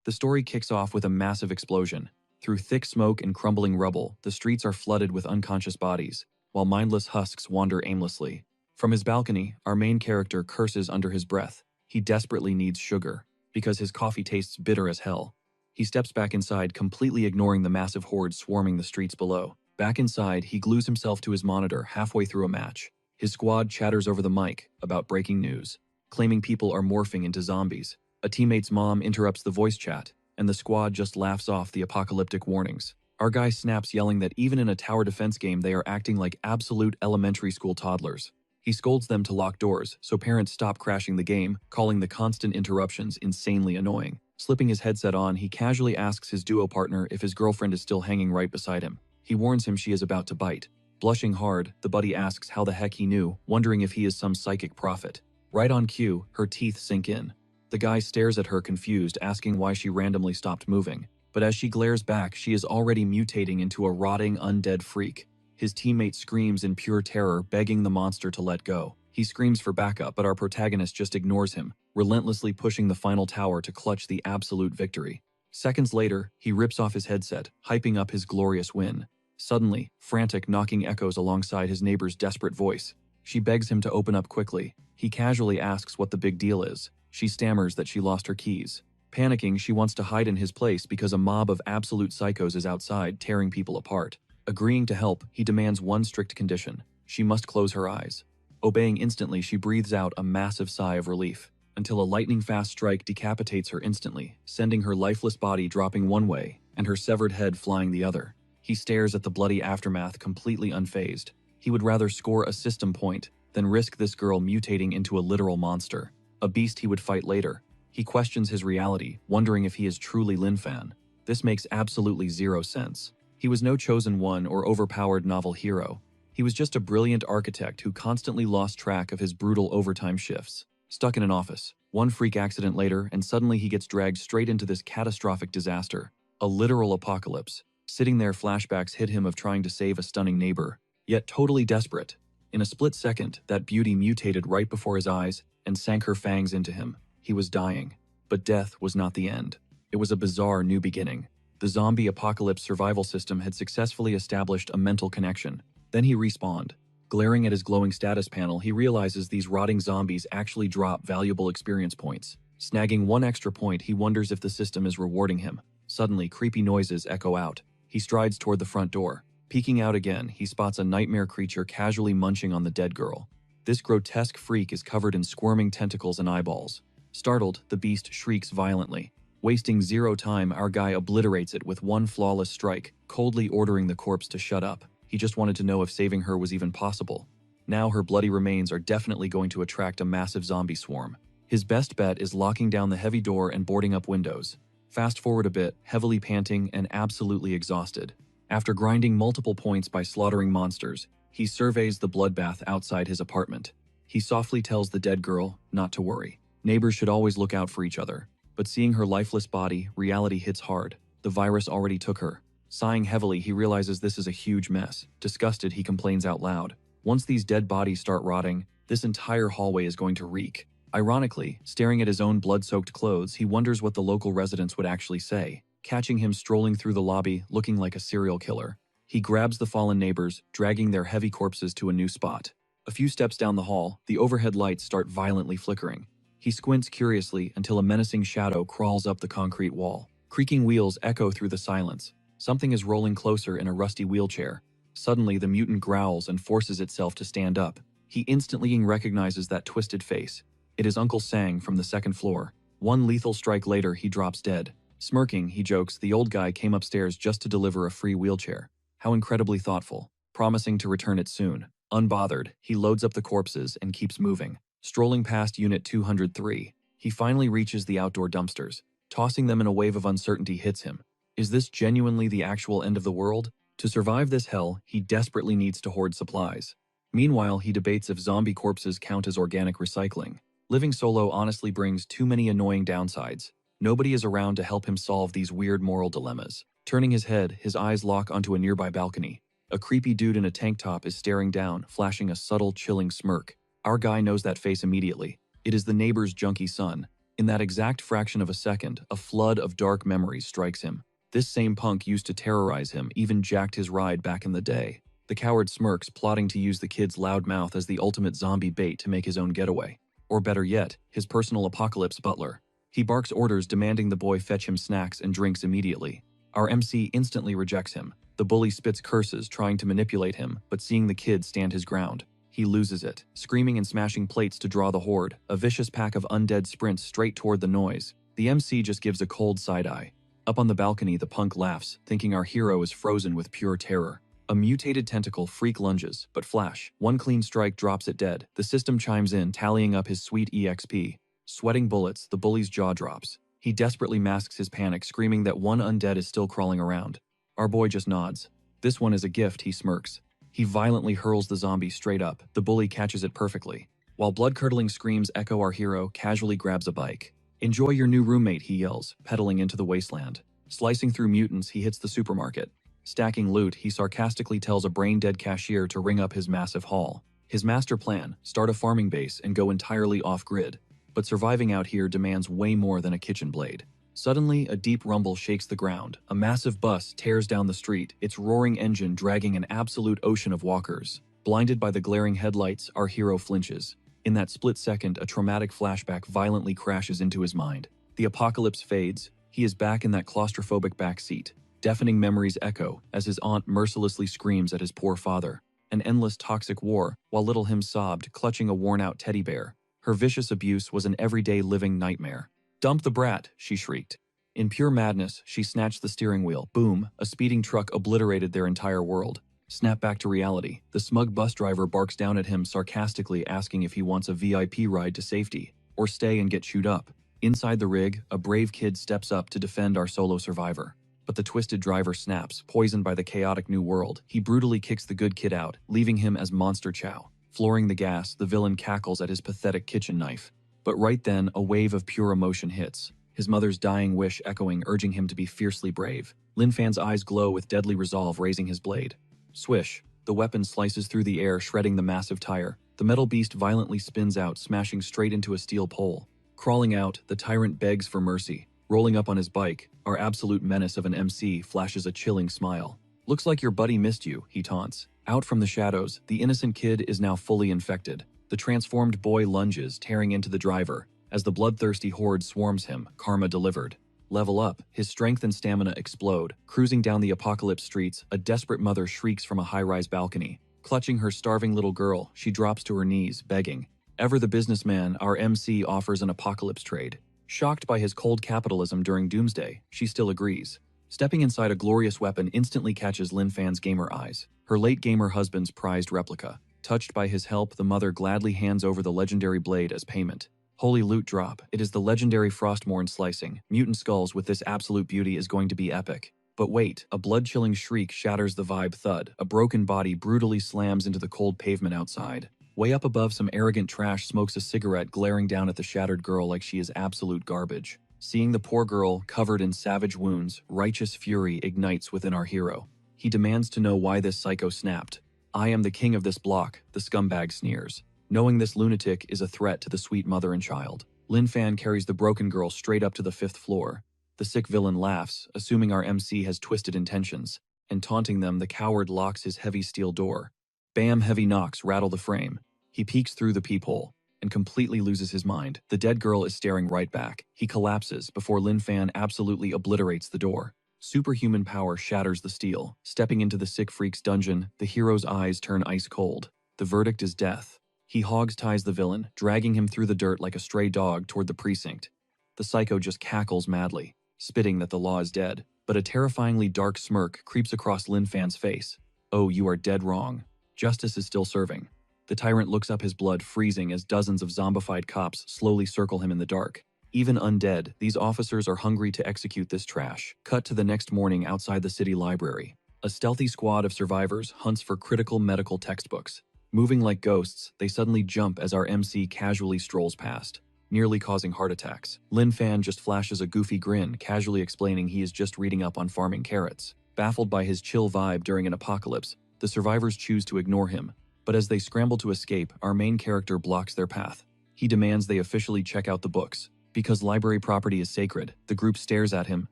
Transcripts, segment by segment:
The story kicks off with a massive explosion. Through thick smoke and crumbling rubble, the streets are flooded with unconscious bodies, while mindless husks wander aimlessly. From his balcony, our main character curses under his breath. He desperately needs sugar, because his coffee tastes bitter as hell. He steps back inside, completely ignoring the massive horde swarming the streets below. Back inside, he glues himself to his monitor halfway through a match. His squad chatters over the mic about breaking news, claiming people are morphing into zombies. A teammate's mom interrupts the voice chat, and the squad just laughs off the apocalyptic warnings. Our guy snaps, yelling that even in a tower defense game they are acting like absolute elementary school toddlers. He scolds them to lock doors so parents stop crashing the game, calling the constant interruptions insanely annoying. Slipping his headset on, he casually asks his duo partner if his girlfriend is still hanging right beside him. He warns him she is about to bite. Blushing hard, the buddy asks how the heck he knew, wondering if he is some psychic prophet. Right on cue, her teeth sink in. The guy stares at her confused, asking why she randomly stopped moving. But as she glares back, she is already mutating into a rotting, undead freak. His teammate screams in pure terror, begging the monster to let go. He screams for backup, but our protagonist just ignores him, relentlessly pushing the final tower to clutch the absolute victory. Seconds later, he rips off his headset, hyping up his glorious win. Suddenly, frantic knocking echoes alongside his neighbor's desperate voice. She begs him to open up quickly. He casually asks what the big deal is. She stammers that she lost her keys. Panicking, she wants to hide in his place because a mob of absolute psychos is outside, tearing people apart. Agreeing to help, he demands one strict condition. She must close her eyes. Obeying instantly, she breathes out a massive sigh of relief, until a lightning-fast strike decapitates her instantly, sending her lifeless body dropping one way and her severed head flying the other. He stares at the bloody aftermath, completely unfazed. He would rather score a system point than risk this girl mutating into a literal monster, a beast he would fight later. He questions his reality, wondering if he is truly Lin Fan. This makes absolutely zero sense. He was no chosen one or overpowered novel hero. He was just a brilliant architect who constantly lost track of his brutal overtime shifts. Stuck in an office, one freak accident later, and suddenly he gets dragged straight into this catastrophic disaster. A literal apocalypse. Sitting there, flashbacks hit him of trying to save a stunning neighbor, yet totally desperate. In a split second, that beauty mutated right before his eyes and sank her fangs into him. He was dying. But death was not the end. It was a bizarre new beginning. The zombie apocalypse survival system had successfully established a mental connection. Then he respawned. Glaring at his glowing status panel, he realizes these rotting zombies actually drop valuable experience points. Snagging one extra point, he wonders if the system is rewarding him. Suddenly, creepy noises echo out. He strides toward the front door. Peeking out again, he spots a nightmare creature casually munching on the dead girl. This grotesque freak is covered in squirming tentacles and eyeballs. Startled, the beast shrieks violently. Wasting zero time, our guy obliterates it with one flawless strike, coldly ordering the corpse to shut up. He just wanted to know if saving her was even possible. Now her bloody remains are definitely going to attract a massive zombie swarm. His best bet is locking down the heavy door and boarding up windows. Fast forward a bit, heavily panting and absolutely exhausted. After grinding multiple points by slaughtering monsters, he surveys the bloodbath outside his apartment. He softly tells the dead girl not to worry. Neighbors should always look out for each other. But seeing her lifeless body, reality hits hard. The virus already took her. Sighing heavily, he realizes this is a huge mess. Disgusted, he complains out loud. Once these dead bodies start rotting, this entire hallway is going to reek. Ironically, staring at his own blood-soaked clothes, he wonders what the local residents would actually say, catching him strolling through the lobby looking like a serial killer. He grabs the fallen neighbors, dragging their heavy corpses to a new spot. A few steps down the hall, the overhead lights start violently flickering. He squints curiously until a menacing shadow crawls up the concrete wall. Creaking wheels echo through the silence. Something is rolling closer in a rusty wheelchair. Suddenly, the mutant growls and forces itself to stand up. He instantly recognizes that twisted face. It is Uncle Sang from the second floor. One lethal strike later, he drops dead. Smirking, he jokes the old guy came upstairs just to deliver a free wheelchair. How incredibly thoughtful, promising to return it soon. Unbothered, he loads up the corpses and keeps moving. Strolling past Unit 203, he finally reaches the outdoor dumpsters. Tossing them in a wave of uncertainty hits him. Is this genuinely the actual end of the world? To survive this hell, he desperately needs to hoard supplies. Meanwhile, he debates if zombie corpses count as organic recycling. Living solo honestly brings too many annoying downsides. Nobody is around to help him solve these weird moral dilemmas. Turning his head, his eyes lock onto a nearby balcony. A creepy dude in a tank top is staring down, flashing a subtle, chilling smirk. Our guy knows that face immediately. It is the neighbor's junkie son. In that exact fraction of a second, a flood of dark memories strikes him. This same punk used to terrorize him, even jacked his ride back in the day. The coward smirks, plotting to use the kid's loud mouth as the ultimate zombie bait to make his own getaway. Or better yet, his personal apocalypse butler. He barks orders demanding the boy fetch him snacks and drinks immediately. Our MC instantly rejects him. The bully spits curses, trying to manipulate him, but seeing the kid stand his ground, he loses it, screaming and smashing plates to draw the horde. A vicious pack of undead sprints straight toward the noise. The MC just gives a cold side-eye. Up on the balcony, the punk laughs, thinking our hero is frozen with pure terror. A mutated tentacle freak lunges, but flash. One clean strike drops it dead. The system chimes in, tallying up his sweet EXP. Sweating bullets, the bully's jaw drops. He desperately masks his panic, screaming that one undead is still crawling around. Our boy just nods. This one is a gift, he smirks. He violently hurls the zombie straight up. The bully catches it perfectly. While blood-curdling screams echo, our hero casually grabs a bike. "Enjoy your new roommate," he yells, pedaling into the wasteland. Slicing through mutants, he hits the supermarket. Stacking loot, he sarcastically tells a brain-dead cashier to ring up his massive haul. His master plan: start a farming base and go entirely off-grid. But surviving out here demands way more than a kitchen blade. Suddenly, a deep rumble shakes the ground. A massive bus tears down the street, its roaring engine dragging an absolute ocean of walkers. Blinded by the glaring headlights, our hero flinches. In that split second, a traumatic flashback violently crashes into his mind. The apocalypse fades. He is back in that claustrophobic back seat. Deafening memories echo as his aunt mercilessly screams at his poor father. An endless toxic war, while little him sobbed, clutching a worn-out teddy bear. Her vicious abuse was an everyday living nightmare. "Dump the brat," she shrieked. In pure madness, she snatched the steering wheel. Boom, a speeding truck obliterated their entire world. Snap back to reality. The smug bus driver barks down at him, sarcastically asking if he wants a VIP ride to safety, or stay and get chewed up. Inside the rig, a brave kid steps up to defend our solo survivor. But the twisted driver snaps, poisoned by the chaotic new world. He brutally kicks the good kid out, leaving him as monster chow. Flooring the gas, the villain cackles at his pathetic kitchen knife. But right then, a wave of pure emotion hits. His mother's dying wish echoing, urging him to be fiercely brave. Lin Fan's eyes glow with deadly resolve, raising his blade. Swish! The weapon slices through the air, shredding the massive tire. The metal beast violently spins out, smashing straight into a steel pole. Crawling out, the tyrant begs for mercy. Rolling up on his bike, our absolute menace of an MC flashes a chilling smile. "Looks like your buddy missed you," he taunts. Out from the shadows, the innocent kid is now fully infected. The transformed boy lunges, tearing into the driver. As the bloodthirsty horde swarms him, karma delivered. Level up, his strength and stamina explode. Cruising down the apocalypse streets, a desperate mother shrieks from a high-rise balcony. Clutching her starving little girl, she drops to her knees, begging. Ever the businessman, our MC offers an apocalypse trade. Shocked by his cold capitalism during Doomsday, she still agrees. Stepping inside, a glorious weapon instantly catches Lin Fan's gamer eyes. Her late gamer husband's prized replica. Touched by his help, the mother gladly hands over the legendary blade as payment. Holy loot drop. It is the legendary Frostmourne slicing. Mutant skulls with this absolute beauty is going to be epic. But wait, a blood-chilling shriek shatters the vibe. Thud. A broken body brutally slams into the cold pavement outside. Way up above, some arrogant trash smokes a cigarette, glaring down at the shattered girl like she is absolute garbage. Seeing the poor girl covered in savage wounds, righteous fury ignites within our hero. He demands to know why this psycho snapped. "I am the king of this block," the scumbag sneers. Knowing this lunatic is a threat to the sweet mother and child, Lin Fan carries the broken girl straight up to the 5th floor. The sick villain laughs, assuming our MC has twisted intentions, and taunting them, the coward locks his heavy steel door. Bam! Heavy knocks rattle the frame. He peeks through the peephole and completely loses his mind. The dead girl is staring right back. He collapses before Lin Fan absolutely obliterates the door. Superhuman power shatters the steel. Stepping into the sick freak's dungeon, the hero's eyes turn ice cold. The verdict is death. He hogs-ties the villain, dragging him through the dirt like a stray dog toward the precinct. The psycho just cackles madly, spitting that the law is dead. But a terrifyingly dark smirk creeps across Lin Fan's face. "Oh, you are dead wrong. Justice is still serving." The tyrant looks up, his blood freezing as dozens of zombified cops slowly circle him in the dark. Even undead, these officers are hungry to execute this trash. Cut to the next morning outside the city library. A stealthy squad of survivors hunts for critical medical textbooks. Moving like ghosts, they suddenly jump as our MC casually strolls past, nearly causing heart attacks. Lin Fan just flashes a goofy grin, casually explaining he is just reading up on farming carrots. Baffled by his chill vibe during an apocalypse, the survivors choose to ignore him. But as they scramble to escape, our main character blocks their path. He demands they officially check out the books. Because library property is sacred, the group stares at him,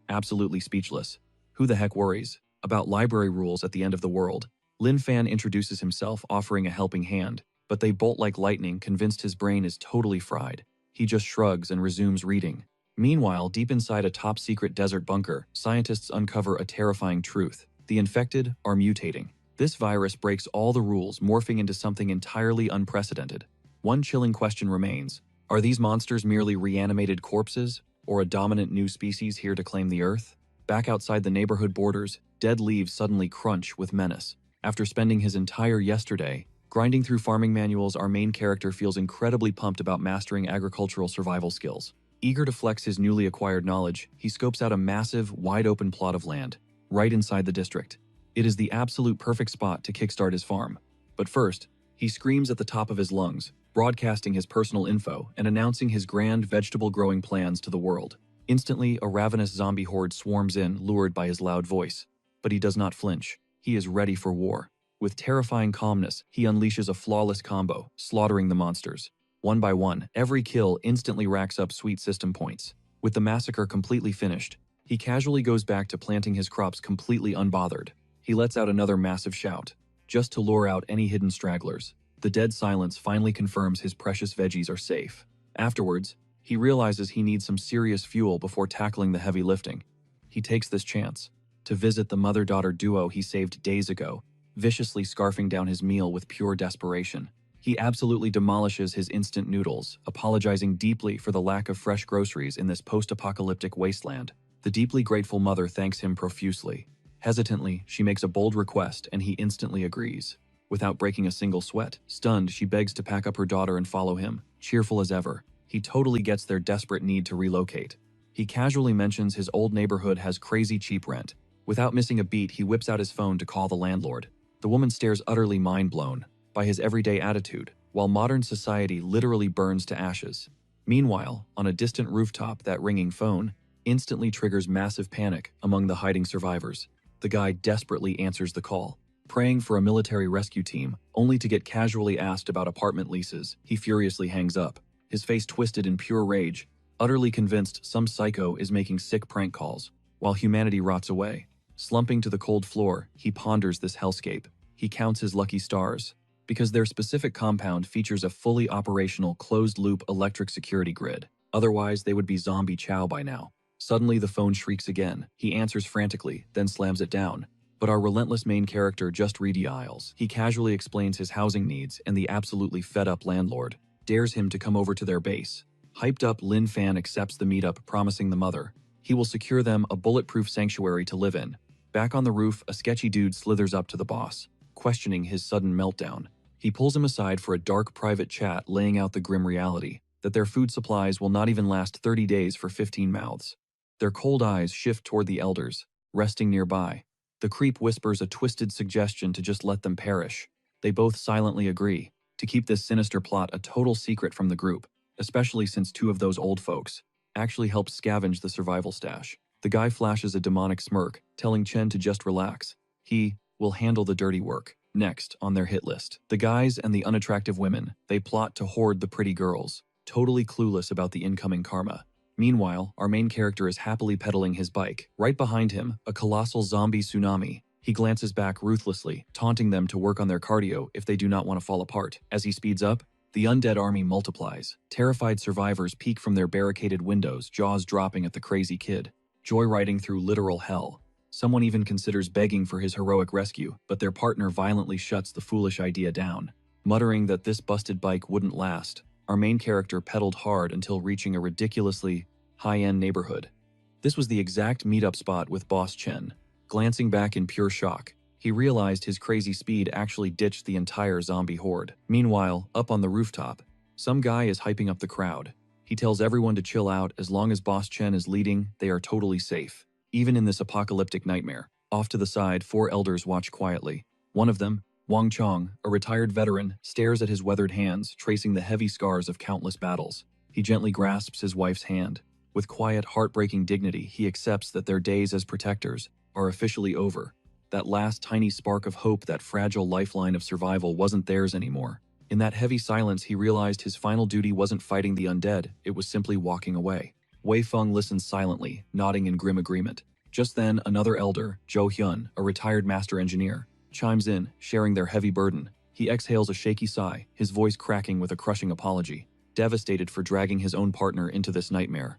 absolutely speechless. Who the heck worries about library rules at the end of the world? Lin Fan introduces himself, offering a helping hand, but they bolt like lightning, convinced his brain is totally fried. He just shrugs and resumes reading. Meanwhile, deep inside a top-secret desert bunker, scientists uncover a terrifying truth. The infected are mutating. This virus breaks all the rules, morphing into something entirely unprecedented. One chilling question remains. Are these monsters merely reanimated corpses, or a dominant new species here to claim the Earth? Back outside the neighborhood borders, dead leaves suddenly crunch with menace. After spending his entire yesterday grinding through farming manuals, our main character feels incredibly pumped about mastering agricultural survival skills. Eager to flex his newly acquired knowledge, he scopes out a massive, wide-open plot of land, right inside the district. It is the absolute perfect spot to kickstart his farm. But first, he screams at the top of his lungs, broadcasting his personal info and announcing his grand vegetable-growing plans to the world. Instantly, a ravenous zombie horde swarms in, lured by his loud voice. But he does not flinch. He is ready for war. With terrifying calmness, he unleashes a flawless combo, slaughtering the monsters. One by one, every kill instantly racks up sweet system points. With the massacre completely finished, he casually goes back to planting his crops completely unbothered. He lets out another massive shout, just to lure out any hidden stragglers. The dead silence finally confirms his precious veggies are safe. Afterwards, he realizes he needs some serious fuel before tackling the heavy lifting. He takes this chance to visit the mother-daughter duo he saved days ago, viciously scarfing down his meal with pure desperation. He absolutely demolishes his instant noodles, apologizing deeply for the lack of fresh groceries in this post-apocalyptic wasteland. The deeply grateful mother thanks him profusely. Hesitantly, she makes a bold request and he instantly agrees. Without breaking a single sweat, stunned, she begs to pack up her daughter and follow him, cheerful as ever. He totally gets their desperate need to relocate. He casually mentions his old neighborhood has crazy cheap rent. Without missing a beat, he whips out his phone to call the landlord. The woman stares, utterly mind-blown by his everyday attitude, while modern society literally burns to ashes. Meanwhile, on a distant rooftop, that ringing phone instantly triggers massive panic among the hiding survivors. The guy desperately answers the call, praying for a military rescue team, only to get casually asked about apartment leases. He furiously hangs up, his face twisted in pure rage, utterly convinced some psycho is making sick prank calls, while humanity rots away. Slumping to the cold floor, he ponders this hellscape. He counts his lucky stars, because their specific compound features a fully operational closed-loop electric security grid. Otherwise, they would be zombie chow by now. Suddenly, the phone shrieks again. He answers frantically, then slams it down. But our relentless main character just redials. He casually explains his housing needs, and the absolutely fed-up landlord dares him to come over to their base. Hyped up, Lin Fan accepts the meetup, promising the mother he will secure them a bulletproof sanctuary to live in. Back on the roof, a sketchy dude slithers up to the boss, questioning his sudden meltdown. He pulls him aside for a dark private chat, laying out the grim reality that their food supplies will not even last 30 days for 15 mouths. Their cold eyes shift toward the elders, resting nearby. The creep whispers a twisted suggestion to just let them perish. They both silently agree to keep this sinister plot a total secret from the group, especially since two of those old folks actually helped scavenge the survival stash. The guy flashes a demonic smirk, telling Chen to just relax. He will handle the dirty work. Next on their hit list, the guys and the unattractive women. They plot to hoard the pretty girls, totally clueless about the incoming karma. Meanwhile, our main character is happily pedaling his bike. Right behind him, a colossal zombie tsunami. He glances back ruthlessly, taunting them to work on their cardio if they do not want to fall apart. As he speeds up, the undead army multiplies. Terrified survivors peek from their barricaded windows, jaws dropping at the crazy kid, joyriding through literal hell. Someone even considers begging for his heroic rescue, but their partner violently shuts the foolish idea down. Muttering that this busted bike wouldn't last, our main character pedaled hard until reaching a ridiculously high-end neighborhood. This was the exact meetup spot with Boss Chen. Glancing back in pure shock, he realized his crazy speed actually ditched the entire zombie horde. Meanwhile, up on the rooftop, some guy is hyping up the crowd. He tells everyone to chill out. As long as Boss Chen is leading, they are totally safe. Even in this apocalyptic nightmare. Off to the side, four elders watch quietly. One of them, Wang Chong, a retired veteran, stares at his weathered hands, tracing the heavy scars of countless battles. He gently grasps his wife's hand. With quiet, heartbreaking dignity, he accepts that their days as protectors are officially over. That last tiny spark of hope, that fragile lifeline of survival, wasn't theirs anymore. In that heavy silence, he realized his final duty wasn't fighting the undead, it was simply walking away. Wei Feng listened silently, nodding in grim agreement. Just then, another elder, Zhou Hyun, a retired master engineer, chimes in, sharing their heavy burden. He exhales a shaky sigh, his voice cracking with a crushing apology, devastated for dragging his own partner into this nightmare.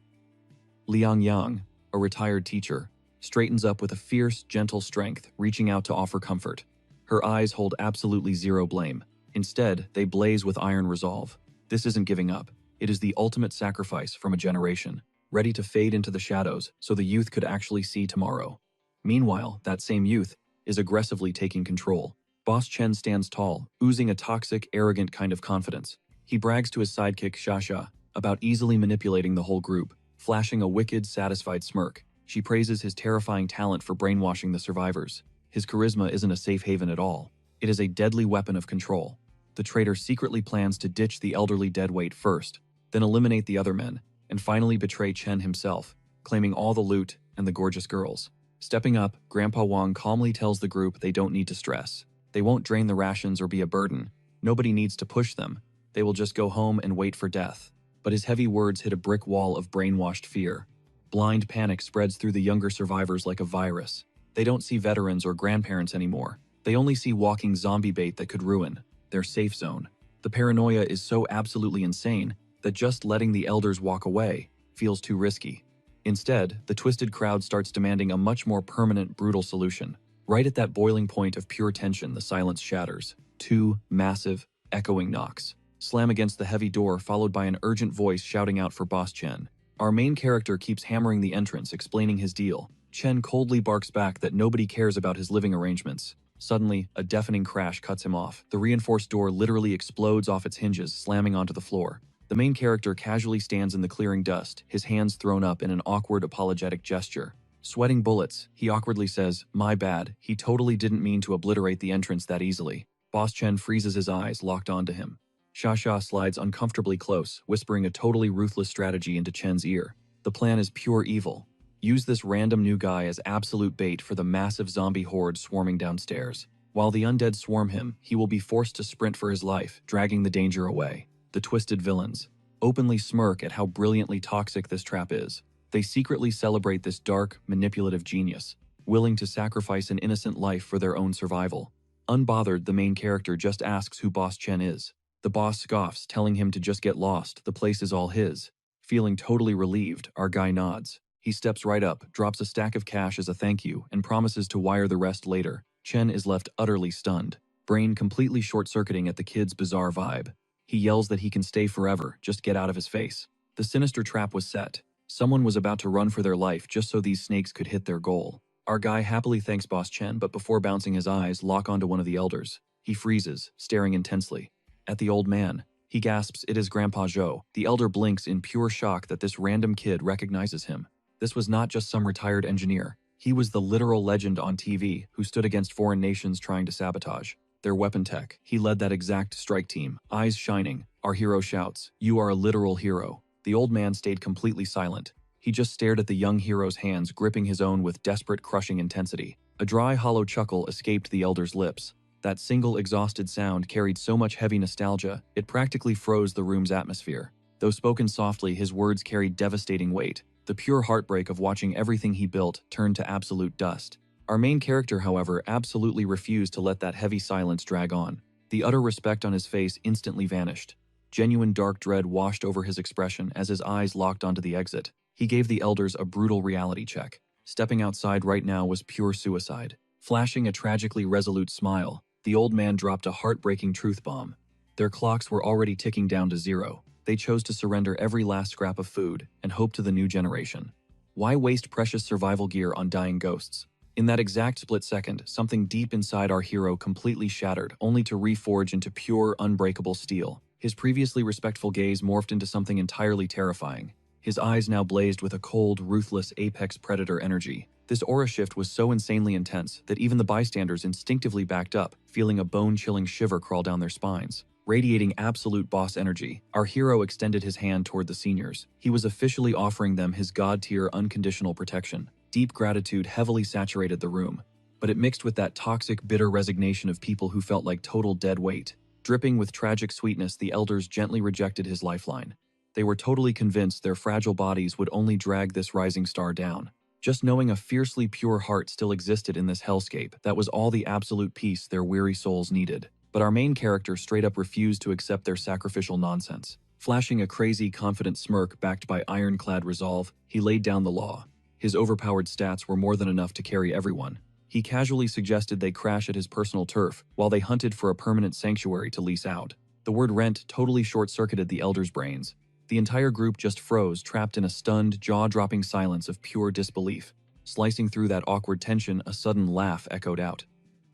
Liang Yang, a retired teacher, straightens up with a fierce, gentle strength, reaching out to offer comfort. Her eyes hold absolutely zero blame. Instead, they blaze with iron resolve. This isn't giving up. It is the ultimate sacrifice from a generation, ready to fade into the shadows so the youth could actually see tomorrow. Meanwhile, that same youth is aggressively taking control. Boss Chen stands tall, oozing a toxic, arrogant kind of confidence. He brags to his sidekick Xia about easily manipulating the whole group, flashing a wicked, satisfied smirk. She praises his terrifying talent for brainwashing the survivors. His charisma isn't a safe haven at all. It is a deadly weapon of control. The traitor secretly plans to ditch the elderly deadweight first, then eliminate the other men, and finally betray Chen himself, claiming all the loot and the gorgeous girls. Stepping up, Grandpa Wang calmly tells the group they don't need to stress. They won't drain the rations or be a burden. Nobody needs to push them. They will just go home and wait for death. But his heavy words hit a brick wall of brainwashed fear. Blind panic spreads through the younger survivors like a virus. They don't see veterans or grandparents anymore. They only see walking zombie bait that could ruin their safe zone. The paranoia is so absolutely insane that just letting the elders walk away feels too risky. Instead, the twisted crowd starts demanding a much more permanent, brutal solution. Right at that boiling point of pure tension, the silence shatters. Two massive, echoing knocks slam against the heavy door, followed by an urgent voice shouting out for Boss Chen. Our main character keeps hammering the entrance, explaining his deal. Chen coldly barks back that nobody cares about his living arrangements. Suddenly, a deafening crash cuts him off. The reinforced door literally explodes off its hinges, slamming onto the floor. The main character casually stands in the clearing dust, his hands thrown up in an awkward, apologetic gesture. Sweating bullets, he awkwardly says, "My bad, he totally didn't mean to obliterate the entrance that easily." Boss Chen freezes his eyes, locked onto him. Xia slides uncomfortably close, whispering a totally ruthless strategy into Chen's ear. The plan is pure evil. Use this random new guy as absolute bait for the massive zombie horde swarming downstairs. While the undead swarm him, he will be forced to sprint for his life, dragging the danger away. The twisted villains openly smirk at how brilliantly toxic this trap is. They secretly celebrate this dark, manipulative genius, willing to sacrifice an innocent life for their own survival. Unbothered, the main character just asks who Boss Chen is. The boss scoffs, telling him to just get lost, the place is all his. Feeling totally relieved, our guy nods. He steps right up, drops a stack of cash as a thank you, and promises to wire the rest later. Chen is left utterly stunned, brain completely short-circuiting at the kid's bizarre vibe. He yells that he can stay forever, just get out of his face. The sinister trap was set. Someone was about to run for their life just so these snakes could hit their goal. Our guy happily thanks Boss Chen, but before bouncing his eyes lock onto one of the elders. He freezes, staring intensely at the old man. He gasps it is Grandpa Zhou. The elder blinks in pure shock that this random kid recognizes him. This was not just some retired engineer. He was the literal legend on TV who stood against foreign nations trying to sabotage their weapon tech. He led that exact strike team, eyes shining. Our hero shouts, "You are a literal hero." The old man stayed completely silent. He just stared at the young hero's hands, gripping his own with desperate, crushing intensity. A dry, hollow chuckle escaped the elder's lips. That single exhausted sound carried so much heavy nostalgia, it practically froze the room's atmosphere. Though spoken softly, his words carried devastating weight. The pure heartbreak of watching everything he built turn to absolute dust. Our main character, however, absolutely refused to let that heavy silence drag on. The utter respect on his face instantly vanished. Genuine dark dread washed over his expression as his eyes locked onto the exit. He gave the elders a brutal reality check. Stepping outside right now was pure suicide. Flashing a tragically resolute smile, the old man dropped a heartbreaking truth bomb. Their clocks were already ticking down to zero. They chose to surrender every last scrap of food and hope to the new generation. Why waste precious survival gear on dying ghosts? In that exact split second, something deep inside our hero completely shattered, only to reforge into pure, unbreakable steel. His previously respectful gaze morphed into something entirely terrifying. His eyes now blazed with a cold, ruthless apex predator energy. This aura shift was so insanely intense that even the bystanders instinctively backed up, feeling a bone-chilling shiver crawl down their spines. Radiating absolute boss energy, our hero extended his hand toward the seniors. He was officially offering them his god-tier unconditional protection. Deep gratitude heavily saturated the room, but it mixed with that toxic, bitter resignation of people who felt like total dead weight. Dripping with tragic sweetness, the elders gently rejected his lifeline. They were totally convinced their fragile bodies would only drag this rising star down. Just knowing a fiercely pure heart still existed in this hellscape, that was all the absolute peace their weary souls needed. But our main character straight up refused to accept their sacrificial nonsense. Flashing a crazy, confident smirk backed by ironclad resolve, he laid down the law. His overpowered stats were more than enough to carry everyone. He casually suggested they crash at his personal turf while they hunted for a permanent sanctuary to lease out. The word rent totally short-circuited the elders' brains. The entire group just froze, trapped in a stunned, jaw-dropping silence of pure disbelief. Slicing through that awkward tension, a sudden laugh echoed out.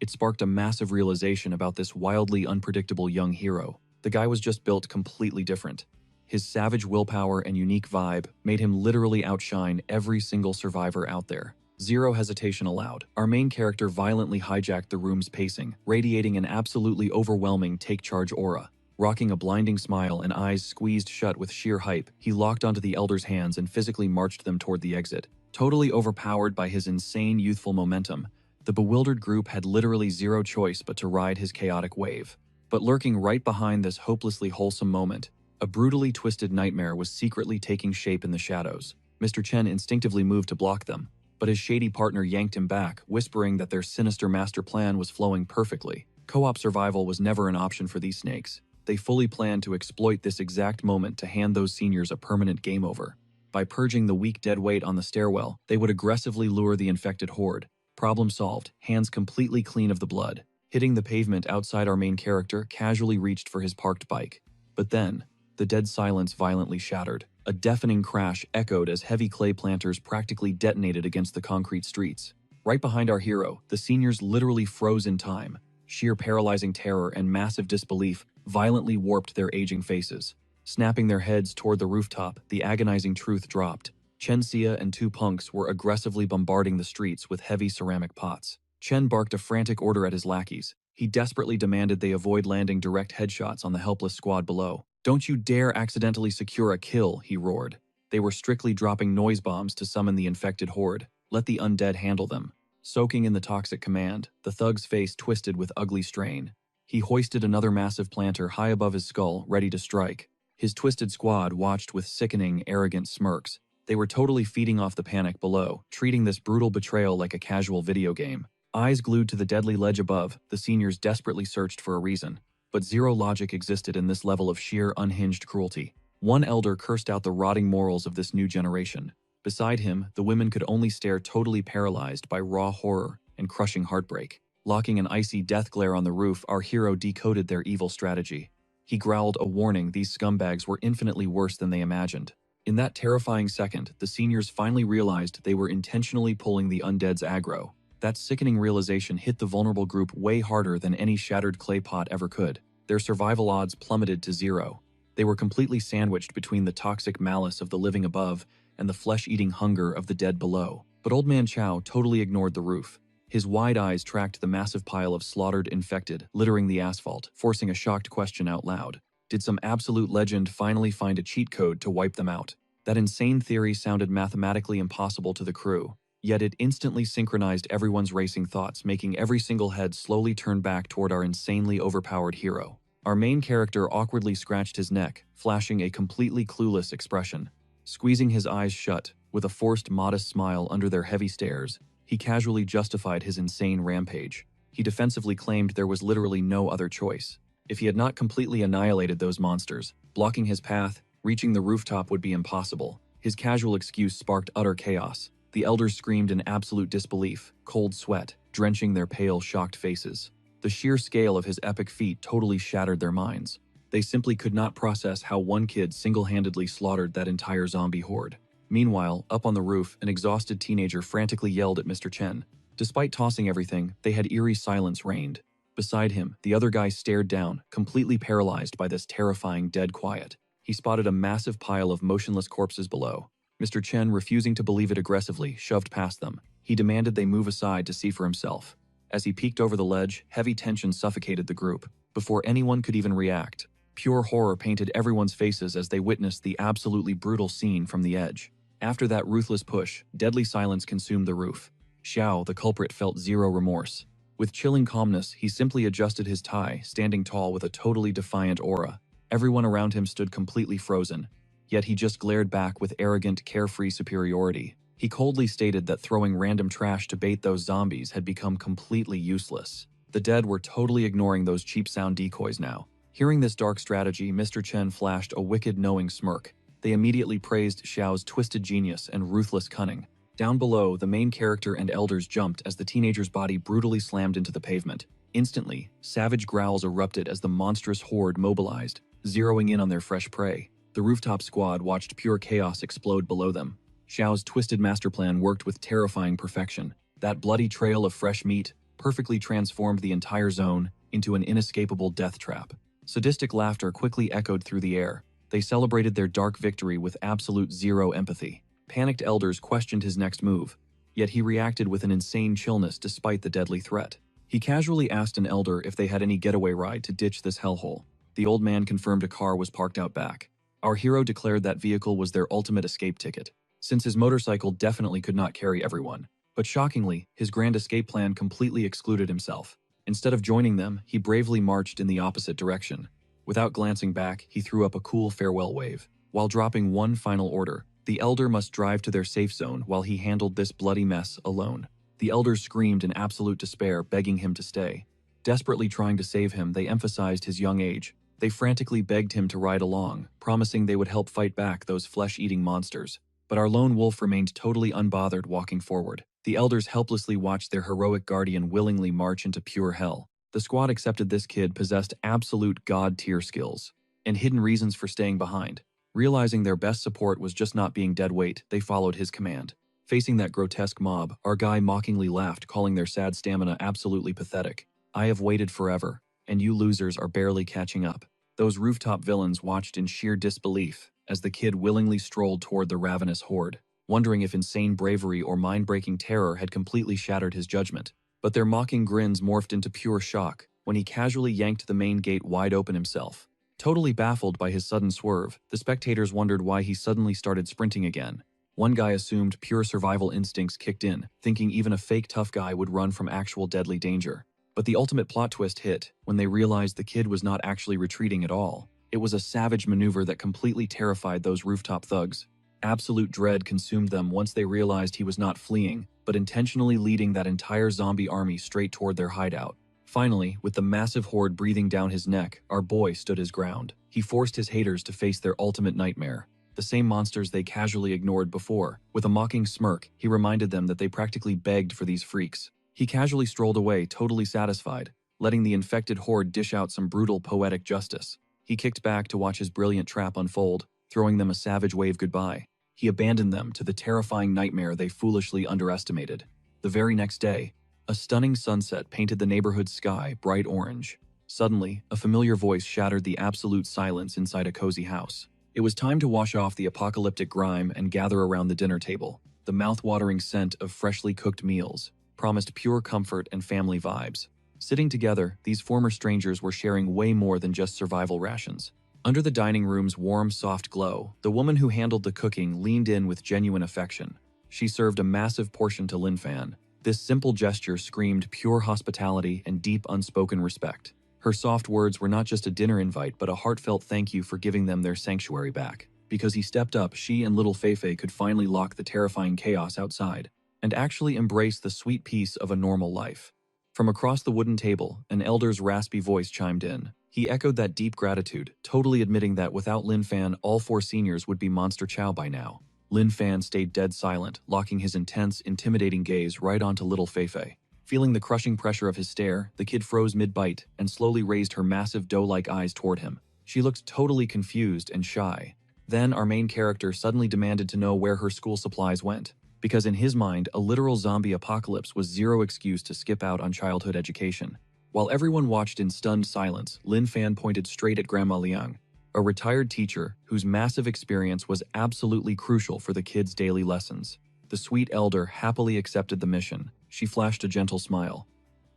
It sparked a massive realization about this wildly unpredictable young hero. The guy was just built completely different. His savage willpower and unique vibe made him literally outshine every single survivor out there. Zero hesitation allowed. Our main character violently hijacked the room's pacing, radiating an absolutely overwhelming take-charge aura. Rocking a blinding smile and eyes squeezed shut with sheer hype, he locked onto the elders' hands and physically marched them toward the exit. Totally overpowered by his insane youthful momentum, the bewildered group had literally zero choice but to ride his chaotic wave. But lurking right behind this hopelessly wholesome moment, a brutally twisted nightmare was secretly taking shape in the shadows. Mr. Chen instinctively moved to block them, but his shady partner yanked him back, whispering that their sinister master plan was flowing perfectly. Co-op survival was never an option for these snakes. They fully planned to exploit this exact moment to hand those seniors a permanent game over. By purging the weak dead weight on the stairwell, they would aggressively lure the infected horde. Problem solved, hands completely clean of the blood. Hitting the pavement outside our main character, casually reached for his parked bike. But then, the dead silence violently shattered. A deafening crash echoed as heavy clay planters practically detonated against the concrete streets. Right behind our hero, the seniors literally froze in time. Sheer paralyzing terror and massive disbelief violently warped their aging faces. Snapping their heads toward the rooftop, the agonizing truth dropped. Chen Xia and two punks were aggressively bombarding the streets with heavy ceramic pots. Chen barked a frantic order at his lackeys. He desperately demanded they avoid landing direct headshots on the helpless squad below. "Don't you dare accidentally secure a kill," he roared. They were strictly dropping noise bombs to summon the infected horde. Let the undead handle them. Soaking in the toxic command, the thug's face twisted with ugly strain. He hoisted another massive planter high above his skull, ready to strike. His twisted squad watched with sickening, arrogant smirks. They were totally feeding off the panic below, treating this brutal betrayal like a casual video game. Eyes glued to the deadly ledge above, the seniors desperately searched for a reason. But zero logic existed in this level of sheer, unhinged cruelty. One elder cursed out the rotting morals of this new generation. Beside him, the women could only stare, totally paralyzed by raw horror and crushing heartbreak. Locking an icy death glare on the roof, our hero decoded their evil strategy. He growled a warning these scumbags were infinitely worse than they imagined. In that terrifying second, the seniors finally realized they were intentionally pulling the undead's aggro. That sickening realization hit the vulnerable group way harder than any shattered clay pot ever could. Their survival odds plummeted to zero. They were completely sandwiched between the toxic malice of the living above and the flesh-eating hunger of the dead below. But Old Man Chow totally ignored the roof. His wide eyes tracked the massive pile of slaughtered infected littering the asphalt, forcing a shocked question out loud. Did some absolute legend finally find a cheat code to wipe them out? That insane theory sounded mathematically impossible to the crew, yet it instantly synchronized everyone's racing thoughts, making every single head slowly turn back toward our insanely overpowered hero. Our main character awkwardly scratched his neck, flashing a completely clueless expression. Squeezing his eyes shut, with a forced modest smile under their heavy stares, he casually justified his insane rampage. He defensively claimed there was literally no other choice. If he had not completely annihilated those monsters, blocking his path, reaching the rooftop would be impossible. His casual excuse sparked utter chaos. The elders screamed in absolute disbelief, cold sweat drenching their pale, shocked faces. The sheer scale of his epic feat totally shattered their minds. They simply could not process how one kid single-handedly slaughtered that entire zombie horde. Meanwhile, up on the roof, an exhausted teenager frantically yelled at Mr. Chen. Despite tossing everything, they had eerie silence reigned. Beside him, the other guy stared down, completely paralyzed by this terrifying dead quiet. He spotted a massive pile of motionless corpses below. Mr. Chen, refusing to believe it aggressively, shoved past them. He demanded they move aside to see for himself. As he peeked over the ledge, heavy tension suffocated the group. Before anyone could even react, pure horror painted everyone's faces as they witnessed the absolutely brutal scene from the edge. After that ruthless push, deadly silence consumed the roof. Xiao, the culprit, felt zero remorse. With chilling calmness, he simply adjusted his tie, standing tall with a totally defiant aura. Everyone around him stood completely frozen, yet he just glared back with arrogant, carefree superiority. He coldly stated that throwing random trash to bait those zombies had become completely useless. The dead were totally ignoring those cheap sound decoys now. Hearing this dark strategy, Mr. Chen flashed a wicked, knowing smirk. They immediately praised Xiao's twisted genius and ruthless cunning. Down below, the main character and elders jumped as the teenager's body brutally slammed into the pavement. Instantly, savage growls erupted as the monstrous horde mobilized, zeroing in on their fresh prey. The rooftop squad watched pure chaos explode below them. Xiao's twisted master plan worked with terrifying perfection. That bloody trail of fresh meat perfectly transformed the entire zone into an inescapable death trap. Sadistic laughter quickly echoed through the air. They celebrated their dark victory with absolute zero empathy. Panicked elders questioned his next move, yet he reacted with an insane chillness despite the deadly threat. He casually asked an elder if they had any getaway ride to ditch this hellhole. The old man confirmed a car was parked out back. Our hero declared that vehicle was their ultimate escape ticket, since his motorcycle definitely could not carry everyone. But shockingly, his grand escape plan completely excluded himself. Instead of joining them, he bravely marched in the opposite direction. Without glancing back, he threw up a cool farewell wave. While dropping one final order, the elder must drive to their safe zone while he handled this bloody mess alone. The elders screamed in absolute despair, begging him to stay. Desperately trying to save him, they emphasized his young age. They frantically begged him to ride along, promising they would help fight back those flesh-eating monsters. But our lone wolf remained totally unbothered, walking forward. The elders helplessly watched their heroic guardian willingly march into pure hell. The squad accepted this kid possessed absolute god-tier skills and hidden reasons for staying behind. Realizing their best support was just not being dead weight, they followed his command. Facing that grotesque mob, our guy mockingly laughed, calling their sad stamina absolutely pathetic. I have waited forever, and you losers are barely catching up. Those rooftop villains watched in sheer disbelief as the kid willingly strolled toward the ravenous horde, wondering if insane bravery or mind-breaking terror had completely shattered his judgment. But their mocking grins morphed into pure shock when he casually yanked the main gate wide open himself. Totally baffled by his sudden swerve, the spectators wondered why he suddenly started sprinting again. One guy assumed pure survival instincts kicked in, thinking even a fake tough guy would run from actual deadly danger. But the ultimate plot twist hit when they realized the kid was not actually retreating at all. It was a savage maneuver that completely terrified those rooftop thugs. Absolute dread consumed them once they realized he was not fleeing, but intentionally leading that entire zombie army straight toward their hideout. Finally, with the massive horde breathing down his neck, our boy stood his ground. He forced his haters to face their ultimate nightmare, the same monsters they casually ignored before. With a mocking smirk, he reminded them that they practically begged for these freaks. He casually strolled away, totally satisfied, letting the infected horde dish out some brutal poetic justice. He kicked back to watch his brilliant trap unfold, throwing them a savage wave goodbye. He abandoned them to the terrifying nightmare they foolishly underestimated. The very next day, a stunning sunset painted the neighborhood's sky bright orange. Suddenly, a familiar voice shattered the absolute silence inside a cozy house. It was time to wash off the apocalyptic grime and gather around the dinner table. The mouth-watering scent of freshly cooked meals promised pure comfort and family vibes. Sitting together, these former strangers were sharing way more than just survival rations. Under the dining room's warm, soft glow, the woman who handled the cooking leaned in with genuine affection. She served a massive portion to Lin Fan. This simple gesture screamed pure hospitality and deep unspoken respect. Her soft words were not just a dinner invite, but a heartfelt thank you for giving them their sanctuary back. Because he stepped up, she and little Feifei could finally lock the terrifying chaos outside and actually embrace the sweet peace of a normal life. From across the wooden table, an elder's raspy voice chimed in. He echoed that deep gratitude, totally admitting that without Lin Fan, all four seniors would be monster chow by now. Lin Fan stayed dead silent, locking his intense, intimidating gaze right onto little Feifei. Feeling the crushing pressure of his stare, the kid froze mid-bite and slowly raised her massive doe-like eyes toward him. She looked totally confused and shy. Then our main character suddenly demanded to know where her school supplies went, because in his mind, a literal zombie apocalypse was zero excuse to skip out on childhood education. While everyone watched in stunned silence, Lin Fan pointed straight at Grandma Liang, a retired teacher whose massive experience was absolutely crucial for the kids' daily lessons. The sweet elder happily accepted the mission. She flashed a gentle smile.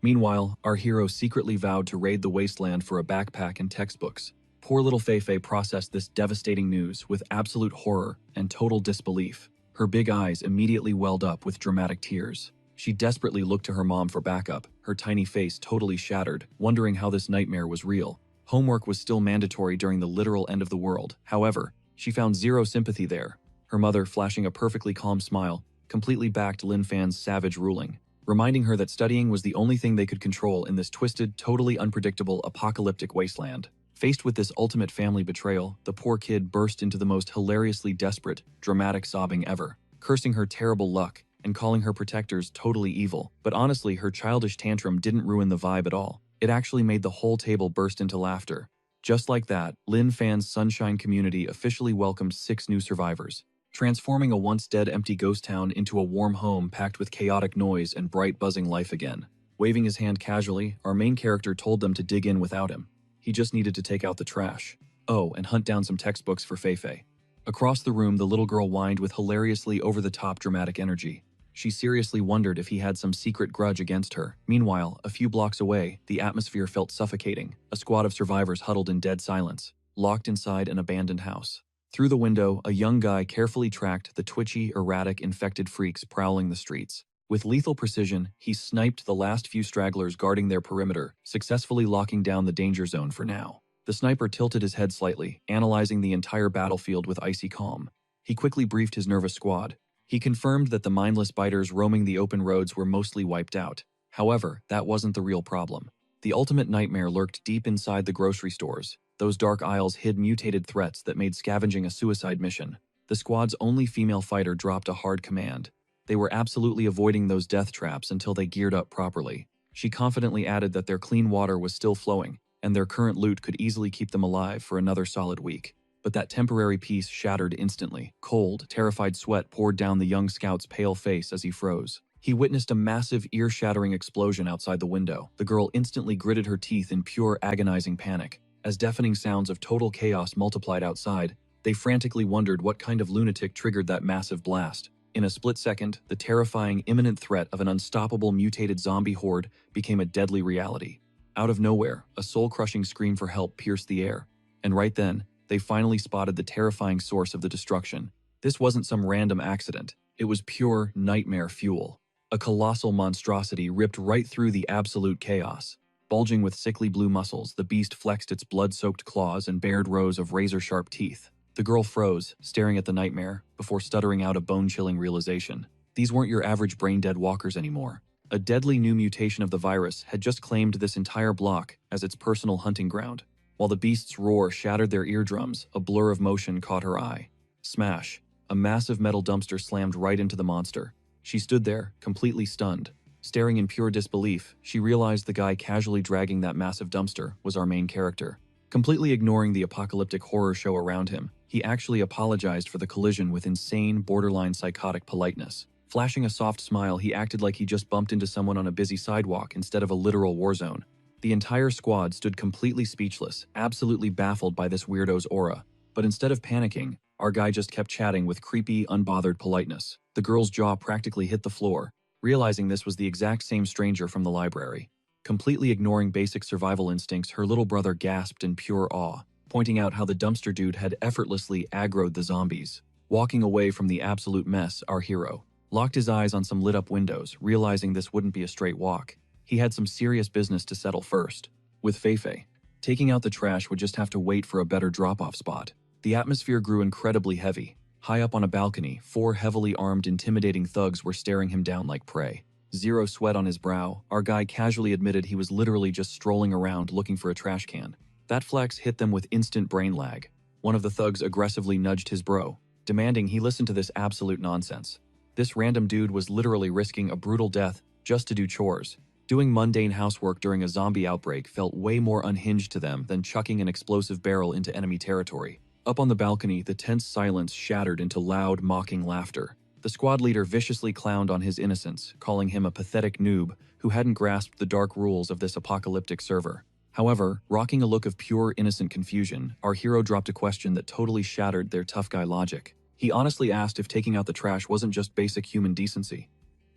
Meanwhile, our hero secretly vowed to raid the wasteland for a backpack and textbooks. Poor little Feifei processed this devastating news with absolute horror and total disbelief. Her big eyes immediately welled up with dramatic tears. She desperately looked to her mom for backup, her tiny face totally shattered, wondering how this nightmare was real. Homework was still mandatory during the literal end of the world. However, she found zero sympathy there. Her mother, flashing a perfectly calm smile, completely backed Lin Fan's savage ruling, reminding her that studying was the only thing they could control in this twisted, totally unpredictable, apocalyptic wasteland. Faced with this ultimate family betrayal, the poor kid burst into the most hilariously desperate, dramatic sobbing ever, cursing her terrible luck and calling her protectors totally evil. But honestly, her childish tantrum didn't ruin the vibe at all. It actually made the whole table burst into laughter. Just like that, Lin Fan's Sunshine community officially welcomed 6 new survivors, transforming a once-dead empty ghost town into a warm home packed with chaotic noise and bright buzzing life again. Waving his hand casually, our main character told them to dig in without him. He just needed to take out the trash. Oh, and hunt down some textbooks for Feifei. Across the room, the little girl whined with hilariously over-the-top dramatic energy. She seriously wondered if he had some secret grudge against her. Meanwhile, a few blocks away, the atmosphere felt suffocating. A squad of survivors huddled in dead silence, locked inside an abandoned house. Through the window, a young guy carefully tracked the twitchy, erratic, infected freaks prowling the streets. With lethal precision, he sniped the last few stragglers guarding their perimeter, successfully locking down the danger zone for now. The sniper tilted his head slightly, analyzing the entire battlefield with icy calm. He quickly briefed his nervous squad. He confirmed that the mindless biters roaming the open roads were mostly wiped out. However, that wasn't the real problem. The ultimate nightmare lurked deep inside the grocery stores. Those dark aisles hid mutated threats that made scavenging a suicide mission. The squad's only female fighter dropped a hard command. They were absolutely avoiding those death traps until they geared up properly. She confidently added that their clean water was still flowing, and their current loot could easily keep them alive for another solid week. But that temporary peace shattered instantly. Cold, terrified sweat poured down the young scout's pale face as he froze. He witnessed a massive, ear-shattering explosion outside the window. The girl instantly gritted her teeth in pure, agonizing panic. As deafening sounds of total chaos multiplied outside, they frantically wondered what kind of lunatic triggered that massive blast. In a split second, the terrifying, imminent threat of an unstoppable mutated zombie horde became a deadly reality. Out of nowhere, a soul-crushing scream for help pierced the air. And right then, they finally spotted the terrifying source of the destruction. This wasn't some random accident. It was pure nightmare fuel. A colossal monstrosity ripped right through the absolute chaos. Bulging with sickly blue muscles, the beast flexed its blood-soaked claws and bared rows of razor-sharp teeth. The girl froze, staring at the nightmare, before stuttering out a bone-chilling realization. These weren't your average brain-dead walkers anymore. A deadly new mutation of the virus had just claimed this entire block as its personal hunting ground. While the beast's roar shattered their eardrums, a blur of motion caught her eye. Smash! A massive metal dumpster slammed right into the monster. She stood there, completely stunned. Staring in pure disbelief, she realized the guy casually dragging that massive dumpster was our main character. Completely ignoring the apocalyptic horror show around him, he actually apologized for the collision with insane, borderline psychotic politeness. Flashing a soft smile, he acted like he just bumped into someone on a busy sidewalk instead of a literal war zone. The entire squad stood completely speechless, absolutely baffled by this weirdo's aura. But instead of panicking, our guy just kept chatting with creepy, unbothered politeness. The girl's jaw practically hit the floor, realizing this was the exact same stranger from the library. Completely ignoring basic survival instincts, her little brother gasped in pure awe, pointing out how the dumpster dude had effortlessly aggroed the zombies. Walking away from the absolute mess, our hero locked his eyes on some lit-up windows, realizing this wouldn't be a straight walk. He had some serious business to settle first. With Feifei, taking out the trash would just have to wait for a better drop-off spot. The atmosphere grew incredibly heavy. High up on a balcony, 4 heavily armed, intimidating thugs were staring him down like prey. Zero sweat on his brow, our guy casually admitted he was literally just strolling around looking for a trash can. That flex hit them with instant brain lag. One of the thugs aggressively nudged his bro, demanding he listen to this absolute nonsense. This random dude was literally risking a brutal death just to do chores. Doing mundane housework during a zombie outbreak felt way more unhinged to them than chucking an explosive barrel into enemy territory. Up on the balcony, the tense silence shattered into loud, mocking laughter. The squad leader viciously clowned on his innocence, calling him a pathetic noob who hadn't grasped the dark rules of this apocalyptic server. However, rocking a look of pure, innocent confusion, our hero dropped a question that totally shattered their tough guy logic. He honestly asked if taking out the trash wasn't just basic human decency.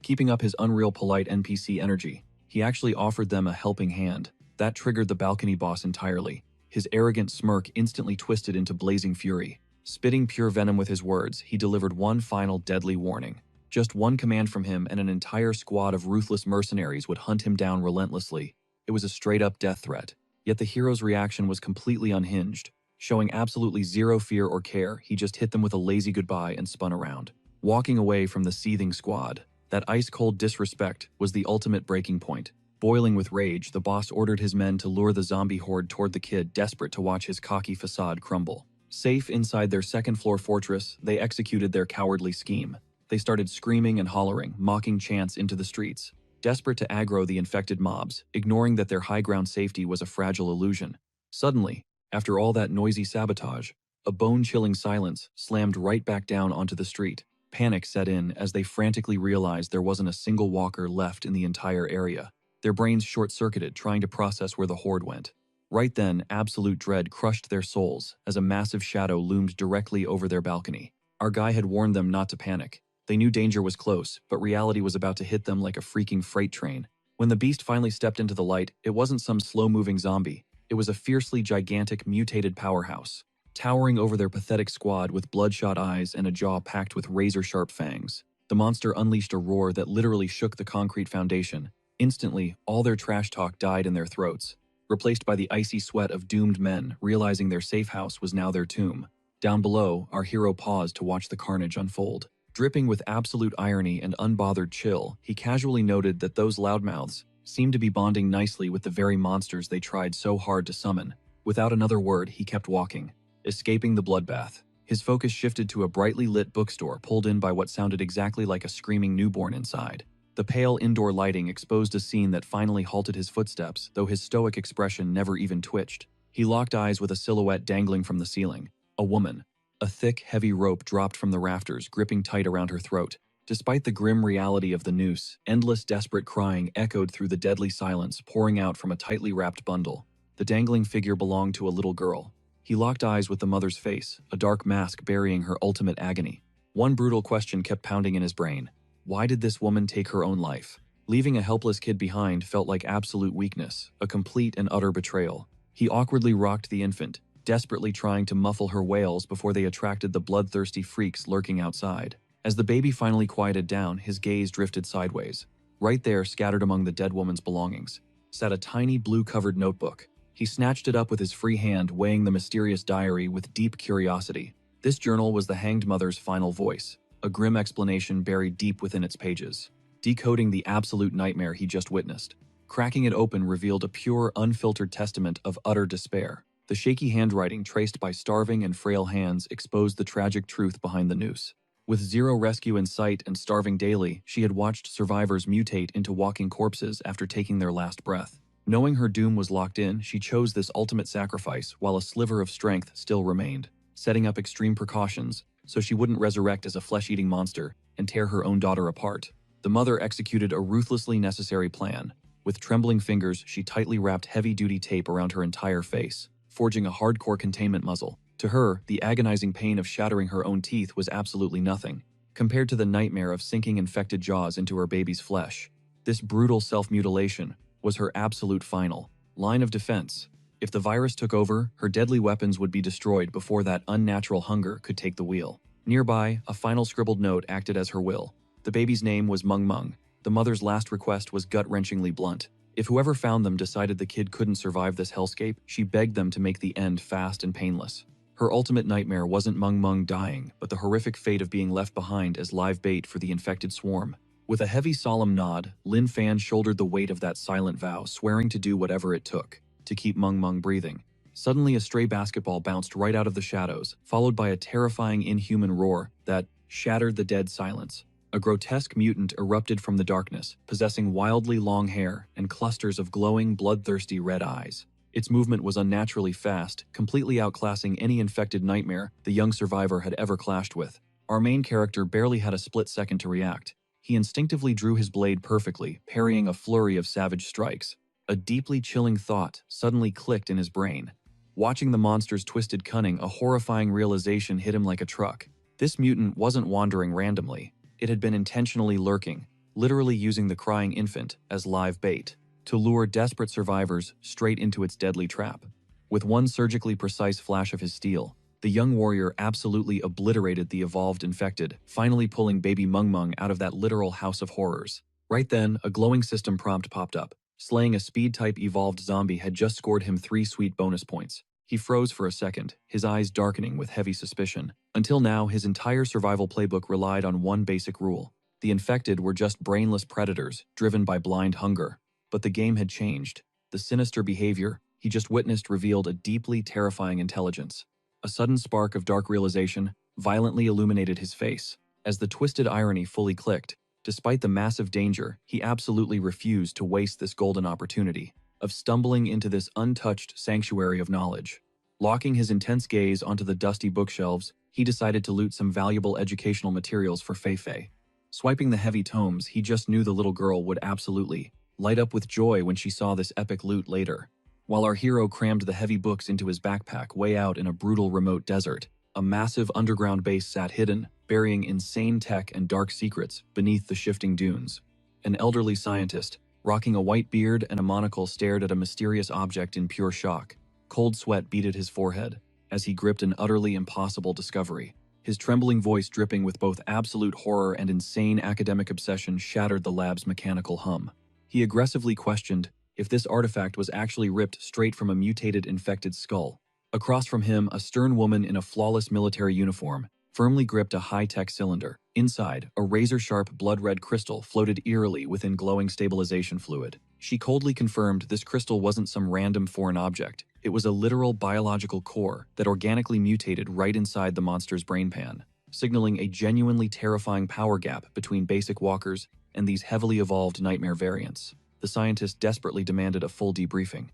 Keeping up his unreal polite NPC energy, he actually offered them a helping hand. That triggered the balcony boss entirely. His arrogant smirk instantly twisted into blazing fury. Spitting pure venom with his words, he delivered one final deadly warning. Just one command from him and an entire squad of ruthless mercenaries would hunt him down relentlessly. It was a straight-up death threat. Yet the hero's reaction was completely unhinged. Showing absolutely zero fear or care, he just hit them with a lazy goodbye and spun around, walking away from the seething squad. That ice-cold disrespect was the ultimate breaking point. Boiling with rage, the boss ordered his men to lure the zombie horde toward the kid, desperate to watch his cocky facade crumble. Safe inside their second-floor fortress, they executed their cowardly scheme. They started screaming and hollering, mocking chants into the streets, desperate to aggro the infected mobs, ignoring that their high-ground safety was a fragile illusion. Suddenly, after all that noisy sabotage, a bone-chilling silence slammed right back down onto the street. Panic set in as they frantically realized there wasn't a single walker left in the entire area. Their brains short-circuited, trying to process where the horde went. Right then, absolute dread crushed their souls as a massive shadow loomed directly over their balcony. Our guy had warned them not to panic. They knew danger was close, but reality was about to hit them like a freaking freight train. When the beast finally stepped into the light, it wasn't some slow-moving zombie. It was a fiercely gigantic, mutated powerhouse, towering over their pathetic squad with bloodshot eyes and a jaw packed with razor-sharp fangs. The monster unleashed a roar that literally shook the concrete foundation. Instantly, all their trash talk died in their throats, replaced by the icy sweat of doomed men realizing their safe house was now their tomb. Down below, our hero paused to watch the carnage unfold. Dripping with absolute irony and unbothered chill, he casually noted that those loudmouths seemed to be bonding nicely with the very monsters they tried so hard to summon. Without another word, he kept walking, escaping the bloodbath. His focus shifted to a brightly lit bookstore pulled in by what sounded exactly like a screaming newborn inside. The pale indoor lighting exposed a scene that finally halted his footsteps, though his stoic expression never even twitched. He locked eyes with a silhouette dangling from the ceiling. A woman. A thick, heavy rope dropped from the rafters, gripping tight around her throat. Despite the grim reality of the noose, endless desperate crying echoed through the deadly silence, pouring out from a tightly wrapped bundle. The dangling figure belonged to a little girl. He locked eyes with the mother's face, a dark mask burying her ultimate agony. One brutal question kept pounding in his brain. Why did this woman take her own life? Leaving a helpless kid behind felt like absolute weakness, a complete and utter betrayal. He awkwardly rocked the infant, desperately trying to muffle her wails before they attracted the bloodthirsty freaks lurking outside. As the baby finally quieted down, his gaze drifted sideways. Right there, scattered among the dead woman's belongings, sat a tiny blue-covered notebook. He snatched it up with his free hand, weighing the mysterious diary with deep curiosity. This journal was the hanged mother's final voice, a grim explanation buried deep within its pages, decoding the absolute nightmare he just witnessed. Cracking it open revealed a pure, unfiltered testament of utter despair. The shaky handwriting, traced by starving and frail hands, exposed the tragic truth behind the noose. With zero rescue in sight and starving daily, she had watched survivors mutate into walking corpses after taking their last breath. Knowing her doom was locked in, she chose this ultimate sacrifice while a sliver of strength still remained, setting up extreme precautions so she wouldn't resurrect as a flesh-eating monster and tear her own daughter apart. The mother executed a ruthlessly necessary plan. With trembling fingers, she tightly wrapped heavy-duty tape around her entire face, forging a hardcore containment muzzle. To her, the agonizing pain of shattering her own teeth was absolutely nothing, compared to the nightmare of sinking infected jaws into her baby's flesh. This brutal self-mutilation was her absolute final line of defense. If the virus took over, her deadly weapons would be destroyed before that unnatural hunger could take the wheel. Nearby, a final scribbled note acted as her will. The baby's name was Mung Mung. The mother's last request was gut-wrenchingly blunt. If whoever found them decided the kid couldn't survive this hellscape, she begged them to make the end fast and painless. Her ultimate nightmare wasn't Mung Mung dying, but the horrific fate of being left behind as live bait for the infected swarm. With a heavy, solemn nod, Lin Fan shouldered the weight of that silent vow, swearing to do whatever it took to keep Mung Mung breathing. Suddenly, a stray basketball bounced right out of the shadows, followed by a terrifying, inhuman roar that shattered the dead silence. A grotesque mutant erupted from the darkness, possessing wildly long hair and clusters of glowing, bloodthirsty red eyes. Its movement was unnaturally fast, completely outclassing any infected nightmare the young survivor had ever clashed with. Our main character barely had a split second to react. He instinctively drew his blade perfectly, parrying a flurry of savage strikes. A deeply chilling thought suddenly clicked in his brain. Watching the monster's twisted cunning, a horrifying realization hit him like a truck. This mutant wasn't wandering randomly. It had been intentionally lurking, literally using the crying infant as live bait to lure desperate survivors straight into its deadly trap. With one surgically precise flash of his steel, The young warrior absolutely obliterated the evolved infected, finally pulling baby Mung Mung out of that literal house of horrors. Right then, a glowing system prompt popped up. Slaying a speed-type evolved zombie had just scored him 3 sweet bonus points. He froze for a second, his eyes darkening with heavy suspicion. Until now, his entire survival playbook relied on one basic rule. The infected were just brainless predators, driven by blind hunger. But the game had changed. The sinister behavior he just witnessed revealed a deeply terrifying intelligence. A sudden spark of dark realization violently illuminated his face. As the twisted irony fully clicked, despite the massive danger, he absolutely refused to waste this golden opportunity of stumbling into this untouched sanctuary of knowledge. Locking his intense gaze onto the dusty bookshelves, he decided to loot some valuable educational materials for Fei Fei. Swiping the heavy tomes, he just knew the little girl would absolutely light up with joy when she saw this epic loot later. While our hero crammed the heavy books into his backpack way out in a brutal remote desert, a massive underground base sat hidden, burying insane tech and dark secrets beneath the shifting dunes. An elderly scientist, rocking a white beard and a monocle, stared at a mysterious object in pure shock. Cold sweat beaded his forehead as he gripped an utterly impossible discovery. His trembling voice, dripping with both absolute horror and insane academic obsession, shattered the lab's mechanical hum. He aggressively questioned if this artifact was actually ripped straight from a mutated infected skull. Across from him, a stern woman in a flawless military uniform firmly gripped a high-tech cylinder. Inside, a razor-sharp blood-red crystal floated eerily within glowing stabilization fluid. She coldly confirmed this crystal wasn't some random foreign object. It was a literal biological core that organically mutated right inside the monster's brain pan, signaling a genuinely terrifying power gap between basic walkers and these heavily evolved nightmare variants. The scientist desperately demanded a full debriefing.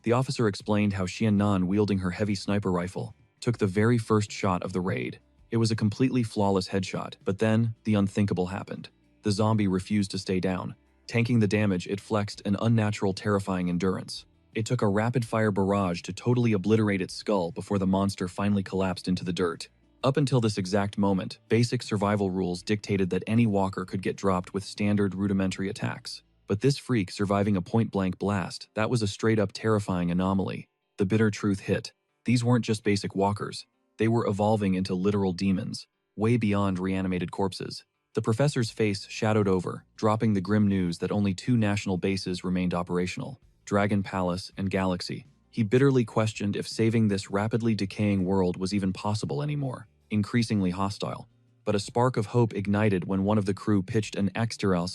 The officer explained how Xian, wielding her heavy sniper rifle, took the very first shot of the raid. It was a completely flawless headshot, but then the unthinkable happened. The zombie refused to stay down. Tanking the damage, it flexed an unnatural, terrifying endurance. It took a rapid-fire barrage to totally obliterate its skull before the monster finally collapsed into the dirt. Up until this exact moment, basic survival rules dictated that any walker could get dropped with standard rudimentary attacks. But this freak surviving a point-blank blast, that was a straight-up terrifying anomaly. The bitter truth hit. These weren't just basic walkers. They were evolving into literal demons, way beyond reanimated corpses. The professor's face shadowed over, dropping the grim news that only 2 national bases remained operational, Dragon Palace and Galaxy. He bitterly questioned if saving this rapidly decaying world was even possible anymore, increasingly hostile. But a spark of hope ignited when one of the crew pitched an extra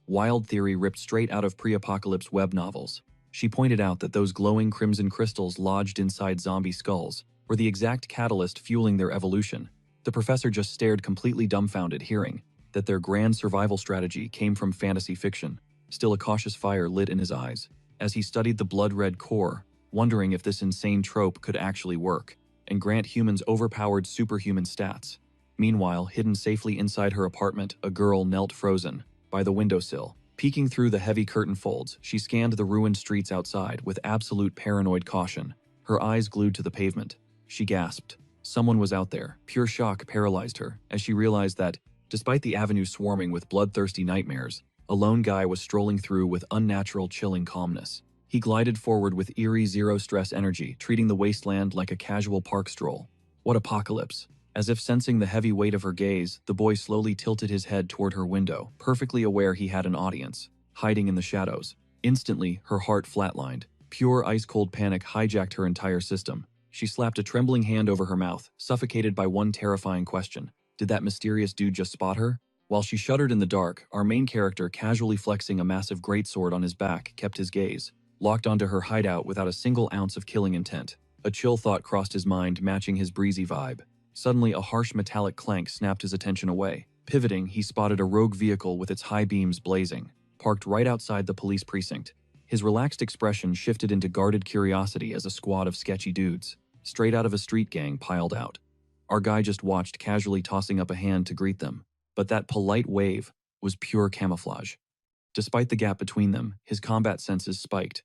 wild theory ripped straight out of pre-apocalypse web novels. She pointed out that those glowing crimson crystals lodged inside zombie skulls were the exact catalyst fueling their evolution. The professor just stared, completely dumbfounded, hearing that their grand survival strategy came from fantasy fiction. Still, a cautious fire lit in his eyes as he studied the blood-red core, wondering if this insane trope could actually work and grant humans overpowered superhuman stats. Meanwhile, hidden safely inside her apartment, a girl knelt frozen by the windowsill. Peeking through the heavy curtain folds, she scanned the ruined streets outside with absolute paranoid caution, her eyes glued to the pavement. She gasped. Someone was out there. Pure shock paralyzed her as she realized that, despite the avenue swarming with bloodthirsty nightmares, a lone guy was strolling through with unnatural, chilling calmness. He glided forward with eerie, zero-stress energy, treating the wasteland like a casual park stroll. What apocalypse! As if sensing the heavy weight of her gaze, the boy slowly tilted his head toward her window, perfectly aware he had an audience, hiding in the shadows. Instantly, her heart flatlined. Pure ice-cold panic hijacked her entire system. She slapped a trembling hand over her mouth, suffocated by one terrifying question. Did that mysterious dude just spot her? While she shuddered in the dark, our main character, casually flexing a massive greatsword on his back, kept his gaze locked onto her hideout without a single ounce of killing intent. A chill thought crossed his mind, matching his breezy vibe. Suddenly, a harsh metallic clank snapped his attention away. Pivoting, he spotted a rogue vehicle with its high beams blazing, parked right outside the police precinct. His relaxed expression shifted into guarded curiosity as a squad of sketchy dudes, straight out of a street gang, piled out. Our guy just watched, casually tossing up a hand to greet them. But that polite wave was pure camouflage. Despite the gap between them, his combat senses spiked.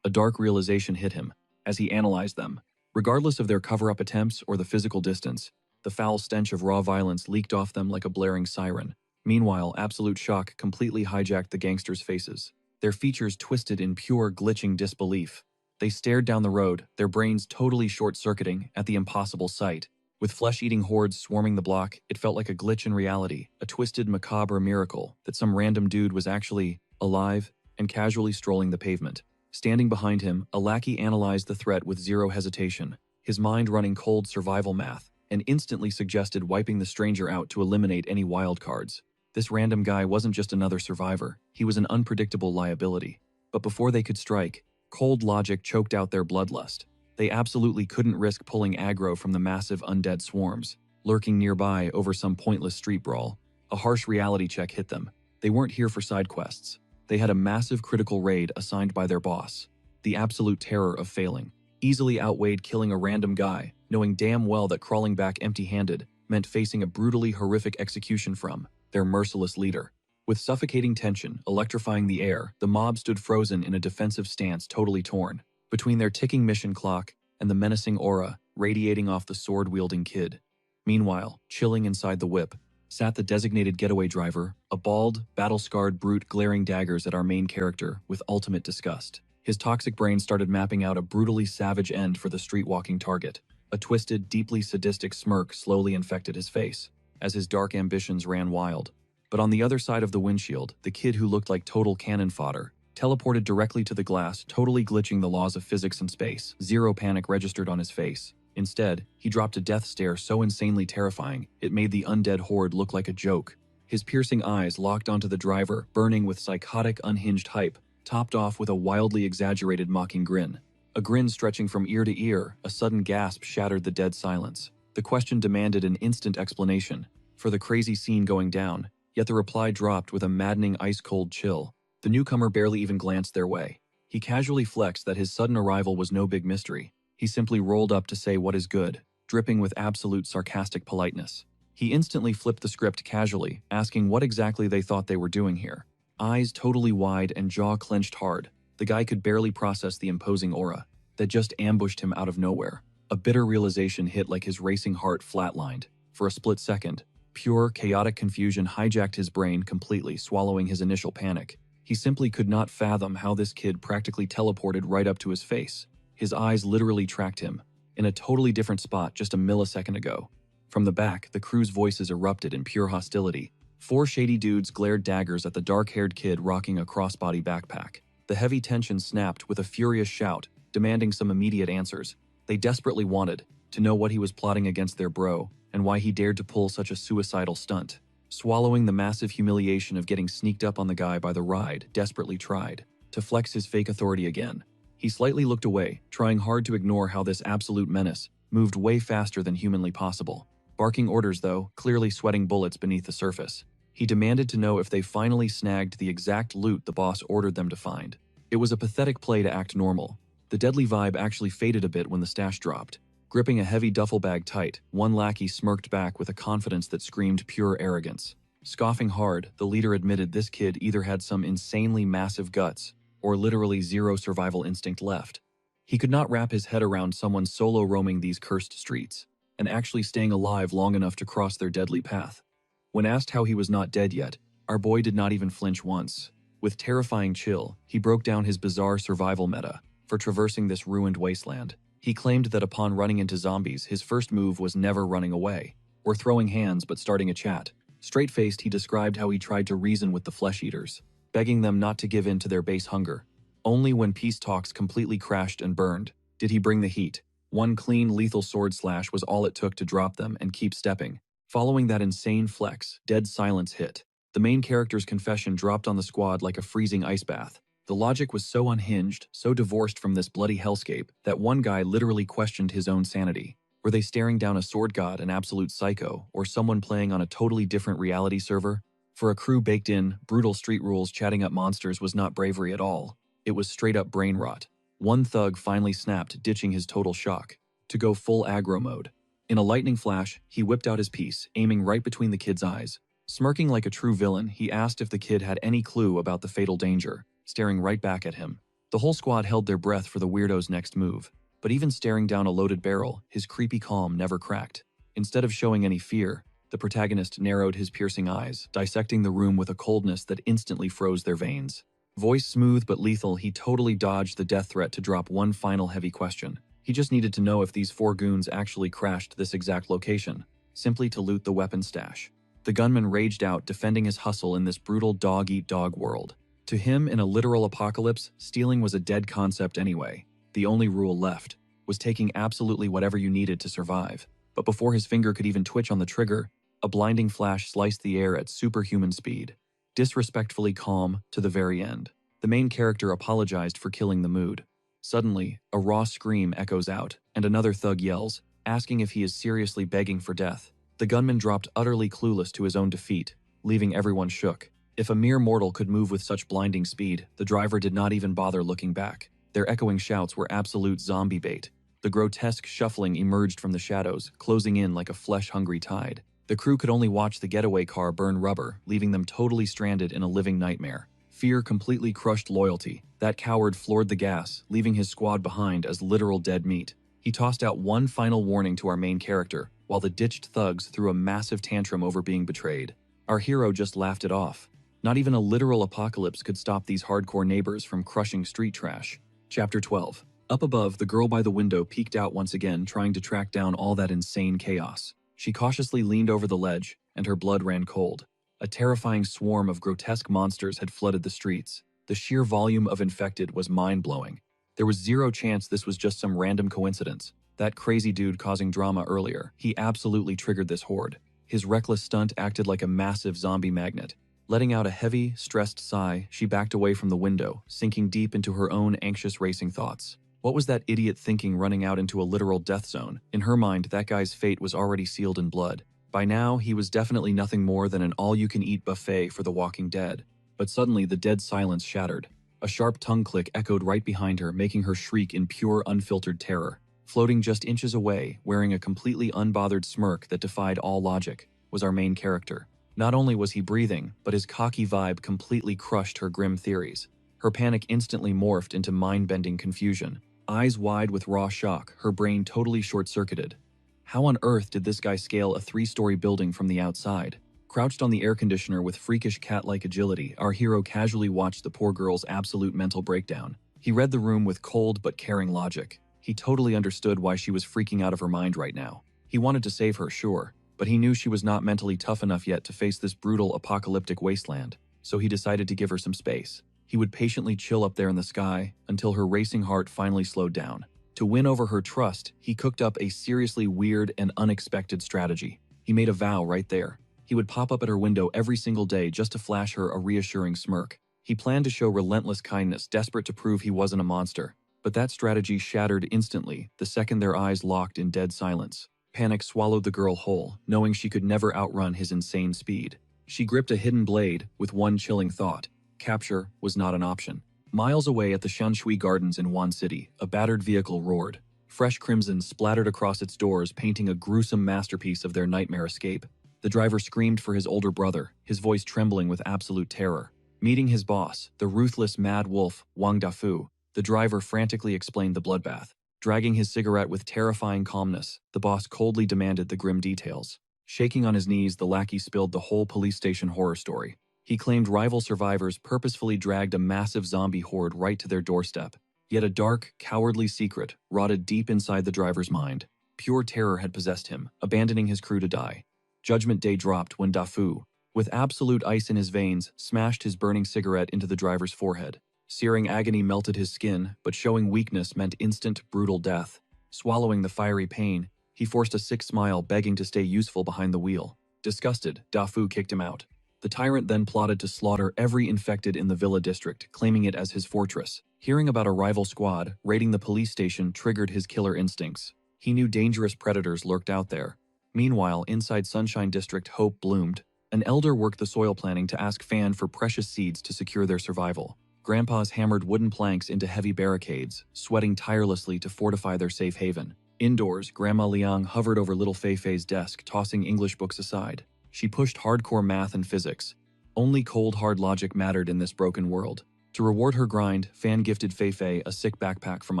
A dark realization hit him as he analyzed them. Regardless of their cover-up attempts or the physical distance, the foul stench of raw violence leaked off them like a blaring siren. Meanwhile, absolute shock completely hijacked the gangsters' faces. Their features twisted in pure, glitching disbelief. They stared down the road, their brains totally short-circuiting at the impossible sight. With flesh-eating hordes swarming the block, it felt like a glitch in reality, a twisted, macabre miracle that some random dude was actually alive and casually strolling the pavement. Standing behind him, a lackey analyzed the threat with zero hesitation, his mind running cold survival math, and instantly suggested wiping the stranger out to eliminate any wildcards. This random guy wasn't just another survivor, he was an unpredictable liability. But before they could strike, cold logic choked out their bloodlust. They absolutely couldn't risk pulling aggro from the massive undead swarms, lurking nearby over some pointless street brawl. A harsh reality check hit them. They weren't here for side quests. They had a massive critical raid assigned by their boss. The absolute terror of failing easily outweighed killing a random guy, knowing damn well that crawling back empty-handed meant facing a brutally horrific execution from their merciless leader. With suffocating tension electrifying the air, the mob stood frozen in a defensive stance, totally torn between their ticking mission clock and the menacing aura radiating off the sword-wielding kid. Meanwhile, chilling inside the whip, sat the designated getaway driver, a bald, battle-scarred brute glaring daggers at our main character with ultimate disgust. His toxic brain started mapping out a brutally savage end for the street-walking target. A twisted, deeply sadistic smirk slowly infected his face, as his dark ambitions ran wild. But on the other side of the windshield, the kid who looked like total cannon fodder teleported directly to the glass, totally glitching the laws of physics and space. Zero panic registered on his face. Instead, he dropped a death stare so insanely terrifying, it made the undead horde look like a joke. His piercing eyes locked onto the driver, burning with psychotic, unhinged hype, topped off with a wildly exaggerated mocking grin. A grin stretching from ear to ear, a sudden gasp shattered the dead silence. The question demanded an instant explanation for the crazy scene going down, yet the reply dropped with a maddening ice-cold chill. The newcomer barely even glanced their way. He casually flexed that his sudden arrival was no big mystery. He simply rolled up to say what is good, dripping with absolute sarcastic politeness. He instantly flipped the script casually, asking what exactly they thought they were doing here. Eyes totally wide and jaw clenched hard, the guy could barely process the imposing aura that just ambushed him out of nowhere. A bitter realization hit like his racing heart flatlined. For a split second, pure, chaotic confusion hijacked his brain completely, swallowing his initial panic. He simply could not fathom how this kid practically teleported right up to his face. His eyes literally tracked him, in a totally different spot just a millisecond ago. From the back, the crew's voices erupted in pure hostility. 4 shady dudes glared daggers at the dark-haired kid rocking a crossbody backpack. The heavy tension snapped with a furious shout, demanding some immediate answers. They desperately wanted to know what he was plotting against their bro, and why he dared to pull such a suicidal stunt. Swallowing the massive humiliation of getting sneaked up on the guy by the ride, desperately tried to flex his fake authority again. He slightly looked away, trying hard to ignore how this absolute menace moved way faster than humanly possible. Barking orders though, clearly sweating bullets beneath the surface. He demanded to know if they finally snagged the exact loot the boss ordered them to find. It was a pathetic play to act normal. The deadly vibe actually faded a bit when the stash dropped. Gripping a heavy duffel bag tight, one lackey smirked back with a confidence that screamed pure arrogance. Scoffing hard, the leader admitted this kid either had some insanely massive guts, or literally zero survival instinct left. He could not wrap his head around someone solo roaming these cursed streets, and actually staying alive long enough to cross their deadly path. When asked how he was not dead yet, our boy did not even flinch once. With terrifying chill, he broke down his bizarre survival meta for traversing this ruined wasteland. He claimed that upon running into zombies, his first move was never running away, or throwing hands but starting a chat. Straight-faced, he described how he tried to reason with the flesh-eaters, begging them not to give in to their base hunger. Only when peace talks completely crashed and burned did he bring the heat. One clean, lethal sword slash was all it took to drop them and keep stepping. Following that insane flex, dead silence hit. The main character's confession dropped on the squad like a freezing ice bath. The logic was so unhinged, so divorced from this bloody hellscape, that one guy literally questioned his own sanity. Were they staring down a sword god, an absolute psycho, or someone playing on a totally different reality server? For a crew baked in, brutal street rules chatting up monsters was not bravery at all. It was straight up brain rot. One thug finally snapped, ditching his total shock, to go full aggro mode. In a lightning flash, he whipped out his piece, aiming right between the kid's eyes. Smirking like a true villain, he asked if the kid had any clue about the fatal danger, staring right back at him. The whole squad held their breath for the weirdo's next move, but even staring down a loaded barrel, his creepy calm never cracked. Instead of showing any fear, the protagonist narrowed his piercing eyes, dissecting the room with a coldness that instantly froze their veins. Voice smooth but lethal, he totally dodged the death threat to drop one final heavy question. He just needed to know if these 4 goons actually crashed this exact location, simply to loot the weapon stash. The gunman raged out, defending his hustle in this brutal dog-eat-dog world. To him, in a literal apocalypse, stealing was a dead concept anyway. The only rule left was taking absolutely whatever you needed to survive. But before his finger could even twitch on the trigger, a blinding flash sliced the air at superhuman speed. Disrespectfully calm to the very end, the main character apologized for killing the mood. Suddenly, a raw scream echoes out, and another thug yells, asking if he is seriously begging for death. The gunman dropped utterly clueless to his own defeat, leaving everyone shook. If a mere mortal could move with such blinding speed, the driver did not even bother looking back. Their echoing shouts were absolute zombie bait. The grotesque shuffling emerged from the shadows, closing in like a flesh-hungry tide. The crew could only watch the getaway car burn rubber, leaving them totally stranded in a living nightmare. Fear completely crushed loyalty. That coward floored the gas, leaving his squad behind as literal dead meat. He tossed out one final warning to our main character, while the ditched thugs threw a massive tantrum over being betrayed. Our hero just laughed it off. Not even a literal apocalypse could stop these hardcore neighbors from crushing street trash. Chapter 12. Up above, the girl by the window peeked out once again, trying to track down all that insane chaos. She cautiously leaned over the ledge, and her blood ran cold. A terrifying swarm of grotesque monsters had flooded the streets. The sheer volume of infected was mind-blowing. There was zero chance this was just some random coincidence. That crazy dude causing drama earlier, he absolutely triggered this horde. His reckless stunt acted like a massive zombie magnet. Letting out a heavy, stressed sigh, she backed away from the window, sinking deep into her own anxious racing thoughts. What was that idiot thinking running out into a literal death zone? In her mind, that guy's fate was already sealed in blood. By now, he was definitely nothing more than an all-you-can-eat buffet for the walking dead. But suddenly, the dead silence shattered. A sharp tongue click echoed right behind her, making her shriek in pure, unfiltered terror. Floating just inches away, wearing a completely unbothered smirk that defied all logic, was our main character. Not only was he breathing, but his cocky vibe completely crushed her grim theories. Her panic instantly morphed into mind-bending confusion. Eyes wide with raw shock, her brain totally short-circuited. How on earth did this guy scale a 3-story building from the outside? Crouched on the air conditioner with freakish cat-like agility, our hero casually watched the poor girl's absolute mental breakdown. He read the room with cold but caring logic. He totally understood why she was freaking out of her mind right now. He wanted to save her, sure, but he knew she was not mentally tough enough yet to face this brutal apocalyptic wasteland, so he decided to give her some space. He would patiently chill up there in the sky until her racing heart finally slowed down. To win over her trust, he cooked up a seriously weird and unexpected strategy. He made a vow right there. He would pop up at her window every single day just to flash her a reassuring smirk. He planned to show relentless kindness, desperate to prove he wasn't a monster. But that strategy shattered instantly the second their eyes locked in dead silence. Panic swallowed the girl whole, knowing she could never outrun his insane speed. She gripped a hidden blade with one chilling thought. Capture was not an option. Miles away at the Shanshui Gardens in Wan City, a battered vehicle roared. Fresh crimson splattered across its doors, painting a gruesome masterpiece of their nightmare escape. The driver screamed for his older brother, his voice trembling with absolute terror. Meeting his boss, the ruthless mad wolf, Wang Dafu, the driver frantically explained the bloodbath. Dragging his cigarette with terrifying calmness, the boss coldly demanded the grim details. Shaking on his knees, the lackey spilled the whole police station horror story. He claimed rival survivors purposefully dragged a massive zombie horde right to their doorstep. Yet a dark, cowardly secret rotted deep inside the driver's mind. Pure terror had possessed him, abandoning his crew to die. Judgment Day dropped when Dafu, with absolute ice in his veins, smashed his burning cigarette into the driver's forehead. Searing agony melted his skin, but showing weakness meant instant, brutal death. Swallowing the fiery pain, he forced a sick smile, begging to stay useful behind the wheel. Disgusted, Dafu kicked him out. The tyrant then plotted to slaughter every infected in the Villa district, claiming it as his fortress. Hearing about a rival squad raiding the police station triggered his killer instincts. He knew dangerous predators lurked out there. Meanwhile, inside Sunshine District, hope bloomed. An elder worked the soil planning to ask Fan for precious seeds to secure their survival. Grandpas hammered wooden planks into heavy barricades, sweating tirelessly to fortify their safe haven. Indoors, Grandma Liang hovered over little Fei Fei's desk, tossing English books aside. She pushed hardcore math and physics. Only cold, hard logic mattered in this broken world. To reward her grind, Fan gifted Fei Fei a sick backpack from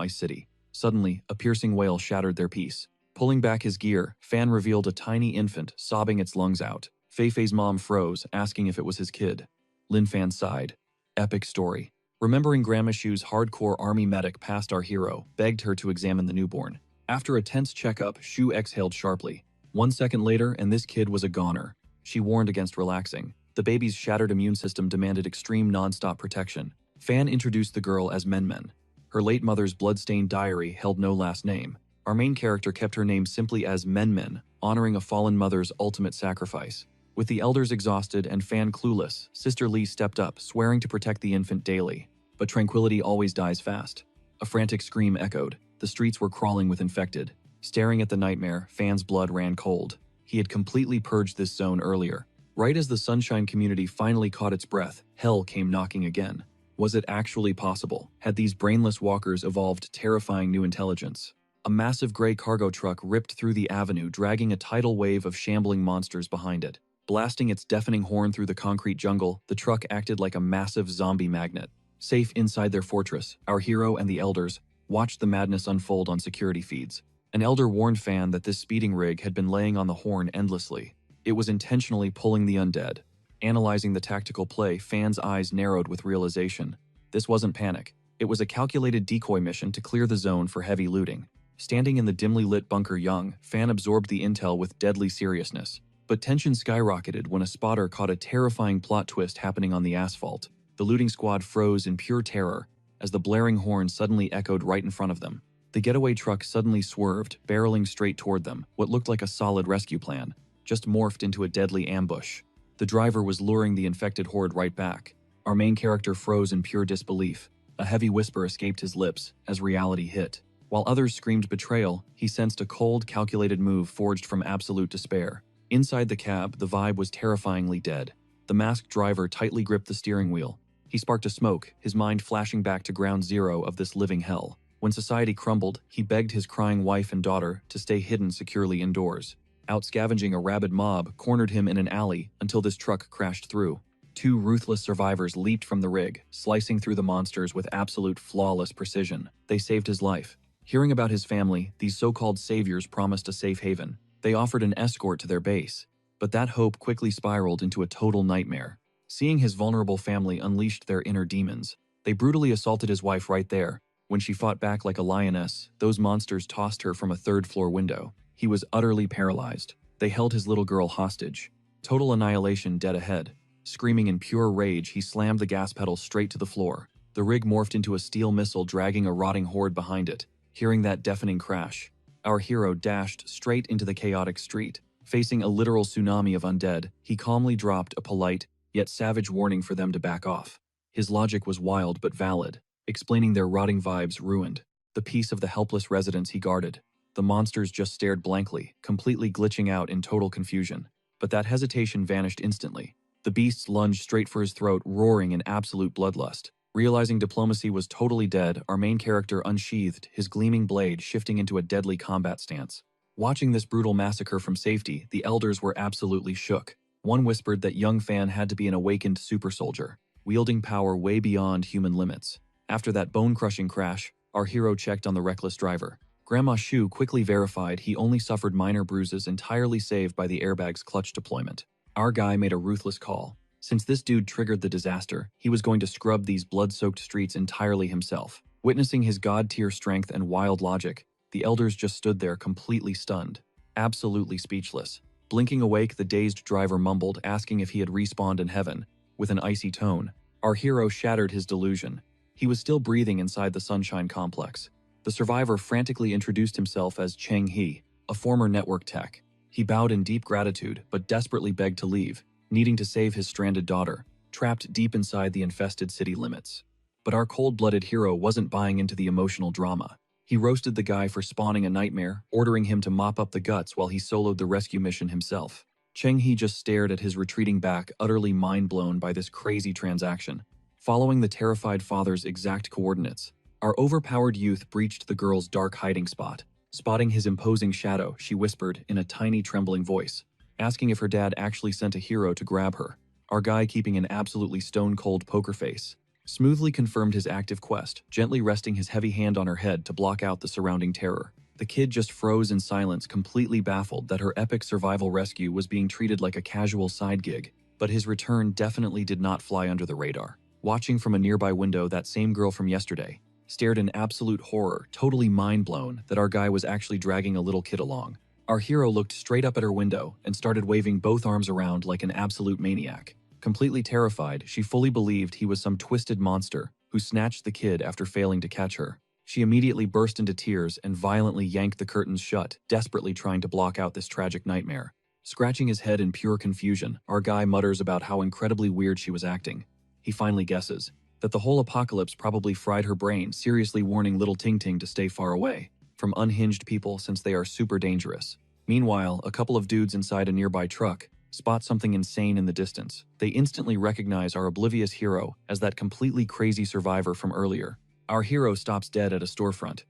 Ice City. Suddenly, a piercing wail shattered their peace. Pulling back his gear, Fan revealed a tiny infant, sobbing its lungs out. Fei Fei's mom froze, asking if it was his kid. Lin Fan sighed. Epic story. Remembering Grandma Shu's hardcore army medic past our hero, begged her to examine the newborn. After a tense checkup, Shu exhaled sharply. 1 second later, and this kid was a goner. She warned against relaxing. The baby's shattered immune system demanded extreme non-stop protection. Fan introduced the girl as Men. Her late mother's blood-stained diary held no last name. Our main character kept her name simply as Men, honoring a fallen mother's ultimate sacrifice. With the elders exhausted and Fan clueless, Sister Lee stepped up, swearing to protect the infant daily. But tranquility always dies fast. A frantic scream echoed. The streets were crawling with infected. Staring at the nightmare, Fan's blood ran cold. He had completely purged this zone earlier. Right as the Sunshine community finally caught its breath, hell came knocking again. Was it actually possible? Had these brainless walkers evolved terrifying new intelligence? A massive gray cargo truck ripped through the avenue, dragging a tidal wave of shambling monsters behind it. Blasting its deafening horn through the concrete jungle, the truck acted like a massive zombie magnet. Safe inside their fortress, our hero and the elders watched the madness unfold on security feeds. An elder warned Fan that this speeding rig had been laying on the horn endlessly. It was intentionally pulling the undead. Analyzing the tactical play, Fan's eyes narrowed with realization. This wasn't panic. It was a calculated decoy mission to clear the zone for heavy looting. Standing in the dimly lit bunker Young, Fan absorbed the intel with deadly seriousness. But tension skyrocketed when a spotter caught a terrifying plot twist happening on the asphalt. The looting squad froze in pure terror as the blaring horn suddenly echoed right in front of them. The getaway truck suddenly swerved, barreling straight toward them. What looked like a solid rescue plan just morphed into a deadly ambush. The driver was luring the infected horde right back. Our main character froze in pure disbelief. A heavy whisper escaped his lips as reality hit. While others screamed betrayal, he sensed a cold, calculated move forged from absolute despair. Inside the cab, the vibe was terrifyingly dead. The masked driver tightly gripped the steering wheel. He sparked a smoke, his mind flashing back to ground zero of this living hell. When society crumbled, he begged his crying wife and daughter to stay hidden securely indoors. Out scavenging, a rabid mob cornered him in an alley until this truck crashed through. 2 ruthless survivors leaped from the rig, slicing through the monsters with absolute flawless precision. They saved his life. Hearing about his family, these so-called saviors promised a safe haven. They offered an escort to their base. But that hope quickly spiraled into a total nightmare. Seeing his vulnerable family unleashed their inner demons, they brutally assaulted his wife right there. When she fought back like a lioness, those monsters tossed her from a 3rd-floor window. He was utterly paralyzed. They held his little girl hostage. Total annihilation dead ahead. Screaming in pure rage, he slammed the gas pedal straight to the floor. The rig morphed into a steel missile, dragging a rotting horde behind it. Hearing that deafening crash, our hero dashed straight into the chaotic street. Facing a literal tsunami of undead, he calmly dropped a polite, yet savage warning for them to back off. His logic was wild but valid, explaining their rotting vibes ruined the peace of the helpless residents he guarded. The monsters just stared blankly, completely glitching out in total confusion. But that hesitation vanished instantly. The beasts lunged straight for his throat, roaring in absolute bloodlust. Realizing diplomacy was totally dead, our main character unsheathed, his gleaming blade shifting into a deadly combat stance. Watching this brutal massacre from safety, the elders were absolutely shook. One whispered that young Fan had to be an awakened super soldier, wielding power way beyond human limits. After that bone-crushing crash, our hero checked on the reckless driver. Grandma Shu quickly verified he only suffered minor bruises, entirely saved by the airbag's clutch deployment. Our guy made a ruthless call. Since this dude triggered the disaster, he was going to scrub these blood-soaked streets entirely himself. Witnessing his god-tier strength and wild logic, the elders just stood there completely stunned, absolutely speechless. Blinking awake, the dazed driver mumbled, asking if he had respawned in heaven. With an icy tone, our hero shattered his delusion. He was still breathing inside the Sunshine complex. The survivor frantically introduced himself as Cheng He, a former network tech. He bowed in deep gratitude, but desperately begged to leave, needing to save his stranded daughter, trapped deep inside the infested city limits. But our cold-blooded hero wasn't buying into the emotional drama. He roasted the guy for spawning a nightmare, ordering him to mop up the guts while he soloed the rescue mission himself. Cheng He just stared at his retreating back, utterly mind-blown by this crazy transaction. Following the terrified father's exact coordinates, our overpowered youth breached the girl's dark hiding spot. Spotting his imposing shadow, she whispered in a tiny, trembling voice, asking if her dad actually sent a hero to grab her. Our guy, keeping an absolutely stone-cold poker face, smoothly confirmed his active quest, gently resting his heavy hand on her head to block out the surrounding terror. The kid just froze in silence, completely baffled that her epic survival rescue was being treated like a casual side gig, but his return definitely did not fly under the radar. Watching from a nearby window, that same girl from yesterday stared in absolute horror, totally mind-blown that our guy was actually dragging a little kid along. Our hero looked straight up at her window and started waving both arms around like an absolute maniac. Completely terrified, she fully believed he was some twisted monster who snatched the kid after failing to catch her. She immediately burst into tears and violently yanked the curtains shut, desperately trying to block out this tragic nightmare. Scratching his head in pure confusion, our guy mutters about how incredibly weird she was acting. He finally guesses that the whole apocalypse probably fried her brain, seriously warning little Ting Ting to stay far away from unhinged people since they are super dangerous. Meanwhile, a couple of dudes inside a nearby truck spot something insane in the distance. They instantly recognize our oblivious hero as that completely crazy survivor from earlier. Our hero stops dead at a storefront.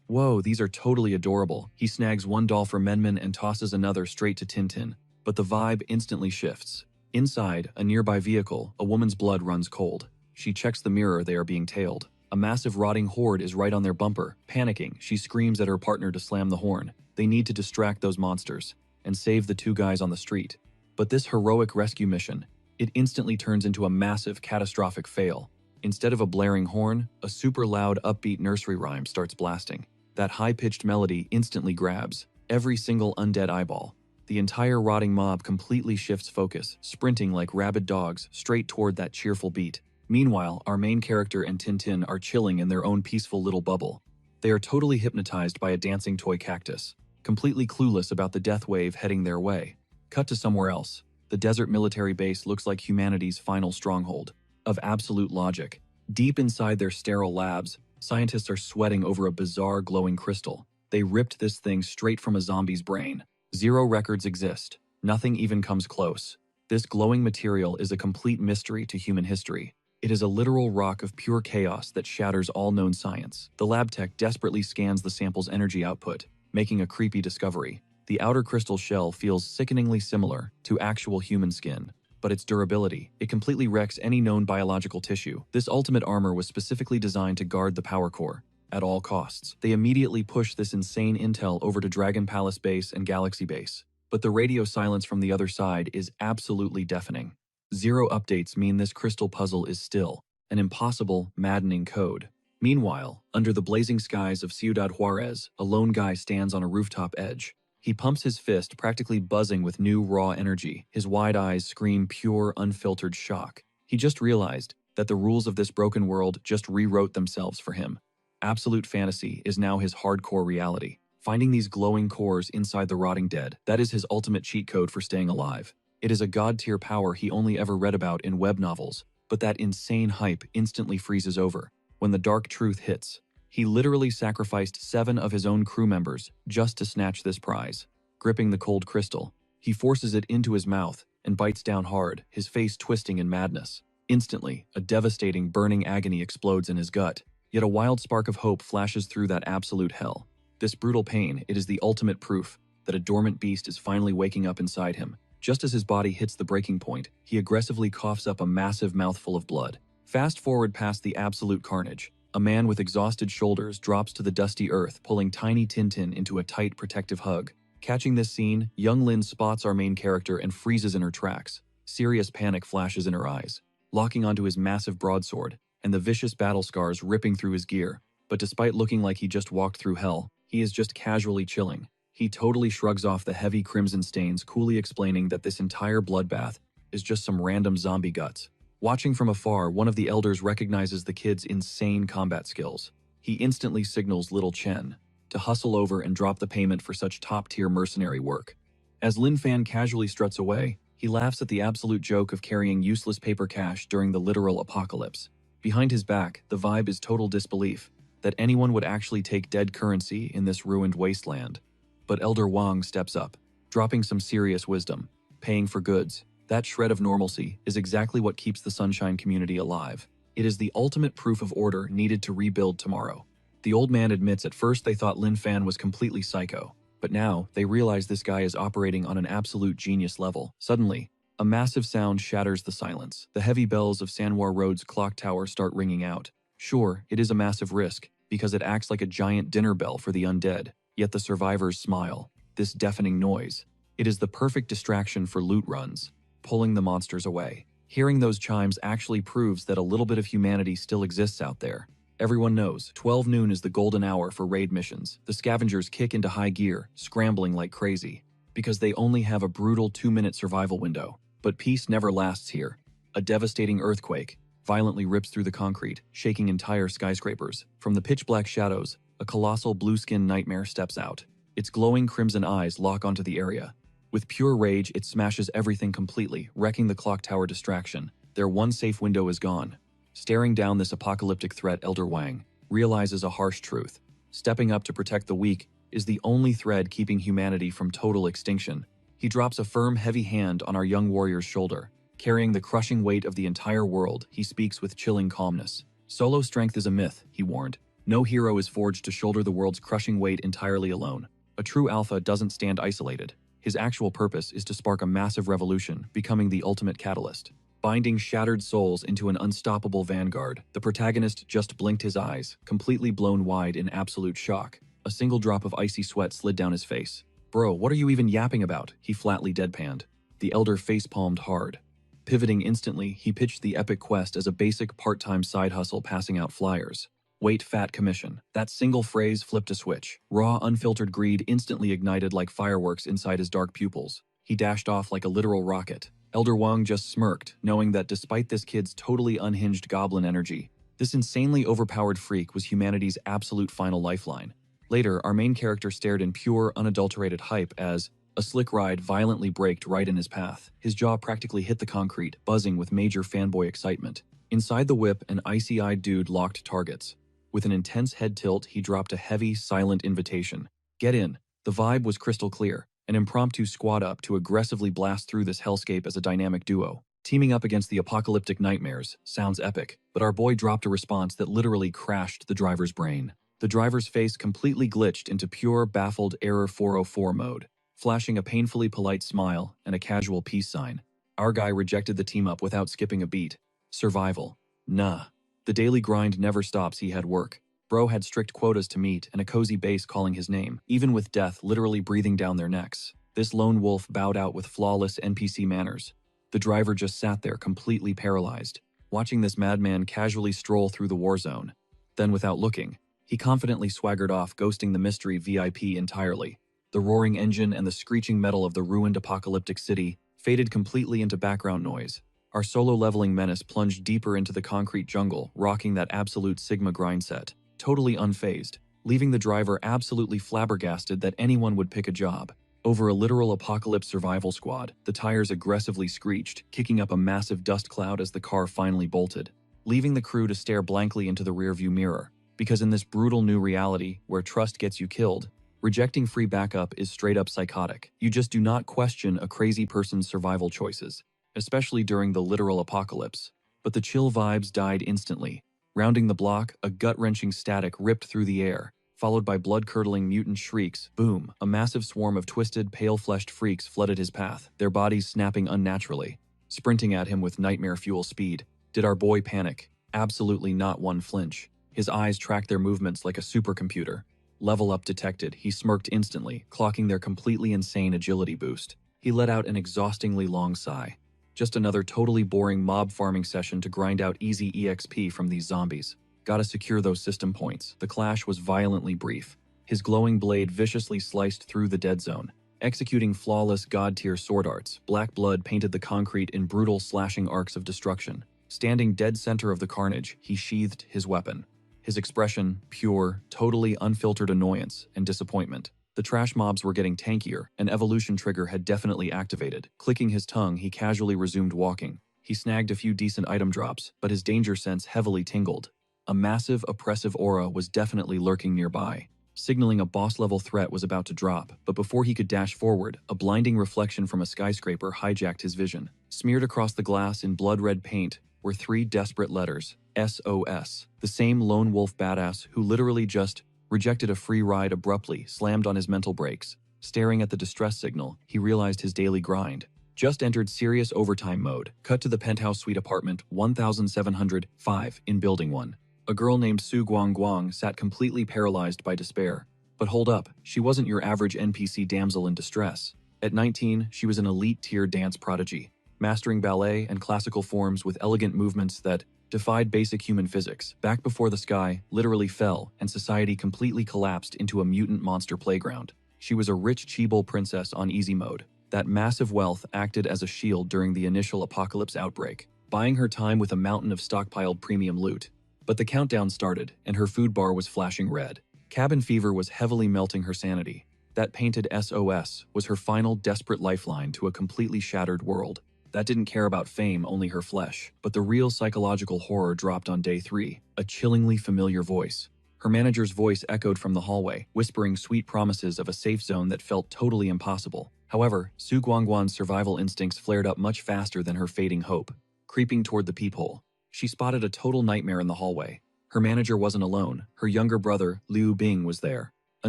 Whoa, these are totally adorable. He snags one doll for Menman and tosses another straight to Tintin. But the vibe instantly shifts. Inside a nearby vehicle, a woman's blood runs cold. She checks the mirror, they are being tailed. A massive rotting horde is right on their bumper. Panicking, she screams at her partner to slam the horn. They need to distract those monsters and save the two guys on the street. But this heroic rescue mission, it instantly turns into a massive, catastrophic fail. Instead of a blaring horn, a super loud, upbeat nursery rhyme starts blasting. That high-pitched melody instantly grabs every single undead eyeball. The entire rotting mob completely shifts focus, sprinting like rabid dogs straight toward that cheerful beat. Meanwhile, our main character and Tintin are chilling in their own peaceful little bubble. They are totally hypnotized by a dancing toy cactus, completely clueless about the death wave heading their way. Cut to somewhere else. The desert military base looks like humanity's final stronghold of absolute logic. Deep inside their sterile labs, scientists are sweating over a bizarre glowing crystal. They ripped this thing straight from a zombie's brain. Zero records exist. Nothing even comes close. This glowing material is a complete mystery to human history. It is a literal rock of pure chaos that shatters all known science. The lab tech desperately scans the sample's energy output, making a creepy discovery. The outer crystal shell feels sickeningly similar to actual human skin, but its durability, it completely wrecks any known biological tissue. This ultimate armor was specifically designed to guard the power core at all costs. They immediately push this insane intel over to Dragon Palace Base and Galaxy Base, but the radio silence from the other side is absolutely deafening. Zero updates mean this crystal puzzle is still an impossible, maddening code. Meanwhile, under the blazing skies of Ciudad Juarez, a lone guy stands on a rooftop edge. He pumps his fist, practically buzzing with new raw energy. His wide eyes scream pure, unfiltered shock. He just realized that the rules of this broken world just rewrote themselves for him. Absolute fantasy is now his hardcore reality. Finding these glowing cores inside the rotting dead, that is his ultimate cheat code for staying alive. It is a god-tier power he only ever read about in web novels, but that insane hype instantly freezes over when the dark truth hits. He literally sacrificed 7 of his own crew members just to snatch this prize. Gripping the cold crystal, he forces it into his mouth and bites down hard, his face twisting in madness. Instantly, a devastating, burning agony explodes in his gut, yet a wild spark of hope flashes through that absolute hell. This brutal pain, it is the ultimate proof that a dormant beast is finally waking up inside him. Just as his body hits the breaking point, he aggressively coughs up a massive mouthful of blood. Fast forward past the absolute carnage. A man with exhausted shoulders drops to the dusty earth, pulling tiny Tintin into a tight, protective hug. Catching this scene, young Lin spots our main character and freezes in her tracks. Serious panic flashes in her eyes, locking onto his massive broadsword, and the vicious battle scars ripping through his gear. But despite looking like he just walked through hell, he is just casually chilling. He totally shrugs off the heavy crimson stains, coolly explaining that this entire bloodbath is just some random zombie guts. Watching from afar, one of the elders recognizes the kid's insane combat skills. He instantly signals little Chen to hustle over and drop the payment for such top-tier mercenary work. As Lin Fan casually struts away, he laughs at the absolute joke of carrying useless paper cash during the literal apocalypse. Behind his back, the vibe is total disbelief that anyone would actually take dead currency in this ruined wasteland. But Elder Wang steps up, dropping some serious wisdom. Paying for goods, that shred of normalcy, is exactly what keeps the Sunshine community alive. It is the ultimate proof of order needed to rebuild tomorrow. The old man admits at first they thought Lin Fan was completely psycho, but now they realize this guy is operating on an absolute genius level. Suddenly, a massive sound shatters the silence. The heavy bells of Sanwar Road's clock tower start ringing out. Sure, it is a massive risk, because it acts like a giant dinner bell for the undead, yet the survivors smile. This deafening noise, it is the perfect distraction for loot runs, pulling the monsters away. Hearing those chimes actually proves that a little bit of humanity still exists out there. Everyone knows 12 noon is the golden hour for raid missions. The scavengers kick into high gear, scrambling like crazy, because they only have a brutal 2-minute survival window. But peace never lasts here. A devastating earthquake violently rips through the concrete, shaking entire skyscrapers. From the pitch-black shadows, a colossal blue-skinned nightmare steps out. Its glowing crimson eyes lock onto the area. With pure rage, it smashes everything completely, wrecking the clock tower distraction. Their one safe window is gone. Staring down this apocalyptic threat, Elder Wang realizes a harsh truth. Stepping up to protect the weak is the only thread keeping humanity from total extinction. He drops a firm, heavy hand on our young warrior's shoulder. Carrying the crushing weight of the entire world, he speaks with chilling calmness. Solo strength is a myth, he warned. No hero is forged to shoulder the world's crushing weight entirely alone. A true alpha doesn't stand isolated. His actual purpose is to spark a massive revolution, becoming the ultimate catalyst. Binding shattered souls into an unstoppable vanguard, the protagonist just blinked his eyes, completely blown wide in absolute shock. A single drop of icy sweat slid down his face. "Bro, what are you even yapping about?" he flatly deadpanned. The elder face-palmed hard. Pivoting instantly, he pitched the epic quest as a basic part-time side hustle, passing out flyers. Wait, fat commission. That single phrase flipped a switch. Raw, unfiltered greed instantly ignited like fireworks inside his dark pupils. He dashed off like a literal rocket. Elder Wang just smirked, knowing that despite this kid's totally unhinged goblin energy, this insanely overpowered freak was humanity's absolute final lifeline. Later, our main character stared in pure, unadulterated hype as a slick ride violently braked right in his path. His jaw practically hit the concrete, buzzing with major fanboy excitement. Inside the whip, an icy-eyed dude locked targets. With an intense head tilt, he dropped a heavy, silent invitation. "Get in." The vibe was crystal clear. An impromptu squad up to aggressively blast through this hellscape as a dynamic duo. Teaming up against the apocalyptic nightmares sounds epic, but our boy dropped a response that literally crashed the driver's brain. The driver's face completely glitched into pure, baffled Error 404 mode, flashing a painfully polite smile and a casual peace sign. Our guy rejected the team up without skipping a beat. Survival. Nah. The daily grind never stops, he had work. Bro had strict quotas to meet and a cozy base calling his name, even with death literally breathing down their necks. This lone wolf bowed out with flawless NPC manners. The driver just sat there completely paralyzed, watching this madman casually stroll through the war zone. Then without looking, he confidently swaggered off, ghosting the mystery VIP entirely. The roaring engine and the screeching metal of the ruined apocalyptic city faded completely into background noise. Our solo-leveling menace plunged deeper into the concrete jungle, rocking that absolute Sigma grind set, totally unfazed, leaving the driver absolutely flabbergasted that anyone would pick a job. Over a literal apocalypse survival squad, the tires aggressively screeched, kicking up a massive dust cloud as the car finally bolted, leaving the crew to stare blankly into the rearview mirror. Because in this brutal new reality, where trust gets you killed, rejecting free backup is straight-up psychotic. You just do not question a crazy person's survival choices, especially during the literal apocalypse. But the chill vibes died instantly. Rounding the block, a gut-wrenching static ripped through the air, followed by blood-curdling mutant shrieks. Boom! A massive swarm of twisted, pale-fleshed freaks flooded his path, their bodies snapping unnaturally, sprinting at him with nightmare-fuel speed. Did our boy panic? Absolutely not one flinch. His eyes tracked their movements like a supercomputer. Level up detected, he smirked instantly, clocking their completely insane agility boost. He let out an exhaustingly long sigh. Just another totally boring mob farming session to grind out easy EXP from these zombies. Gotta secure those system points. The clash was violently brief. His glowing blade viciously sliced through the dead zone. Executing flawless god-tier sword arts, black blood painted the concrete in brutal slashing arcs of destruction. Standing dead center of the carnage, he sheathed his weapon. His expression, pure, totally unfiltered annoyance and disappointment. The trash mobs were getting tankier, an evolution trigger had definitely activated. Clicking his tongue, he casually resumed walking. He snagged a few decent item drops, but his danger sense heavily tingled. A massive, oppressive aura was definitely lurking nearby, signaling a boss-level threat was about to drop, but before he could dash forward, a blinding reflection from a skyscraper hijacked his vision. Smeared across the glass in blood-red paint were 3 desperate letters, SOS. The same lone wolf badass who literally just rejected a free ride abruptly slammed on his mental brakes. Staring at the distress signal, he realized his daily grind just entered serious overtime mode. Cut to the penthouse suite apartment 1705 in Building 1. A girl named Su Guang sat completely paralyzed by despair. But hold up, she wasn't your average NPC damsel in distress. At 19, she was an elite-tier dance prodigy. mastering ballet and classical forms with elegant movements that defied basic human physics. Back before the sky literally fell and society completely collapsed into a mutant monster playground. She was a rich Chibol princess on easy mode. That massive wealth acted as a shield during the initial apocalypse outbreak, buying her time with a mountain of stockpiled premium loot. But the countdown started, and her food bar was flashing red. Cabin fever was heavily melting her sanity. That painted SOS was her final desperate lifeline to a completely shattered world. That didn't care about fame, only her flesh. But the real psychological horror dropped on day 3, a chillingly familiar voice. Her manager's voice echoed from the hallway, whispering sweet promises of a safe zone that felt totally impossible. However, Su Guangguan's survival instincts flared up much faster than her fading hope. Creeping toward the peephole, she spotted a total nightmare in the hallway. Her manager wasn't alone. Her younger brother, Liu Bing, was there. A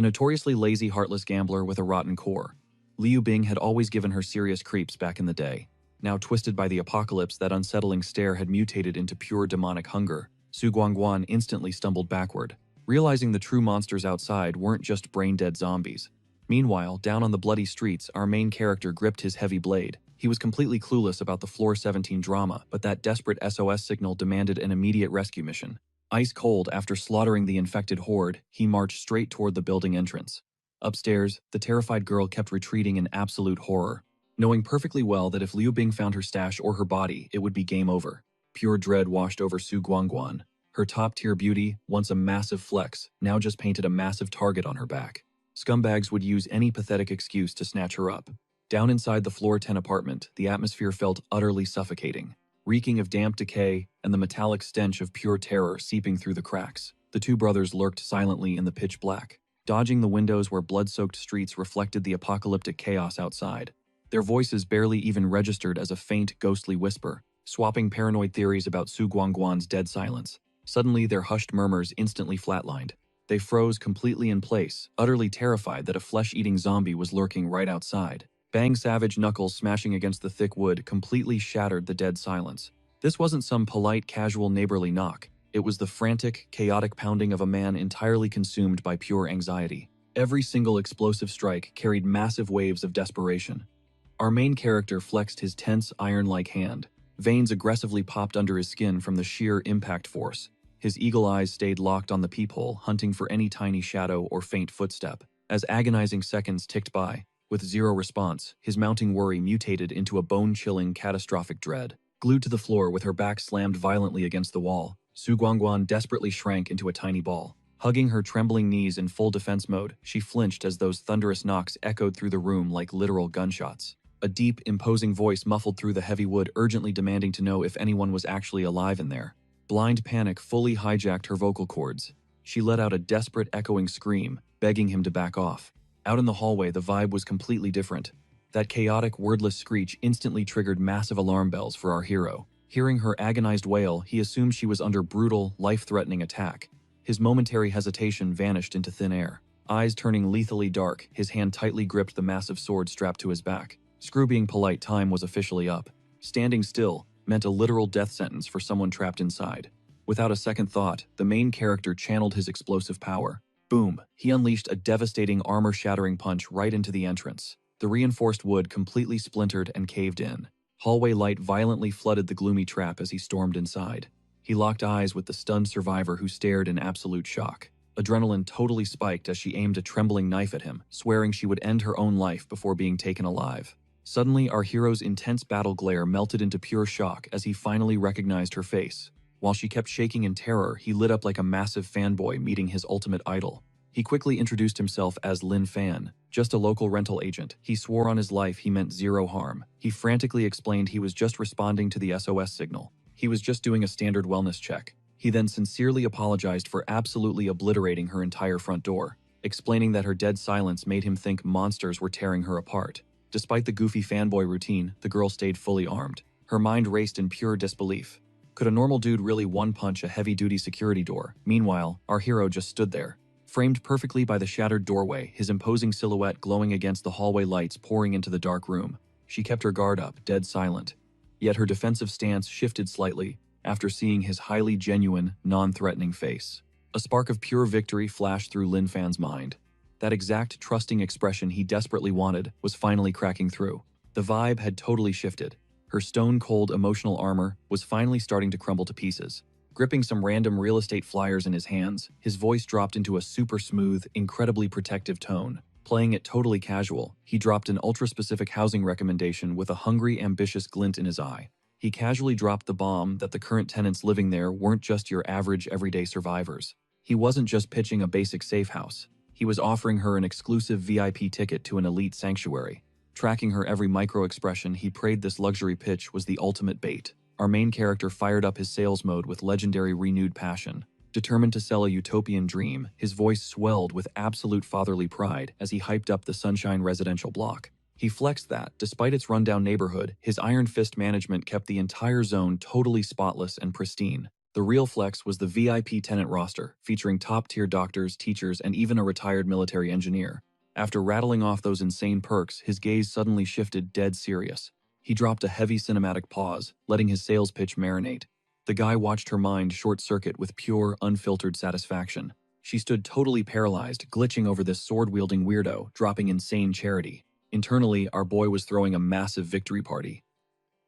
notoriously lazy, heartless gambler with a rotten core. Liu Bing had always given her serious creeps back in the day. Now twisted by the apocalypse, that unsettling stare had mutated into pure demonic hunger. Su Guangguan instantly stumbled backward, realizing the true monsters outside weren't just brain-dead zombies. Meanwhile, down on the bloody streets, our main character gripped his heavy blade. He was completely clueless about the Floor 17 drama, but that desperate SOS signal demanded an immediate rescue mission. Ice cold, after slaughtering the infected horde, he marched straight toward the building entrance. Upstairs, the terrified girl kept retreating in absolute horror, knowing perfectly well that if Liu Bing found her stash or her body, it would be game over. Pure dread washed over Su Guangguan. Her top-tier beauty, once a massive flex, now just painted a massive target on her back. Scumbags would use any pathetic excuse to snatch her up. Down inside the Floor 10 apartment, the atmosphere felt utterly suffocating, reeking of damp decay and the metallic stench of pure terror seeping through the cracks. The two brothers lurked silently in the pitch black, dodging the windows where blood-soaked streets reflected the apocalyptic chaos outside. Their voices barely even registered as a faint, ghostly whisper, swapping paranoid theories about Su Guangguan's dead silence. Suddenly, their hushed murmurs instantly flatlined. They froze completely in place, utterly terrified that a flesh-eating zombie was lurking right outside. Bang's savage knuckles smashing against the thick wood completely shattered the dead silence. This wasn't some polite, casual neighborly knock. It was the frantic, chaotic pounding of a man entirely consumed by pure anxiety. Every single explosive strike carried massive waves of desperation. Our main character flexed his tense, iron-like hand. Veins aggressively popped under his skin from the sheer impact force. His eagle eyes stayed locked on the peephole, hunting for any tiny shadow or faint footstep. As agonizing seconds ticked by, with zero response, his mounting worry mutated into a bone-chilling, catastrophic dread. Glued to the floor with her back slammed violently against the wall, Su Guangguan desperately shrank into a tiny ball. Hugging her trembling knees in full defense mode, she flinched as those thunderous knocks echoed through the room like literal gunshots. A deep, imposing voice muffled through the heavy wood, urgently demanding to know if anyone was actually alive in there. Blind panic fully hijacked her vocal cords. She let out a desperate, echoing scream, begging him to back off. Out in the hallway, the vibe was completely different. That chaotic, wordless screech instantly triggered massive alarm bells for our hero. Hearing her agonized wail, he assumed she was under brutal, life-threatening attack. His momentary hesitation vanished into thin air. Eyes turning lethally dark, his hand tightly gripped the massive sword strapped to his back. Screw being polite, time was officially up. Standing still meant a literal death sentence for someone trapped inside. Without a second thought, the main character channeled his explosive power. Boom! He unleashed a devastating, armor-shattering punch right into the entrance. The reinforced wood completely splintered and caved in. Hallway light violently flooded the gloomy trap as he stormed inside. He locked eyes with the stunned survivor who stared in absolute shock. Adrenaline totally spiked as she aimed a trembling knife at him, swearing she would end her own life before being taken alive. Suddenly, our hero's intense battle glare melted into pure shock as he finally recognized her face. While she kept shaking in terror, he lit up like a massive fanboy meeting his ultimate idol. He quickly introduced himself as Lin Fan, just a local rental agent. He swore on his life he meant zero harm. He frantically explained he was just responding to the SOS signal. He was just doing a standard wellness check. He then sincerely apologized for absolutely obliterating her entire front door, explaining that her dead silence made him think monsters were tearing her apart. Despite the goofy fanboy routine, the girl stayed fully armed. Her mind raced in pure disbelief. Could a normal dude really one-punch a heavy-duty security door? Meanwhile, our hero just stood there, framed perfectly by the shattered doorway, his imposing silhouette glowing against the hallway lights pouring into the dark room. She kept her guard up, dead silent. Yet her defensive stance shifted slightly after seeing his highly genuine, non-threatening face. A spark of pure victory flashed through Lin Fan's mind. That exact trusting expression he desperately wanted was finally cracking through. The vibe had totally shifted. Her stone-cold emotional armor was finally starting to crumble to pieces. Gripping some random real estate flyers in his hands, his voice dropped into a super smooth, incredibly protective tone. Playing it totally casual, he dropped an ultra-specific housing recommendation with a hungry, ambitious glint in his eye. He casually dropped the bomb that the current tenants living there weren't just your average everyday survivors. He wasn't just pitching a basic safe house. He was offering her an exclusive VIP ticket to an elite sanctuary. Tracking her every micro-expression, he prayed this luxury pitch was the ultimate bait. Our main character fired up his sales mode with legendary renewed passion. Determined to sell a utopian dream, his voice swelled with absolute fatherly pride as he hyped up the Sunshine residential block. He flexed that, despite its rundown neighborhood, his iron fist management kept the entire zone totally spotless and pristine. The real flex was the VIP tenant roster, featuring top-tier doctors, teachers, and even a retired military engineer. After rattling off those insane perks, his gaze suddenly shifted dead serious. He dropped a heavy cinematic pause, letting his sales pitch marinate. The guy watched her mind short-circuit with pure, unfiltered satisfaction. She stood totally paralyzed, glitching over this sword-wielding weirdo, dropping insane charity. Internally, our boy was throwing a massive victory party.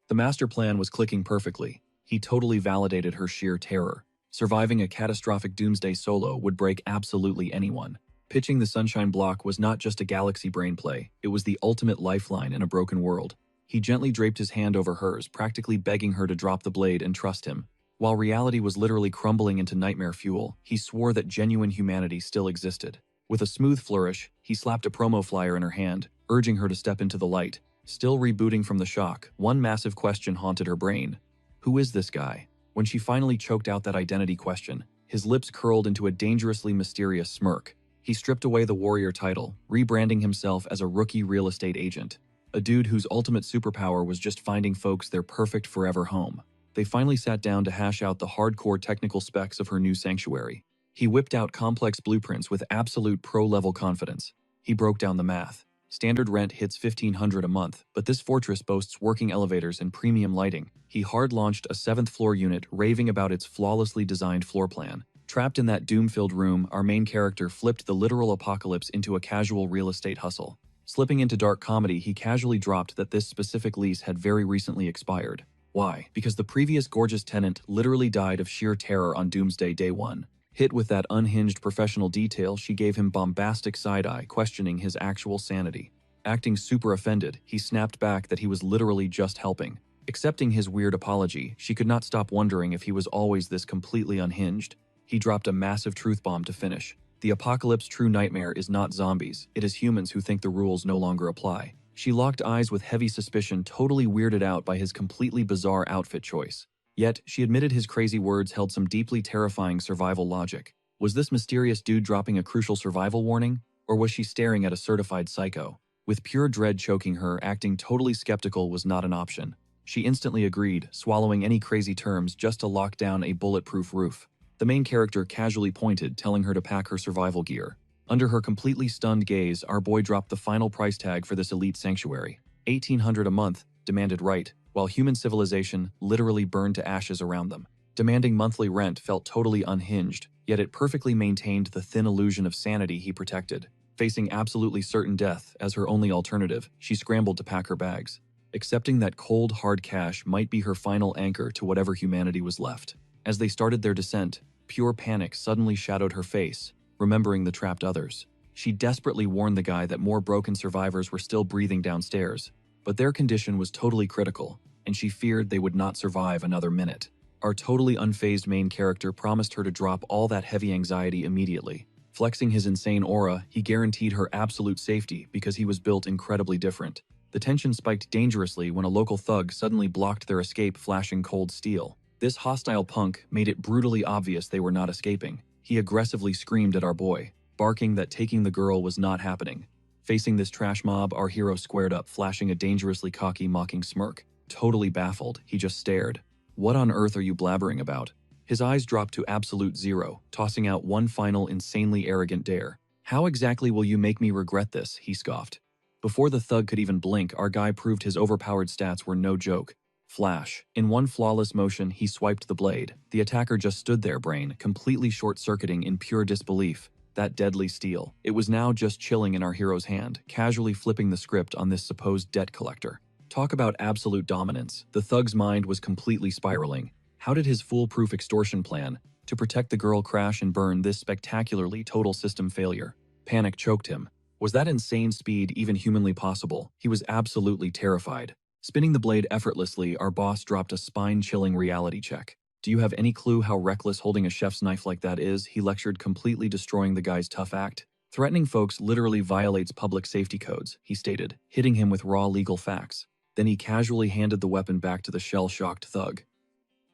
The master plan was clicking perfectly. He totally validated her sheer terror. Surviving a catastrophic doomsday solo would break absolutely anyone. Pitching the Sunshine block was not just a galaxy brain play, it was the ultimate lifeline in a broken world. He gently draped his hand over hers, practically begging her to drop the blade and trust him. While reality was literally crumbling into nightmare fuel, he swore that genuine humanity still existed. With a smooth flourish, he slapped a promo flyer in her hand, urging her to step into the light. Still rebooting from the shock, one massive question haunted her brain. Who is this guy? When she finally choked out that identity question, his lips curled into a dangerously mysterious smirk. He stripped away the warrior title, rebranding himself as a rookie real estate agent. A dude whose ultimate superpower was just finding folks their perfect forever home. They finally sat down to hash out the hardcore technical specs of her new sanctuary. He whipped out complex blueprints with absolute pro-level confidence. He broke down the math. Standard rent hits $1,500 a month, but this fortress boasts working elevators and premium lighting. He hard-launched a 7th floor unit, raving about its flawlessly designed floor plan. Trapped in that doom-filled room, our main character flipped the literal apocalypse into a casual real estate hustle. Slipping into dark comedy, he casually dropped that this specific lease had very recently expired. Why? Because the previous gorgeous tenant literally died of sheer terror on Doomsday Day 1. Hit with that unhinged professional detail, she gave him bombastic side-eye, questioning his actual sanity. Acting super offended, he snapped back that he was literally just helping. Accepting his weird apology, she could not stop wondering if he was always this completely unhinged. He dropped a massive truth bomb to finish. The apocalypse true nightmare is not zombies, it is humans who think the rules no longer apply. She locked eyes with heavy suspicion, totally weirded out by his completely bizarre outfit choice. Yet, she admitted his crazy words held some deeply terrifying survival logic. Was this mysterious dude dropping a crucial survival warning? Or was she staring at a certified psycho? With pure dread choking her, acting totally skeptical was not an option. She instantly agreed, swallowing any crazy terms just to lock down a bulletproof roof. The main character casually pointed, telling her to pack her survival gear. Under her completely stunned gaze, our boy dropped the final price tag for this elite sanctuary. $1,800 a month, demanded right, while human civilization literally burned to ashes around them. Demanding monthly rent felt totally unhinged, yet it perfectly maintained the thin illusion of sanity he protected. Facing absolutely certain death as her only alternative, she scrambled to pack her bags. Accepting that cold, hard cash might be her final anchor to whatever humanity was left. As they started their descent, pure panic suddenly shadowed her face, remembering the trapped others. She desperately warned the guy that more broken survivors were still breathing downstairs, but their condition was totally critical, and she feared they would not survive another minute. Our totally unfazed main character promised her to drop all that heavy anxiety immediately. Flexing his insane aura, he guaranteed her absolute safety because he was built incredibly different. The tension spiked dangerously when a local thug suddenly blocked their escape, flashing cold steel. This hostile punk made it brutally obvious they were not escaping. He aggressively screamed at our boy, barking that taking the girl was not happening. Facing this trash mob, our hero squared up, flashing a dangerously cocky, mocking smirk. Totally baffled, he just stared. What on earth are you blabbering about? His eyes dropped to absolute zero, tossing out one final insanely arrogant dare. How exactly will you make me regret this? He scoffed. Before the thug could even blink, our guy proved his overpowered stats were no joke. Flash. In one flawless motion, he swiped the blade. The attacker just stood there, brain, completely short-circuiting in pure disbelief. That deadly steel. It was now just chilling in our hero's hand, casually flipping the script on this supposed debt collector. Talk about absolute dominance. The thug's mind was completely spiraling. How did his foolproof extortion plan to protect the girl crash and burn this spectacularly total system failure? Panic choked him. Was that insane speed even humanly possible? He was absolutely terrified. Spinning the blade effortlessly, our boss dropped a spine-chilling reality check. Do you have any clue how reckless holding a chef's knife like that is? He lectured, completely destroying the guy's tough act. Threatening folks literally violates public safety codes, he stated, hitting him with raw legal facts. Then he casually handed the weapon back to the shell-shocked thug.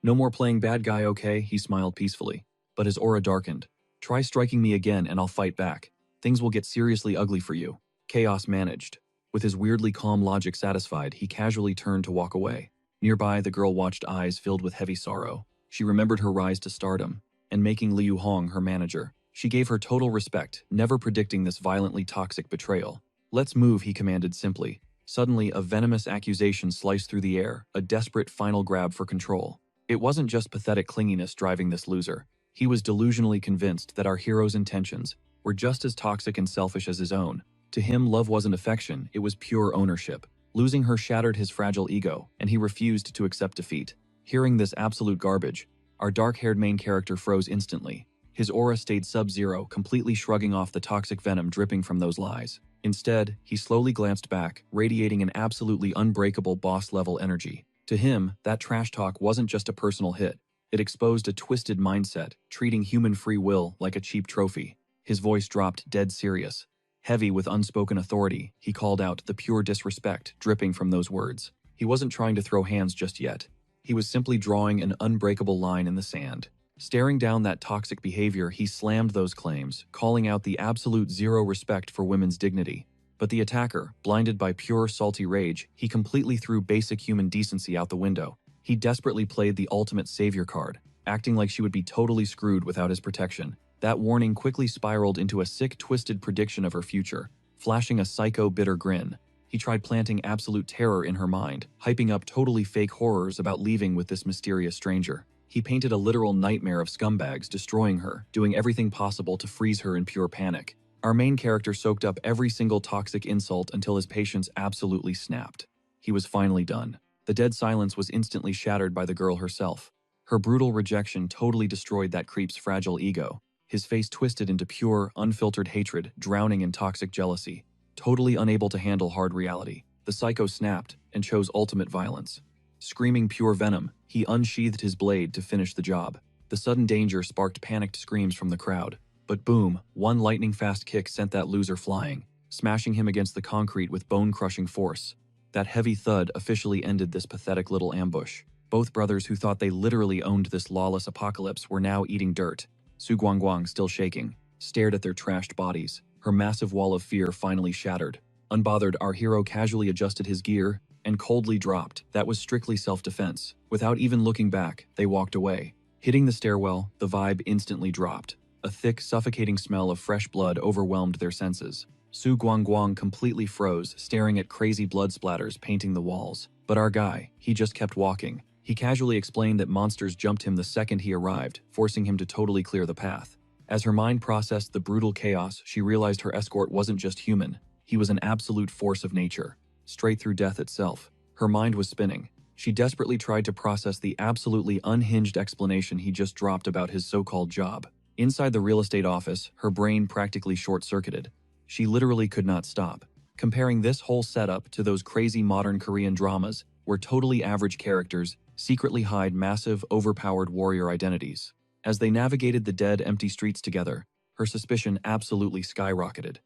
No more playing bad guy, okay? He smiled peacefully. But his aura darkened. Try striking me again and I'll fight back. Things will get seriously ugly for you. Chaos managed. With his weirdly calm logic satisfied, he casually turned to walk away. Nearby, the girl watched, eyes filled with heavy sorrow. She remembered her rise to stardom, and making Liu Hong her manager. She gave her total respect, never predicting this violently toxic betrayal. Let's move, he commanded simply. Suddenly, a venomous accusation sliced through the air, a desperate final grab for control. It wasn't just pathetic clinginess driving this loser. He was delusionally convinced that our hero's intentions were just as toxic and selfish as his own. To him, love wasn't affection, it was pure ownership. Losing her shattered his fragile ego, and he refused to accept defeat. Hearing this absolute garbage, our dark-haired main character froze instantly. His aura stayed sub-zero, completely shrugging off the toxic venom dripping from those lies. Instead, he slowly glanced back, radiating an absolutely unbreakable boss-level energy. To him, that trash talk wasn't just a personal hit. It exposed a twisted mindset, treating human free will like a cheap trophy. His voice dropped dead serious. Heavy with unspoken authority, he called out the pure disrespect dripping from those words. He wasn't trying to throw hands just yet. He was simply drawing an unbreakable line in the sand. Staring down that toxic behavior, he slammed those claims, calling out the absolute zero respect for women's dignity. But the attacker, blinded by pure salty rage, he completely threw basic human decency out the window. He desperately played the ultimate savior card, acting like she would be totally screwed without his protection. That warning quickly spiraled into a sick, twisted prediction of her future. Flashing a psycho, bitter grin, he tried planting absolute terror in her mind, hyping up totally fake horrors about leaving with this mysterious stranger. He painted a literal nightmare of scumbags destroying her, doing everything possible to freeze her in pure panic. Our main character soaked up every single toxic insult until his patience absolutely snapped. He was finally done. The dead silence was instantly shattered by the girl herself. Her brutal rejection totally destroyed that creep's fragile ego. His face twisted into pure, unfiltered hatred, drowning in toxic jealousy. Totally unable to handle hard reality, the psycho snapped and chose ultimate violence. Screaming pure venom, he unsheathed his blade to finish the job. The sudden danger sparked panicked screams from the crowd. But boom, one lightning-fast kick sent that loser flying, smashing him against the concrete with bone-crushing force. That heavy thud officially ended this pathetic little ambush. Both brothers who thought they literally owned this lawless apocalypse were now eating dirt. Su Guangguang, still shaking, stared at their trashed bodies. Her massive wall of fear finally shattered. Unbothered, our hero casually adjusted his gear and coldly dropped. That was strictly self-defense. Without even looking back, they walked away. Hitting the stairwell, the vibe instantly dropped. A thick, suffocating smell of fresh blood overwhelmed their senses. Su Guangguang completely froze, staring at crazy blood splatters painting the walls. But our guy, he just kept walking. He casually explained that monsters jumped him the second he arrived, forcing him to totally clear the path. As her mind processed the brutal chaos, she realized her escort wasn't just human. He was an absolute force of nature, straight through death itself. Her mind was spinning. She desperately tried to process the absolutely unhinged explanation he just dropped about his so-called job. Inside the real estate office, her brain practically short-circuited. She literally could not stop. Comparing this whole setup to those crazy modern Korean dramas, where totally average characters secretly hide massive, overpowered warrior identities. As they navigated the dead, empty streets together, her suspicion absolutely skyrocketed.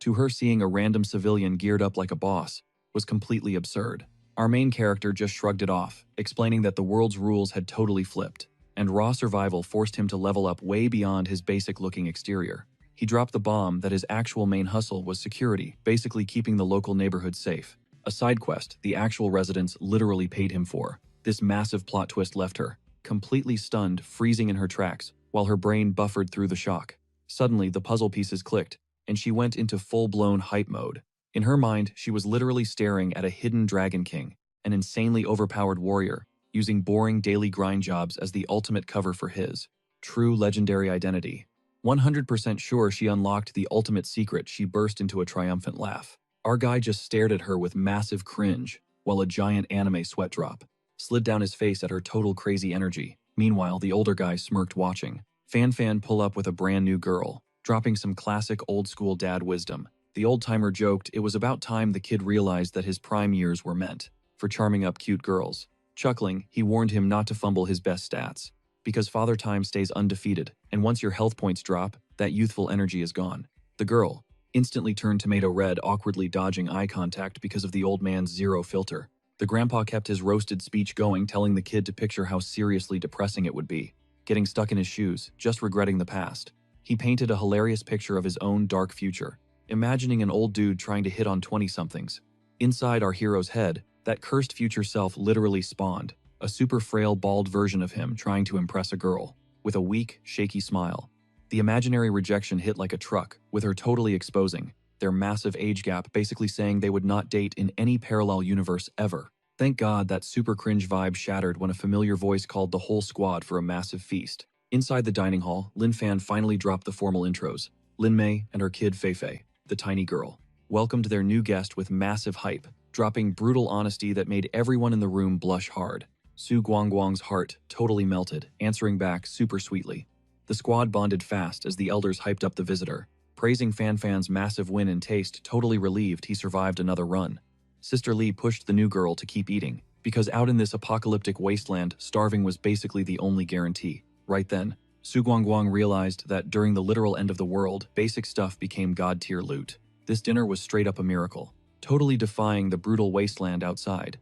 To her, seeing a random civilian geared up like a boss was completely absurd. Our main character just shrugged it off, explaining that the world's rules had totally flipped, and raw survival forced him to level up way beyond his basic-looking exterior. He dropped the bomb that his actual main hustle was security, basically keeping the local neighborhood safe. A side quest the actual residents literally paid him for. This massive plot twist left her completely stunned, freezing in her tracks, while her brain buffered through the shock. Suddenly, the puzzle pieces clicked, and she went into full-blown hype mode. In her mind, she was literally staring at a hidden Dragon King, an insanely overpowered warrior, using boring daily grind jobs as the ultimate cover for his true legendary identity. 100% sure she unlocked the ultimate secret, she burst into a triumphant laugh. Our guy just stared at her with massive cringe. while a giant anime sweat drop slid down his face at her total crazy energy. Meanwhile, the older guy smirked watching. Fan pull up with a brand new girl, dropping some classic old-school dad wisdom. The old-timer joked it was about time the kid realized that his prime years were meant for charming up cute girls. Chuckling, he warned him not to fumble his best stats, because Father Time stays undefeated, and once your health points drop, that youthful energy is gone. The girl instantly turned tomato red, awkwardly dodging eye contact because of the old man's zero filter. The grandpa kept his roasted speech going, telling the kid to picture how seriously depressing it would be, getting stuck in his shoes, just regretting the past. He painted a hilarious picture of his own dark future, imagining an old dude trying to hit on 20-somethings. Inside our hero's head, that cursed future self literally spawned, a super frail, bald version of him trying to impress a girl, with a weak, shaky smile. The imaginary rejection hit like a truck, with her totally exposing their massive age gap, basically saying they would not date in any parallel universe ever. Thank God that super cringe vibe shattered when a familiar voice called the whole squad for a massive feast. Inside the dining hall, Lin Fan finally dropped the formal intros. Lin Mei and her kid Feifei, the tiny girl, welcomed their new guest with massive hype, dropping brutal honesty that made everyone in the room blush hard. Su Guangguang's heart totally melted, answering back super sweetly. The squad bonded fast as the elders hyped up the visitor, praising Fan's massive win in taste, totally relieved he survived another run. Sister Lee pushed the new girl to keep eating, because out in this apocalyptic wasteland, starving was basically the only guarantee. Right then, Su Guangguang realized that during the literal end of the world, basic stuff became god-tier loot. This dinner was straight up a miracle, totally defying the brutal wasteland outside.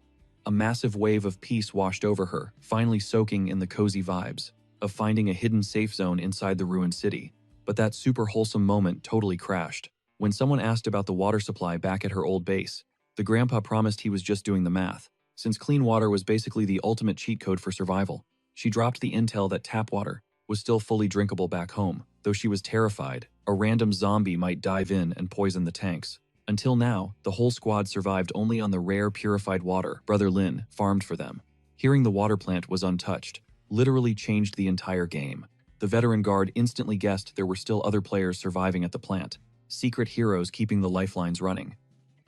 A massive wave of peace washed over her, finally soaking in the cozy vibes of finding a hidden safe zone inside the ruined city. But that super wholesome moment totally crashed. When someone asked about the water supply back at her old base, the grandpa promised he was just doing the math, since clean water was basically the ultimate cheat code for survival. She dropped the intel that tap water was still fully drinkable back home, though she was terrified a random zombie might dive in and poison the tanks. Until now, the whole squad survived only on the rare purified water Brother Lin farmed for them. Hearing the water plant was untouched literally changed the entire game. The veteran guard instantly guessed there were still other players surviving at the plant, secret heroes keeping the lifelines running.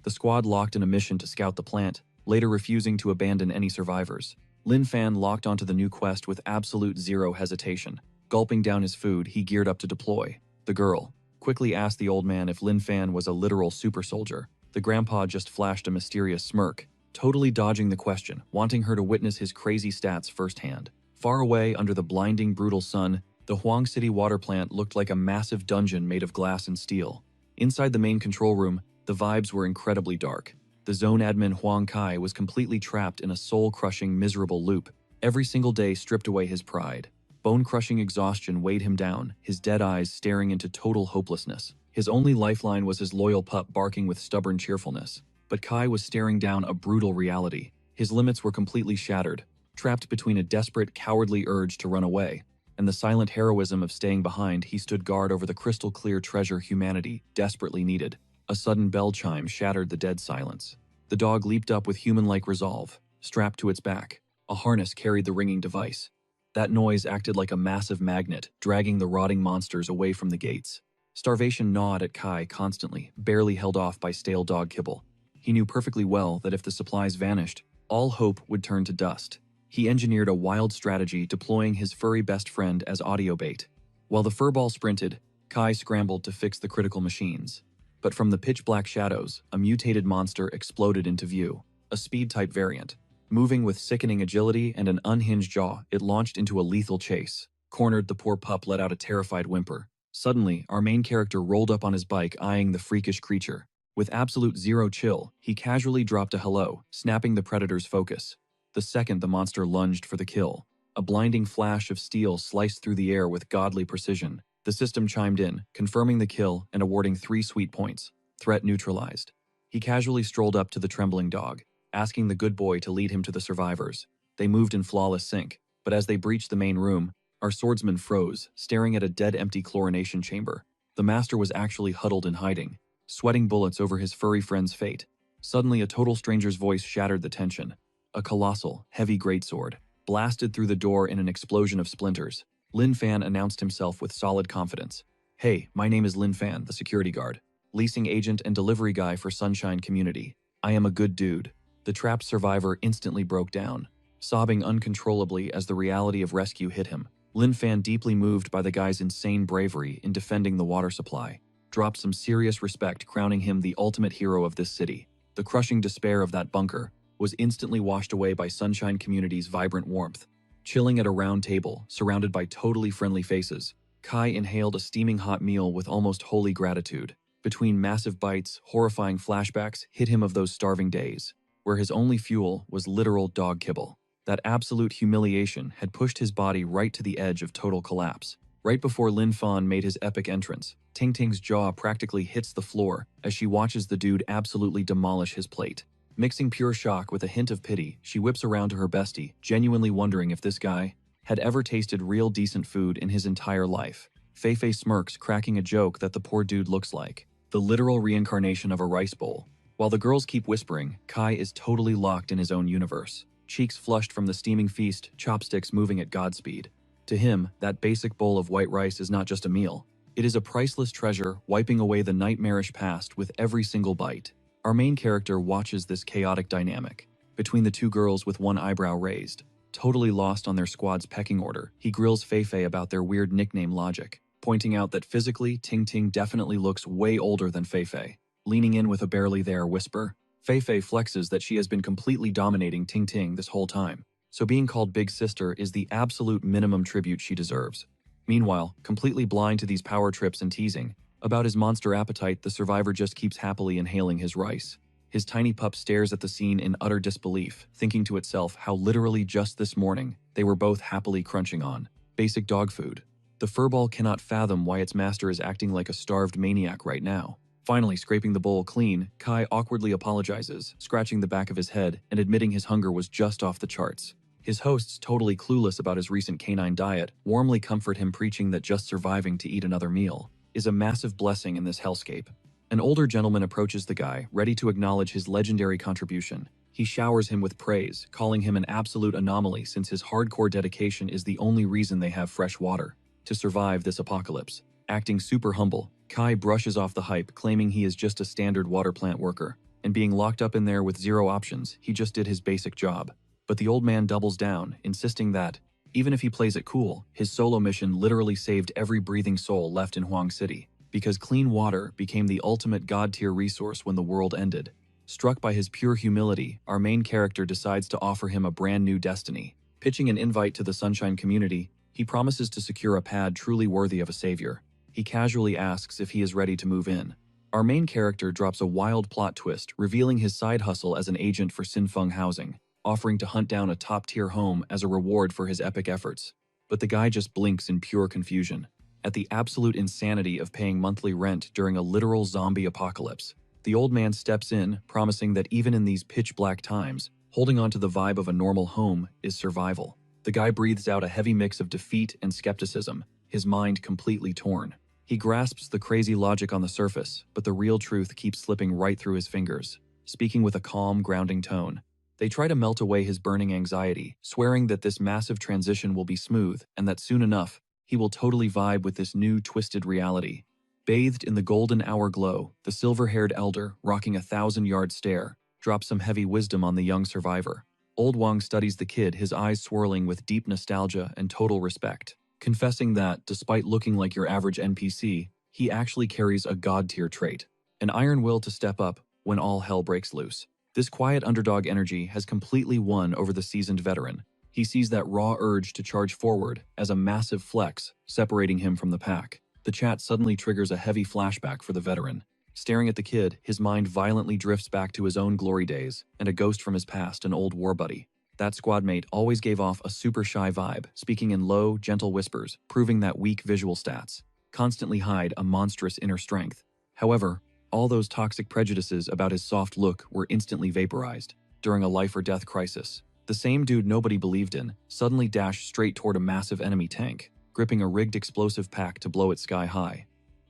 The squad locked in a mission to scout the plant, later refusing to abandon any survivors. Lin Fan locked onto the new quest with absolute zero hesitation. Gulping down his food, he geared up to deploy. The girl quickly asked the old man if Lin Fan was a literal super soldier. The grandpa just flashed a mysterious smirk, totally dodging the question, wanting her to witness his crazy stats firsthand. Far away under the blinding, brutal sun, the Huang City water plant looked like a massive dungeon made of glass and steel. Inside the main control room, the vibes were incredibly dark. The zone admin Huang Kai was completely trapped in a soul-crushing, miserable loop. Every single day stripped away his pride. Bone-crushing exhaustion weighed him down, his dead eyes staring into total hopelessness. His only lifeline was his loyal pup barking with stubborn cheerfulness. But Kai was staring down a brutal reality. His limits were completely shattered, trapped between a desperate, cowardly urge to run away and the silent heroism of staying behind. He stood guard over the crystal-clear treasure humanity desperately needed. A sudden bell chime shattered the dead silence. The dog leaped up with human-like resolve, strapped to its back. A harness carried the ringing device. That noise acted like a massive magnet, dragging the rotting monsters away from the gates. Starvation gnawed at Kai constantly, barely held off by stale dog kibble. He knew perfectly well that if the supplies vanished, all hope would turn to dust. He engineered a wild strategy, deploying his furry best friend as audio bait. While the furball sprinted, Kai scrambled to fix the critical machines. But from the pitch-black shadows, a mutated monster exploded into view, a speed-type variant. Moving with sickening agility and an unhinged jaw, it launched into a lethal chase. Cornered, the poor pup let out a terrified whimper. Suddenly, our main character rolled up on his bike, eyeing the freakish creature. With absolute zero chill, he casually dropped a hello, snapping the predator's focus. The second the monster lunged for the kill, a blinding flash of steel sliced through the air with godly precision. The system chimed in, confirming the kill and awarding 3 sweet points. Threat neutralized. He casually strolled up to the trembling dog, asking the good boy to lead him to the survivors. They moved in flawless sync, but as they breached the main room, our swordsman froze, staring at a dead-empty chlorination chamber. The master was actually huddled in hiding, sweating bullets over his furry friend's fate. Suddenly, a total stranger's voice shattered the tension. A colossal, heavy greatsword blasted through the door in an explosion of splinters. Lin Fan announced himself with solid confidence. "Hey, my name is Lin Fan, the security guard, leasing agent and delivery guy for Sunshine Community. I am a good dude." The trapped survivor instantly broke down, sobbing uncontrollably as the reality of rescue hit him. Lin Fan, deeply moved by the guy's insane bravery in defending the water supply, dropped some serious respect, crowning him the ultimate hero of this city. The crushing despair of that bunker was instantly washed away by Sunshine Community's vibrant warmth. Chilling at a round table, surrounded by totally friendly faces, Kai inhaled a steaming hot meal with almost holy gratitude. Between massive bites, horrifying flashbacks hit him of those starving days, where his only fuel was literal dog kibble. That absolute humiliation had pushed his body right to the edge of total collapse. Right before Lin Fan made his epic entrance, Ting Ting's jaw practically hits the floor as she watches the dude absolutely demolish his plate. Mixing pure shock with a hint of pity, she whips around to her bestie, genuinely wondering if this guy had ever tasted real decent food in his entire life. Fei Fei smirks, cracking a joke that the poor dude looks like the literal reincarnation of a rice bowl. While the girls keep whispering, Kai is totally locked in his own universe. Cheeks flushed from the steaming feast, chopsticks moving at Godspeed. To him, that basic bowl of white rice is not just a meal. It is a priceless treasure, wiping away the nightmarish past with every single bite. Our main character watches this chaotic dynamic between the two girls with one eyebrow raised. Totally lost on their squad's pecking order, he grills Fei Fei about their weird nickname logic, pointing out that physically, Ting Ting definitely looks way older than Fei Fei. Leaning in with a barely there whisper, Fei Fei flexes that she has been completely dominating Ting Ting this whole time, so being called Big Sister is the absolute minimum tribute she deserves. Meanwhile, completely blind to these power trips and teasing about his monster appetite, the survivor just keeps happily inhaling his rice. His tiny pup stares at the scene in utter disbelief, thinking to itself how literally just this morning they were both happily crunching on basic dog food. The furball cannot fathom why its master is acting like a starved maniac right now. Finally scraping the bowl clean, Kai awkwardly apologizes, scratching the back of his head and admitting his hunger was just off the charts. His hosts, totally clueless about his recent canine diet, warmly comfort him, preaching that just surviving to eat another meal is a massive blessing in this hellscape. An older gentleman approaches the guy, ready to acknowledge his legendary contribution. He showers him with praise, calling him an absolute anomaly since his hardcore dedication is the only reason they have fresh water to survive this apocalypse. Acting super humble, Kai brushes off the hype, claiming he is just a standard water plant worker, and being locked up in there with zero options, he just did his basic job. But the old man doubles down, insisting that, even if he plays it cool, his solo mission literally saved every breathing soul left in Huang City, because clean water became the ultimate god-tier resource when the world ended. Struck by his pure humility, our main character decides to offer him a brand new destiny. Pitching an invite to the Sunshine Community, he promises to secure a pad truly worthy of a savior. He casually asks if he is ready to move in. Our main character drops a wild plot twist, revealing his side hustle as an agent for Sinfeng Housing, offering to hunt down a top-tier home as a reward for his epic efforts. But the guy just blinks in pure confusion at the absolute insanity of paying monthly rent during a literal zombie apocalypse. The old man steps in, promising that even in these pitch-black times, holding on to the vibe of a normal home is survival. The guy breathes out a heavy mix of defeat and skepticism, his mind completely torn. He grasps the crazy logic on the surface, but the real truth keeps slipping right through his fingers. Speaking with a calm, grounding tone, they try to melt away his burning anxiety, swearing that this massive transition will be smooth and that soon enough, he will totally vibe with this new, twisted reality. Bathed in the golden hour glow, the silver-haired elder, rocking a 1,000-yard stare, drops some heavy wisdom on the young survivor. Old Wang studies the kid, his eyes swirling with deep nostalgia and total respect, confessing that, despite looking like your average NPC, he actually carries a god-tier trait, an iron will to step up when all hell breaks loose. This quiet underdog energy has completely won over the seasoned veteran. He sees that raw urge to charge forward as a massive flex, separating him from the pack. The chat suddenly triggers a heavy flashback for the veteran. Staring at the kid, his mind violently drifts back to his own glory days and a ghost from his past, an old war buddy. That squad mate always gave off a super shy vibe, speaking in low, gentle whispers, proving that weak visual stats constantly hide a monstrous inner strength. However, all those toxic prejudices about his soft look were instantly vaporized during a life-or-death crisis. The same dude nobody believed in suddenly dashed straight toward a massive enemy tank, gripping a rigged explosive pack to blow it sky high.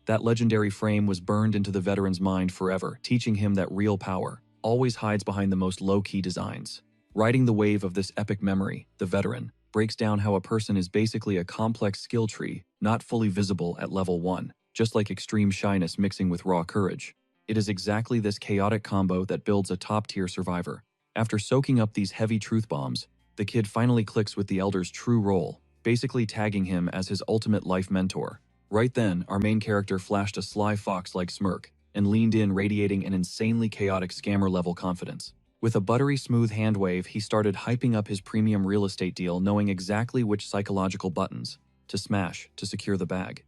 That legendary frame was burned into the veteran's mind forever, teaching him that real power always hides behind the most low-key designs. Riding the wave of this epic memory, the veteran breaks down how a person is basically a complex skill tree, not fully visible at level 1. Just like extreme shyness mixing with raw courage. It is exactly this chaotic combo that builds a top-tier survivor. After soaking up these heavy truth bombs, the kid finally clicks with the elder's true role, basically tagging him as his ultimate life mentor. Right then, our main character flashed a sly fox-like smirk and leaned in, radiating an insanely chaotic scammer-level confidence. With a buttery smooth hand wave, he started hyping up his premium real estate deal, knowing exactly which psychological buttons to smash to secure the bag.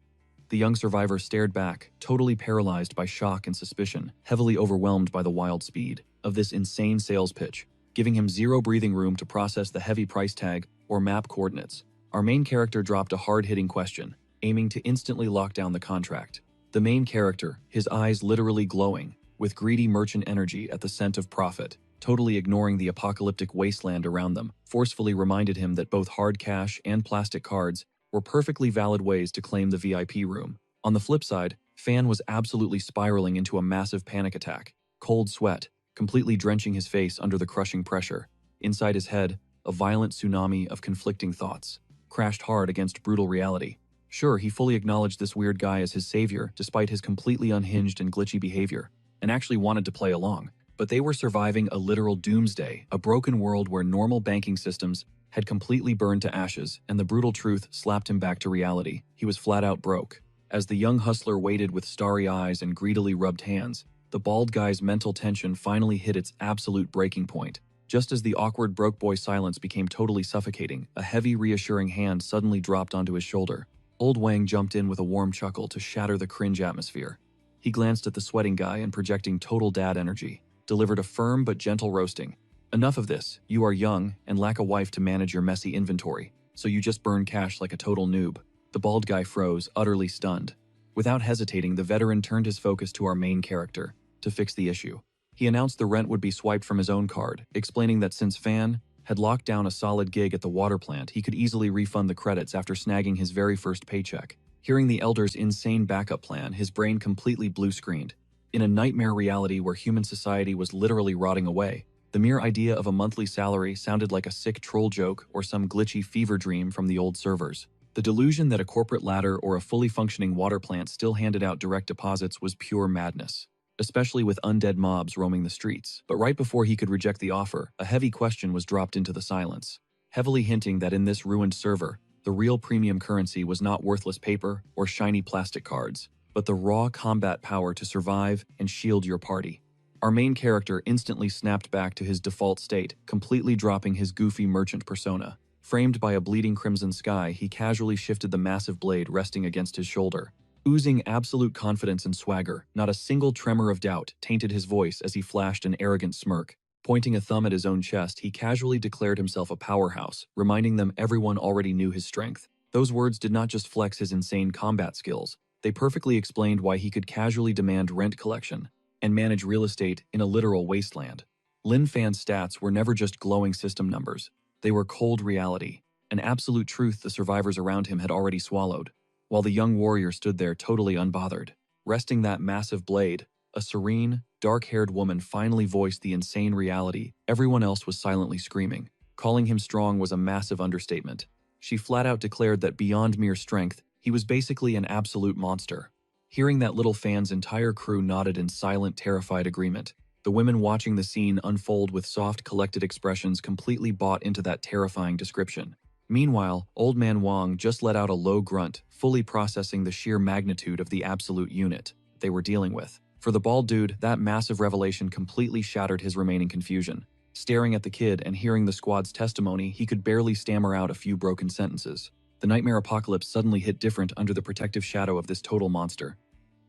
The young survivor stared back, totally paralyzed by shock and suspicion, heavily overwhelmed by the wild speed of this insane sales pitch, giving him zero breathing room to process the heavy price tag or map coordinates. Our main character dropped a hard-hitting question, aiming to instantly lock down the contract. The main character, his eyes literally glowing, with greedy merchant energy at the scent of profit, totally ignoring the apocalyptic wasteland around them, forcefully reminded him that both hard cash and plastic cards were perfectly valid ways to claim the VIP room. On the flip side, Fan was absolutely spiraling into a massive panic attack, cold sweat, completely drenching his face under the crushing pressure. Inside his head, a violent tsunami of conflicting thoughts crashed hard against brutal reality. Sure, he fully acknowledged this weird guy as his savior despite his completely unhinged and glitchy behavior, and actually wanted to play along. But they were surviving a literal doomsday, a broken world where normal banking systems had completely burned to ashes, and the brutal truth slapped him back to reality. He was flat out broke. As the young hustler waited with starry eyes and greedily rubbed hands, the bald guy's mental tension finally hit its absolute breaking point. Just as the awkward broke boy silence became totally suffocating, a heavy, reassuring hand suddenly dropped onto his shoulder. Old Wang jumped in with a warm chuckle to shatter the cringe atmosphere. He glanced at the sweating guy and, projecting total dad energy, delivered a firm but gentle roasting. Enough of this. You are young and lack a wife to manage your messy inventory, so you just burn cash like a total noob. The bald guy froze, utterly stunned. Without hesitating, the veteran turned his focus to our main character to fix the issue. He announced the rent would be swiped from his own card, explaining that since Fan had locked down a solid gig at the water plant, he could easily refund the credits after snagging his very first paycheck. Hearing the elder's insane backup plan, his brain completely blue-screened. In a nightmare reality where human society was literally rotting away, the mere idea of a monthly salary sounded like a sick troll joke or some glitchy fever dream from the old servers. The delusion that a corporate ladder or a fully functioning water plant still handed out direct deposits was pure madness, especially with undead mobs roaming the streets. But right before he could reject the offer, a heavy question was dropped into the silence, heavily hinting that in this ruined server, the real premium currency was not worthless paper or shiny plastic cards, but the raw combat power to survive and shield your party. Our main character instantly snapped back to his default state, completely dropping his goofy merchant persona. Framed by a bleeding crimson sky, he casually shifted the massive blade resting against his shoulder. Oozing absolute confidence and swagger, not a single tremor of doubt tainted his voice as he flashed an arrogant smirk. Pointing a thumb at his own chest, he casually declared himself a powerhouse, reminding them everyone already knew his strength. Those words did not just flex his insane combat skills, they perfectly explained why he could casually demand rent collection and manage real estate in a literal wasteland. Lin Fan's stats were never just glowing system numbers. They were cold reality, an absolute truth the survivors around him had already swallowed. While the young warrior stood there totally unbothered, resting that massive blade, a serene, dark-haired woman finally voiced the insane reality everyone else was silently screaming. Calling him strong was a massive understatement. She flat out declared that beyond mere strength, he was basically an absolute monster. Hearing that, little Fan's entire crew nodded in silent, terrified agreement. The women watching the scene unfold with soft, collected expressions completely bought into that terrifying description. Meanwhile, Old Man Wang just let out a low grunt, fully processing the sheer magnitude of the absolute unit they were dealing with. For the bald dude, that massive revelation completely shattered his remaining confusion. Staring at the kid and hearing the squad's testimony, he could barely stammer out a few broken sentences. The nightmare apocalypse suddenly hit different under the protective shadow of this total monster.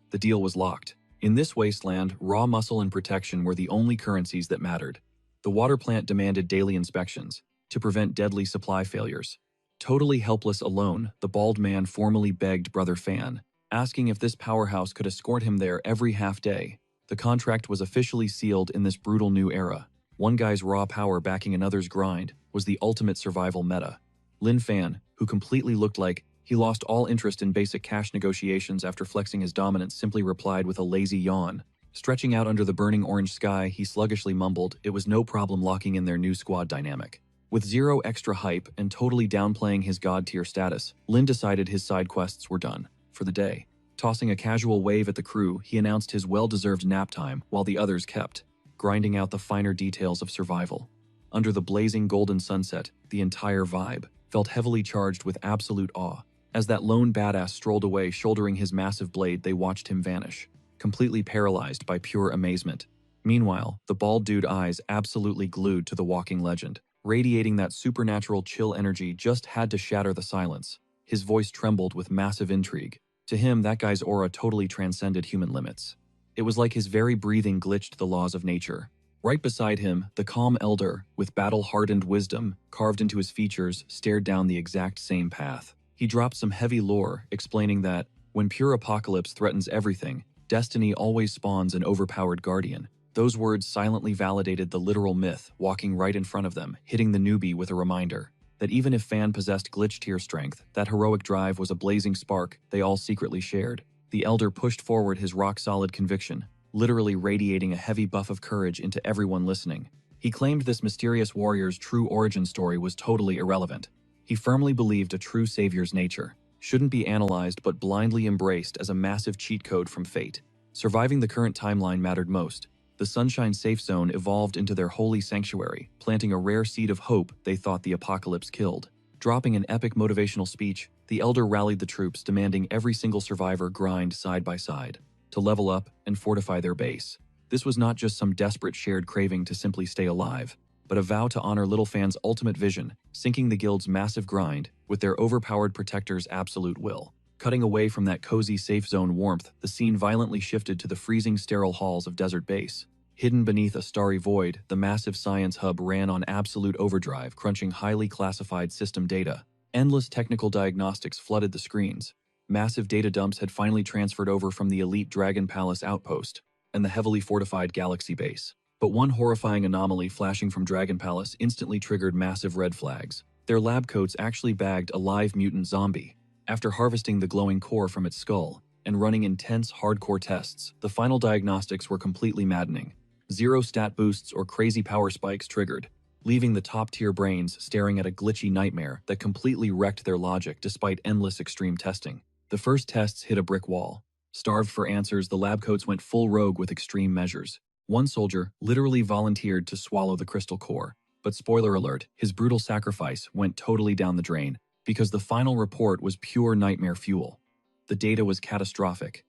The deal was locked. In this wasteland, raw muscle and protection were the only currencies that mattered. The water plant demanded daily inspections to prevent deadly supply failures. Totally helpless alone, the bald man formally begged Brother Fan, asking if this powerhouse could escort him there every half day. The contract was officially sealed in this brutal new era. One guy's raw power backing another's grind was the ultimate survival meta. Lin Fan, who completely looked like he lost all interest in basic cash negotiations after flexing his dominance, simply replied with a lazy yawn. Stretching out under the burning orange sky, he sluggishly mumbled it was no problem locking in their new squad dynamic. With zero extra hype and totally downplaying his god-tier status, Lin decided his side quests were done for the day. Tossing a casual wave at the crew, he announced his well-deserved nap time while the others kept grinding out the finer details of survival. Under the blazing golden sunset, the entire vibe felt heavily charged with absolute awe. As that lone badass strolled away shouldering his massive blade, they watched him vanish, completely paralyzed by pure amazement. Meanwhile, the bald dude's eyes absolutely glued to the walking legend, radiating that supernatural chill energy just had to shatter the silence. His voice trembled with massive intrigue. To him, that guy's aura totally transcended human limits. It was like his very breathing glitched the laws of nature. Right beside him, the calm elder, with battle-hardened wisdom carved into his features, stared down the exact same path. He dropped some heavy lore, explaining that, when pure apocalypse threatens everything, destiny always spawns an overpowered guardian. Those words silently validated the literal myth walking right in front of them, hitting the newbie with a reminder that even if Fan possessed glitch tier strength, that heroic drive was a blazing spark they all secretly shared. The elder pushed forward his rock-solid conviction, literally radiating a heavy buff of courage into everyone listening. He claimed this mysterious warrior's true origin story was totally irrelevant. He firmly believed a true savior's nature shouldn't be analyzed but blindly embraced as a massive cheat code from fate. Surviving the current timeline mattered most. The Sunshine Safe Zone evolved into their holy sanctuary, planting a rare seed of hope they thought the apocalypse killed. Dropping an epic motivational speech, the elder rallied the troops, demanding every single survivor grind side by side to level up and fortify their base. This was not just some desperate shared craving to simply stay alive, but a vow to honor Little Fan's ultimate vision, syncing the guild's massive grind with their overpowered protector's absolute will. Cutting away from that cozy safe zone warmth, the scene violently shifted to the freezing sterile halls of Desert Base. Hidden beneath a starry void, the massive science hub ran on absolute overdrive, crunching highly classified system data. Endless technical diagnostics flooded the screens. Massive data dumps had finally transferred over from the elite Dragon Palace outpost and the heavily fortified Galaxy base. But one horrifying anomaly flashing from Dragon Palace instantly triggered massive red flags. Their lab coats actually bagged a live mutant zombie. After harvesting the glowing core from its skull and running intense, hardcore tests, the final diagnostics were completely maddening. Zero stat boosts or crazy power spikes triggered, leaving the top-tier brains staring at a glitchy nightmare that completely wrecked their logic despite endless extreme testing. The first tests hit a brick wall. Starved for answers, the lab coats went full rogue with extreme measures. One soldier literally volunteered to swallow the crystal core. But spoiler alert, his brutal sacrifice went totally down the drain because the final report was pure nightmare fuel. The data was catastrophic.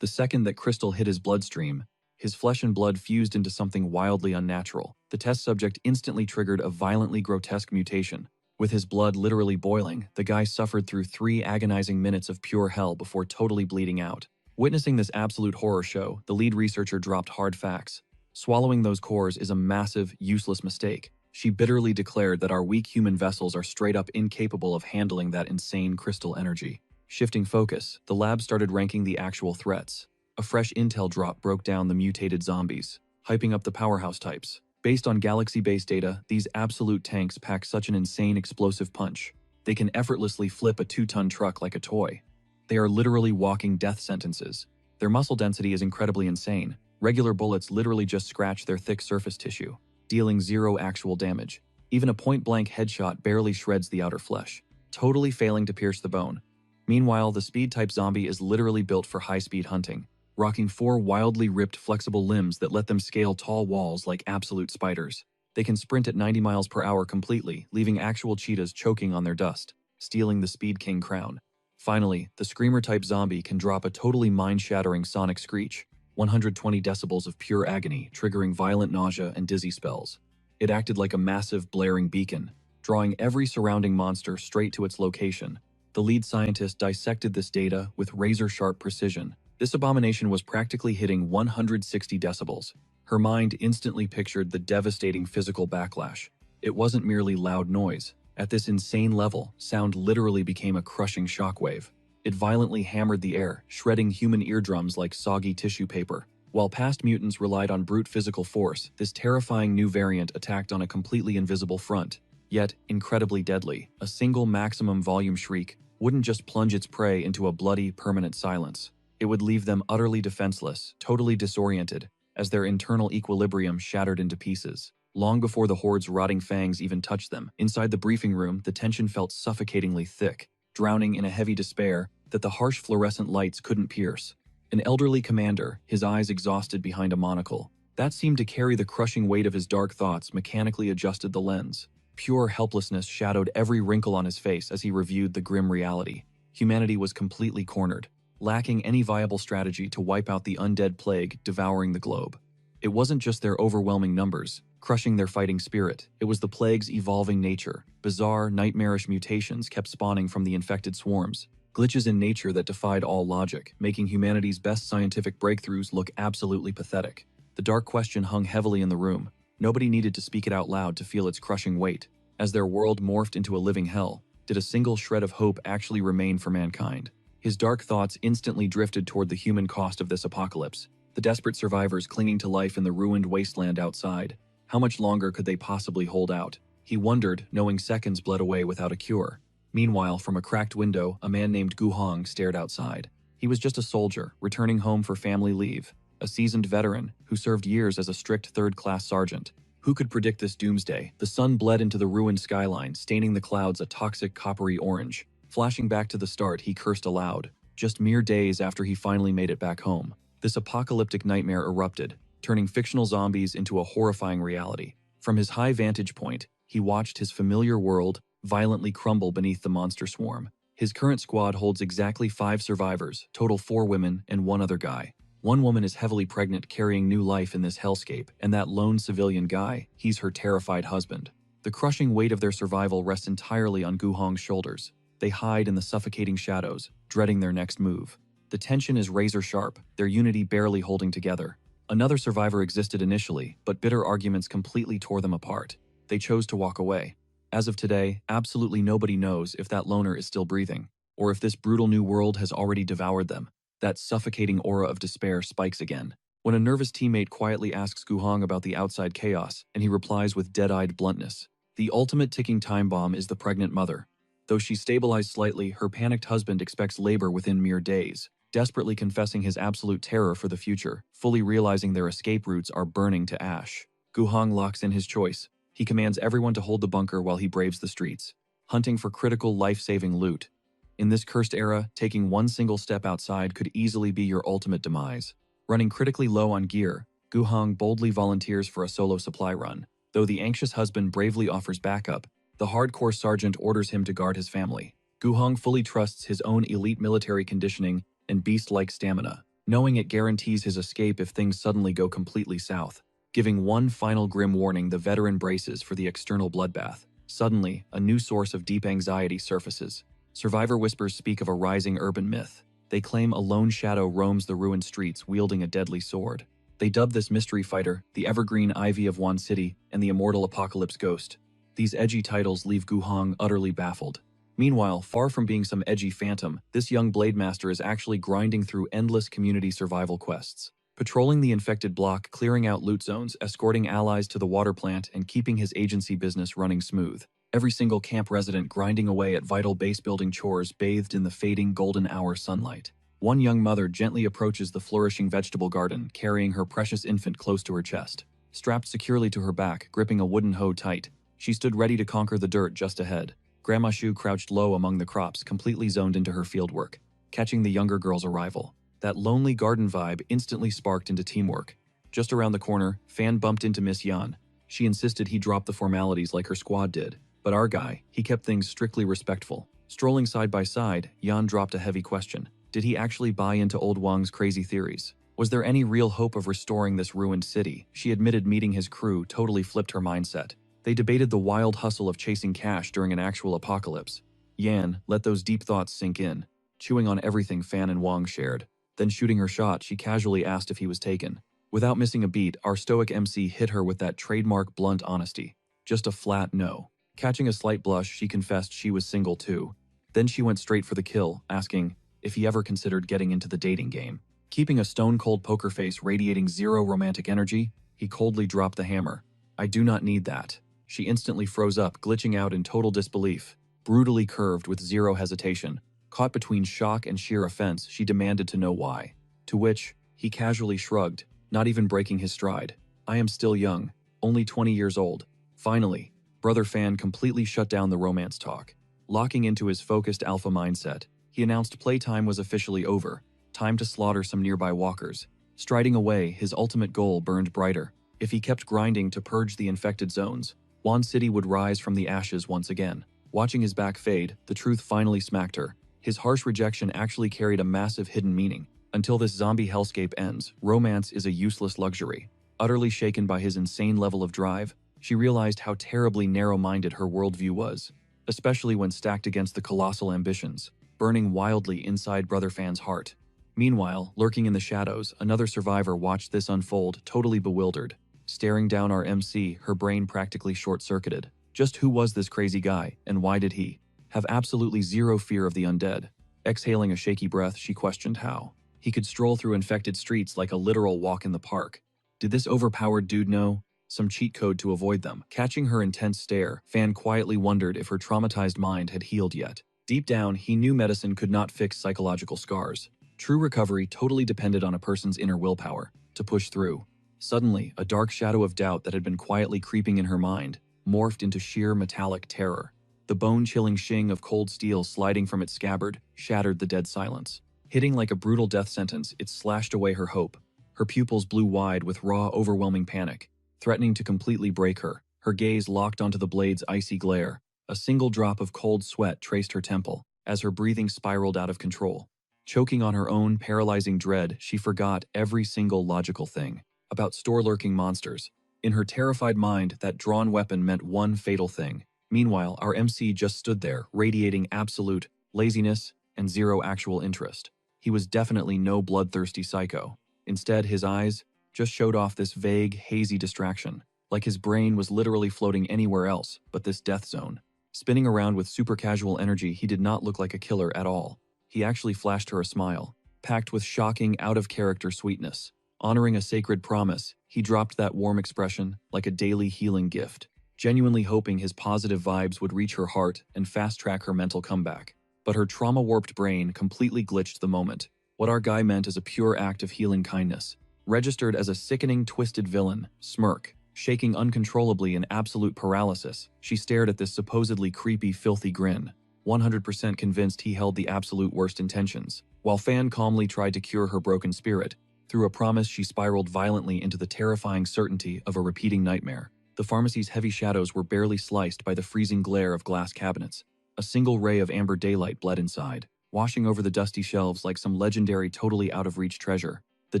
The second that crystal hit his bloodstream, his flesh and blood fused into something wildly unnatural. The test subject instantly triggered a violently grotesque mutation. With his blood literally boiling, the guy suffered through 3 agonizing minutes of pure hell before totally bleeding out. Witnessing this absolute horror show, the lead researcher dropped hard facts. Swallowing those cores is a massive, useless mistake. She bitterly declared that our weak human vessels are straight up incapable of handling that insane crystal energy. Shifting focus, the lab started ranking the actual threats. A fresh intel drop broke down the mutated zombies, hyping up the powerhouse types. Based on Galaxy-based data, these absolute tanks pack such an insane explosive punch. They can effortlessly flip a 2-ton truck like a toy. They are literally walking death sentences. Their muscle density is incredibly insane. Regular bullets literally just scratch their thick surface tissue, dealing 0 actual damage. Even a point-blank headshot barely shreds the outer flesh, totally failing to pierce the bone. Meanwhile, the speed-type zombie is literally built for high-speed hunting, rocking 4 wildly ripped flexible limbs that let them scale tall walls like absolute spiders. They can sprint at 90 miles per hour completely, leaving actual cheetahs choking on their dust, stealing the Speed King crown. Finally, the Screamer-type zombie can drop a totally mind-shattering sonic screech, 120 decibels of pure agony, triggering violent nausea and dizzy spells. It acted like a massive, blaring beacon, drawing every surrounding monster straight to its location. The lead scientist dissected this data with razor-sharp precision. This abomination was practically hitting 160 decibels. Her mind instantly pictured the devastating physical backlash. It wasn't merely loud noise. At this insane level, sound literally became a crushing shockwave. It violently hammered the air, shredding human eardrums like soggy tissue paper. While past mutants relied on brute physical force, this terrifying new variant attacked on a completely invisible front, yet incredibly deadly. A single maximum volume shriek wouldn't just plunge its prey into a bloody, permanent silence. It would leave them utterly defenseless, totally disoriented, as their internal equilibrium shattered into pieces. Long before the horde's rotting fangs even touched them, inside the briefing room, the tension felt suffocatingly thick, drowning in a heavy despair that the harsh fluorescent lights couldn't pierce. An elderly commander, his eyes exhausted behind a monocle, That seemed to carry the crushing weight of his dark thoughts, mechanically adjusted the lens. Pure helplessness shadowed every wrinkle on his face as he reviewed the grim reality. Humanity was completely cornered, lacking any viable strategy to wipe out the undead plague devouring the globe. It wasn't just their overwhelming numbers, crushing their fighting spirit. It was the plague's evolving nature. Bizarre, nightmarish mutations kept spawning from the infected swarms. Glitches in nature that defied all logic, making humanity's best scientific breakthroughs look absolutely pathetic. The dark question hung heavily in the room. Nobody needed to speak it out loud to feel its crushing weight. As their world morphed into a living hell, did a single shred of hope actually remain for mankind? His dark thoughts instantly drifted toward the human cost of this apocalypse. The desperate survivors clinging to life in the ruined wasteland outside. How much longer could they possibly hold out? He wondered, knowing seconds bled away without a cure. Meanwhile, from a cracked window, a man named Gu Hong stared outside. He was just a soldier, returning home for family leave. A seasoned veteran who served years as a strict third-class sergeant. Who could predict this doomsday? The sun bled into the ruined skyline, staining the clouds a toxic coppery orange. Flashing back to the start, he cursed aloud. Just mere days after he finally made it back home, this apocalyptic nightmare erupted, turning fictional zombies into a horrifying reality. From his high vantage point, he watched his familiar world violently crumble beneath the monster swarm. His current squad holds exactly 5 survivors, total 4 women and 1 other guy. One woman is heavily pregnant, carrying new life in this hellscape, and that lone civilian guy, he's her terrified husband. The crushing weight of their survival rests entirely on Gu Hong's shoulders. They hide in the suffocating shadows, dreading their next move. The tension is razor sharp, their unity barely holding together. Another survivor existed initially, but bitter arguments completely tore them apart. They chose to walk away. As of today, absolutely nobody knows if that loner is still breathing, or if this brutal new world has already devoured them. That suffocating aura of despair spikes again. When a nervous teammate quietly asks Gu Hong about the outside chaos, and he replies with dead-eyed bluntness. The ultimate ticking time bomb is the pregnant mother. Though she's stabilized slightly, her panicked husband expects labor within mere days, desperately confessing his absolute terror for the future, fully realizing their escape routes are burning to ash. Gu Hong locks in his choice. He commands everyone to hold the bunker while he braves the streets, hunting for critical life-saving loot. In this cursed era, taking one single step outside could easily be your ultimate demise. Running critically low on gear, Gu Hong boldly volunteers for a solo supply run. Though the anxious husband bravely offers backup, the hardcore sergeant orders him to guard his family. Gu Hong fully trusts his own elite military conditioning and beast-like stamina, knowing it guarantees his escape if things suddenly go completely south. Giving one final grim warning, the veteran braces for the external bloodbath. Suddenly, a new source of deep anxiety surfaces. Survivor whispers speak of a rising urban myth. They claim a lone shadow roams the ruined streets wielding a deadly sword. They dub this mystery fighter the Evergreen Ivy of Wan City and the Immortal Apocalypse Ghost. These edgy titles leave Gu Hong utterly baffled. Meanwhile, far from being some edgy phantom, this young blade master is actually grinding through endless community survival quests. Patrolling the infected block, clearing out loot zones, escorting allies to the water plant, and keeping his agency business running smooth. Every single camp resident grinding away at vital base-building chores bathed in the fading golden hour sunlight. One young mother gently approaches the flourishing vegetable garden, carrying her precious infant close to her chest. Strapped securely to her back, gripping a wooden hoe tight, she stood ready to conquer the dirt just ahead. Grandma Shu crouched low among the crops, completely zoned into her fieldwork, catching the younger girl's arrival. That lonely garden vibe instantly sparked into teamwork. Just around the corner, Fan bumped into Miss Yan. She insisted he drop the formalities like her squad did. But our guy, he kept things strictly respectful. Strolling side by side, Yan dropped a heavy question. Did he actually buy into old Wang's crazy theories? Was there any real hope of restoring this ruined city? She admitted meeting his crew totally flipped her mindset. They debated the wild hustle of chasing cash during an actual apocalypse. Yan let those deep thoughts sink in, chewing on everything Fan and Wang shared. Then shooting her shot, she casually asked if he was taken. Without missing a beat, our stoic MC hit her with that trademark blunt honesty. Just a flat no. Catching a slight blush, she confessed she was single too. Then she went straight for the kill, asking if he ever considered getting into the dating game. Keeping a stone-cold poker face radiating zero romantic energy, he coldly dropped the hammer. I do not need that. She instantly froze up, glitching out in total disbelief. Brutally curved with zero hesitation. Caught between shock and sheer offense, she demanded to know why. To which, he casually shrugged, not even breaking his stride. I am still young, only 20 years old. Finally, Brother Fan completely shut down the romance talk. Locking into his focused alpha mindset, he announced playtime was officially over. Time to slaughter some nearby walkers. Striding away, his ultimate goal burned brighter. If he kept grinding to purge the infected zones, Wan City would rise from the ashes once again. Watching his back fade, the truth finally smacked her. His harsh rejection actually carried a massive hidden meaning. Until this zombie hellscape ends, romance is a useless luxury. Utterly shaken by his insane level of drive, she realized how terribly narrow-minded her worldview was, especially when stacked against the colossal ambitions, burning wildly inside Brother Fan's heart. Meanwhile, lurking in the shadows, another survivor watched this unfold, totally bewildered. Staring down our MC, her brain practically short-circuited. Just who was this crazy guy, and why did he have absolutely zero fear of the undead? Exhaling a shaky breath, she questioned how he could stroll through infected streets like a literal walk in the park. Did this overpowered dude know some cheat code to avoid them? Catching her intense stare, Fan quietly wondered if her traumatized mind had healed yet. Deep down, he knew medicine could not fix psychological scars. True recovery totally depended on a person's inner willpower to push through. Suddenly, a dark shadow of doubt that had been quietly creeping in her mind morphed into sheer metallic terror. The bone-chilling shing of cold steel sliding from its scabbard shattered the dead silence. Hitting like a brutal death sentence, it slashed away her hope. Her pupils blew wide with raw, overwhelming panic, threatening to completely break her. Her gaze locked onto the blade's icy glare. A single drop of cold sweat traced her temple as her breathing spiraled out of control. Choking on her own paralyzing dread, she forgot every single logical thing about store-lurking monsters. In her terrified mind, that drawn weapon meant one fatal thing. Meanwhile, our MC just stood there, radiating absolute laziness and zero actual interest. He was definitely no bloodthirsty psycho. Instead, his eyes just showed off this vague, hazy distraction, like his brain was literally floating anywhere else but this death zone. Spinning around with super casual energy, he did not look like a killer at all. He actually flashed her a smile, packed with shocking, out-of-character sweetness. Honoring a sacred promise, he dropped that warm expression like a daily healing gift, genuinely hoping his positive vibes would reach her heart and fast-track her mental comeback. But her trauma-warped brain completely glitched the moment. What our guy meant as a pure act of healing kindness registered as a sickening, twisted villain. Smirk. Shaking uncontrollably in absolute paralysis, she stared at this supposedly creepy, filthy grin, 100% convinced he held the absolute worst intentions. While Fan calmly tried to cure her broken spirit, through a promise she spiraled violently into the terrifying certainty of a repeating nightmare. The pharmacy's heavy shadows were barely sliced by the freezing glare of glass cabinets. A single ray of amber daylight bled inside, washing over the dusty shelves like some legendary, totally out-of-reach treasure. The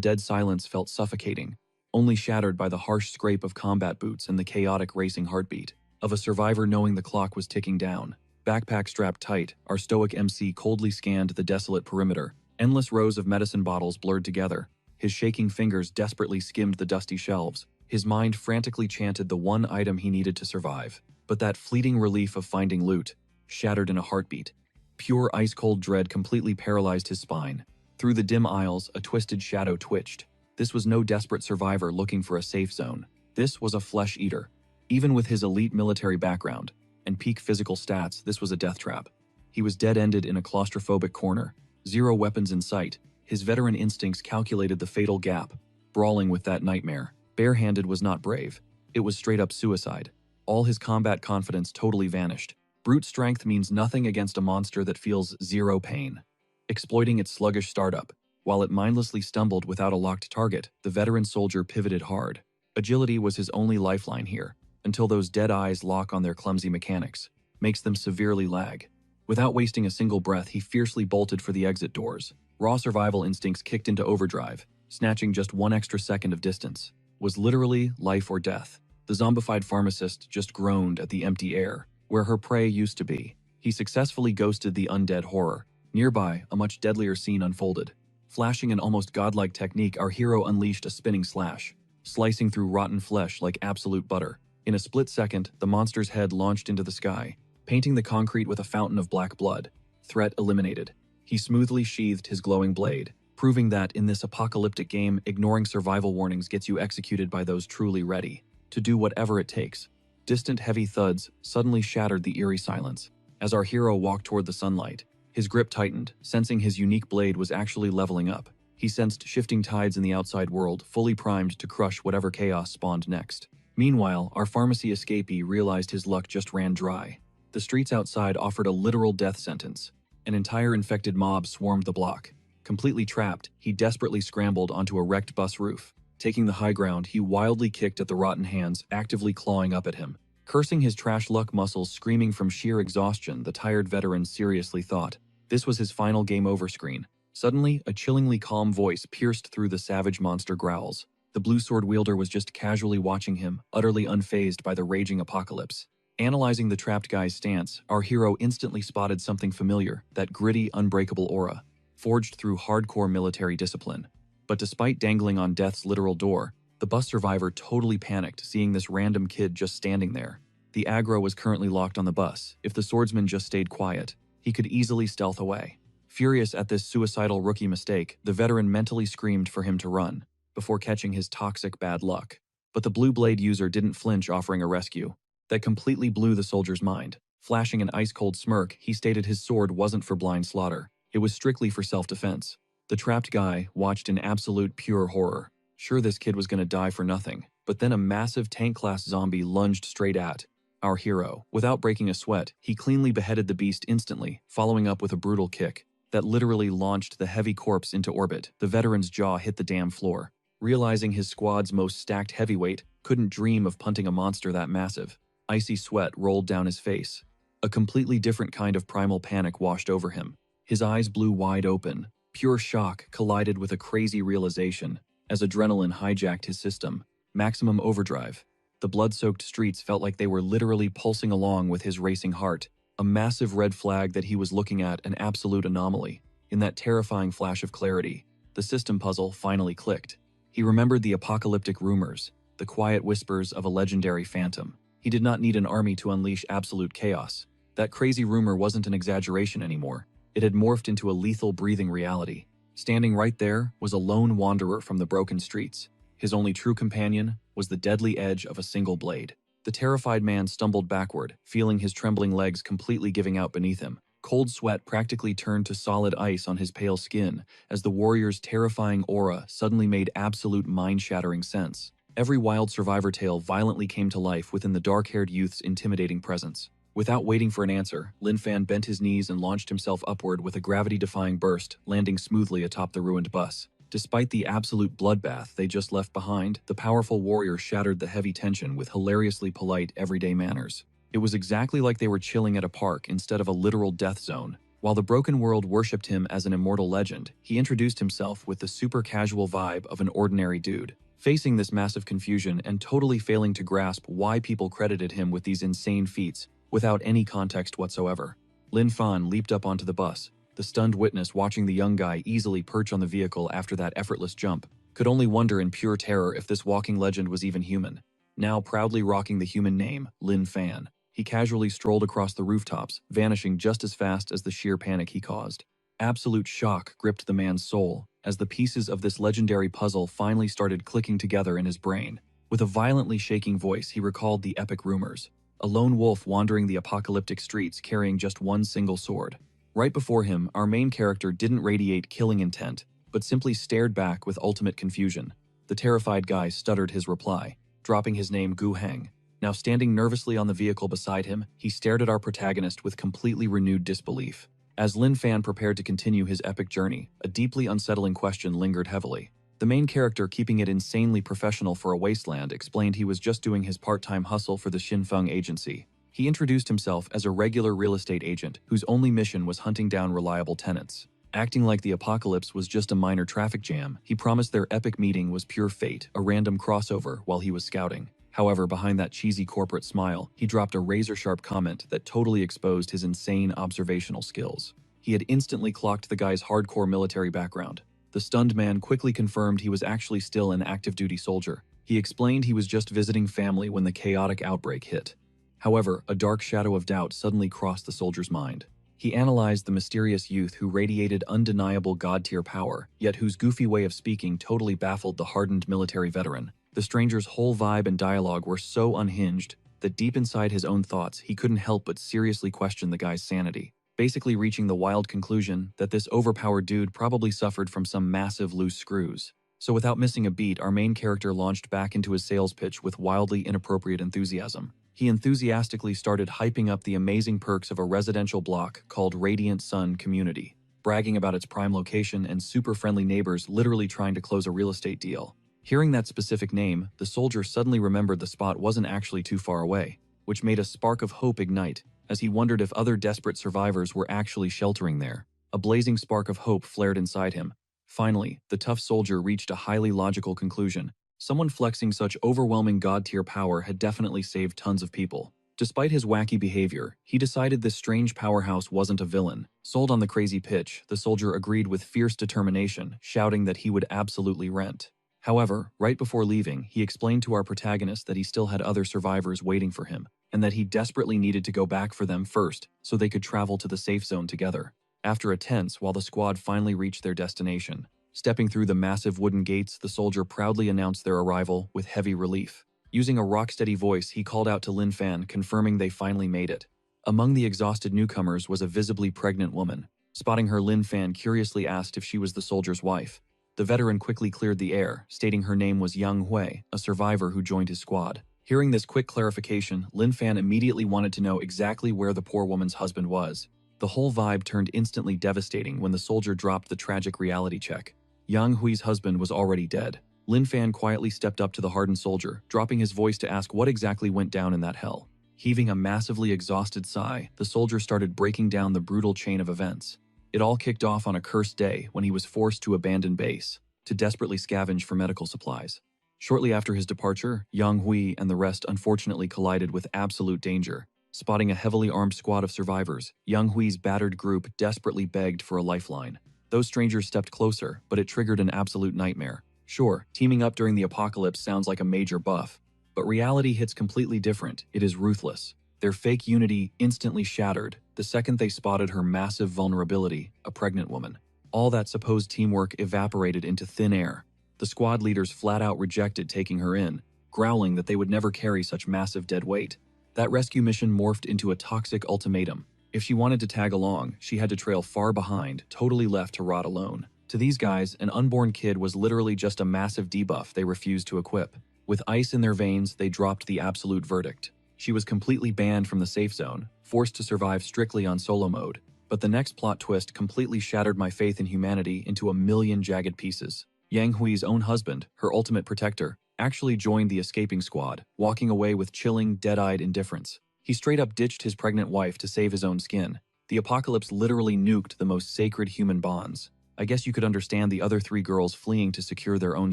dead silence felt suffocating, only shattered by the harsh scrape of combat boots and the chaotic racing heartbeat of a survivor knowing the clock was ticking down. Backpack strapped tight, our stoic MC coldly scanned the desolate perimeter. Endless rows of medicine bottles blurred together. His shaking fingers desperately skimmed the dusty shelves. His mind frantically chanted the one item he needed to survive. But that fleeting relief of finding loot shattered in a heartbeat. Pure ice-cold dread completely paralyzed his spine. Through the dim aisles, a twisted shadow twitched. This was no desperate survivor looking for a safe zone. This was a flesh eater. Even with his elite military background and peak physical stats, this was a death trap. He was dead-ended in a claustrophobic corner, zero weapons in sight. His veteran instincts calculated the fatal gap. Brawling with that nightmare, barehanded, was not brave. It was straight-up suicide. All his combat confidence totally vanished. Brute strength means nothing against a monster that feels zero pain. Exploiting its sluggish startup, while it mindlessly stumbled without a locked target, the veteran soldier pivoted hard. Agility was his only lifeline here, until those dead eyes lock on their clumsy mechanics, makes them severely lag. Without wasting a single breath, he fiercely bolted for the exit doors. Raw survival instincts kicked into overdrive, snatching just one extra second of distance. Was literally life or death. The zombified pharmacist just groaned at the empty air, where her prey used to be. He successfully ghosted the undead horror. Nearby, a much deadlier scene unfolded. Flashing an almost godlike technique, our hero unleashed a spinning slash, slicing through rotten flesh like absolute butter. In a split second, the monster's head launched into the sky, painting the concrete with a fountain of black blood. Threat eliminated. He smoothly sheathed his glowing blade, proving that in this apocalyptic game, ignoring survival warnings gets you executed by those truly ready to do whatever it takes. Distant heavy thuds suddenly shattered the eerie silence. As our hero walked toward the sunlight, his grip tightened, sensing his unique blade was actually leveling up. He sensed shifting tides in the outside world, fully primed to crush whatever chaos spawned next. Meanwhile, our pharmacy escapee realized his luck just ran dry. The streets outside offered a literal death sentence. An entire infected mob swarmed the block, Completely trapped, he desperately scrambled onto a wrecked bus roof. Taking the high ground, he wildly kicked at the rotten hands, actively clawing up at him. Cursing his trash luck muscles screaming from sheer exhaustion, the tired veteran seriously thought this was his final game over screen. Suddenly, a chillingly calm voice pierced through the savage monster growls. The blue sword wielder was just casually watching him, utterly unfazed by the raging apocalypse. Analyzing the trapped guy's stance, our hero instantly spotted something familiar, that gritty, unbreakable aura, forged through hardcore military discipline. But despite dangling on death's literal door, the bus survivor totally panicked seeing this random kid just standing there. The aggro was currently locked on the bus. If the swordsman just stayed quiet, he could easily stealth away. Furious at this suicidal rookie mistake, the veteran mentally screamed for him to run, before catching his toxic bad luck. But the blue blade user didn't flinch, offering a rescue. That completely blew the soldier's mind. Flashing an ice-cold smirk, he stated his sword wasn't for blind slaughter. It was strictly for self-defense. The trapped guy watched in absolute pure horror. Sure, this kid was gonna die for nothing, but then a massive tank-class zombie lunged straight at our hero. Without breaking a sweat, he cleanly beheaded the beast instantly, following up with a brutal kick that literally launched the heavy corpse into orbit. The veteran's jaw hit the damn floor. Realizing his squad's most stacked heavyweight couldn't dream of punting a monster that massive, icy sweat rolled down his face. A completely different kind of primal panic washed over him. His eyes blew wide open. Pure shock collided with a crazy realization as adrenaline hijacked his system. Maximum overdrive. The blood-soaked streets felt like they were literally pulsing along with his racing heart. A massive red flag that he was looking at, an absolute anomaly. In that terrifying flash of clarity, the system puzzle finally clicked. He remembered the apocalyptic rumors, the quiet whispers of a legendary phantom. He did not need an army to unleash absolute chaos. That crazy rumor wasn't an exaggeration anymore. It had morphed into a lethal breathing reality. Standing right there was a lone wanderer from the broken streets. His only true companion was the deadly edge of a single blade. The terrified man stumbled backward, feeling his trembling legs completely giving out beneath him. Cold sweat practically turned to solid ice on his pale skin as the warrior's terrifying aura suddenly made absolute mind-shattering sense. Every wild survivor tale violently came to life within the dark-haired youth's intimidating presence. Without waiting for an answer, Lin Fan bent his knees and launched himself upward with a gravity-defying burst, landing smoothly atop the ruined bus. Despite the absolute bloodbath they just left behind, the powerful warrior shattered the heavy tension with hilariously polite, everyday manners. It was exactly like they were chilling at a park instead of a literal death zone. While the broken world worshipped him as an immortal legend, he introduced himself with the super casual vibe of an ordinary dude. Facing this massive confusion and totally failing to grasp why people credited him with these insane feats without any context whatsoever, Lin Fan leaped up onto the bus. The stunned witness watching the young guy easily perch on the vehicle after that effortless jump could only wonder in pure terror if this walking legend was even human. Now proudly rocking the human name, Lin Fan, he casually strolled across the rooftops, vanishing just as fast as the sheer panic he caused. Absolute shock gripped the man's soul as the pieces of this legendary puzzle finally started clicking together in his brain. With a violently shaking voice, he recalled the epic rumors. A lone wolf wandering the apocalyptic streets carrying just one single sword. Right before him, our main character didn't radiate killing intent, but simply stared back with ultimate confusion. The terrified guy stuttered his reply, dropping his name Gu Heng. Now standing nervously on the vehicle beside him, he stared at our protagonist with completely renewed disbelief. As Lin Fan prepared to continue his epic journey, a deeply unsettling question lingered heavily. The main character, keeping it insanely professional for a wasteland, explained he was just doing his part-time hustle for the Xinfeng agency. He introduced himself as a regular real estate agent whose only mission was hunting down reliable tenants. Acting like the apocalypse was just a minor traffic jam, he promised their epic meeting was pure fate, a random crossover while he was scouting. However, behind that cheesy corporate smile, he dropped a razor-sharp comment that totally exposed his insane observational skills. He had instantly clocked the guy's hardcore military background. The stunned man quickly confirmed he was actually still an active-duty soldier. He explained he was just visiting family when the chaotic outbreak hit. However, a dark shadow of doubt suddenly crossed the soldier's mind. He analyzed the mysterious youth who radiated undeniable god-tier power, yet whose goofy way of speaking totally baffled the hardened military veteran. The stranger's whole vibe and dialogue were so unhinged that deep inside his own thoughts, he couldn't help but seriously question the guy's sanity, basically reaching the wild conclusion that this overpowered dude probably suffered from some massive loose screws. So without missing a beat, our main character launched back into his sales pitch with wildly inappropriate enthusiasm. He enthusiastically started hyping up the amazing perks of a residential block called Radiant Sun Community. bragging about its prime location and super friendly neighbors literally trying to close a real estate deal. Hearing that specific name, the soldier suddenly remembered the spot wasn't actually too far away, which made a spark of hope ignite as he wondered if other desperate survivors were actually sheltering there. A blazing spark of hope flared inside him. Finally, the tough soldier reached a highly logical conclusion. Someone flexing such overwhelming god-tier power had definitely saved tons of people. Despite his wacky behavior, he decided this strange powerhouse wasn't a villain. Sold on the crazy pitch, the soldier agreed with fierce determination, shouting that he would absolutely rent. However, right before leaving, he explained to our protagonist that he still had other survivors waiting for him, and that he desperately needed to go back for them first so they could travel to the safe zone together. After a tense while the squad finally reached their destination. Stepping through the massive wooden gates, the soldier proudly announced their arrival with heavy relief. Using a rock-steady voice, he called out to Lin Fan, confirming they finally made it. Among the exhausted newcomers was a visibly pregnant woman. Spotting her, Lin Fan curiously asked if she was the soldier's wife. The veteran quickly cleared the air, stating her name was Yang Hui, a survivor who joined his squad. Hearing this quick clarification, Lin Fan immediately wanted to know exactly where the poor woman's husband was. The whole vibe turned instantly devastating when the soldier dropped the tragic reality check. Yang Hui's husband was already dead. Lin Fan quietly stepped up to the hardened soldier, dropping his voice to ask what exactly went down in that hell. Heaving a massively exhausted sigh, the soldier started breaking down the brutal chain of events. It all kicked off on a cursed day when he was forced to abandon base, to desperately scavenge for medical supplies. Shortly after his departure, Yang Hui and the rest unfortunately collided with absolute danger. Spotting a heavily armed squad of survivors, Yang Hui's battered group desperately begged for a lifeline. Those strangers stepped closer, but it triggered an absolute nightmare. Sure, teaming up during the apocalypse sounds like a major buff, but reality hits completely different. It is ruthless. Their fake unity instantly shattered the second they spotted her massive vulnerability, a pregnant woman. All that supposed teamwork evaporated into thin air. The squad leaders flat out rejected taking her in, growling that they would never carry such massive dead weight. That rescue mission morphed into a toxic ultimatum. If she wanted to tag along, she had to trail far behind, totally left to rot alone. To these guys, an unborn kid was literally just a massive debuff they refused to equip. With ice in their veins, they dropped the absolute verdict. She was completely banned from the safe zone, forced to survive strictly on solo mode. But the next plot twist completely shattered my faith in humanity into a million jagged pieces. Yang Hui's own husband, her ultimate protector, actually joined the escaping squad, walking away with chilling, dead-eyed indifference. He straight up ditched his pregnant wife to save his own skin. The apocalypse literally nuked the most sacred human bonds. I guess you could understand the other three girls fleeing to secure their own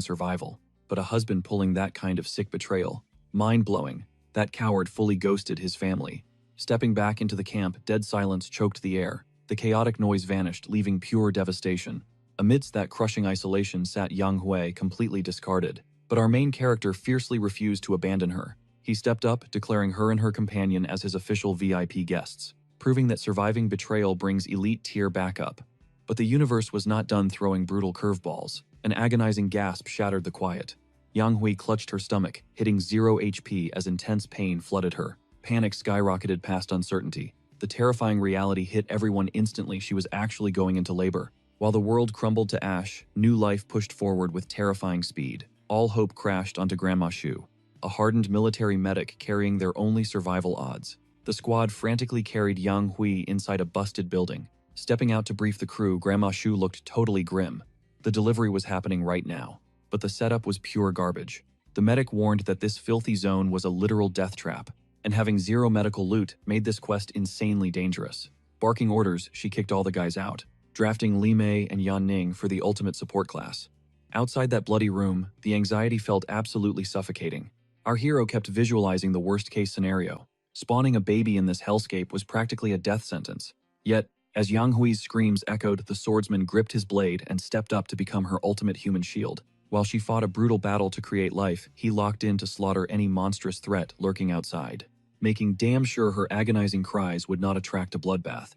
survival. But a husband pulling that kind of sick betrayal. Mind-blowing. That coward fully ghosted his family. Stepping back into the camp, dead silence choked the air. The chaotic noise vanished, leaving pure devastation. Amidst that crushing isolation sat Yang Hui, completely discarded. But our main character fiercely refused to abandon her. He stepped up, declaring her and her companion as his official VIP guests, proving that surviving betrayal brings elite-tier backup. But the universe was not done throwing brutal curveballs. An agonizing gasp shattered the quiet. Yang Hui clutched her stomach, hitting 0 HP as intense pain flooded her. Panic skyrocketed past uncertainty. The terrifying reality hit everyone instantly. She was actually going into labor. While the world crumbled to ash, new life pushed forward with terrifying speed. All hope crashed onto Grandma Shu, a hardened military medic carrying their only survival odds. The squad frantically carried Yang Hui inside a busted building. Stepping out to brief the crew, Grandma Shu looked totally grim. The delivery was happening right now, but the setup was pure garbage. The medic warned that this filthy zone was a literal death trap, and having 0 medical loot made this quest insanely dangerous. Barking orders, she kicked all the guys out, drafting Li Mei and Yan Ning for the ultimate support class. Outside that bloody room, the anxiety felt absolutely suffocating. Our hero kept visualizing the worst-case scenario. Spawning a baby in this hellscape was practically a death sentence. Yet, as Yang Hui's screams echoed, the swordsman gripped his blade and stepped up to become her ultimate human shield. While she fought a brutal battle to create life, he locked in to slaughter any monstrous threat lurking outside, making damn sure her agonizing cries would not attract a bloodbath.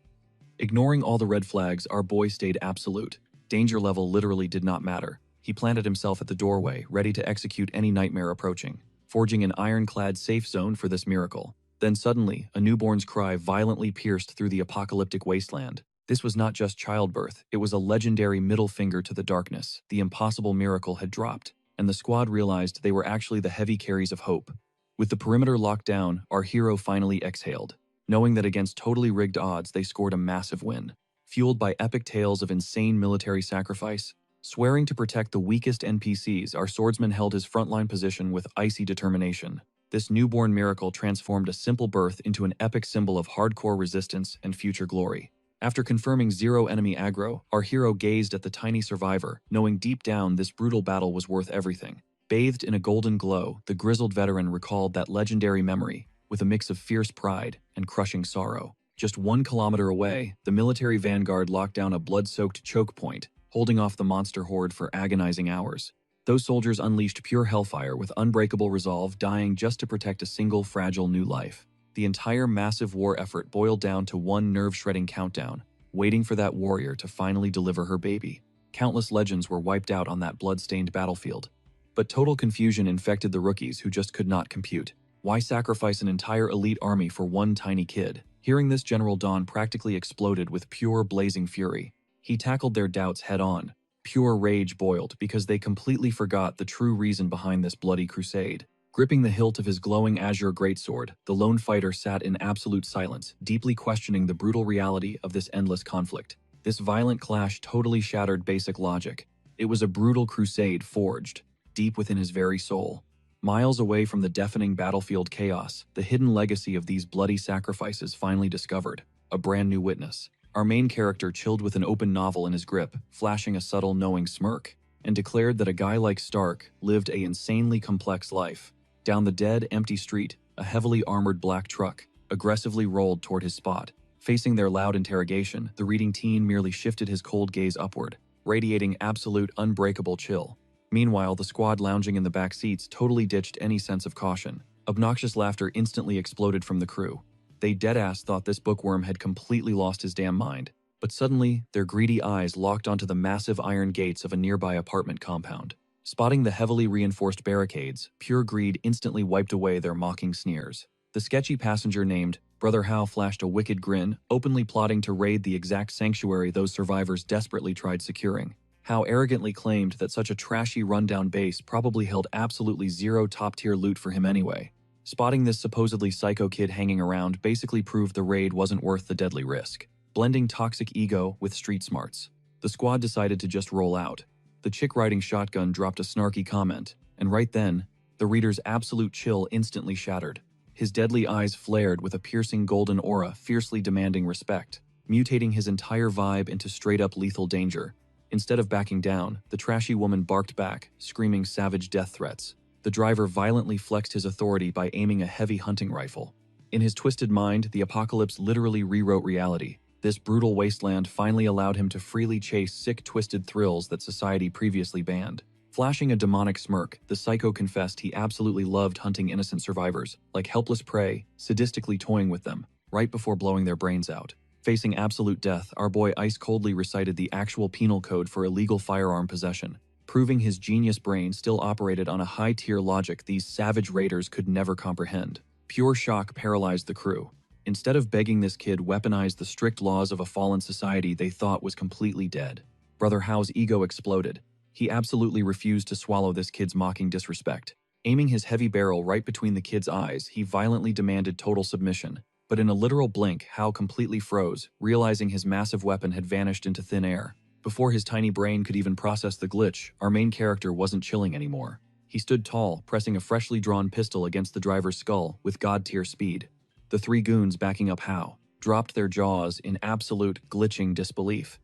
Ignoring all the red flags, our boy stayed absolute. Danger level literally did not matter. He planted himself at the doorway, ready to execute any nightmare approaching, forging an ironclad safe zone for this miracle. Then suddenly, a newborn's cry violently pierced through the apocalyptic wasteland. This was not just childbirth, it was a legendary middle finger to the darkness. The impossible miracle had dropped, and the squad realized they were actually the heavy carries of hope. With the perimeter locked down, our hero finally exhaled, knowing that against totally rigged odds they scored a massive win. fueled by epic tales of insane military sacrifice. Swearing to protect the weakest NPCs, our swordsman held his frontline position with icy determination. This newborn miracle transformed a simple birth into an epic symbol of hardcore resistance and future glory. After confirming zero enemy aggro, our hero gazed at the tiny survivor, knowing deep down this brutal battle was worth everything. Bathed in a golden glow, the grizzled veteran recalled that legendary memory, with a mix of fierce pride and crushing sorrow. Just 1 kilometer away, the military vanguard locked down a blood-soaked choke point, holding off the monster horde for agonizing hours. Those soldiers unleashed pure hellfire with unbreakable resolve, dying just to protect a single fragile new life. The entire massive war effort boiled down to one nerve-shredding countdown, waiting for that warrior to finally deliver her baby. Countless legends were wiped out on that blood-stained battlefield. But total confusion infected the rookies who just could not compute. Why sacrifice an entire elite army for one tiny kid? Hearing this, General Dawn practically exploded with pure blazing fury. He tackled their doubts head-on. Pure rage boiled because they completely forgot the true reason behind this bloody crusade. Gripping the hilt of his glowing azure greatsword, the lone fighter sat in absolute silence, deeply questioning the brutal reality of this endless conflict. This violent clash totally shattered basic logic. It was a brutal crusade forged deep within his very soul. Miles away from the deafening battlefield chaos, the hidden legacy of these bloody sacrifices finally discovered. A brand new witness. Our main character chilled with an open novel in his grip, flashing a subtle knowing smirk, and declared that a guy like Stark lived a insanely complex life. Down the dead, empty street, a heavily armored black truck aggressively rolled toward his spot. Facing their loud interrogation, the reading teen merely shifted his cold gaze upward, radiating absolute unbreakable chill. Meanwhile, the squad lounging in the back seats totally ditched any sense of caution. Obnoxious laughter instantly exploded from the crew. They deadass thought this bookworm had completely lost his damn mind. But suddenly, their greedy eyes locked onto the massive iron gates of a nearby apartment compound. Spotting the heavily reinforced barricades, pure greed instantly wiped away their mocking sneers. The sketchy passenger named Brother Hao flashed a wicked grin, openly plotting to raid the exact sanctuary those survivors desperately tried securing. Hao arrogantly claimed that such a trashy rundown base probably held absolutely zero top-tier loot for him anyway. Spotting this supposedly psycho kid hanging around basically proved the raid wasn't worth the deadly risk. Blending toxic ego with street smarts, the squad decided to just roll out. The chick riding shotgun dropped a snarky comment, and right then, the reader's absolute chill instantly shattered. His deadly eyes flared with a piercing golden aura fiercely demanding respect, mutating his entire vibe into straight-up lethal danger. Instead of backing down, the trashy woman barked back, screaming savage death threats. The driver violently flexed his authority by aiming a heavy hunting rifle. In his twisted mind, the apocalypse literally rewrote reality. This brutal wasteland finally allowed him to freely chase sick, twisted thrills that society previously banned. Flashing a demonic smirk, the psycho confessed he absolutely loved hunting innocent survivors, like helpless prey, sadistically toying with them, right before blowing their brains out. Facing absolute death, our boy ice-coldly recited the actual penal code for illegal firearm possession, proving his genius brain still operated on a high-tier logic these savage raiders could never comprehend. Pure shock paralyzed the crew. Instead of begging this kid weaponize the strict laws of a fallen society they thought was completely dead. Brother Hao's ego exploded. He absolutely refused to swallow this kid's mocking disrespect. Aiming his heavy barrel right between the kid's eyes, he violently demanded total submission. But in a literal blink, Hao completely froze, realizing his massive weapon had vanished into thin air. Before his tiny brain could even process the glitch, our main character wasn't chilling anymore. He stood tall, pressing a freshly drawn pistol against the driver's skull with god-tier speed. The 3 goons backing up Hao dropped their jaws in absolute glitching disbelief.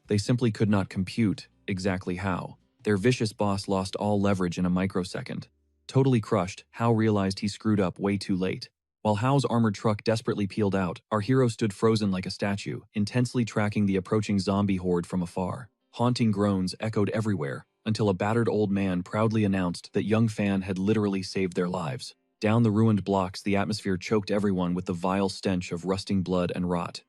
They simply could not compute exactly how. Their vicious boss lost all leverage in a microsecond. Totally crushed, Hao realized he screwed up way too late. While Hao's armored truck desperately peeled out, our hero stood frozen like a statue, intensely tracking the approaching zombie horde from afar. Haunting groans echoed everywhere, until a battered old man proudly announced that young Fan had literally saved their lives. Down the ruined blocks, the atmosphere choked everyone with the vile stench of rusting blood and rot.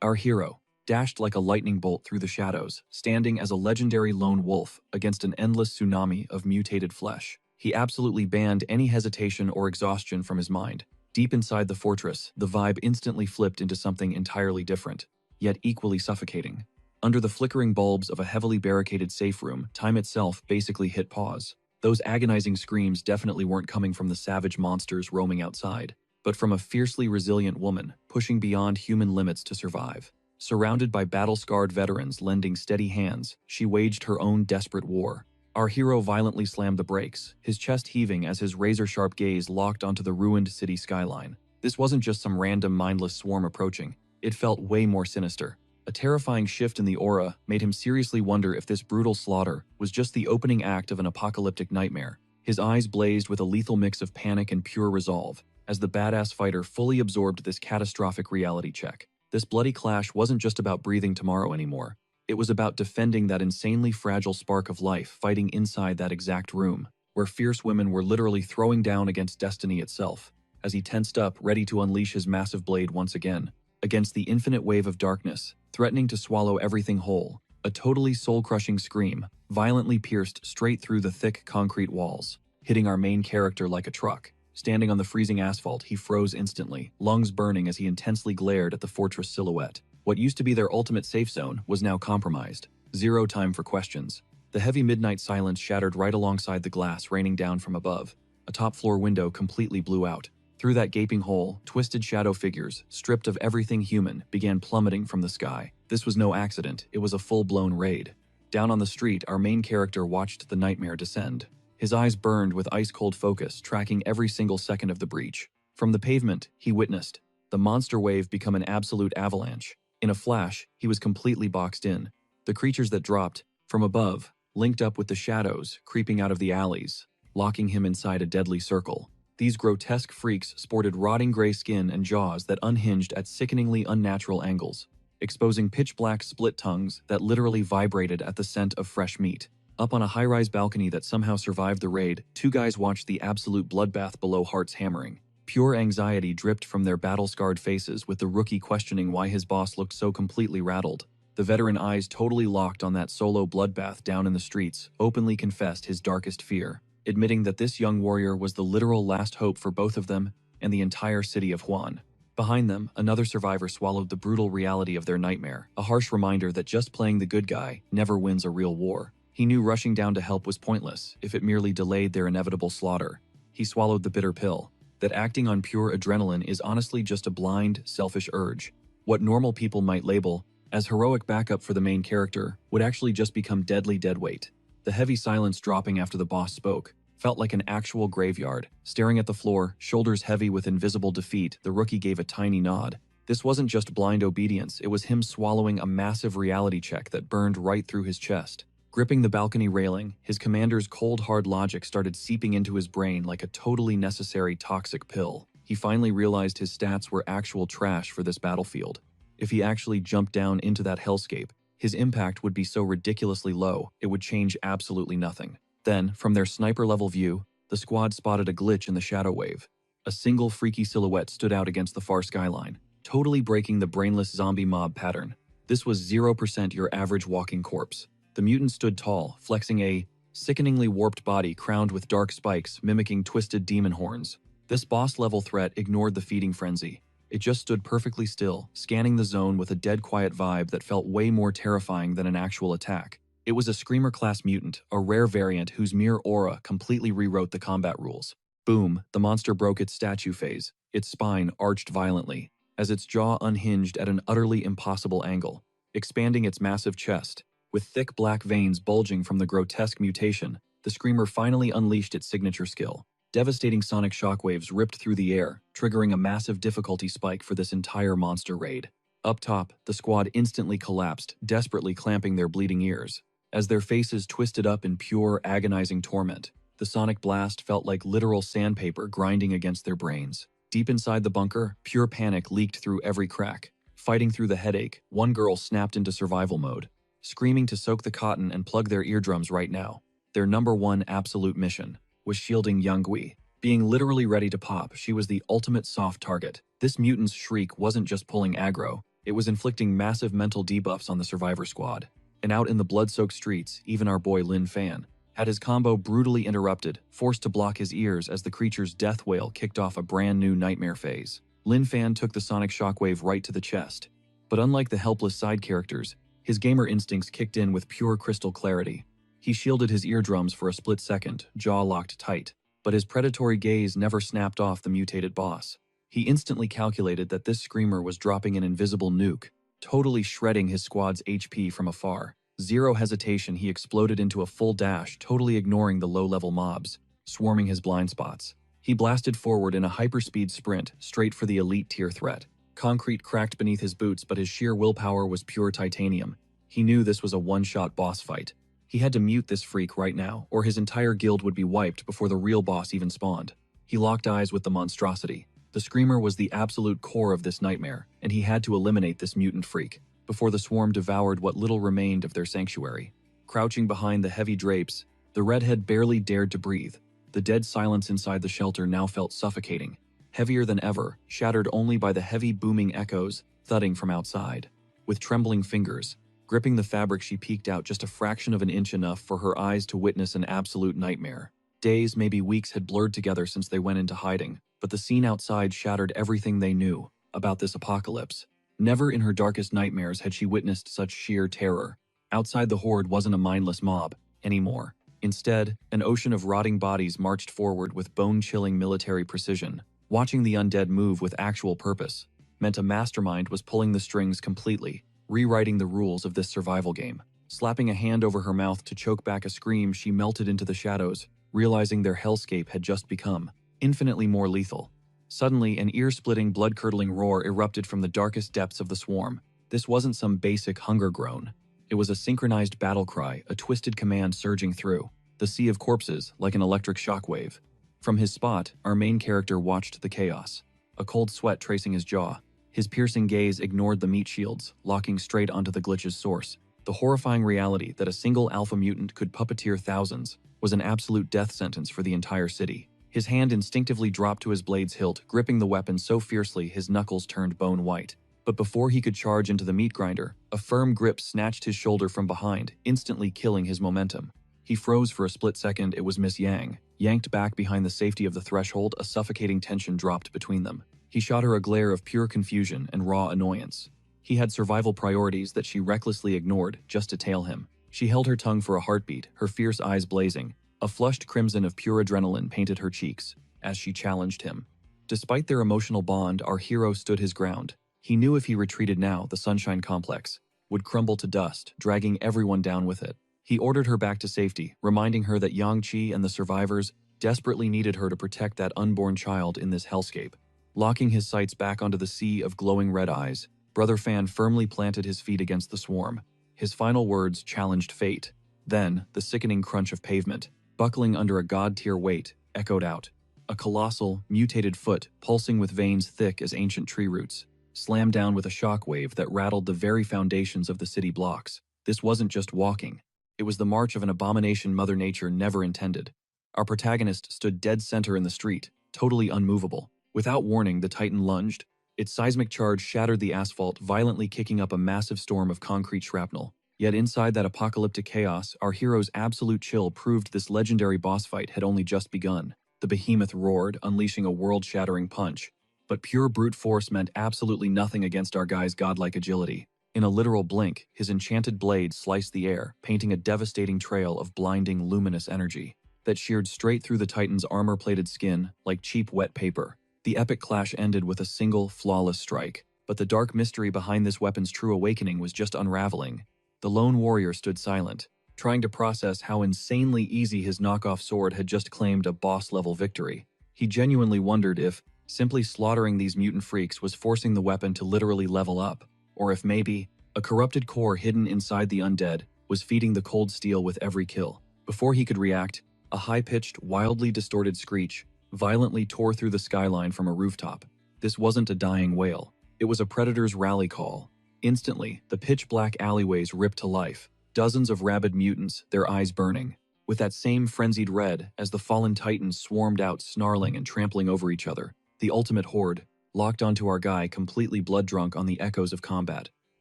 Our hero dashed like a lightning bolt through the shadows, standing as a legendary lone wolf against an endless tsunami of mutated flesh. He absolutely banned any hesitation or exhaustion from his mind. Deep inside the fortress, the vibe instantly flipped into something entirely different, yet equally suffocating. Under the flickering bulbs of a heavily barricaded safe room, time itself basically hit pause. Those agonizing screams definitely weren't coming from the savage monsters roaming outside, but from a fiercely resilient woman, pushing beyond human limits to survive. Surrounded by battle-scarred veterans lending steady hands, she waged her own desperate war. Our hero violently slammed the brakes, his chest heaving as his razor-sharp gaze locked onto the ruined city skyline. This wasn't just some random mindless swarm approaching. It felt way more sinister. A terrifying shift in the aura made him seriously wonder if this brutal slaughter was just the opening act of an apocalyptic nightmare. His eyes blazed with a lethal mix of panic and pure resolve, as the badass fighter fully absorbed this catastrophic reality check. This bloody clash wasn't just about breathing tomorrow anymore. It was about defending that insanely fragile spark of life fighting inside that exact room, where fierce women were literally throwing down against destiny itself. As he tensed up, ready to unleash his massive blade once again, against the infinite wave of darkness, threatening to swallow everything whole, a totally soul-crushing scream violently pierced straight through the thick concrete walls, hitting our main character like a truck. Standing on the freezing asphalt, he froze instantly, lungs burning as he intensely glared at the fortress silhouette. What used to be their ultimate safe zone was now compromised. Zero time for questions. The heavy midnight silence shattered right alongside the glass raining down from above. A top-floor window completely blew out. Through that gaping hole, twisted shadow figures, stripped of everything human, began plummeting from the sky. This was no accident, it was a full-blown raid. Down on the street, our main character watched the nightmare descend. His eyes burned with ice-cold focus, tracking every single second of the breach. From the pavement, he witnessed the monster wave become an absolute avalanche. In a flash, he was completely boxed in. The creatures that dropped, from above, linked up with the shadows creeping out of the alleys, locking him inside a deadly circle. These grotesque freaks sported rotting gray skin and jaws that unhinged at sickeningly unnatural angles, exposing pitch-black split tongues that literally vibrated at the scent of fresh meat. Up on a high-rise balcony that somehow survived the raid, two guys watched the absolute bloodbath below, hearts hammering. Pure anxiety dripped from their battle-scarred faces, with the rookie questioning why his boss looked so completely rattled. The veteran, eyes totally locked on that solo bloodbath down in the streets, openly confessed his darkest fear, admitting that this young warrior was the literal last hope for both of them and the entire city of Huan. Behind them, another survivor swallowed the brutal reality of their nightmare, a harsh reminder that just playing the good guy never wins a real war. He knew rushing down to help was pointless if it merely delayed their inevitable slaughter. He swallowed the bitter pill that acting on pure adrenaline is honestly just a blind, selfish urge. What normal people might label as heroic backup for the main character would actually just become deadly deadweight. The heavy silence dropping after the boss spoke felt like an actual graveyard. Staring at the floor, shoulders heavy with invisible defeat, the rookie gave a tiny nod. This wasn't just blind obedience, it was him swallowing a massive reality check that burned right through his chest. Gripping the balcony railing, his commander's cold hard logic started seeping into his brain like a totally necessary toxic pill. He finally realized his stats were actual trash for this battlefield. If he actually jumped down into that hellscape, his impact would be so ridiculously low, it would change absolutely nothing. Then, from their sniper-level view, the squad spotted a glitch in the shadow wave. A single freaky silhouette stood out against the far skyline, totally breaking the brainless zombie mob pattern. This was 0% your average walking corpse. The mutant stood tall, flexing a sickeningly warped body crowned with dark spikes mimicking twisted demon horns. This boss-level threat ignored the feeding frenzy. It just stood perfectly still, scanning the zone with a dead quiet vibe that felt way more terrifying than an actual attack. It was a Screamer-class mutant, a rare variant whose mere aura completely rewrote the combat rules. Boom, the monster broke its statue phase. Its spine arched violently, as its jaw unhinged at an utterly impossible angle, expanding its massive chest. With thick black veins bulging from the grotesque mutation, the Screamer finally unleashed its signature skill. Devastating sonic shockwaves ripped through the air, triggering a massive difficulty spike for this entire monster raid. Up top, the squad instantly collapsed, desperately clamping their bleeding ears. As their faces twisted up in pure, agonizing torment, the sonic blast felt like literal sandpaper grinding against their brains. Deep inside the bunker, pure panic leaked through every crack. Fighting through the headache, one girl snapped into survival mode, screaming to soak the cotton and plug their eardrums right now. Their #1 absolute mission was shielding Youngui. Being literally ready to pop, she was the ultimate soft target. This mutant's shriek wasn't just pulling aggro, it was inflicting massive mental debuffs on the survivor squad. And out in the blood-soaked streets, even our boy Lin Fan had his combo brutally interrupted, forced to block his ears as the creature's death wail kicked off a brand new nightmare phase. Lin Fan took the sonic shockwave right to the chest. But unlike the helpless side characters, his gamer instincts kicked in with pure crystal clarity. He shielded his eardrums for a split second, jaw locked tight, but his predatory gaze never snapped off the mutated boss. He instantly calculated that this screamer was dropping an invisible nuke, totally shredding his squad's HP from afar. Zero hesitation, he exploded into a full dash, totally ignoring the low-level mobs, swarming his blind spots. He blasted forward in a hyperspeed sprint, straight for the elite tier threat. Concrete cracked beneath his boots, but his sheer willpower was pure titanium. He knew this was a one-shot boss fight. He had to mute this freak right now, or his entire guild would be wiped before the real boss even spawned. He locked eyes with the monstrosity. The Screamer was the absolute core of this nightmare, and he had to eliminate this mutant freak before the swarm devoured what little remained of their sanctuary. Crouching behind the heavy drapes, the redhead barely dared to breathe. The dead silence inside the shelter now felt suffocating, heavier than ever, shattered only by the heavy booming echoes thudding from outside. With trembling fingers, gripping the fabric, she peeked out just a fraction of an inch, enough for her eyes to witness an absolute nightmare. Days, maybe weeks, had blurred together since they went into hiding, but the scene outside shattered everything they knew about this apocalypse. Never in her darkest nightmares had she witnessed such sheer terror. Outside, the horde wasn't a mindless mob anymore. Instead, an ocean of rotting bodies marched forward with bone-chilling military precision. Watching the undead move with actual purpose meant a mastermind was pulling the strings completely, rewriting the rules of this survival game. Slapping a hand over her mouth to choke back a scream, she melted into the shadows, realizing their hellscape had just become infinitely more lethal. Suddenly, an ear-splitting, blood-curdling roar erupted from the darkest depths of the swarm. This wasn't some basic hunger groan. It was a synchronized battle cry, a twisted command surging through the sea of corpses like an electric shockwave. From his spot, our main character watched the chaos, a cold sweat tracing his jaw. His piercing gaze ignored the meat shields, locking straight onto the glitch's source. The horrifying reality that a single alpha mutant could puppeteer thousands was an absolute death sentence for the entire city. His hand instinctively dropped to his blade's hilt, gripping the weapon so fiercely his knuckles turned bone white. But before he could charge into the meat grinder, a firm grip snatched his shoulder from behind, instantly killing his momentum. He froze for a split second. It was Miss Yang. Yanked back behind the safety of the threshold, a suffocating tension dropped between them. He shot her a glare of pure confusion and raw annoyance. He had survival priorities that she recklessly ignored just to tail him. She held her tongue for a heartbeat, her fierce eyes blazing. A flushed crimson of pure adrenaline painted her cheeks as she challenged him. Despite their emotional bond, our hero stood his ground. He knew if he retreated now, the Sunshine Complex would crumble to dust, dragging everyone down with it. He ordered her back to safety, reminding her that Yang-Chi and the survivors desperately needed her to protect that unborn child in this hellscape. Locking his sights back onto the sea of glowing red eyes, Brother Fan firmly planted his feet against the swarm. His final words challenged fate. Then, the sickening crunch of pavement, buckling under a god-tier weight, echoed out. A colossal, mutated foot, pulsing with veins thick as ancient tree roots, slammed down with a shockwave that rattled the very foundations of the city blocks. This wasn't just walking. It was the march of an abomination Mother Nature never intended. Our protagonist stood dead center in the street, totally unmovable. Without warning, the Titan lunged. Its seismic charge shattered the asphalt, violently kicking up a massive storm of concrete shrapnel. Yet inside that apocalyptic chaos, our hero's absolute chill proved this legendary boss fight had only just begun. The behemoth roared, unleashing a world-shattering punch. But pure brute force meant absolutely nothing against our guy's godlike agility. In a literal blink, his enchanted blade sliced the air, painting a devastating trail of blinding, luminous energy that sheared straight through the Titan's armor-plated skin like cheap wet paper. The epic clash ended with a single, flawless strike. But the dark mystery behind this weapon's true awakening was just unraveling. The lone warrior stood silent, trying to process how insanely easy his knockoff sword had just claimed a boss-level victory. He genuinely wondered if simply slaughtering these mutant freaks was forcing the weapon to literally level up, or if maybe a corrupted core hidden inside the undead was feeding the cold steel with every kill. Before he could react, a high-pitched, wildly distorted screech violently tore through the skyline from a rooftop. This wasn't a dying wail. It was a predator's rally call. Instantly, the pitch-black alleyways ripped to life, dozens of rabid mutants, their eyes burning, with that same frenzied red as the fallen titans swarmed out, snarling and trampling over each other. The ultimate horde locked onto our guy, completely blood-drunk on the echoes of combat.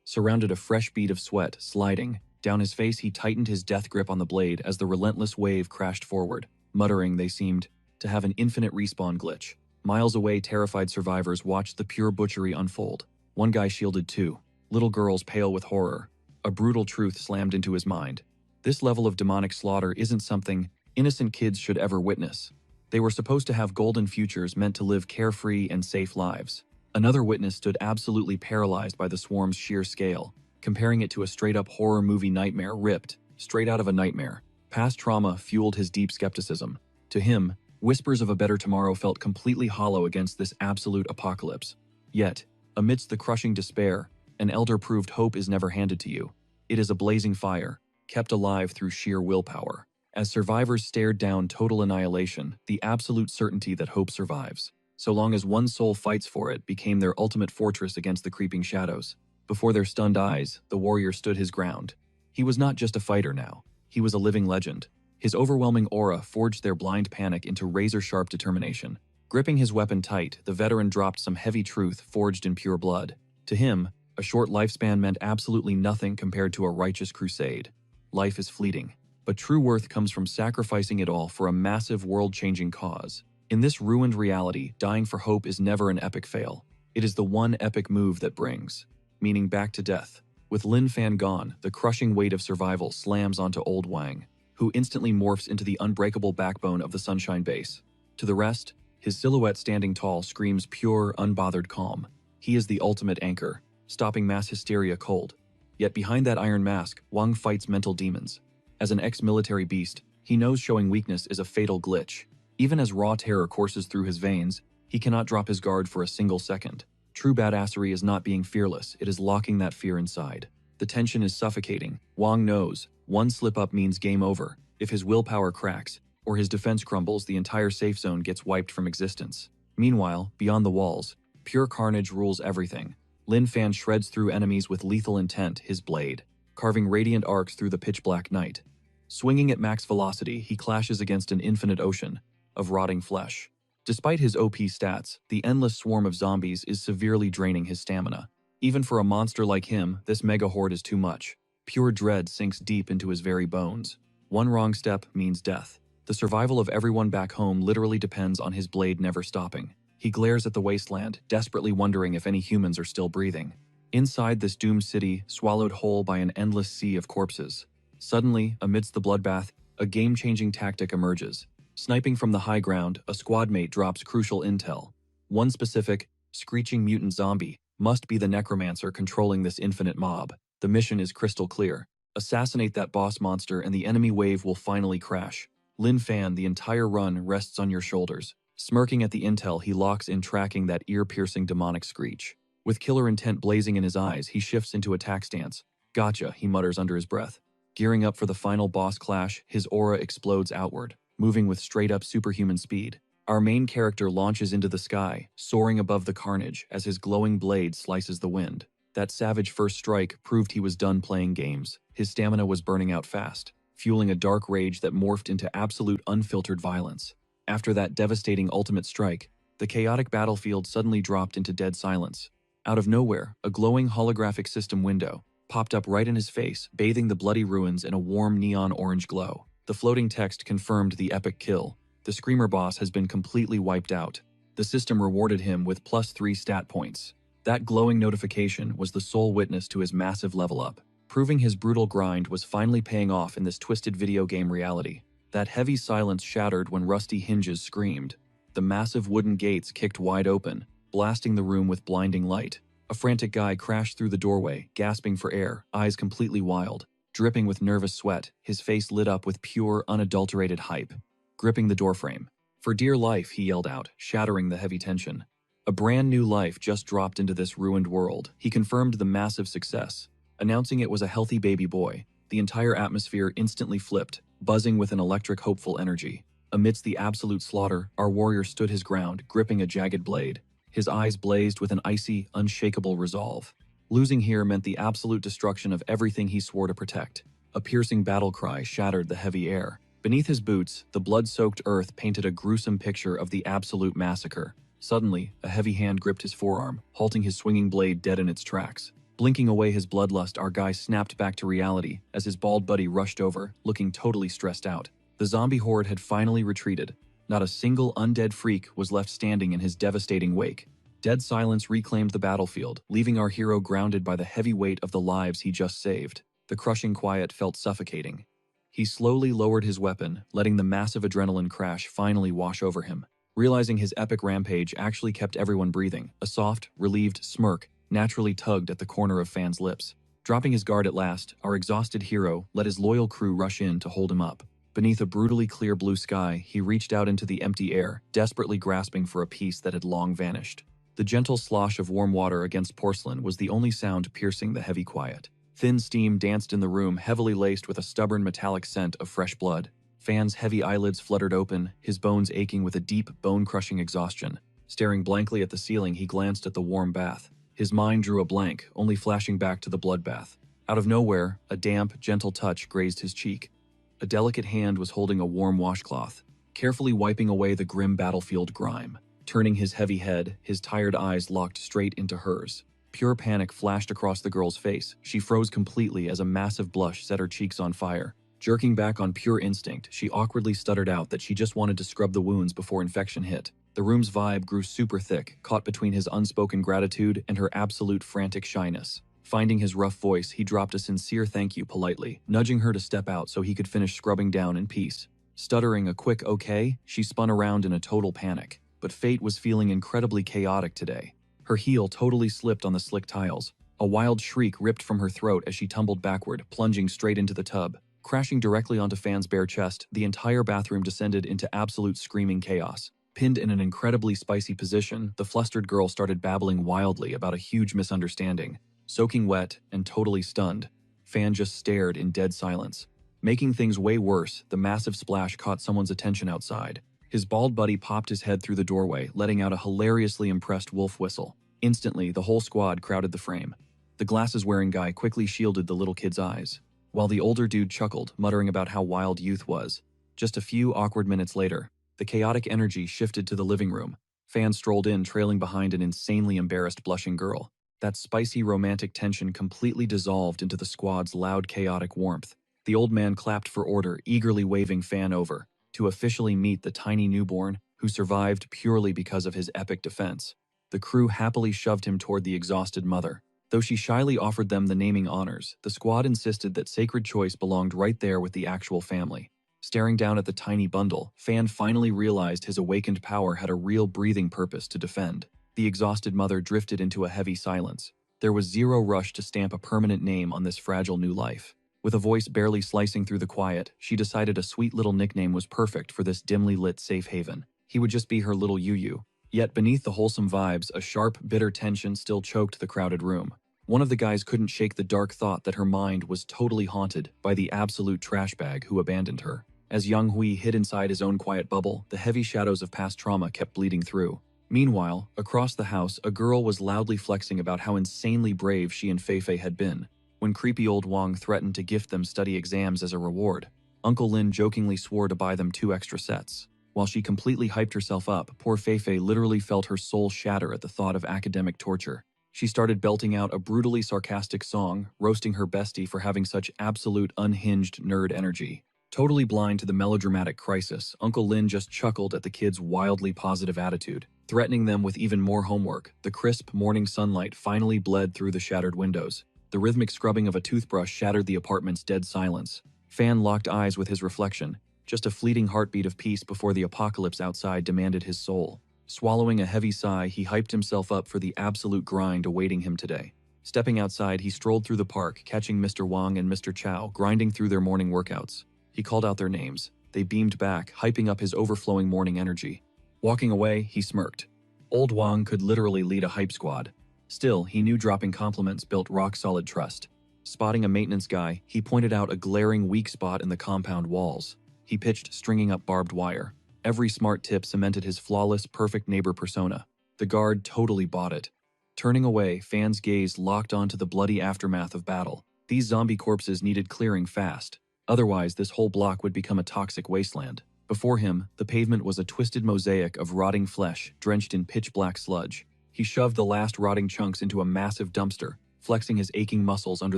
Surrounded, a fresh bead of sweat sliding down his face, he tightened his death grip on the blade as the relentless wave crashed forward. Muttering, they seemed to have an infinite respawn glitch. Miles away, terrified survivors watched the pure butchery unfold. One guy shielded too. Little girls pale with horror. A brutal truth slammed into his mind. This level of demonic slaughter isn't something innocent kids should ever witness. They were supposed to have golden futures, meant to live carefree and safe lives. Another witness stood absolutely paralyzed by the swarm's sheer scale, comparing it to a straight-up horror movie nightmare ripped straight out of a nightmare. Past trauma fueled his deep skepticism. To him, whispers of a better tomorrow felt completely hollow against this absolute apocalypse. Yet, amidst the crushing despair, an elder proved hope is never handed to you. It is a blazing fire, kept alive through sheer willpower. As survivors stared down total annihilation, the absolute certainty that hope survives, so long as one soul fights for it, became their ultimate fortress against the creeping shadows. Before their stunned eyes, the warrior stood his ground. He was not just a fighter now. He was a living legend. His overwhelming aura forged their blind panic into razor-sharp determination. Gripping his weapon tight, the veteran dropped some heavy truth forged in pure blood. To him, a short lifespan meant absolutely nothing compared to a righteous crusade. Life is fleeting, but true worth comes from sacrificing it all for a massive world-changing cause. In this ruined reality, dying for hope is never an epic fail. It is the one epic move that brings meaning back to death. With Lin Fan gone, the crushing weight of survival slams onto old Wang, who instantly morphs into the unbreakable backbone of the Sunshine Base. To the rest, his silhouette standing tall screams pure, unbothered calm. He is the ultimate anchor, stopping mass hysteria cold. Yet behind that iron mask, Wang fights mental demons. As an ex-military beast, he knows showing weakness is a fatal glitch. Even as raw terror courses through his veins, he cannot drop his guard for a single second. True badassery is not being fearless, it is locking that fear inside. The tension is suffocating. Wang knows, one slip-up means game over. If his willpower cracks, or his defense crumbles, the entire safe zone gets wiped from existence. Meanwhile, beyond the walls, pure carnage rules everything. Lin Fan shreds through enemies with lethal intent, his blade, carving radiant arcs through the pitch-black night. Swinging at max velocity, he clashes against an infinite ocean of rotting flesh. Despite his OP stats, the endless swarm of zombies is severely draining his stamina. Even for a monster like him, this mega horde is too much. Pure dread sinks deep into his very bones. One wrong step means death. The survival of everyone back home literally depends on his blade never stopping. He glares at the wasteland, desperately wondering if any humans are still breathing. Inside this doomed city, swallowed whole by an endless sea of corpses. Suddenly, amidst the bloodbath, a game-changing tactic emerges. Sniping from the high ground, a squad mate drops crucial intel. One specific, screeching mutant zombie must be the necromancer controlling this infinite mob. The mission is crystal clear. Assassinate that boss monster and the enemy wave will finally crash. Lin Fan, the entire run rests on your shoulders. Smirking at the intel, he locks in tracking that ear-piercing demonic screech. With killer intent blazing in his eyes, he shifts into attack stance. Gotcha, he mutters under his breath. Gearing up for the final boss clash, his aura explodes outward, moving with straight-up superhuman speed. Our main character launches into the sky, soaring above the carnage as his glowing blade slices the wind. That savage first strike proved he was done playing games. His stamina was burning out fast, fueling a dark rage that morphed into absolute unfiltered violence. After that devastating ultimate strike, the chaotic battlefield suddenly dropped into dead silence. Out of nowhere, a glowing holographic system window popped up right in his face, bathing the bloody ruins in a warm neon orange glow. The floating text confirmed the epic kill. The Screamer boss has been completely wiped out. The system rewarded him with +3 stat points. That glowing notification was the sole witness to his massive level up, proving his brutal grind was finally paying off in this twisted video game reality. That heavy silence shattered when rusty hinges screamed. The massive wooden gates kicked wide open, blasting the room with blinding light. A frantic guy crashed through the doorway, gasping for air, eyes completely wild. Dripping with nervous sweat, his face lit up with pure, unadulterated hype. Gripping the doorframe. For dear life, he yelled out, shattering the heavy tension. A brand new life just dropped into this ruined world. He confirmed the massive success. Announcing it was a healthy baby boy, the entire atmosphere instantly flipped, buzzing with an electric, hopeful energy. Amidst the absolute slaughter, our warrior stood his ground, gripping a jagged blade. His eyes blazed with an icy, unshakable resolve. Losing here meant the absolute destruction of everything he swore to protect. A piercing battle cry shattered the heavy air. Beneath his boots, the blood-soaked earth painted a gruesome picture of the absolute massacre. Suddenly, a heavy hand gripped his forearm, halting his swinging blade dead in its tracks. Blinking away his bloodlust, our guy snapped back to reality as his bald buddy rushed over, looking totally stressed out. The zombie horde had finally retreated. Not a single undead freak was left standing in his devastating wake. Dead silence reclaimed the battlefield, leaving our hero grounded by the heavy weight of the lives he just saved. The crushing quiet felt suffocating. He slowly lowered his weapon, letting the massive adrenaline crash finally wash over him. Realizing his epic rampage actually kept everyone breathing, a soft, relieved smirk naturally tugged at the corner of Fan's lips. Dropping his guard at last, our exhausted hero let his loyal crew rush in to hold him up. Beneath a brutally clear blue sky, he reached out into the empty air, desperately grasping for a piece that had long vanished. The gentle slosh of warm water against porcelain was the only sound piercing the heavy quiet. Thin steam danced in the room, heavily laced with a stubborn metallic scent of fresh blood. Fan's heavy eyelids fluttered open, his bones aching with a deep, bone-crushing exhaustion. Staring blankly at the ceiling, he glanced at the warm bath. His mind drew a blank, only flashing back to the bloodbath. Out of nowhere, a damp, gentle touch grazed his cheek. A delicate hand was holding a warm washcloth, carefully wiping away the grim battlefield grime. Turning his heavy head, his tired eyes locked straight into hers. Pure panic flashed across the girl's face. She froze completely as a massive blush set her cheeks on fire. Jerking back on pure instinct, she awkwardly stuttered out that she just wanted to scrub the wounds before infection hit. The room's vibe grew super thick, caught between his unspoken gratitude and her absolute frantic shyness. Finding his rough voice, he dropped a sincere thank you politely, nudging her to step out so he could finish scrubbing down in peace. Stuttering a quick okay, she spun around in a total panic. But fate was feeling incredibly chaotic today. Her heel totally slipped on the slick tiles. A wild shriek ripped from her throat as she tumbled backward, plunging straight into the tub. Crashing directly onto Fan's bare chest, the entire bathroom descended into absolute screaming chaos. Pinned in an incredibly spicy position, the flustered girl started babbling wildly about a huge misunderstanding. Soaking wet and totally stunned, Fan just stared in dead silence. Making things way worse, the massive splash caught someone's attention outside. His bald buddy popped his head through the doorway, letting out a hilariously impressed wolf whistle. Instantly, the whole squad crowded the frame. The glasses-wearing guy quickly shielded the little kid's eyes, while the older dude chuckled, muttering about how wild youth was. Just a few awkward minutes later, the chaotic energy shifted to the living room. Fan strolled in, trailing behind an insanely embarrassed blushing girl. That spicy romantic tension completely dissolved into the squad's loud chaotic warmth. The old man clapped for order, eagerly waving Fan over, to officially meet the tiny newborn who survived purely because of his epic defense. The crew happily shoved him toward the exhausted mother. Though she shyly offered them the naming honors, the squad insisted that sacred choice belonged right there with the actual family. Staring down at the tiny bundle, Fan finally realized his awakened power had a real breathing purpose to defend. The exhausted mother drifted into a heavy silence. There was zero rush to stamp a permanent name on this fragile new life. With a voice barely slicing through the quiet, she decided a sweet little nickname was perfect for this dimly lit safe haven. He would just be her little Yu-Yu. Yet beneath the wholesome vibes, a sharp, bitter tension still choked the crowded room. One of the guys couldn't shake the dark thought that her mind was totally haunted by the absolute trash bag who abandoned her. As Yang Hui hid inside his own quiet bubble, the heavy shadows of past trauma kept bleeding through. Meanwhile, across the house, a girl was loudly flexing about how insanely brave she and Feifei had been. When creepy old Wang threatened to gift them study exams as a reward, Uncle Lin jokingly swore to buy them 2 extra sets. While she completely hyped herself up, poor Feifei literally felt her soul shatter at the thought of academic torture. She started belting out a brutally sarcastic song, roasting her bestie for having such absolute unhinged nerd energy. Totally blind to the melodramatic crisis, Uncle Lin just chuckled at the kids' wildly positive attitude, threatening them with even more homework. The crisp morning sunlight finally bled through the shattered windows. The rhythmic scrubbing of a toothbrush shattered the apartment's dead silence. Fan locked eyes with his reflection, just a fleeting heartbeat of peace before the apocalypse outside demanded his soul. Swallowing a heavy sigh, he hyped himself up for the absolute grind awaiting him today. Stepping outside, he strolled through the park, catching Mr. Wang and Mr. Chow grinding through their morning workouts. He called out their names. They beamed back, hyping up his overflowing morning energy. Walking away, he smirked. Old Wang could literally lead a hype squad. Still, he knew dropping compliments built rock-solid trust. Spotting a maintenance guy, he pointed out a glaring weak spot in the compound walls. He pitched stringing up barbed wire. Every smart tip cemented his flawless, perfect neighbor persona. The guard totally bought it. Turning away, Fan's gaze locked onto the bloody aftermath of battle. These zombie corpses needed clearing fast. Otherwise, this whole block would become a toxic wasteland. Before him, the pavement was a twisted mosaic of rotting flesh, drenched in pitch-black sludge. He shoved the last rotting chunks into a massive dumpster, flexing his aching muscles under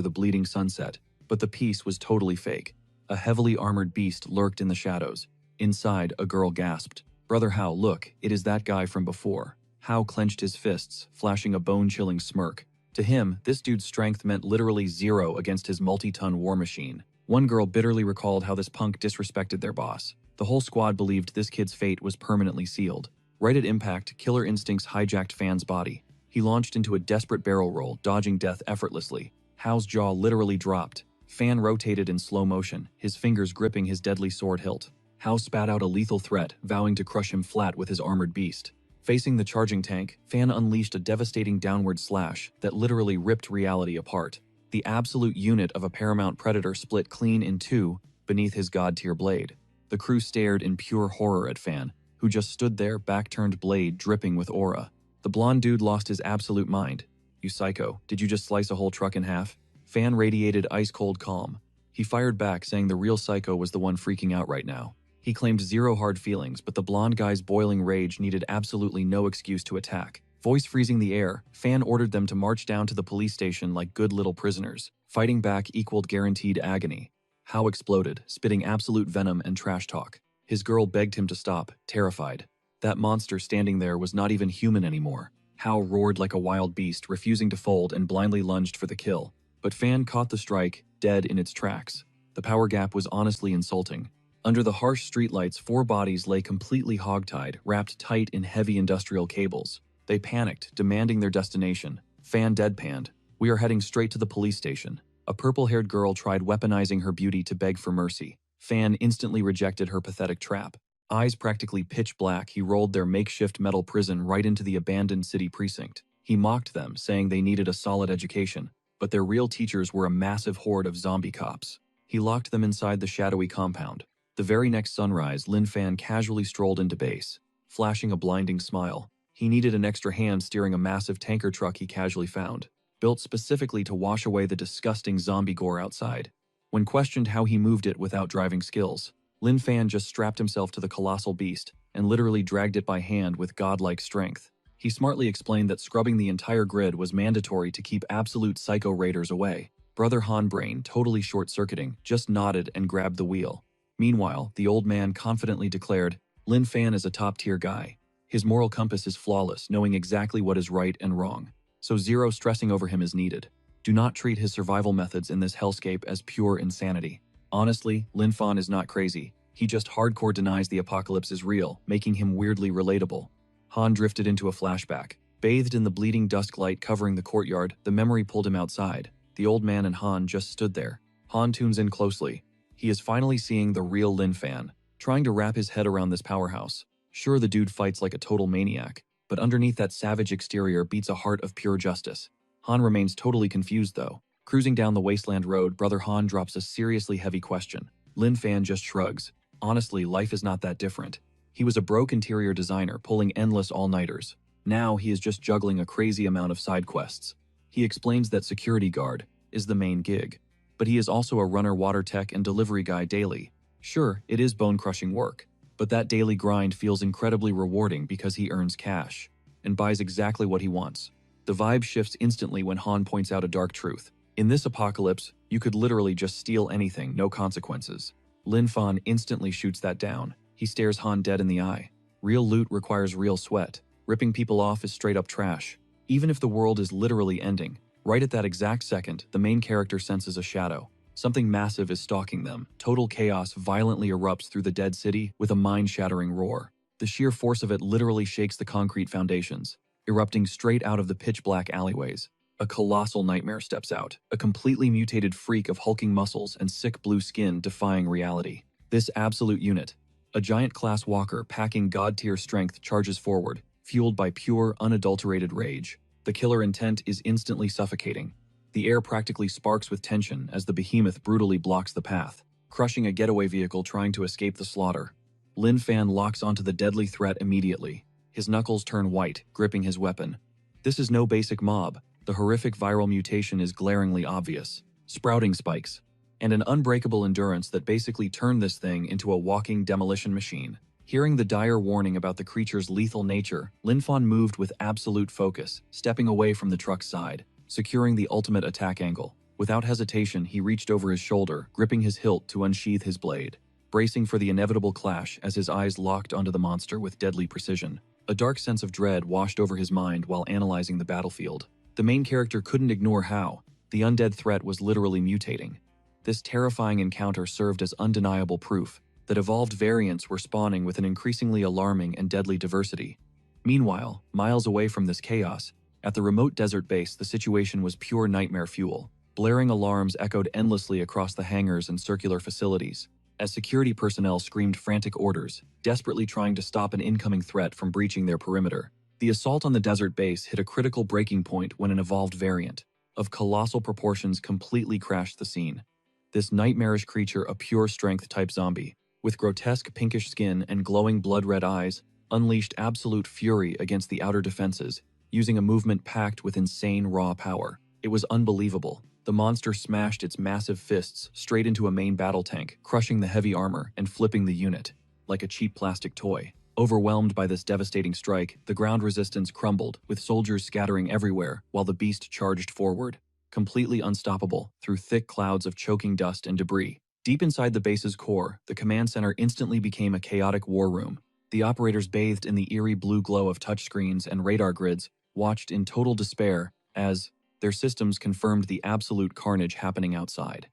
the bleeding sunset. But the piece was totally fake. A heavily armored beast lurked in the shadows. Inside, a girl gasped. "Brother Hao, look, it is that guy from before." Hao clenched his fists, flashing a bone-chilling smirk. To him, this dude's strength meant literally zero against his multi-ton war machine. One girl bitterly recalled how this punk disrespected their boss. The whole squad believed this kid's fate was permanently sealed. Right at impact, killer instincts hijacked Fan's body. He launched into a desperate barrel roll, dodging death effortlessly. Hao's jaw literally dropped. Fan rotated in slow motion, his fingers gripping his deadly sword hilt. Hao spat out a lethal threat, vowing to crush him flat with his armored beast. Facing the charging tank, Fan unleashed a devastating downward slash that literally ripped reality apart. The absolute unit of a paramount predator split clean in two beneath his god-tier blade. The crew stared in pure horror at Fan, who just stood there, back-turned blade dripping with aura. The blonde dude lost his absolute mind. "You psycho, did you just slice a whole truck in half?" Fan radiated ice-cold calm. He fired back, saying the real psycho was the one freaking out right now. He claimed zero hard feelings, but the blonde guy's boiling rage needed absolutely no excuse to attack. Voice freezing the air, Fan ordered them to march down to the police station like good little prisoners. Fighting back equaled guaranteed agony. Hao exploded, spitting absolute venom and trash talk. His girl begged him to stop, terrified. That monster standing there was not even human anymore. Hao roared like a wild beast, refusing to fold, and blindly lunged for the kill. But Fan caught the strike, dead in its tracks. The power gap was honestly insulting. Under the harsh streetlights, 4 bodies lay completely hogtied, wrapped tight in heavy industrial cables. They panicked, demanding their destination. Fan deadpanned. "We are heading straight to the police station." A purple-haired girl tried weaponizing her beauty to beg for mercy. Fan instantly rejected her pathetic trap. Eyes practically pitch black, he rolled their makeshift metal prison right into the abandoned city precinct. He mocked them, saying they needed a solid education, but their real teachers were a massive horde of zombie cops. He locked them inside the shadowy compound. The very next sunrise, Lin Fan casually strolled into base, flashing a blinding smile. He needed an extra hand steering a massive tanker truck he casually found, built specifically to wash away the disgusting zombie gore outside. When questioned how he moved it without driving skills, Lin Fan just strapped himself to the colossal beast and literally dragged it by hand with godlike strength. He smartly explained that scrubbing the entire grid was mandatory to keep absolute psycho raiders away. Brother Han Brain, totally short-circuiting, just nodded and grabbed the wheel. Meanwhile, the old man confidently declared, "Lin Fan is a top-tier guy. His moral compass is flawless, knowing exactly what is right and wrong. So zero stressing over him is needed. Do not treat his survival methods in this hellscape as pure insanity." Honestly, Lin Fan is not crazy. He just hardcore denies the apocalypse is real, making him weirdly relatable. Han drifted into a flashback. Bathed in the bleeding dusk light covering the courtyard, the memory pulled him outside. The old man and Han just stood there. Han tunes in closely. He is finally seeing the real Lin Fan, trying to wrap his head around this powerhouse. Sure, the dude fights like a total maniac, but underneath that savage exterior beats a heart of pure justice. Han remains totally confused though. Cruising down the wasteland road, Brother Han drops a seriously heavy question. Lin Fan just shrugs. Honestly, life is not that different. He was a broke interior designer pulling endless all-nighters. Now he is just juggling a crazy amount of side quests. He explains that security guard is the main gig, but he is also a runner, water tech, and delivery guy daily. Sure, it is bone-crushing work, but that daily grind feels incredibly rewarding because he earns cash and buys exactly what he wants. The vibe shifts instantly when Han points out a dark truth. In this apocalypse, you could literally just steal anything, no consequences. Lin Fan instantly shoots that down. He stares Han dead in the eye. Real loot requires real sweat. Ripping people off is straight up trash. Even if the world is literally ending, right at that exact second, the main character senses a shadow. Something massive is stalking them. Total chaos violently erupts through the dead city with a mind-shattering roar. The sheer force of it literally shakes the concrete foundations, erupting straight out of the pitch-black alleyways. A colossal nightmare steps out, a completely mutated freak of hulking muscles and sick blue skin defying reality. This absolute unit, a giant class walker packing god-tier strength, charges forward, fueled by pure, unadulterated rage. The killer intent is instantly suffocating. The air practically sparks with tension as the behemoth brutally blocks the path, crushing a getaway vehicle trying to escape the slaughter. Lin Fan locks onto the deadly threat immediately. His knuckles turn white, gripping his weapon. This is no basic mob. The horrific viral mutation is glaringly obvious. Sprouting spikes, and an unbreakable endurance that basically turned this thing into a walking demolition machine. Hearing the dire warning about the creature's lethal nature, Lin Fan moved with absolute focus, stepping away from the truck's side, securing the ultimate attack angle. Without hesitation, he reached over his shoulder, gripping his hilt to unsheath his blade, bracing for the inevitable clash as his eyes locked onto the monster with deadly precision. A dark sense of dread washed over his mind while analyzing the battlefield. The main character couldn't ignore how the undead threat was literally mutating. This terrifying encounter served as undeniable proof that evolved variants were spawning with an increasingly alarming and deadly diversity. Meanwhile, miles away from this chaos, at the remote desert base, the situation was pure nightmare fuel. Blaring alarms echoed endlessly across the hangars and circular facilities, as security personnel screamed frantic orders, desperately trying to stop an incoming threat from breaching their perimeter. The assault on the desert base hit a critical breaking point when an evolved variant of colossal proportions completely crashed the scene. This nightmarish creature, a pure strength type zombie, with grotesque pinkish skin and glowing blood-red eyes, unleashed absolute fury against the outer defenses, using a movement packed with insane raw power. It was unbelievable. The monster smashed its massive fists straight into a main battle tank, crushing the heavy armor and flipping the unit like a cheap plastic toy. Overwhelmed by this devastating strike, the ground resistance crumbled, with soldiers scattering everywhere while the beast charged forward, completely unstoppable through thick clouds of choking dust and debris. Deep inside the base's core, the command center instantly became a chaotic war room. The operators, bathed in the eerie blue glow of touchscreens and radar grids, watched in total despair as their systems confirmed the absolute carnage happening outside.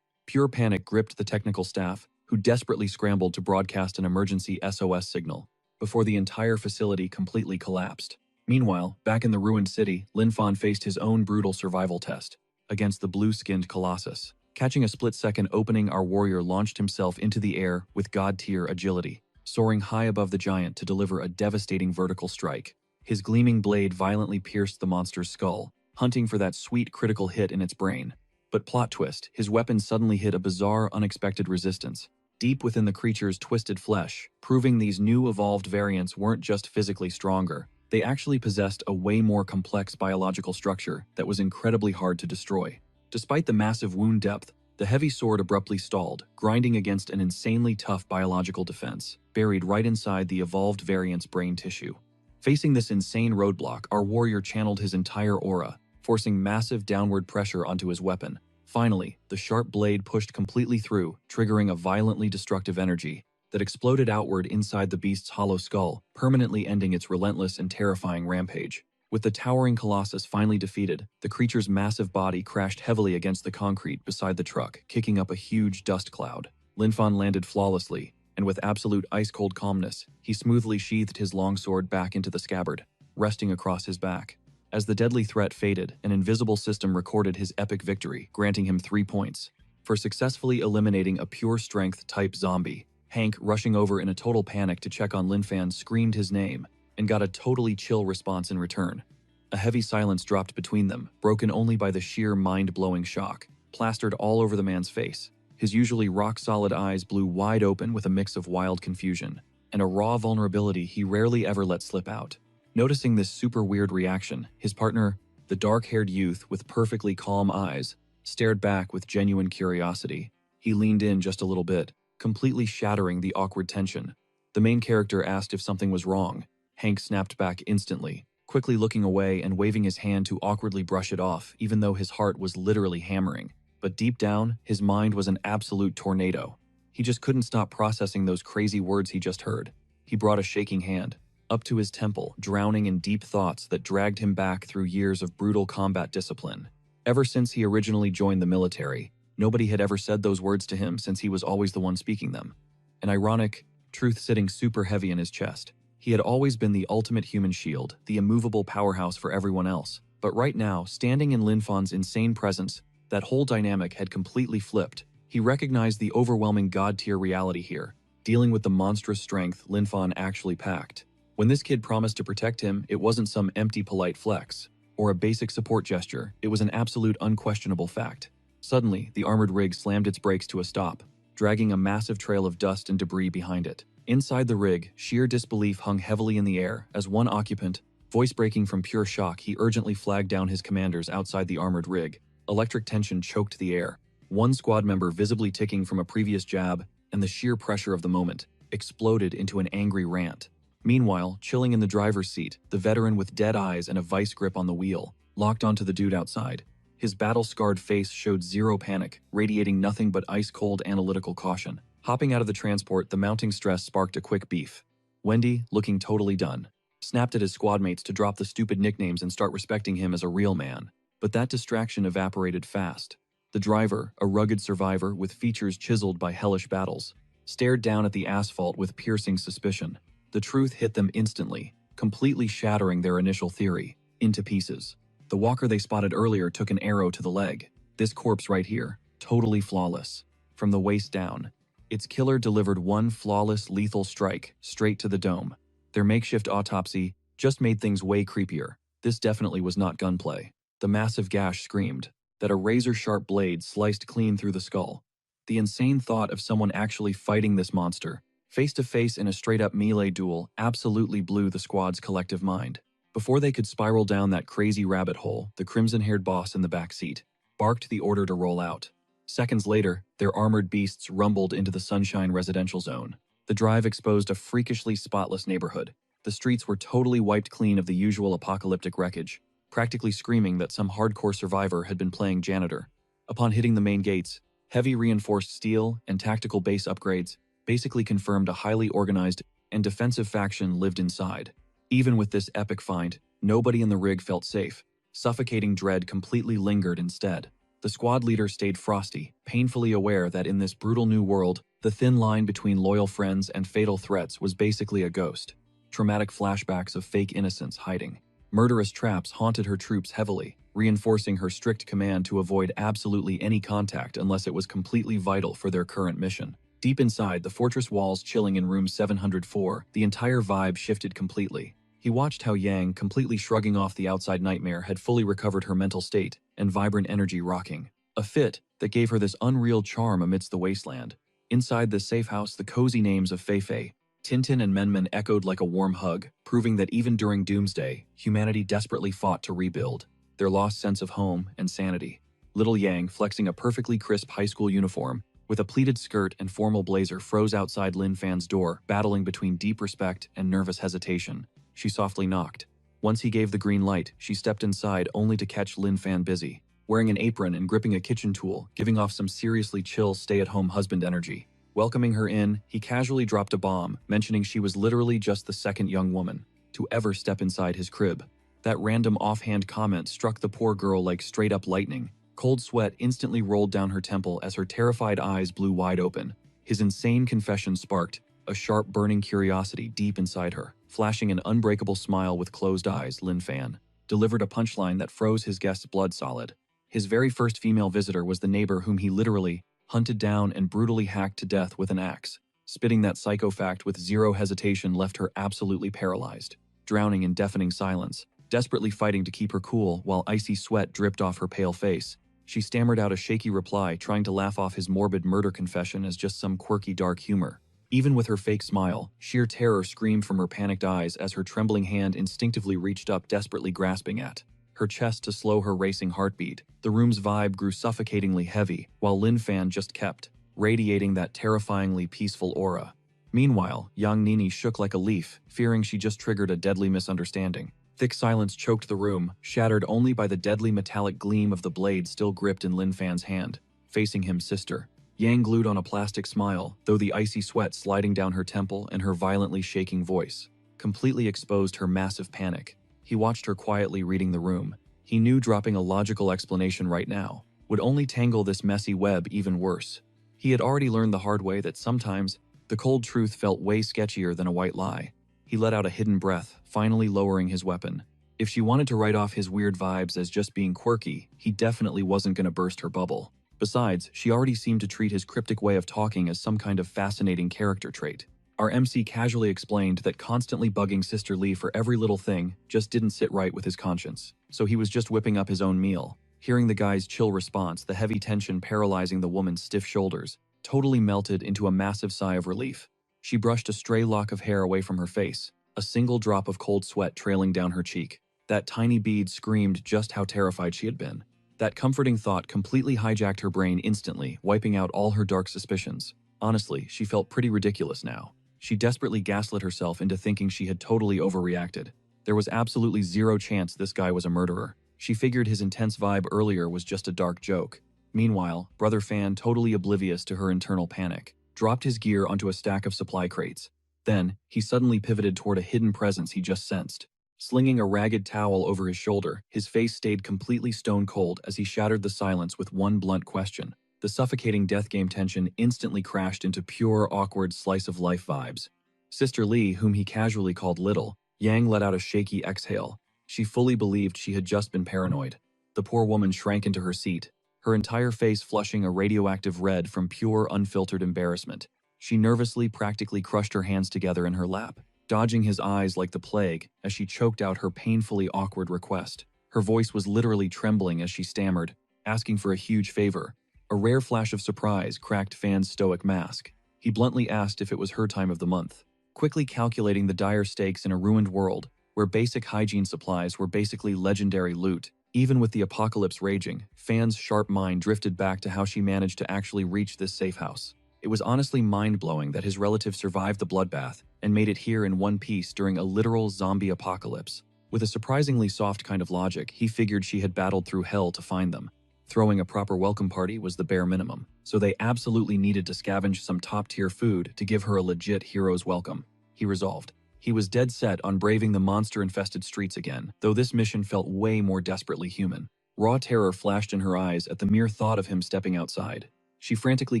Pure panic gripped the technical staff, who desperately scrambled to broadcast an emergency SOS signal before the entire facility completely collapsed. Meanwhile, back in the ruined city, Linfan faced his own brutal survival test against the blue-skinned Colossus. Catching a split-second opening, our warrior launched himself into the air with god-tier agility, soaring high above the giant to deliver a devastating vertical strike. His gleaming blade violently pierced the monster's skull, hunting for that sweet critical hit in its brain. But plot twist, his weapon suddenly hit a bizarre, unexpected resistance deep within the creature's twisted flesh, proving these new evolved variants weren't just physically stronger. They actually possessed a way more complex biological structure that was incredibly hard to destroy. Despite the massive wound depth, the heavy sword abruptly stalled, grinding against an insanely tough biological defense, buried right inside the evolved variant's brain tissue. Facing this insane roadblock, our warrior channeled his entire aura, forcing massive downward pressure onto his weapon. Finally, the sharp blade pushed completely through, triggering a violently destructive energy that exploded outward inside the beast's hollow skull, permanently ending its relentless and terrifying rampage. With the towering Colossus finally defeated, the creature's massive body crashed heavily against the concrete beside the truck, kicking up a huge dust cloud. Linfan landed flawlessly, and with absolute ice-cold calmness, he smoothly sheathed his longsword back into the scabbard, resting across his back. As the deadly threat faded, an invisible system recorded his epic victory, granting him 3 points for successfully eliminating a pure strength type zombie. Hank, rushing over in a total panic to check on Linfan, screamed his name and got a totally chill response in return. A heavy silence dropped between them, broken only by the sheer mind-blowing shock, plastered all over the man's face. His usually rock-solid eyes blew wide open with a mix of wild confusion and a raw vulnerability he rarely ever let slip out. Noticing this super weird reaction, his partner, the dark-haired youth with perfectly calm eyes, stared back with genuine curiosity. He leaned in just a little bit, completely shattering the awkward tension. The main character asked if something was wrong. Hank snapped back instantly, quickly looking away and waving his hand to awkwardly brush it off, even though his heart was literally hammering. But deep down, his mind was an absolute tornado. He just couldn't stop processing those crazy words he just heard. He brought a shaking hand up to his temple, drowning in deep thoughts that dragged him back through years of brutal combat discipline. Ever since he originally joined the military, nobody had ever said those words to him, since he was always the one speaking them. An ironic truth sitting super heavy in his chest. He had always been the ultimate human shield, the immovable powerhouse for everyone else. But right now, standing in Linfan's insane presence, that whole dynamic had completely flipped. He recognized the overwhelming god-tier reality here, dealing with the monstrous strength Linfan actually packed. When this kid promised to protect him, it wasn't some empty polite flex or a basic support gesture. It was an absolute unquestionable fact. Suddenly, the armored rig slammed its brakes to a stop, dragging a massive trail of dust and debris behind it. Inside the rig, sheer disbelief hung heavily in the air as one occupant, voice breaking from pure shock, he urgently flagged down his commanders outside the armored rig. Electric tension choked the air. One squad member, visibly ticking from a previous jab and the sheer pressure of the moment, exploded into an angry rant. Meanwhile, chilling in the driver's seat, the veteran with dead eyes and a vice grip on the wheel, locked onto the dude outside. His battle-scarred face showed zero panic, radiating nothing but ice-cold analytical caution. Hopping out of the transport, the mounting stress sparked a quick beef. Wendy, looking totally done, snapped at his squadmates to drop the stupid nicknames and start respecting him as a real man. But that distraction evaporated fast. The driver, a rugged survivor with features chiseled by hellish battles, stared down at the asphalt with piercing suspicion. The truth hit them instantly. completely shattering their initial theory into pieces. The walker they spotted earlier took an arrow to the leg. This corpse right here, totally flawless. From the waist down, its killer delivered one flawless, lethal strike straight to the dome. Their makeshift autopsy just made things way creepier. This definitely was not gunplay. The massive gash screamed that a razor-sharp blade sliced clean through the skull. The insane thought of someone actually fighting this monster, face-to-face in a straight-up melee duel, absolutely blew the squad's collective mind. Before they could spiral down that crazy rabbit hole, the crimson-haired boss in the back seat barked the order to roll out. Seconds later, their armored beasts rumbled into the Sunshine residential zone. The drive exposed a freakishly spotless neighborhood. The streets were totally wiped clean of the usual apocalyptic wreckage, practically screaming that some hardcore survivor had been playing janitor. Upon hitting the main gates, heavy reinforced steel and tactical base upgrades basically confirmed a highly organized and defensive faction lived inside. Even with this epic find, nobody in the rig felt safe. Suffocating dread completely lingered instead. The squad leader stayed frosty, painfully aware that in this brutal new world, the thin line between loyal friends and fatal threats was basically a ghost. Traumatic flashbacks of fake innocence hiding. Murderous traps haunted her troops heavily, reinforcing her strict command to avoid absolutely any contact unless it was completely vital for their current mission. Deep inside, the fortress walls chilling in room 704, the entire vibe shifted completely. He watched how Yang, completely shrugging off the outside nightmare, had fully recovered her mental state and vibrant energy rocking. A fit that gave her this unreal charm amidst the wasteland. Inside the safe house, the cozy names of Fei-Fei, Tintin and Menmen echoed like a warm hug, proving that even during Doomsday, humanity desperately fought to rebuild their lost sense of home and sanity. Little Yang, flexing a perfectly crisp high school uniform, with a pleated skirt and formal blazer, froze outside Lin Fan's door, battling between deep respect and nervous hesitation. She softly knocked. Once he gave the green light, she stepped inside only to catch Lin Fan busy, wearing an apron and gripping a kitchen tool, giving off some seriously chill stay-at-home husband energy. Welcoming her in, he casually dropped a bomb, mentioning she was literally just the second young woman to ever step inside his crib. That random offhand comment struck the poor girl like straight-up lightning. Cold sweat instantly rolled down her temple as her terrified eyes blew wide open. His insane confession sparked a sharp burning curiosity deep inside her. Flashing an unbreakable smile with closed eyes, Lin Fan delivered a punchline that froze his guest's blood solid. His very first female visitor was the neighbor whom he literally hunted down and brutally hacked to death with an axe. Spitting that psycho fact with zero hesitation left her absolutely paralyzed, drowning in deafening silence, desperately fighting to keep her cool while icy sweat dripped off her pale face. She stammered out a shaky reply, trying to laugh off his morbid murder confession as just some quirky dark humor. Even with her fake smile, sheer terror screamed from her panicked eyes as her trembling hand instinctively reached up, desperately grasping at her chest to slow her racing heartbeat. The room's vibe grew suffocatingly heavy, while Lin Fan just kept radiating that terrifyingly peaceful aura. Meanwhile, Yang Nini shook like a leaf, fearing she just triggered a deadly misunderstanding. Thick silence choked the room, shattered only by the deadly metallic gleam of the blade still gripped in Lin Fan's hand. Facing him, sister. Yang glued on a plastic smile, though the icy sweat sliding down her temple and her violently shaking voice completely exposed her massive panic. He watched her quietly reading the room. He knew dropping a logical explanation right now would only tangle this messy web even worse. He had already learned the hard way that sometimes the cold truth felt way sketchier than a white lie. He let out a hidden breath, finally lowering his weapon. If she wanted to write off his weird vibes as just being quirky, he definitely wasn't going to burst her bubble. Besides, she already seemed to treat his cryptic way of talking as some kind of fascinating character trait. Our MC casually explained that constantly bugging Sister Lee for every little thing just didn't sit right with his conscience, so he was just whipping up his own meal. Hearing the guy's chill response, the heavy tension paralyzing the woman's stiff shoulders totally melted into a massive sigh of relief. She brushed a stray lock of hair away from her face, a single drop of cold sweat trailing down her cheek. That tiny bead screamed just how terrified she had been. That comforting thought completely hijacked her brain instantly, wiping out all her dark suspicions. Honestly, she felt pretty ridiculous now. She desperately gaslit herself into thinking she had totally overreacted. There was absolutely zero chance this guy was a murderer. She figured his intense vibe earlier was just a dark joke. Meanwhile, Brother Fan, totally oblivious to her internal panic, dropped his gear onto a stack of supply crates. Then, he suddenly pivoted toward a hidden presence he just sensed. Slinging a ragged towel over his shoulder, his face stayed completely stone cold as he shattered the silence with one blunt question. The suffocating death game tension instantly crashed into pure, awkward slice-of-life vibes. Sister Lee, whom he casually called Little, Yang let out a shaky exhale. She fully believed she had just been paranoid. The poor woman shrank into her seat, her entire face flushing a radioactive red from pure, unfiltered embarrassment. She nervously practically crushed her hands together in her lap, dodging his eyes like the plague as she choked out her painfully awkward request. Her voice was literally trembling as she stammered, asking for a huge favor. A rare flash of surprise cracked Fan's stoic mask. He bluntly asked if it was her time of the month, quickly calculating the dire stakes in a ruined world where basic hygiene supplies were basically legendary loot. Even with the apocalypse raging, Fan's sharp mind drifted back to how she managed to actually reach this safe house. It was honestly mind-blowing that his relative survived the bloodbath and made it here in one piece during a literal zombie apocalypse. With a surprisingly soft kind of logic, he figured she had battled through hell to find them. Throwing a proper welcome party was the bare minimum, so they absolutely needed to scavenge some top-tier food to give her a legit hero's welcome. He resolved. He was dead set on braving the monster-infested streets again, though this mission felt way more desperately human. Raw terror flashed in her eyes at the mere thought of him stepping outside. She frantically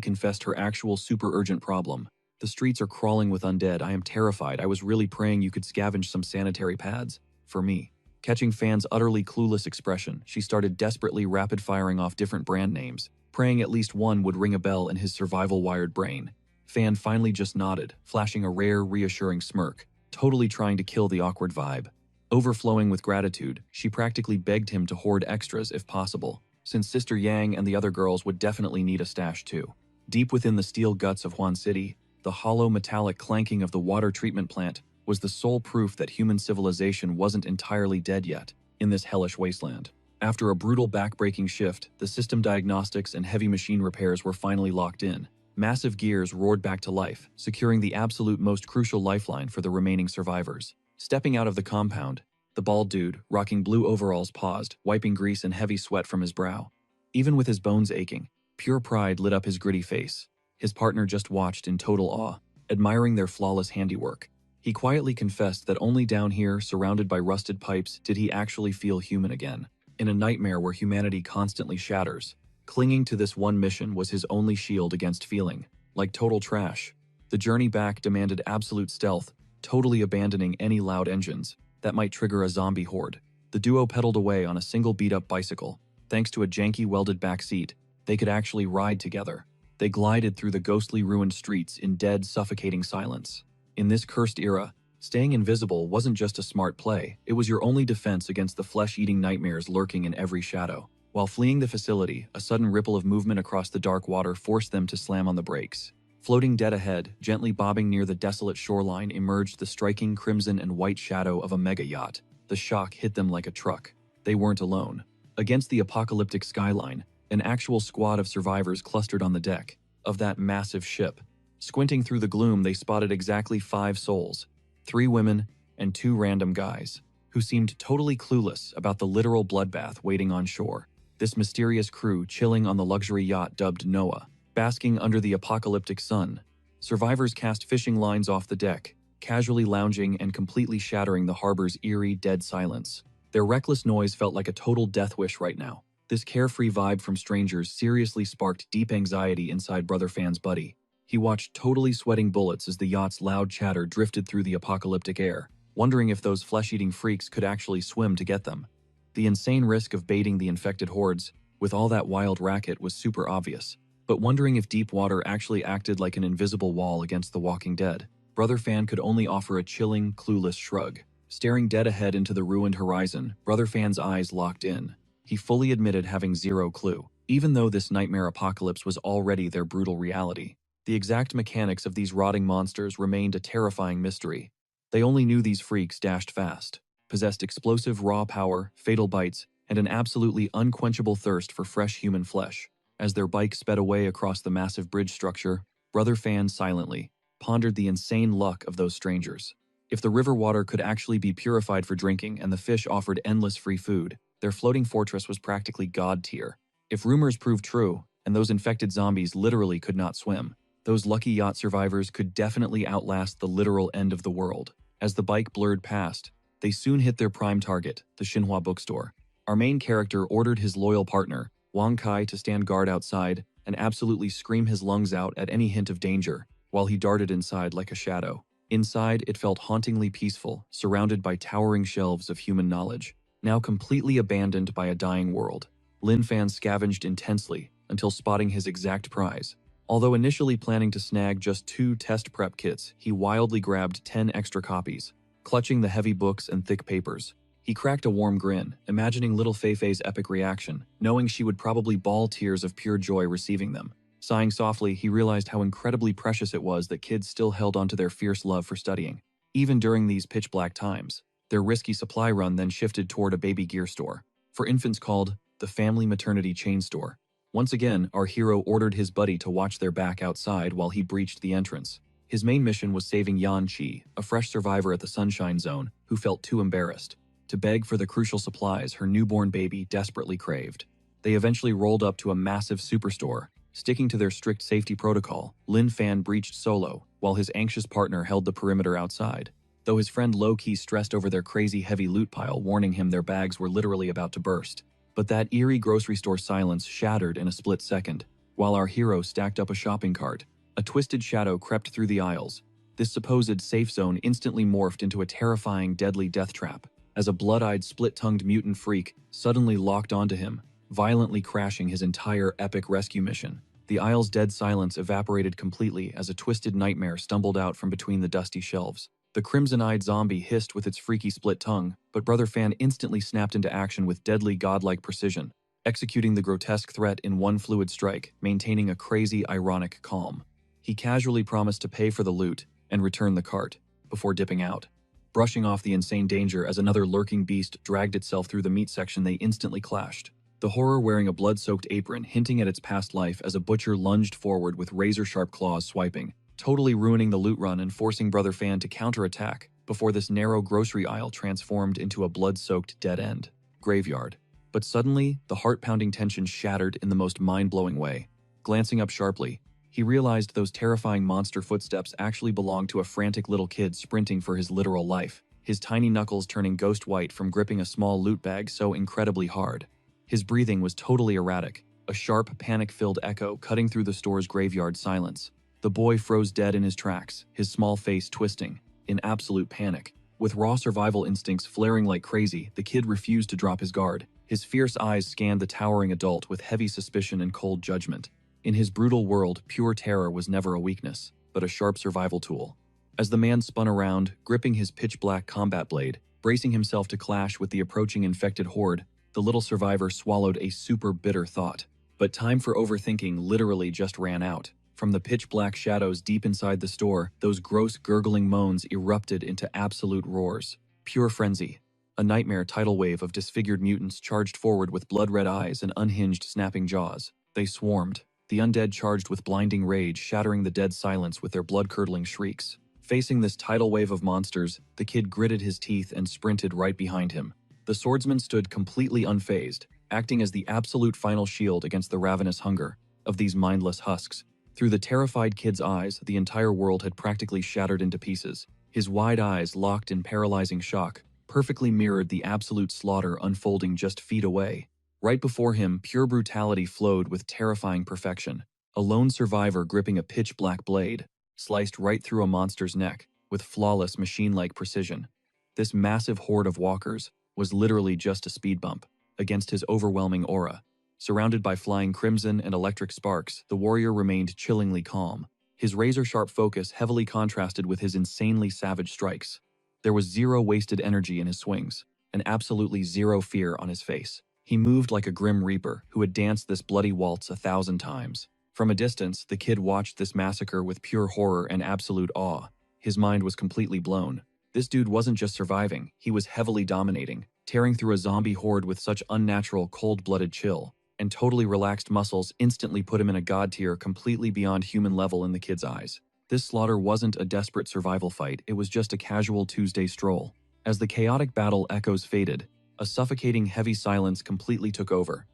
confessed her actual super-urgent problem. The streets are crawling with undead. I am terrified. I was really praying you could scavenge some sanitary pads. For me. Catching Fan's utterly clueless expression, she started desperately rapid-firing off different brand names, praying at least one would ring a bell in his survival-wired brain. Fan finally just nodded, flashing a rare, reassuring smirk, totally trying to kill the awkward vibe. Overflowing with gratitude, she practically begged him to hoard extras if possible, since Sister Yang and the other girls would definitely need a stash too. Deep within the steel guts of Huan City, the hollow metallic clanking of the water treatment plant was the sole proof that human civilization wasn't entirely dead yet in this hellish wasteland. After a brutal back-breaking shift, the system diagnostics and heavy machine repairs were finally locked in. Massive gears roared back to life, securing the absolute most crucial lifeline for the remaining survivors. Stepping out of the compound, the bald dude, rocking blue overalls, paused, wiping grease and heavy sweat from his brow. Even with his bones aching, pure pride lit up his gritty face. His partner just watched in total awe, admiring their flawless handiwork. He quietly confessed that only down here, surrounded by rusted pipes, did he actually feel human again. In a nightmare where humanity constantly shatters, clinging to this one mission was his only shield against feeling like total trash. The journey back demanded absolute stealth, totally abandoning any loud engines that might trigger a zombie horde. The duo pedaled away on a single beat-up bicycle. Thanks to a janky welded back seat, they could actually ride together. They glided through the ghostly ruined streets in dead, suffocating silence. In this cursed era, staying invisible wasn't just a smart play, it was your only defense against the flesh-eating nightmares lurking in every shadow. While fleeing the facility, a sudden ripple of movement across the dark water forced them to slam on the brakes. Floating dead ahead, gently bobbing near the desolate shoreline, emerged the striking crimson and white shadow of a mega yacht. The shock hit them like a truck. They weren't alone. Against the apocalyptic skyline, an actual squad of survivors clustered on the deck of that massive ship. Squinting through the gloom, they spotted exactly 5 souls, 3 women and 2 random guys, who seemed totally clueless about the literal bloodbath waiting on shore. This mysterious crew chilling on the luxury yacht dubbed Noah, basking under the apocalyptic sun. Survivors cast fishing lines off the deck, casually lounging and completely shattering the harbor's eerie, dead silence. Their reckless noise felt like a total death wish right now. This carefree vibe from strangers seriously sparked deep anxiety inside Brother Fan's buddy. He watched totally sweating bullets as the yacht's loud chatter drifted through the apocalyptic air, wondering if those flesh-eating freaks could actually swim to get them. The insane risk of baiting the infected hordes with all that wild racket was super obvious, but wondering if deep water actually acted like an invisible wall against the walking dead, Brother Fan could only offer a chilling, clueless shrug. Staring dead ahead into the ruined horizon, Brother Fan's eyes locked in. He fully admitted having zero clue, even though this nightmare apocalypse was already their brutal reality. The exact mechanics of these rotting monsters remained a terrifying mystery. They only knew these freaks dashed fast, possessed explosive raw power, fatal bites, and an absolutely unquenchable thirst for fresh human flesh. As their bike sped away across the massive bridge structure, Brother Fan silently pondered the insane luck of those strangers. If the river water could actually be purified for drinking and the fish offered endless free food, their floating fortress was practically god tier. If rumors proved true, and those infected zombies literally could not swim, those lucky yacht survivors could definitely outlast the literal end of the world. As the bike blurred past, they soon hit their prime target, the Xinhua bookstore. Our main character ordered his loyal partner, Wang Kai, to stand guard outside and absolutely scream his lungs out at any hint of danger, while he darted inside like a shadow. Inside, it felt hauntingly peaceful, surrounded by towering shelves of human knowledge. Now completely abandoned by a dying world, Lin Fan scavenged intensely until spotting his exact prize. Although initially planning to snag just 2 test prep kits, he wildly grabbed 10 extra copies. Clutching the heavy books and thick papers, he cracked a warm grin, imagining little Feifei's epic reaction, knowing she would probably bawl tears of pure joy receiving them. Sighing softly, he realized how incredibly precious it was that kids still held onto their fierce love for studying. Even during these pitch-black times, their risky supply run then shifted toward a baby gear store, for infants called the Family Maternity Chain Store. Once again, our hero ordered his buddy to watch their back outside while he breached the entrance. His main mission was saving Yan Qi, a fresh survivor at the Sunshine Zone, who felt too embarrassed to beg for the crucial supplies her newborn baby desperately craved. They eventually rolled up to a massive superstore. Sticking to their strict safety protocol, Lin Fan breached solo, while his anxious partner held the perimeter outside. Though his friend low-key stressed over their crazy heavy loot pile, warning him their bags were literally about to burst. But that eerie grocery store silence shattered in a split second. While our hero stacked up a shopping cart, a twisted shadow crept through the aisles. This supposed safe zone instantly morphed into a terrifying, deadly death trap, as a blood-eyed, split-tongued mutant freak suddenly locked onto him, violently crashing his entire epic rescue mission. The aisle's dead silence evaporated completely as a twisted nightmare stumbled out from between the dusty shelves. The crimson-eyed zombie hissed with its freaky split tongue, but Brother Fan instantly snapped into action with deadly godlike precision, executing the grotesque threat in one fluid strike, maintaining a crazy, ironic calm. He casually promised to pay for the loot and return the cart, before dipping out. Brushing off the insane danger as another lurking beast dragged itself through the meat section, they instantly clashed. The horror wearing a blood-soaked apron, hinting at its past life as a butcher lunged forward with razor-sharp claws swiping, totally ruining the loot run and forcing Brother Fan to counterattack before this narrow grocery aisle transformed into a blood-soaked dead-end graveyard. But suddenly, the heart-pounding tension shattered in the most mind-blowing way. Glancing up sharply, he realized those terrifying monster footsteps actually belonged to a frantic little kid sprinting for his literal life, his tiny knuckles turning ghost white from gripping a small loot bag so incredibly hard. His breathing was totally erratic, a sharp, panic-filled echo cutting through the store's graveyard silence. The boy froze dead in his tracks, his small face twisting, in absolute panic. With raw survival instincts flaring like crazy, the kid refused to drop his guard. His fierce eyes scanned the towering adult with heavy suspicion and cold judgment. In his brutal world, pure terror was never a weakness, but a sharp survival tool. As the man spun around, gripping his pitch-black combat blade, bracing himself to clash with the approaching infected horde, the little survivor swallowed a super bitter thought. But time for overthinking literally just ran out. From the pitch-black shadows deep inside the store, those gross gurgling moans erupted into absolute roars. Pure frenzy. A nightmare tidal wave of disfigured mutants charged forward with blood-red eyes and unhinged snapping jaws. They swarmed, the undead charged with blinding rage, shattering the dead silence with their blood-curdling shrieks. Facing this tidal wave of monsters, the kid gritted his teeth and sprinted right behind him. The swordsman stood completely unfazed, acting as the absolute final shield against the ravenous hunger of these mindless husks. Through the terrified kid's eyes, the entire world had practically shattered into pieces. His wide eyes, locked in paralyzing shock, perfectly mirrored the absolute slaughter unfolding just feet away. Right before him, pure brutality flowed with terrifying perfection. A lone survivor gripping a pitch-black blade, sliced right through a monster's neck with flawless machine-like precision. This massive horde of walkers was literally just a speed bump against his overwhelming aura. Surrounded by flying crimson and electric sparks, the warrior remained chillingly calm. His razor-sharp focus heavily contrasted with his insanely savage strikes. There was zero wasted energy in his swings, and absolutely zero fear on his face. He moved like a grim reaper who had danced this bloody waltz 1,000 times. From a distance, the kid watched this massacre with pure horror and absolute awe. His mind was completely blown. This dude wasn't just surviving, he was heavily dominating, tearing through a zombie horde with such unnatural, cold-blooded chill, and totally relaxed muscles instantly put him in a god tier completely beyond human level in the kid's eyes. This slaughter wasn't a desperate survival fight, it was just a casual Tuesday stroll. As the chaotic battle echoes faded, a suffocating heavy silence completely took over.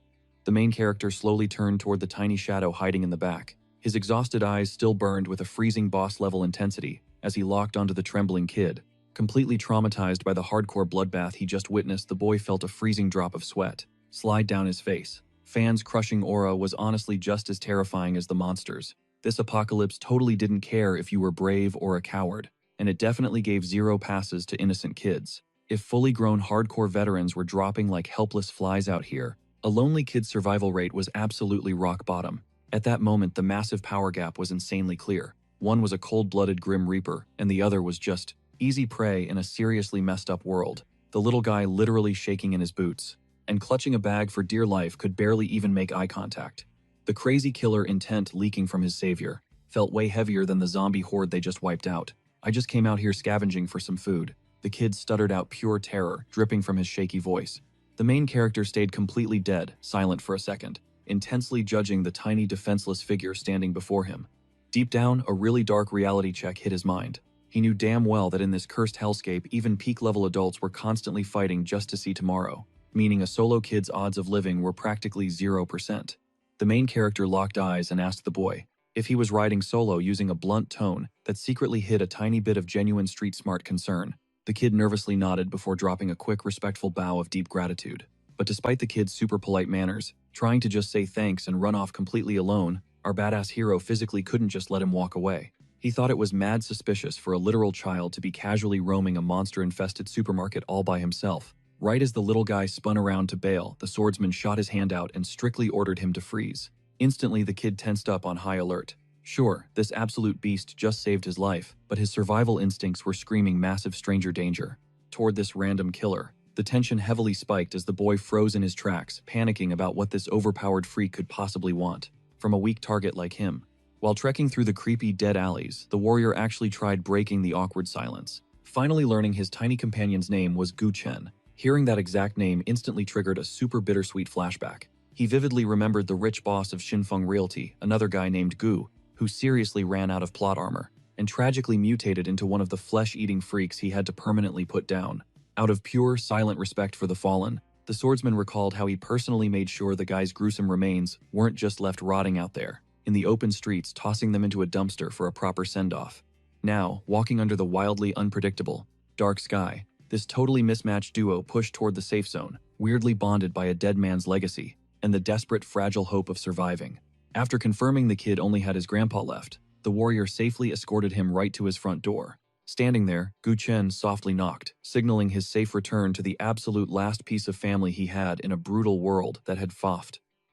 The main character slowly turned toward the tiny shadow hiding in the back. His exhausted eyes still burned with a freezing boss-level intensity as he locked onto the trembling kid. Completely traumatized by the hardcore bloodbath he just witnessed, the boy felt a freezing drop of sweat slide down his face. Fan's crushing aura was honestly just as terrifying as the monsters. This apocalypse totally didn't care if you were brave or a coward, and it definitely gave zero passes to innocent kids. If fully grown hardcore veterans were dropping like helpless flies out here, a lonely kid's survival rate was absolutely rock bottom. At that moment, the massive power gap was insanely clear. One was a cold-blooded Grim Reaper, and the other was just easy prey in a seriously messed up world. The little guy literally shaking in his boots, and clutching a bag for dear life could barely even make eye contact. The crazy killer intent leaking from his savior felt way heavier than the zombie horde they just wiped out. I just came out here scavenging for some food. The kid stuttered out pure terror, dripping from his shaky voice. The main character stayed completely dead, silent for a second, intensely judging the tiny defenseless figure standing before him. Deep down, a really dark reality check hit his mind. He knew damn well that in this cursed hellscape, even peak-level adults were constantly fighting just to see tomorrow, meaning a solo kid's odds of living were practically 0%. The main character locked eyes and asked the boy if he was riding solo using a blunt tone that secretly hid a tiny bit of genuine street-smart concern. The kid nervously nodded before dropping a quick, respectful bow of deep gratitude. But despite the kid's super polite manners, trying to just say thanks and run off completely alone, our badass hero physically couldn't just let him walk away. He thought it was mad suspicious for a literal child to be casually roaming a monster-infested supermarket all by himself. Right as the little guy spun around to bail, the swordsman shot his hand out and strictly ordered him to freeze. Instantly, the kid tensed up on high alert. Sure, this absolute beast just saved his life, but his survival instincts were screaming massive stranger danger toward this random killer. The tension heavily spiked as the boy froze in his tracks, panicking about what this overpowered freak could possibly want from a weak target like him. While trekking through the creepy dead alleys, the warrior actually tried breaking the awkward silence. Finally learning his tiny companion's name was Gu Chen. Hearing that exact name instantly triggered a super bittersweet flashback. He vividly remembered the rich boss of Xinfeng Realty, another guy named Gu, who seriously ran out of plot armor, and tragically mutated into one of the flesh-eating freaks he had to permanently put down. Out of pure, silent respect for the fallen, the swordsman recalled how he personally made sure the guy's gruesome remains weren't just left rotting out there, in the open streets, tossing them into a dumpster for a proper send-off. Now, walking under the wildly unpredictable, dark sky, this totally mismatched duo pushed toward the safe zone, weirdly bonded by a dead man's legacy and the desperate, fragile hope of surviving. After confirming the kid only had his grandpa left, the warrior safely escorted him right to his front door. Standing there, Gu Chen softly knocked, signaling his safe return to the absolute last piece of family he had in a brutal world that had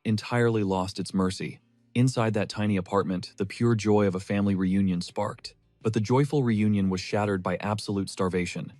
entirely lost its mercy. Inside that tiny apartment, the pure joy of a family reunion sparked. But the joyful reunion was shattered by absolute starvation.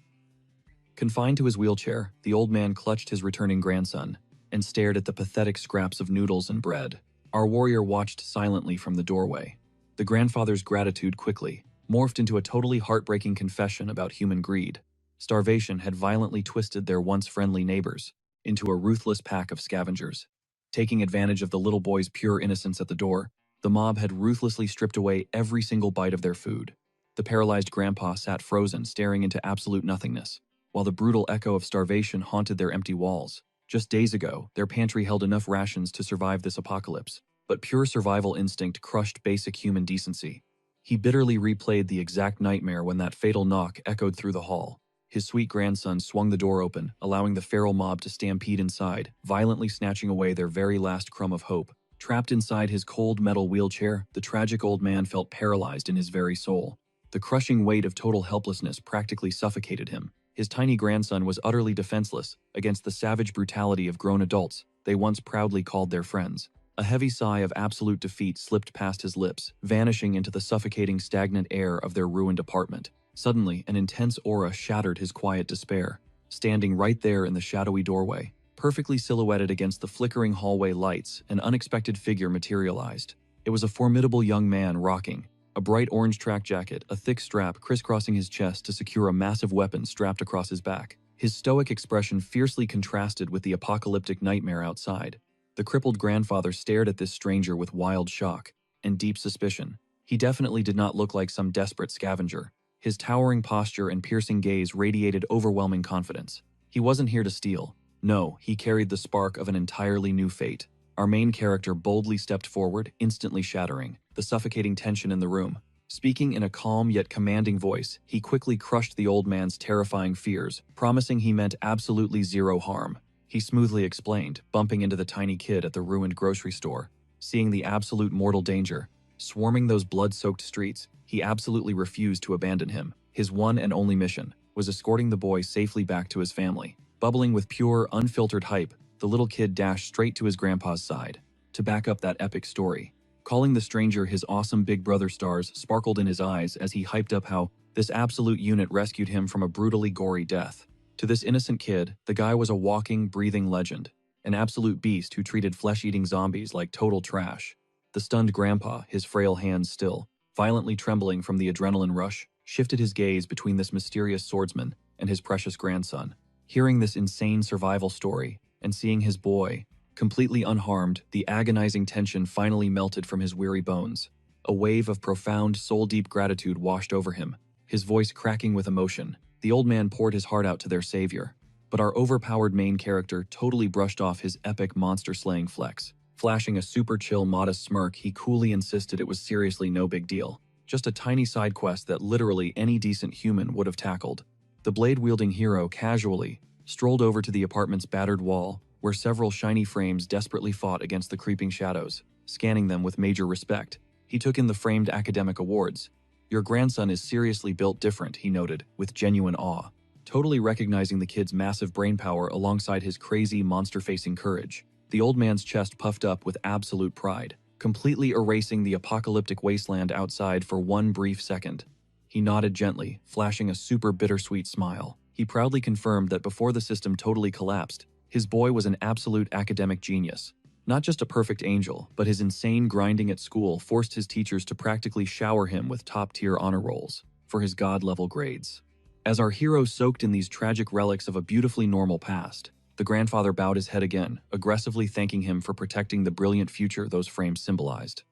Confined to his wheelchair, the old man clutched his returning grandson and stared at the pathetic scraps of noodles and bread. Our warrior watched silently from the doorway. The grandfather's gratitude quickly morphed into a totally heartbreaking confession about human greed. Starvation had violently twisted their once friendly neighbors into a ruthless pack of scavengers. Taking advantage of the little boy's pure innocence at the door, the mob had ruthlessly stripped away every single bite of their food. The paralyzed grandpa sat frozen, staring into absolute nothingness, while the brutal echo of starvation haunted their empty walls. Just days ago, their pantry held enough rations to survive this apocalypse, but pure survival instinct crushed basic human decency. He bitterly replayed the exact nightmare when that fatal knock echoed through the hall. His sweet grandson swung the door open, allowing the feral mob to stampede inside, violently snatching away their very last crumb of hope. Trapped inside his cold metal wheelchair, the tragic old man felt paralyzed in his very soul. The crushing weight of total helplessness practically suffocated him. His tiny grandson was utterly defenseless against the savage brutality of grown adults they once proudly called their friends. A heavy sigh of absolute defeat slipped past his lips, vanishing into the suffocating, stagnant air of their ruined apartment. Suddenly, an intense aura shattered his quiet despair. Standing right there in the shadowy doorway, perfectly silhouetted against the flickering hallway lights, an unexpected figure materialized. It was a formidable young man rocking a bright orange track jacket, a thick strap crisscrossing his chest to secure a massive weapon strapped across his back. His stoic expression fiercely contrasted with the apocalyptic nightmare outside. The crippled grandfather stared at this stranger with wild shock and deep suspicion. He definitely did not look like some desperate scavenger. His towering posture and piercing gaze radiated overwhelming confidence. He wasn't here to steal. No, he carried the spark of an entirely new fate. Our main character boldly stepped forward, instantly shattering the suffocating tension in the room. Speaking in a calm yet commanding voice, he quickly crushed the old man's terrifying fears, promising he meant absolutely zero harm. He smoothly explained, bumping into the tiny kid at the ruined grocery store. Seeing the absolute mortal danger swarming those blood-soaked streets, he absolutely refused to abandon him. His one and only mission was escorting the boy safely back to his family. Bubbling with pure, unfiltered hype, the little kid dashed straight to his grandpa's side to back up that epic story. Calling the stranger his awesome big brother, stars sparkled in his eyes as he hyped up how this absolute unit rescued him from a brutally gory death. To this innocent kid, the guy was a walking, breathing legend, an absolute beast who treated flesh-eating zombies like total trash. The stunned grandpa, his frail hands still violently trembling from the adrenaline rush, shifted his gaze between this mysterious swordsman and his precious grandson. Hearing this insane survival story and seeing his boy completely unharmed, the agonizing tension finally melted from his weary bones. A wave of profound, soul-deep gratitude washed over him, his voice cracking with emotion. The old man poured his heart out to their savior, but our overpowered main character totally brushed off his epic monster-slaying flex. Flashing a super chill, modest smirk, he coolly insisted it was seriously no big deal. Just a tiny side quest that literally any decent human would have tackled. The blade-wielding hero casually strolled over to the apartment's battered wall, where several shiny frames desperately fought against the creeping shadows. Scanning them with major respect, he took in the framed academic awards. "Your grandson is seriously built different," he noted, with genuine awe, totally recognizing the kid's massive brainpower alongside his crazy, monster-facing courage. The old man's chest puffed up with absolute pride, completely erasing the apocalyptic wasteland outside for one brief second. He nodded gently, flashing a super bittersweet smile. He proudly confirmed that before the system totally collapsed, his boy was an absolute academic genius. Not just a perfect angel, but his insane grinding at school forced his teachers to practically shower him with top-tier honor rolls for his god-level grades. As our hero soaked in these tragic relics of a beautifully normal past, the grandfather bowed his head again, aggressively thanking him for protecting the brilliant future those frames symbolized.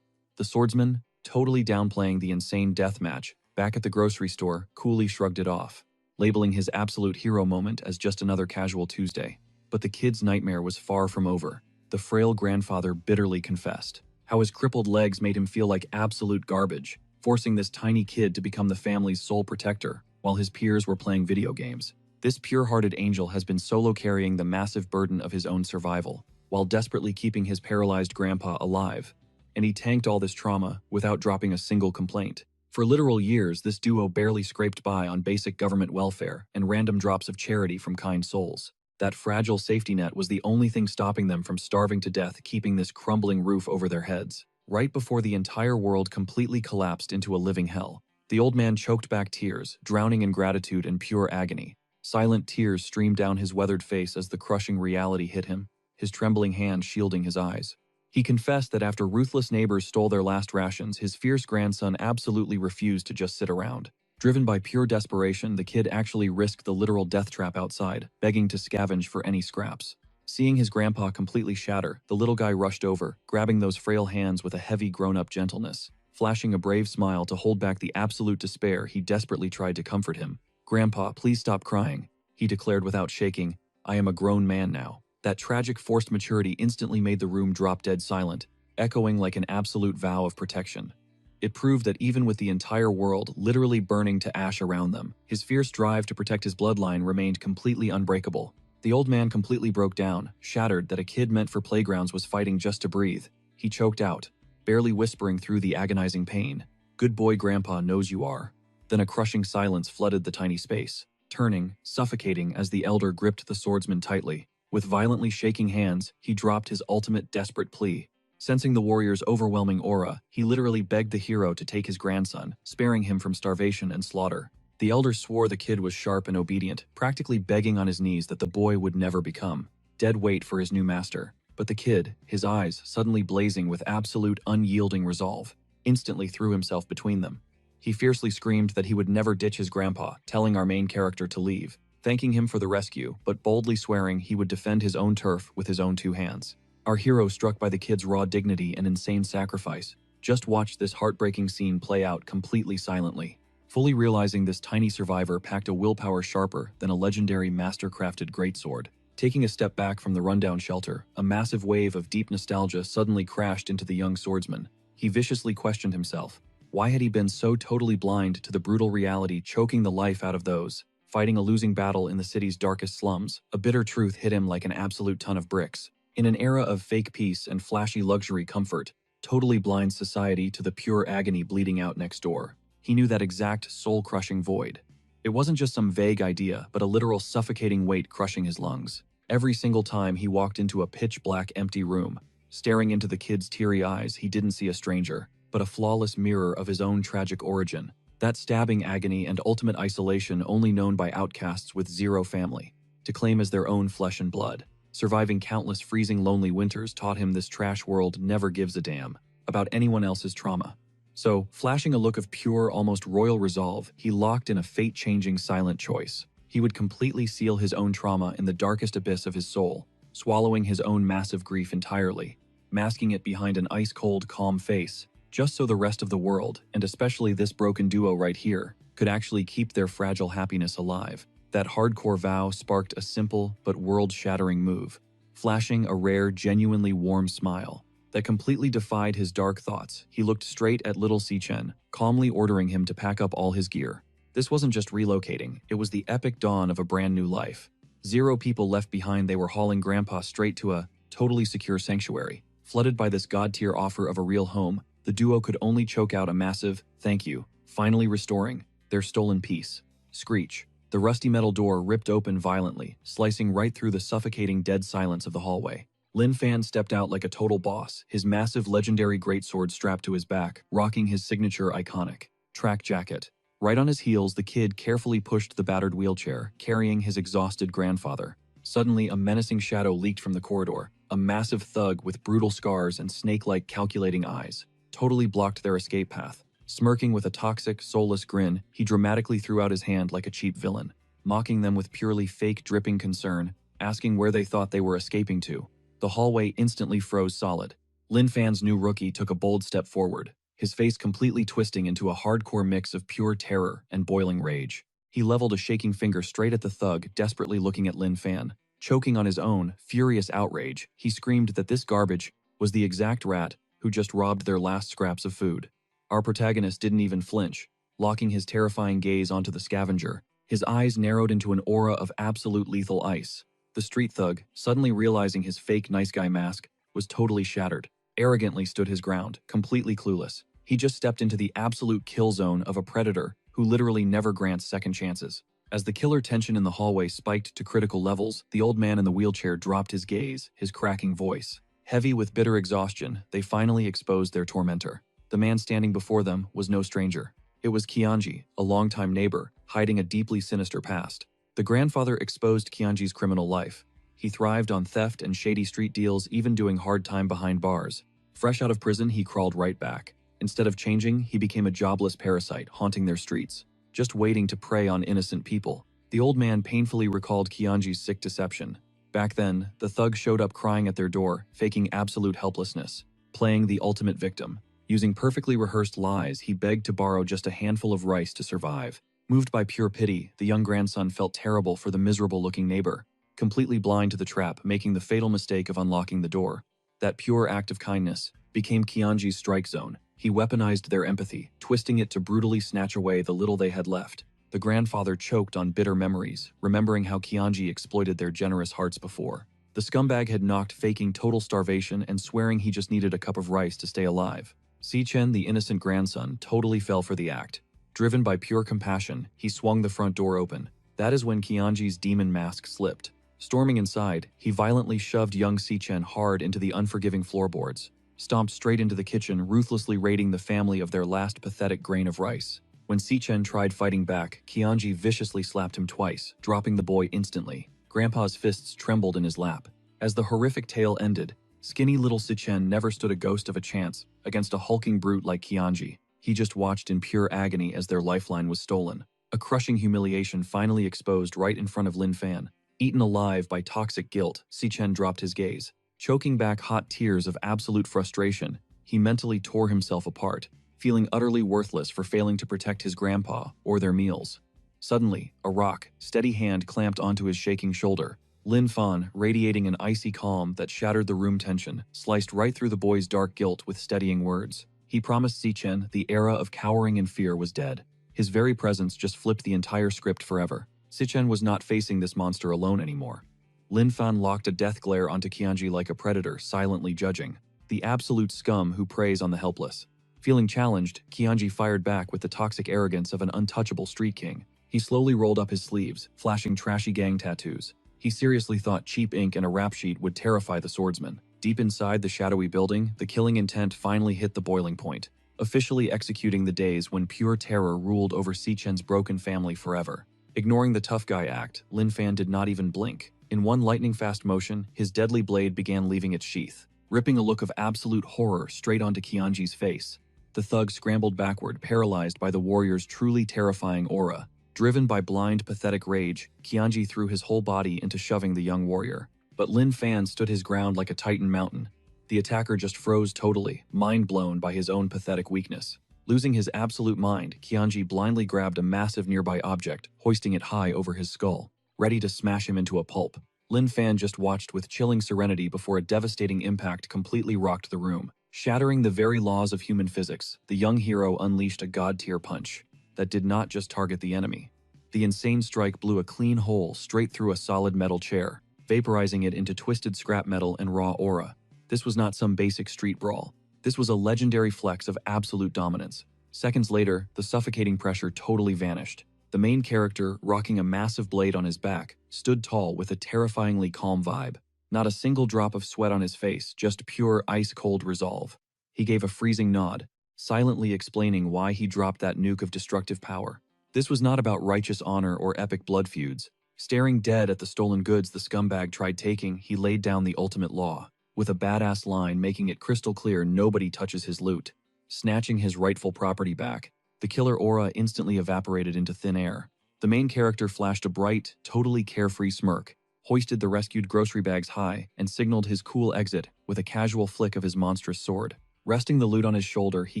The swordsman, totally downplaying the insane death match back at the grocery store, coolly shrugged it off, labeling his absolute hero moment as just another casual Tuesday. But the kid's nightmare was far from over. The frail grandfather bitterly confessed how his crippled legs made him feel like absolute garbage, forcing this tiny kid to become the family's sole protector while his peers were playing video games. This pure-hearted angel has been solo carrying the massive burden of his own survival, while desperately keeping his paralyzed grandpa alive. And he tanked all this trauma without dropping a single complaint. For literal years, this duo barely scraped by on basic government welfare and random drops of charity from kind souls. That fragile safety net was the only thing stopping them from starving to death, keeping this crumbling roof over their heads. Right before the entire world completely collapsed into a living hell, the old man choked back tears, drowning in gratitude and pure agony. Silent tears streamed down his weathered face as the crushing reality hit him, his trembling hand shielding his eyes. He confessed that after ruthless neighbors stole their last rations, his fierce grandson absolutely refused to just sit around. Driven by pure desperation, the kid actually risked the literal death trap outside, begging to scavenge for any scraps. Seeing his grandpa completely shatter, the little guy rushed over, grabbing those frail hands with a heavy grown-up gentleness. Flashing a brave smile to hold back the absolute despair, he desperately tried to comfort him. "Grandpa, please stop crying," he declared without shaking. "I am a grown man now." That tragic forced maturity instantly made the room drop dead silent, echoing like an absolute vow of protection. It proved that even with the entire world literally burning to ash around them, his fierce drive to protect his bloodline remained completely unbreakable. The old man completely broke down, shattered that a kid meant for playgrounds was fighting just to breathe. He choked out, barely whispering through the agonizing pain, "Good boy, Grandpa knows you are." Then a crushing silence flooded the tiny space, turning, suffocating as the elder gripped the swordsman tightly. With violently shaking hands, he dropped his ultimate desperate plea. Sensing the warrior's overwhelming aura, he literally begged the hero to take his grandson, sparing him from starvation and slaughter. The elder swore the kid was sharp and obedient, practically begging on his knees that the boy would never become dead weight for his new master. But the kid, his eyes suddenly blazing with absolute unyielding resolve, instantly threw himself between them. He fiercely screamed that he would never ditch his grandpa, telling our main character to leave, thanking him for the rescue, but boldly swearing he would defend his own turf with his own two hands. Our hero, struck by the kid's raw dignity and insane sacrifice, just watched this heartbreaking scene play out completely silently, fully realizing this tiny survivor packed a willpower sharper than a legendary master-crafted greatsword. Taking a step back from the rundown shelter, a massive wave of deep nostalgia suddenly crashed into the young swordsman. He viciously questioned himself. Why had he been so totally blind to the brutal reality choking the life out of those fighting a losing battle in the city's darkest slums? A bitter truth hit him like an absolute ton of bricks. In an era of fake peace and flashy luxury comfort, totally blinds society to the pure agony bleeding out next door. He knew that exact soul-crushing void. It wasn't just some vague idea, but a literal suffocating weight crushing his lungs. Every single time he walked into a pitch-black empty room, staring into the kid's teary eyes, he didn't see a stranger, but a flawless mirror of his own tragic origin. That stabbing agony and ultimate isolation only known by outcasts with zero family, to claim as their own flesh and blood. Surviving countless freezing lonely winters taught him this trash world never gives a damn about anyone else's trauma. So, flashing a look of pure, almost royal resolve, he locked in a fate-changing silent choice. He would completely seal his own trauma in the darkest abyss of his soul, swallowing his own massive grief entirely, masking it behind an ice-cold, calm face, just so the rest of the world, and especially this broken duo right here, could actually keep their fragile happiness alive. That hardcore vow sparked a simple but world-shattering move, flashing a rare, genuinely warm smile that completely defied his dark thoughts. He looked straight at little Si-Chen, calmly ordering him to pack up all his gear. This wasn't just relocating, it was the epic dawn of a brand new life. 0 people left behind. They were hauling Grandpa straight to a totally secure sanctuary. Flooded by this god-tier offer of a real home, the duo could only choke out a massive "thank you," finally restoring their stolen peace. Screech. The rusty metal door ripped open violently, slicing right through the suffocating dead silence of the hallway. Lin Fan stepped out like a total boss, his massive legendary greatsword strapped to his back, rocking his signature iconic track jacket. Right on his heels, the kid carefully pushed the battered wheelchair, carrying his exhausted grandfather. Suddenly, a menacing shadow leaked from the corridor. A massive thug with brutal scars and snake-like calculating eyes totally blocked their escape path. Smirking with a toxic, soulless grin, he dramatically threw out his hand like a cheap villain, mocking them with purely fake, dripping concern, asking where they thought they were escaping to. The hallway instantly froze solid. Lin Fan's new rookie took a bold step forward, his face completely twisting into a hardcore mix of pure terror and boiling rage. He leveled a shaking finger straight at the thug, desperately looking at Lin Fan. Choking on his own, furious outrage, he screamed that this garbage was the exact rat who just robbed their last scraps of food. Our protagonist didn't even flinch, locking his terrifying gaze onto the scavenger. His eyes narrowed into an aura of absolute lethal ice. The street thug, suddenly realizing his fake nice guy mask was totally shattered, arrogantly stood his ground, completely clueless. He just stepped into the absolute kill zone of a predator who literally never grants second chances. As the killer tension in the hallway spiked to critical levels, the old man in the wheelchair dropped his gaze, his cracking voice. Heavy with bitter exhaustion, they finally exposed their tormentor. The man standing before them was no stranger. It was Kianji, a longtime neighbor, hiding a deeply sinister past. The grandfather exposed Kianji's criminal life. He thrived on theft and shady street deals, even doing hard time behind bars. Fresh out of prison, he crawled right back. Instead of changing, he became a jobless parasite haunting their streets, just waiting to prey on innocent people. The old man painfully recalled Kianji's sick deception. Back then, the thug showed up crying at their door, faking absolute helplessness, playing the ultimate victim. Using perfectly rehearsed lies, he begged to borrow just a handful of rice to survive. Moved by pure pity, the young grandson felt terrible for the miserable-looking neighbor, completely blind to the trap, making the fatal mistake of unlocking the door. That pure act of kindness became Kianji's strike zone. He weaponized their empathy, twisting it to brutally snatch away the little they had left. The grandfather choked on bitter memories, remembering how Kianji exploited their generous hearts before. The scumbag had knocked, faking total starvation and swearing he just needed a cup of rice to stay alive. Si-Chen, the innocent grandson, totally fell for the act. Driven by pure compassion, he swung the front door open. That is when Kianji's demon mask slipped. Storming inside, he violently shoved young Si-Chen hard into the unforgiving floorboards, stomped straight into the kitchen, ruthlessly raiding the family of their last pathetic grain of rice. When Si-Chen tried fighting back, Kianji viciously slapped him twice, dropping the boy instantly. Grandpa's fists trembled in his lap. As the horrific tale ended, skinny little Si-Chen never stood a ghost of a chance against a hulking brute like Kianji. He just watched in pure agony as their lifeline was stolen. A crushing humiliation finally exposed right in front of Lin Fan. Eaten alive by toxic guilt, Si-Chen dropped his gaze. Choking back hot tears of absolute frustration, he mentally tore himself apart, feeling utterly worthless for failing to protect his grandpa or their meals. Suddenly, a rock, steady hand clamped onto his shaking shoulder. Lin Fan, radiating an icy calm that shattered the room tension, sliced right through the boy's dark guilt with steadying words. He promised Si-Chen the era of cowering in fear was dead. His very presence just flipped the entire script forever. Si-Chen was not facing this monster alone anymore. Lin Fan locked a death glare onto Kianji like a predator, silently judging. The absolute scum who preys on the helpless. Feeling challenged, Kianji fired back with the toxic arrogance of an untouchable street king. He slowly rolled up his sleeves, flashing trashy gang tattoos. He seriously thought cheap ink and a rap sheet would terrify the swordsman. Deep inside the shadowy building, the killing intent finally hit the boiling point, officially executing the days when pure terror ruled over Sichen's broken family forever. Ignoring the tough guy act, Lin Fan did not even blink. In one lightning-fast motion, his deadly blade began leaving its sheath, ripping a look of absolute horror straight onto Kianji's face. The thug scrambled backward, paralyzed by the warrior's truly terrifying aura. Driven by blind, pathetic rage, Kianji threw his whole body into shoving the young warrior. But Lin Fan stood his ground like a titan mountain. The attacker just froze totally, mind-blown by his own pathetic weakness. Losing his absolute mind, Kianji blindly grabbed a massive nearby object, hoisting it high over his skull, ready to smash him into a pulp. Lin Fan just watched with chilling serenity before a devastating impact completely rocked the room. Shattering the very laws of human physics, the young hero unleashed a god-tier punch that did not just target the enemy. The insane strike blew a clean hole straight through a solid metal chair, vaporizing it into twisted scrap metal and raw aura. This was not some basic street brawl. This was a legendary flex of absolute dominance. Seconds later, the suffocating pressure totally vanished. The main character, rocking a massive blade on his back, stood tall with a terrifyingly calm vibe. Not a single drop of sweat on his face, just pure ice-cold resolve. He gave a freezing nod, silently explaining why he dropped that nuke of destructive power. This was not about righteous honor or epic blood feuds. Staring dead at the stolen goods the scumbag tried taking, he laid down the ultimate law, with a badass line making it crystal clear nobody touches his loot. Snatching his rightful property back, the killer aura instantly evaporated into thin air. The main character flashed a bright, totally carefree smirk, hoisted the rescued grocery bags high, and signaled his cool exit with a casual flick of his monstrous sword. Resting the loot on his shoulder, he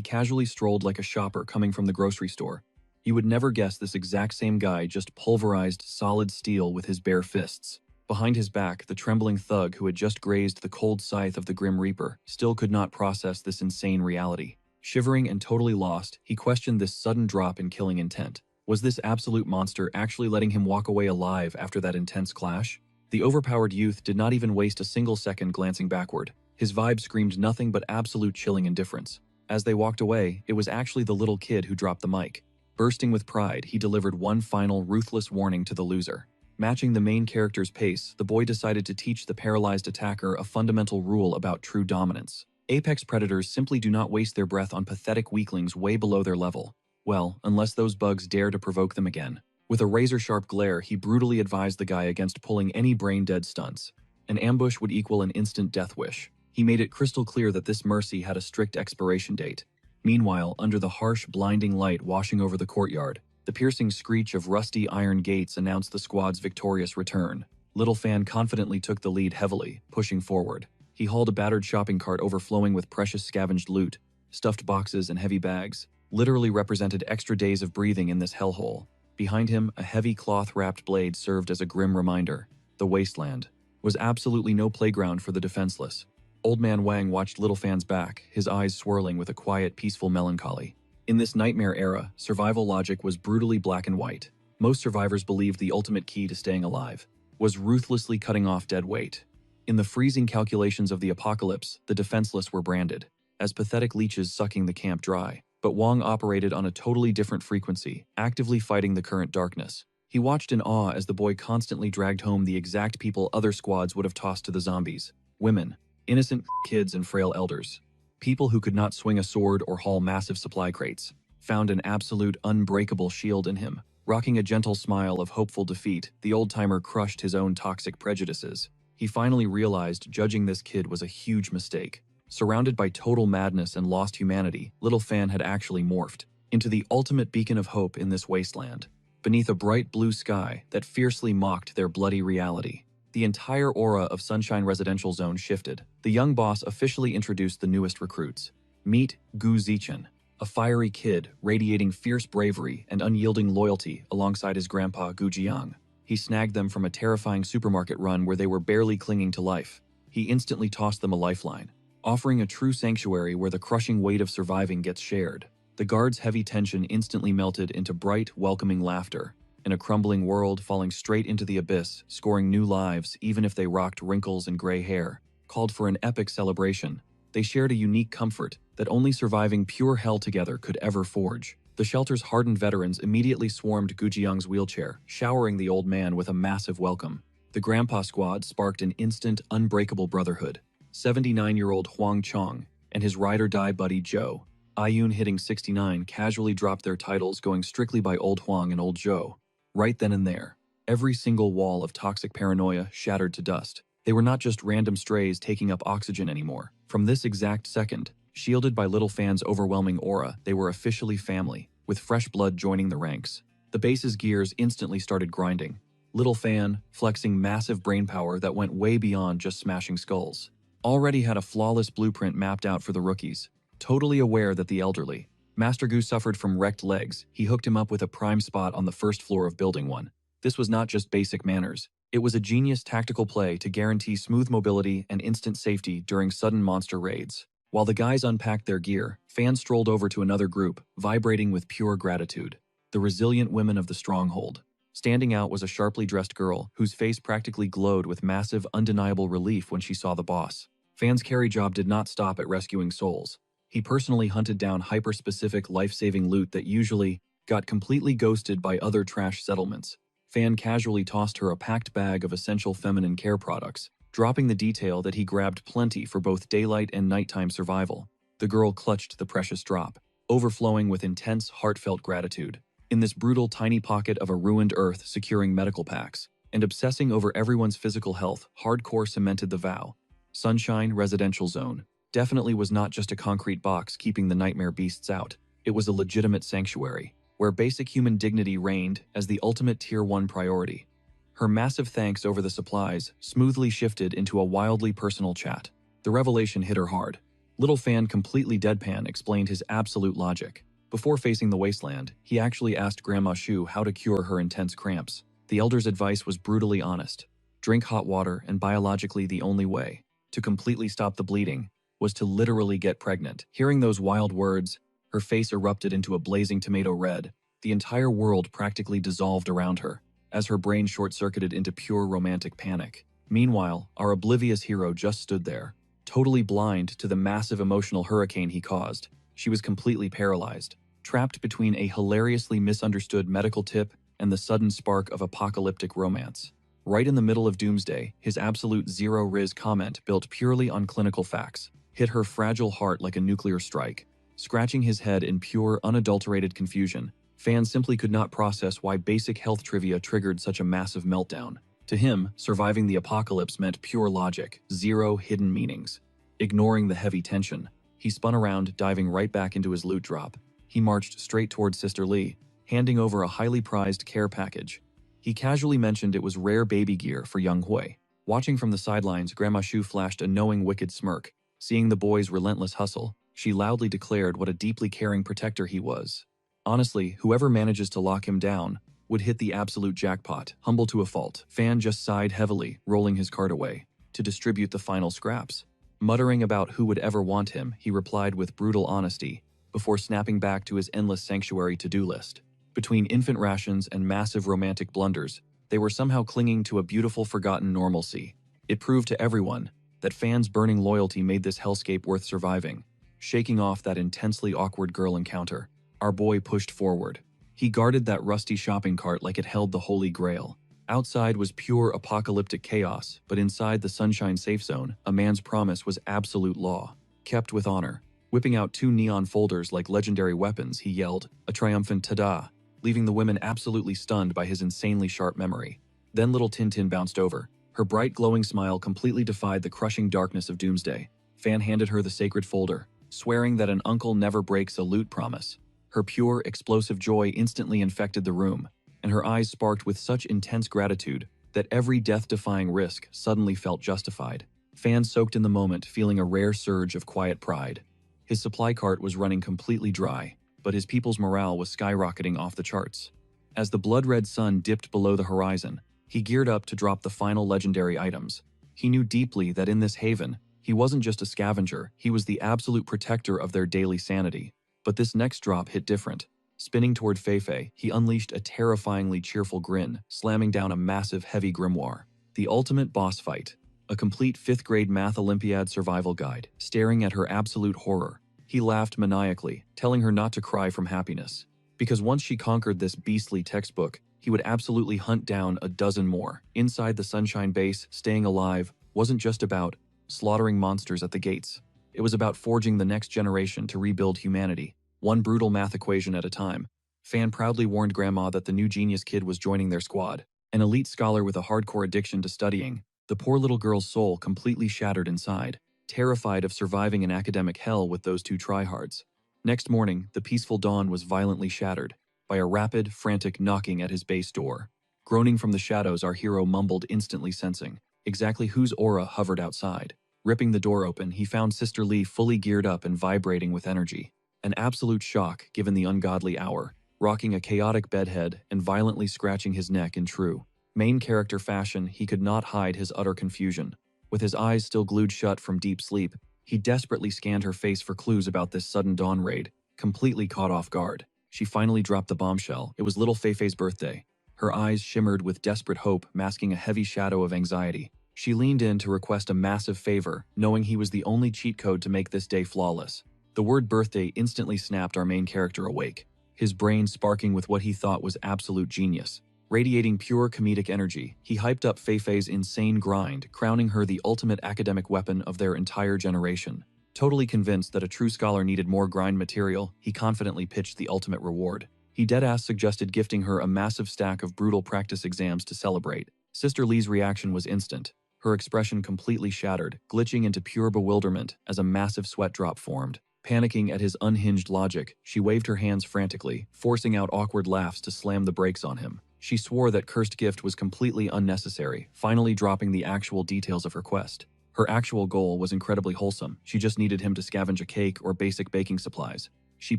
casually strolled like a shopper coming from the grocery store. You would never guess this exact same guy just pulverized solid steel with his bare fists. Behind his back, the trembling thug who had just grazed the cold scythe of the Grim Reaper still could not process this insane reality. Shivering and totally lost, he questioned this sudden drop in killing intent. Was this absolute monster actually letting him walk away alive after that intense clash? The overpowered youth did not even waste a single second glancing backward. His vibe screamed nothing but absolute chilling indifference. As they walked away, it was actually the little kid who dropped the mic. Bursting with pride, he delivered one final, ruthless warning to the loser. Matching the main character's pace, the boy decided to teach the paralyzed attacker a fundamental rule about true dominance. Apex predators simply do not waste their breath on pathetic weaklings way below their level. Well, unless those bugs dare to provoke them again. With a razor-sharp glare, he brutally advised the guy against pulling any brain-dead stunts. An ambush would equal an instant death wish. He made it crystal clear that this mercy had a strict expiration date. Meanwhile, under the harsh, blinding light washing over the courtyard, the piercing screech of rusty iron gates announced the squad's victorious return. Little Fan confidently took the lead heavily, pushing forward. He hauled a battered shopping cart overflowing with precious scavenged loot. Stuffed boxes and heavy bags literally represented extra days of breathing in this hellhole. Behind him, a heavy cloth-wrapped blade served as a grim reminder. The wasteland was absolutely no playground for the defenseless. Old Man Wang watched Little Fan's back, his eyes swirling with a quiet, peaceful melancholy. In this nightmare era, survival logic was brutally black and white. Most survivors believed the ultimate key to staying alive was ruthlessly cutting off dead weight. In the freezing calculations of the apocalypse, the defenseless were branded as pathetic leeches sucking the camp dry. But Wang operated on a totally different frequency, actively fighting the current darkness. He watched in awe as the boy constantly dragged home the exact people other squads would have tossed to the zombies. Women, innocent kids and frail elders. People who could not swing a sword or haul massive supply crates. Found an absolute unbreakable shield in him. Rocking a gentle smile of hopeful defeat, the old-timer crushed his own toxic prejudices. He finally realized judging this kid was a huge mistake. Surrounded by total madness and lost humanity, Little Fan had actually morphed into the ultimate beacon of hope in this wasteland. Beneath a bright blue sky that fiercely mocked their bloody reality, the entire aura of Sunshine Residential Zone shifted. The young boss officially introduced the newest recruits. Meet Gu Zichen, a fiery kid radiating fierce bravery and unyielding loyalty alongside his grandpa Gu Jiang. He snagged them from a terrifying supermarket run where they were barely clinging to life. He instantly tossed them a lifeline, offering a true sanctuary where the crushing weight of surviving gets shared. The guards' heavy tension instantly melted into bright, welcoming laughter. In a crumbling world, falling straight into the abyss, scoring new lives even if they rocked wrinkles and gray hair, called for an epic celebration. They shared a unique comfort, that only surviving pure hell together could ever forge. The shelter's hardened veterans immediately swarmed Gujiang's wheelchair, showering the old man with a massive welcome. The Grandpa Squad sparked an instant, unbreakable brotherhood. 79-year-old Huang Chong and his ride-or-die buddy Zhou, Ayun hitting 69, casually dropped their titles, going strictly by Old Huang and Old Zhou. Right then and there, every single wall of toxic paranoia shattered to dust. They were not just random strays taking up oxygen anymore. From this exact second, shielded by Little Fan's overwhelming aura, they were officially family, with fresh blood joining the ranks. The base's gears instantly started grinding. Little Fan, flexing massive brainpower that went way beyond just smashing skulls, already had a flawless blueprint mapped out for the rookies. Totally aware that the elderly, Master Gu suffered from wrecked legs, he hooked him up with a prime spot on the first floor of Building 1. This was not just basic manners. It was a genius tactical play to guarantee smooth mobility and instant safety during sudden monster raids. While the guys unpacked their gear, Fan strolled over to another group, vibrating with pure gratitude. The resilient women of the stronghold. Standing out was a sharply dressed girl whose face practically glowed with massive, undeniable relief when she saw the boss. Fan's carry job did not stop at rescuing souls. He personally hunted down hyper-specific life-saving loot that usually got completely ghosted by other trash settlements. Fan casually tossed her a packed bag of essential feminine care products, dropping the detail that he grabbed plenty for both daylight and nighttime survival. The girl clutched the precious drop, overflowing with intense, heartfelt gratitude. In this brutal tiny pocket of a ruined earth, securing medical packs and obsessing over everyone's physical health hardcore cemented the vow. Sunshine Residential Zone definitely was not just a concrete box keeping the nightmare beasts out. It was a legitimate sanctuary, where basic human dignity reigned as the ultimate Tier 1 priority. Her massive thanks over the supplies smoothly shifted into a wildly personal chat. The revelation hit her hard. Little Fan, completely deadpan, explained his absolute logic. Before facing the wasteland, he actually asked Grandma Shu how to cure her intense cramps. The elder's advice was brutally honest. Drink hot water, and biologically the only way to completely stop the bleeding was to literally get pregnant. Hearing those wild words, her face erupted into a blazing tomato red. The entire world practically dissolved around her, as her brain short-circuited into pure romantic panic. Meanwhile, our oblivious hero just stood there, totally blind to the massive emotional hurricane he caused. She was completely paralyzed, trapped between a hilariously misunderstood medical tip and the sudden spark of apocalyptic romance. Right in the middle of doomsday, his absolute zero-riz comment built purely on clinical facts hit her fragile heart like a nuclear strike. Scratching his head in pure, unadulterated confusion, Fan simply could not process why basic health trivia triggered such a massive meltdown. To him, surviving the apocalypse meant pure logic, zero hidden meanings. Ignoring the heavy tension, he spun around, diving right back into his loot drop. He marched straight towards Sister Lee, handing over a highly prized care package. He casually mentioned it was rare baby gear for young Hui. Watching from the sidelines, Grandma Shu flashed a knowing, wicked smirk. Seeing the boy's relentless hustle, she loudly declared what a deeply caring protector he was. Honestly, whoever manages to lock him down would hit the absolute jackpot. Humble to a fault, Fan just sighed heavily, rolling his cart away to distribute the final scraps. Muttering about who would ever want him, he replied with brutal honesty, before snapping back to his endless sanctuary to-do list. Between infant rations and massive romantic blunders, they were somehow clinging to a beautiful forgotten normalcy. It proved to everyone that Fan's burning loyalty made this hellscape worth surviving. Shaking off that intensely awkward girl encounter, our boy pushed forward. He guarded that rusty shopping cart like it held the Holy Grail. Outside was pure apocalyptic chaos, but inside the Sunshine Safe Zone, a man's promise was absolute law, kept with honor. Whipping out 2 neon folders like legendary weapons, he yelled, a triumphant ta-da, leaving the women absolutely stunned by his insanely sharp memory. Then little Tintin bounced over. Her bright glowing smile completely defied the crushing darkness of doomsday. Fan handed her the sacred folder, swearing that an uncle never breaks a loot promise. Her pure, explosive joy instantly infected the room, and her eyes sparked with such intense gratitude that every death-defying risk suddenly felt justified. Fan soaked in the moment, feeling a rare surge of quiet pride. His supply cart was running completely dry, but his people's morale was skyrocketing off the charts. As the blood-red sun dipped below the horizon, he geared up to drop the final legendary items. He knew deeply that in this haven, he wasn't just a scavenger, he was the absolute protector of their daily sanity. But this next drop hit different. Spinning toward Feifei, he unleashed a terrifyingly cheerful grin, slamming down a massive, heavy grimoire. The ultimate boss fight. A complete 5th grade math Olympiad survival guide, staring at her absolute horror. He laughed maniacally, telling her not to cry from happiness. Because once she conquered this beastly textbook, he would absolutely hunt down a dozen more. Inside the Sunshine Base, staying alive wasn't just about slaughtering monsters at the gates. It was about forging the next generation to rebuild humanity, one brutal math equation at a time. Fan proudly warned Grandma that the new genius kid was joining their squad. An elite scholar with a hardcore addiction to studying, the poor little girl's soul completely shattered inside, terrified of surviving an academic hell with those two tryhards. Next morning, the peaceful dawn was violently shattered by a rapid, frantic knocking at his base door. Groaning from the shadows, our hero mumbled, instantly sensing exactly whose aura hovered outside. Ripping the door open, he found Sister Lee fully geared up and vibrating with energy. An absolute shock given the ungodly hour, rocking a chaotic bedhead and violently scratching his neck in true main character fashion. He could not hide his utter confusion. With his eyes still glued shut from deep sleep, he desperately scanned her face for clues about this sudden dawn raid, completely caught off guard. She finally dropped the bombshell. It was little Feifei's birthday. Her eyes shimmered with desperate hope, masking a heavy shadow of anxiety. She leaned in to request a massive favor, knowing he was the only cheat code to make this day flawless. The word birthday instantly snapped our main character awake, his brain sparking with what he thought was absolute genius. Radiating pure comedic energy, he hyped up Feifei's insane grind, crowning her the ultimate academic weapon of their entire generation. Totally convinced that a true scholar needed more grind material, he confidently pitched the ultimate reward. He deadass suggested gifting her a massive stack of brutal practice exams to celebrate. Sister Lee's reaction was instant. Her expression completely shattered, glitching into pure bewilderment as a massive sweat drop formed. Panicking at his unhinged logic, she waved her hands frantically, forcing out awkward laughs to slam the brakes on him. She swore that cursed gift was completely unnecessary, finally dropping the actual details of her quest. Her actual goal was incredibly wholesome. She just needed him to scavenge a cake or basic baking supplies. She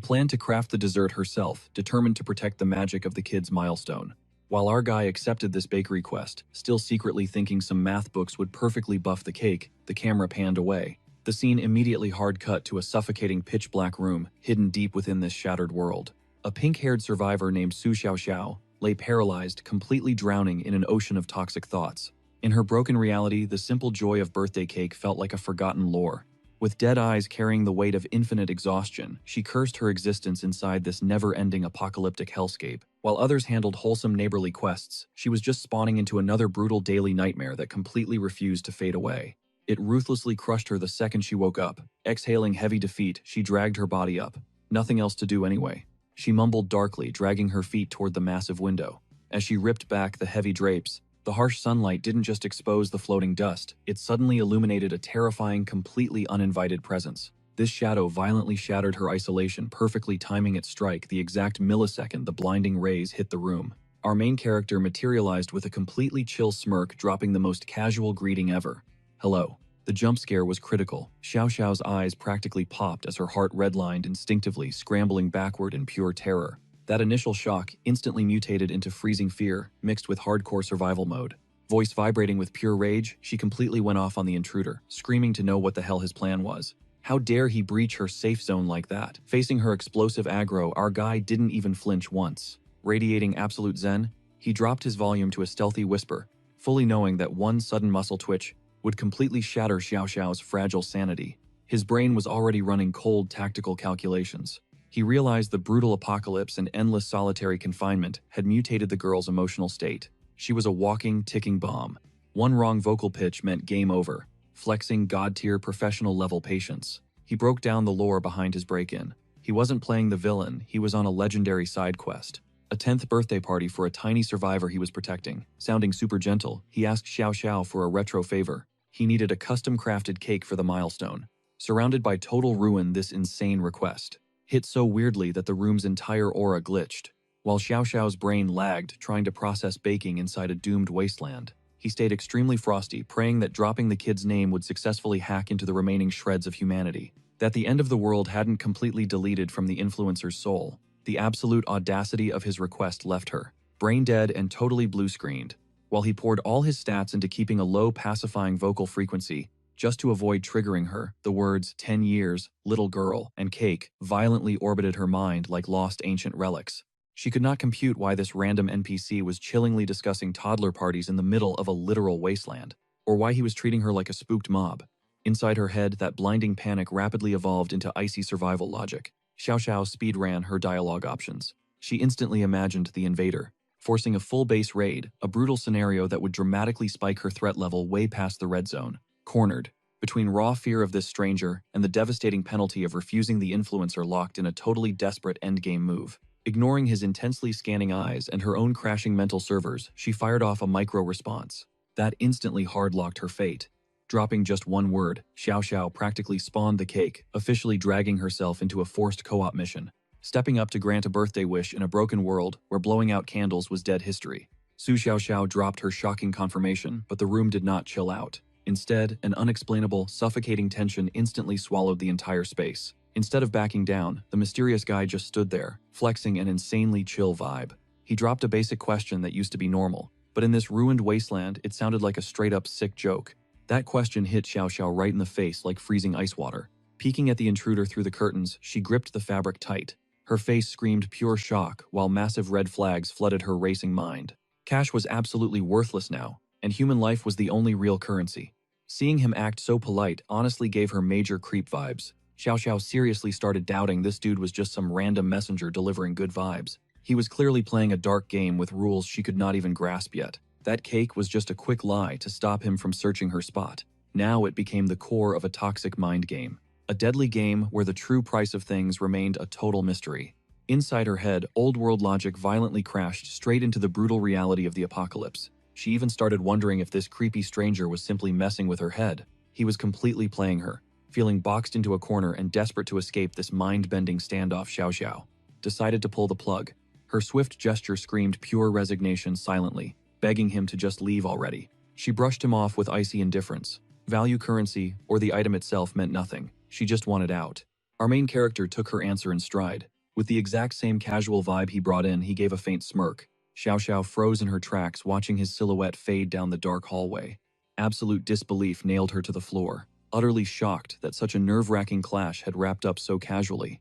planned to craft the dessert herself, determined to protect the magic of the kid's milestone. While our guy accepted this bakery quest, still secretly thinking some math books would perfectly buff the cake, the camera panned away. The scene immediately hard cut to a suffocating pitch-black room, hidden deep within this shattered world. A pink-haired survivor named Su Xiaoxiao lay paralyzed, completely drowning in an ocean of toxic thoughts. In her broken reality, the simple joy of birthday cake felt like a forgotten lore. With dead eyes carrying the weight of infinite exhaustion, she cursed her existence inside this never-ending apocalyptic hellscape. While others handled wholesome neighborly quests, she was just spawning into another brutal daily nightmare that completely refused to fade away. It ruthlessly crushed her the second she woke up. Exhaling heavy defeat, she dragged her body up. Nothing else to do anyway. She mumbled darkly, dragging her feet toward the massive window. As she ripped back the heavy drapes, the harsh sunlight didn't just expose the floating dust, it suddenly illuminated a terrifying, completely uninvited presence. This shadow violently shattered her isolation, perfectly timing its strike the exact millisecond the blinding rays hit the room. Our main character materialized with a completely chill smirk, dropping the most casual greeting ever. Hello. The jump scare was critical. Xiao Xiao's eyes practically popped as her heart redlined instinctively, scrambling backward in pure terror. That initial shock instantly mutated into freezing fear, mixed with hardcore survival mode. Voice vibrating with pure rage, she completely went off on the intruder, screaming to know what the hell his plan was. How dare he breach her safe zone like that? Facing her explosive aggro, our guy didn't even flinch once. Radiating absolute zen, he dropped his volume to a stealthy whisper, fully knowing that one sudden muscle twitch would completely shatter Xiao Xiao's fragile sanity. His brain was already running cold tactical calculations. He realized the brutal apocalypse and endless solitary confinement had mutated the girl's emotional state. She was a walking, ticking bomb. One wrong vocal pitch meant game over, flexing god-tier professional-level patience. He broke down the lore behind his break-in. He wasn't playing the villain, he was on a legendary side quest. A 10th birthday party for a tiny survivor he was protecting. Sounding super gentle, he asked Xiao Xiao for a retro favor. He needed a custom-crafted cake for the milestone. Surrounded by total ruin, this insane request hit so weirdly that the room's entire aura glitched. While Xiao Xiao's brain lagged, trying to process baking inside a doomed wasteland, he stayed extremely frosty, praying that dropping the kid's name would successfully hack into the remaining shreds of humanity. That the end of the world hadn't completely deleted from the influencer's soul. The absolute audacity of his request left her brain dead and totally blue-screened. While he poured all his stats into keeping a low pacifying vocal frequency, just to avoid triggering her, the words 10 years, little girl, and cake violently orbited her mind like lost ancient relics. She could not compute why this random NPC was chillingly discussing toddler parties in the middle of a literal wasteland, or why he was treating her like a spooked mob. Inside her head, that blinding panic rapidly evolved into icy survival logic. Xiao Xiao speed ran her dialogue options. She instantly imagined the invader, forcing a full base raid, a brutal scenario that would dramatically spike her threat level way past the red zone. Cornered, between raw fear of this stranger and the devastating penalty of refusing the influencer locked in a totally desperate endgame move. Ignoring his intensely scanning eyes and her own crashing mental servers, she fired off a micro-response. That instantly hard-locked her fate. Dropping just one word, Xiao Xiao practically spawned the cake, officially dragging herself into a forced co-op mission. Stepping up to grant a birthday wish in a broken world where blowing out candles was dead history. Su Xiao Xiao dropped her shocking confirmation, but the room did not chill out. Instead, an unexplainable, suffocating tension instantly swallowed the entire space. Instead of backing down, the mysterious guy just stood there, flexing an insanely chill vibe. He dropped a basic question that used to be normal, but in this ruined wasteland, it sounded like a straight-up sick joke. That question hit Xiao Xiao right in the face like freezing ice water. Peeking at the intruder through the curtains, she gripped the fabric tight. Her face screamed pure shock, while massive red flags flooded her racing mind. Cash was absolutely worthless now, and human life was the only real currency. Seeing him act so polite honestly gave her major creep vibes. Xiao Xiao seriously started doubting this dude was just some random messenger delivering good vibes. He was clearly playing a dark game with rules she could not even grasp yet. That cake was just a quick lie to stop him from searching her spot. Now it became the core of a toxic mind game. A deadly game where the true price of things remained a total mystery. Inside her head, old world logic violently crashed straight into the brutal reality of the apocalypse. She even started wondering if this creepy stranger was simply messing with her head. He was completely playing her, feeling boxed into a corner and desperate to escape this mind-bending standoff. Xiao Xiao decided to pull the plug. Her swift gesture screamed pure resignation silently, begging him to just leave already. She brushed him off with icy indifference. Value currency, or the item itself, meant nothing. She just wanted out. Our main character took her answer in stride. With the exact same casual vibe he brought in, he gave a faint smirk. Xiao Xiao froze in her tracks, watching his silhouette fade down the dark hallway. Absolute disbelief nailed her to the floor, utterly shocked that such a nerve-wracking clash had wrapped up so casually.